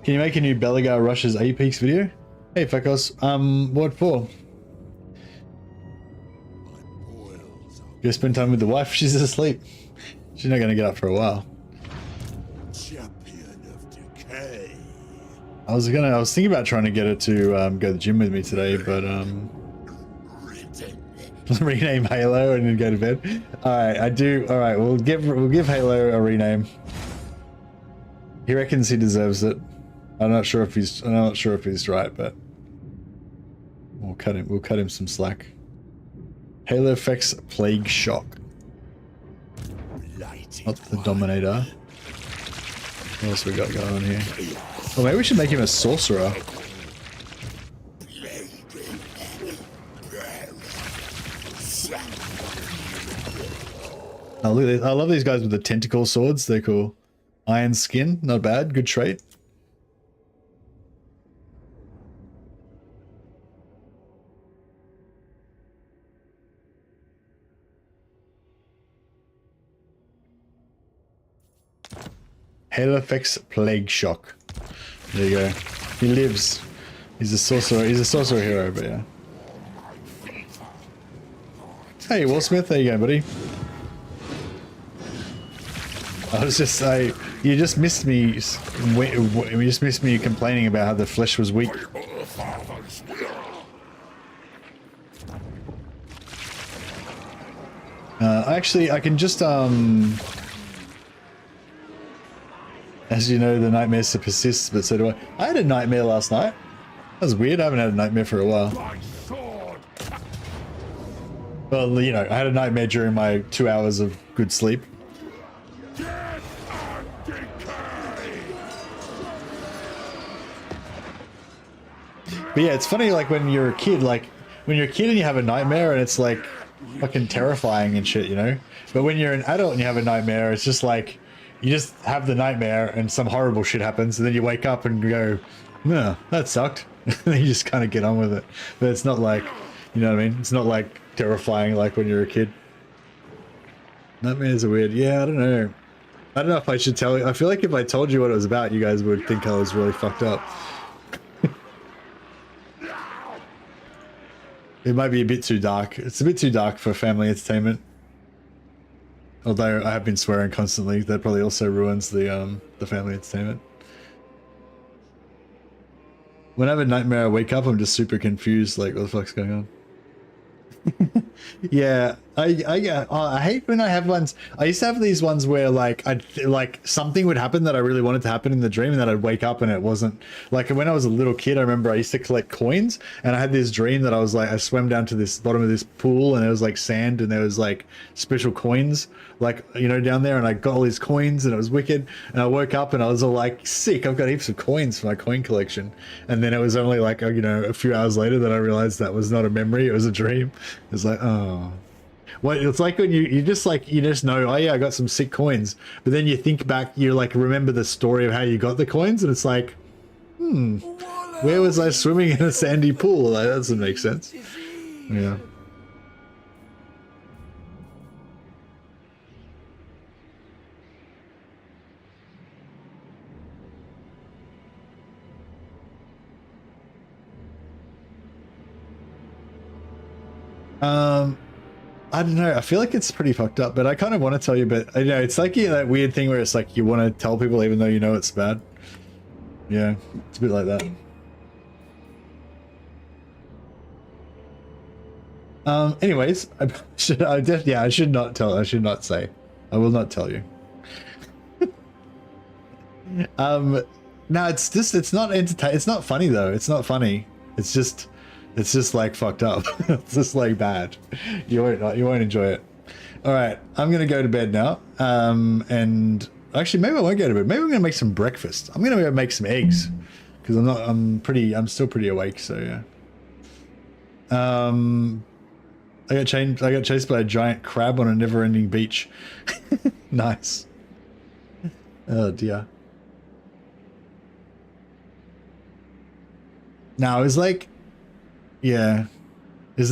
Can you make a new Belagar Rushes A-Peaks video? Hey, Fekos. What for? Go spend time with the wife. She's asleep. She's not going to get up for a while. Champion of decay. I was thinking about trying to get her to go to the gym with me today, but rename Halo and then go to bed. All right, I do. All right, we'll give Halo a rename. He reckons he deserves it. I'm not sure if he's right, but we'll cut him some slack. Halo effects Plague Shock. Not the Dominator. What else we got going on here? Oh, maybe we should make him a sorcerer. Oh, look at this. I love these guys with the tentacle swords. They're cool. Iron skin, not bad. Good trait. Halo effects Plague Shock. There you go. He lives. He's a sorcerer. He's a sorcerer hero, but yeah. Hey, Will Smith. There you go, buddy. I was just you just missed me. You just missed me complaining about how the flesh was weak. Actually, I can just as you know, the nightmares persist, but so do I. I had a nightmare last night. That was weird. I haven't had a nightmare for a while. Well, you know, I had a nightmare during my 2 hours of good sleep. But yeah, it's funny, like when you're a kid, and you have a nightmare and it's like fucking terrifying and shit, you know? But when you're an adult and you have a nightmare, it's just like, you just have the nightmare and some horrible shit happens and then you wake up and go, no, that sucked. And then you just kind of get on with it. But it's not like, you know what I mean? It's not like terrifying like when you're a kid. Nightmares are weird. Yeah, I don't know. I don't know if I should tell you. I feel like if I told you what it was about, you guys would think I was really fucked up. It might be a bit too dark. It's a bit too dark for family entertainment. Although I have been swearing constantly, that probably also ruins the family entertainment. When I have a nightmare, I wake up, I'm just super confused, like what the fuck's going on? Yeah, I hate when I have ones. I used to have these ones where like something would happen that I really wanted to happen in the dream, and then I'd wake up and it wasn't. Like when I was a little kid, I remember I used to collect coins, and I had this dream that I was like, I swam down to this bottom of this pool, and there was like sand, and there was like special coins, like, you know, down there, and I got all these coins, and it was wicked. And I woke up and I was all like, sick, I've got heaps of coins for my coin collection. And then it was only like, you know, a few hours later that I realized that was not a memory, it was a dream. It's like, oh. Well, it's like when you just know, oh yeah, I got some sick coins, but then you think back, you like remember the story of how you got the coins, and it's like, where was I swimming in a sandy pool? Like, that doesn't make sense. Yeah. I don't know. I feel like it's pretty fucked up, but I kind of want to tell you, but you know, it's like that weird thing where it's like you want to tell people even though you know it's bad. Yeah, it's a bit like that. Anyways, I should not tell. I should not say. I will not tell you. No, it's not entertaining. It's not funny though. It's not funny. It's just like fucked up. It's just like bad. You won't enjoy it. All right, I'm gonna go to bed now. And actually, maybe I won't go to bed. Maybe I'm gonna make some breakfast. I'm gonna make some eggs because I'm still pretty awake. So yeah. I got chased by a giant crab on a never-ending beach. Nice. Oh dear. No, it was like, yeah, it was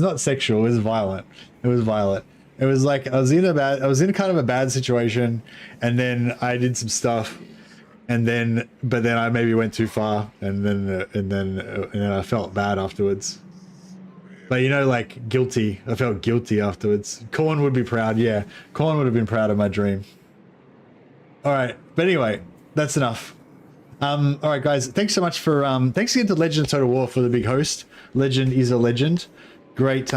not sexual. It was violent. It was violent. It was like I was in kind of a bad situation, and then I did some stuff, but then I maybe went too far, and then I felt bad afterwards. But you know, like guilty. I felt guilty afterwards. Corn would be proud. Yeah, Corn would have been proud of my dream. All right, but anyway, that's enough. All right, guys, thanks so much for thanks again to Legend of Total War for the big host. Legend is a legend. Great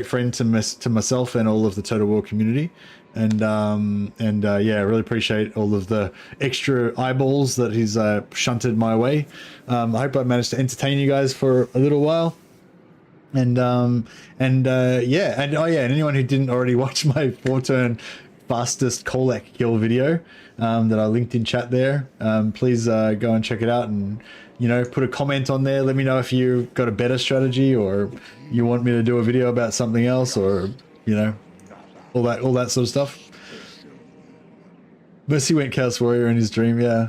friend to myself and all of the Total War community, and yeah, really appreciate all of the extra eyeballs that he's shunted my way. I hope I managed to entertain you guys for a little while. And yeah, and anyone who didn't already watch my 4-turn fastest Kolek kill video that I linked in chat there, please go and check it out, and you know, put a comment on there. Let me know if you got a better strategy, or you want me to do a video about something else, or you know, all that sort of stuff. Mercy went Chaos Warrior in his dream, yeah.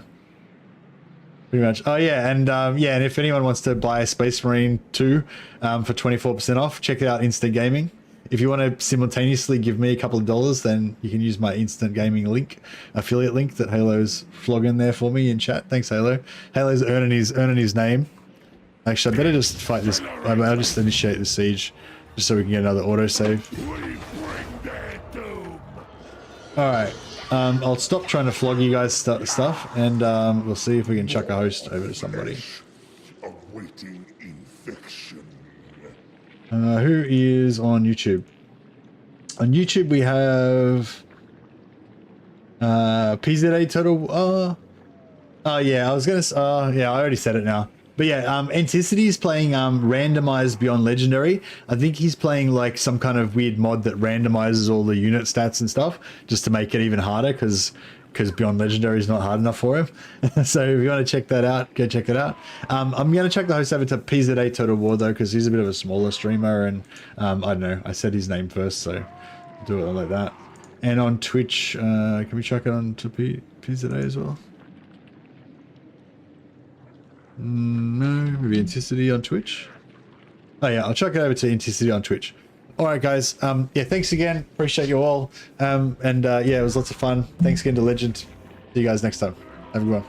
Pretty much. Oh yeah, and and if anyone wants to buy Space Marine 2 for 24% off, check it out, Instant Gaming. If you want to simultaneously give me a couple of dollars, then you can use my Instant Gaming link, affiliate link that Halo's flogging there for me in chat. Thanks, Halo. Halo's earning his name. Actually, I better just fight this. I'll just initiate the siege, just so we can get another autosave. All right. I'll stop trying to flog you guys stuff, and we'll see if we can chuck a host over to somebody. Awaiting infection. Who is on YouTube? On YouTube we have PZA Total. Oh yeah, I was gonna. Yeah, I already said it now. But yeah, Anticity is playing randomized Beyond Legendary. I think he's playing like some kind of weird mod that randomizes all the unit stats and stuff, just to make it even harder, because Beyond Legendary is not hard enough for him. So if you want to check that out, go check it out. I'm going to check the host over to PZA Total War though, because he's a bit of a smaller streamer, and I don't know, I said his name first, so do it like that. And on Twitch, can we chuck it on to PZA as well? No, maybe Anticity on Twitch. Oh yeah, I'll chuck it over to Anticity on Twitch. All right, guys. Yeah, thanks again. Appreciate you all. Yeah, it was lots of fun. Thanks again to Legend. See you guys next time. Have a good one.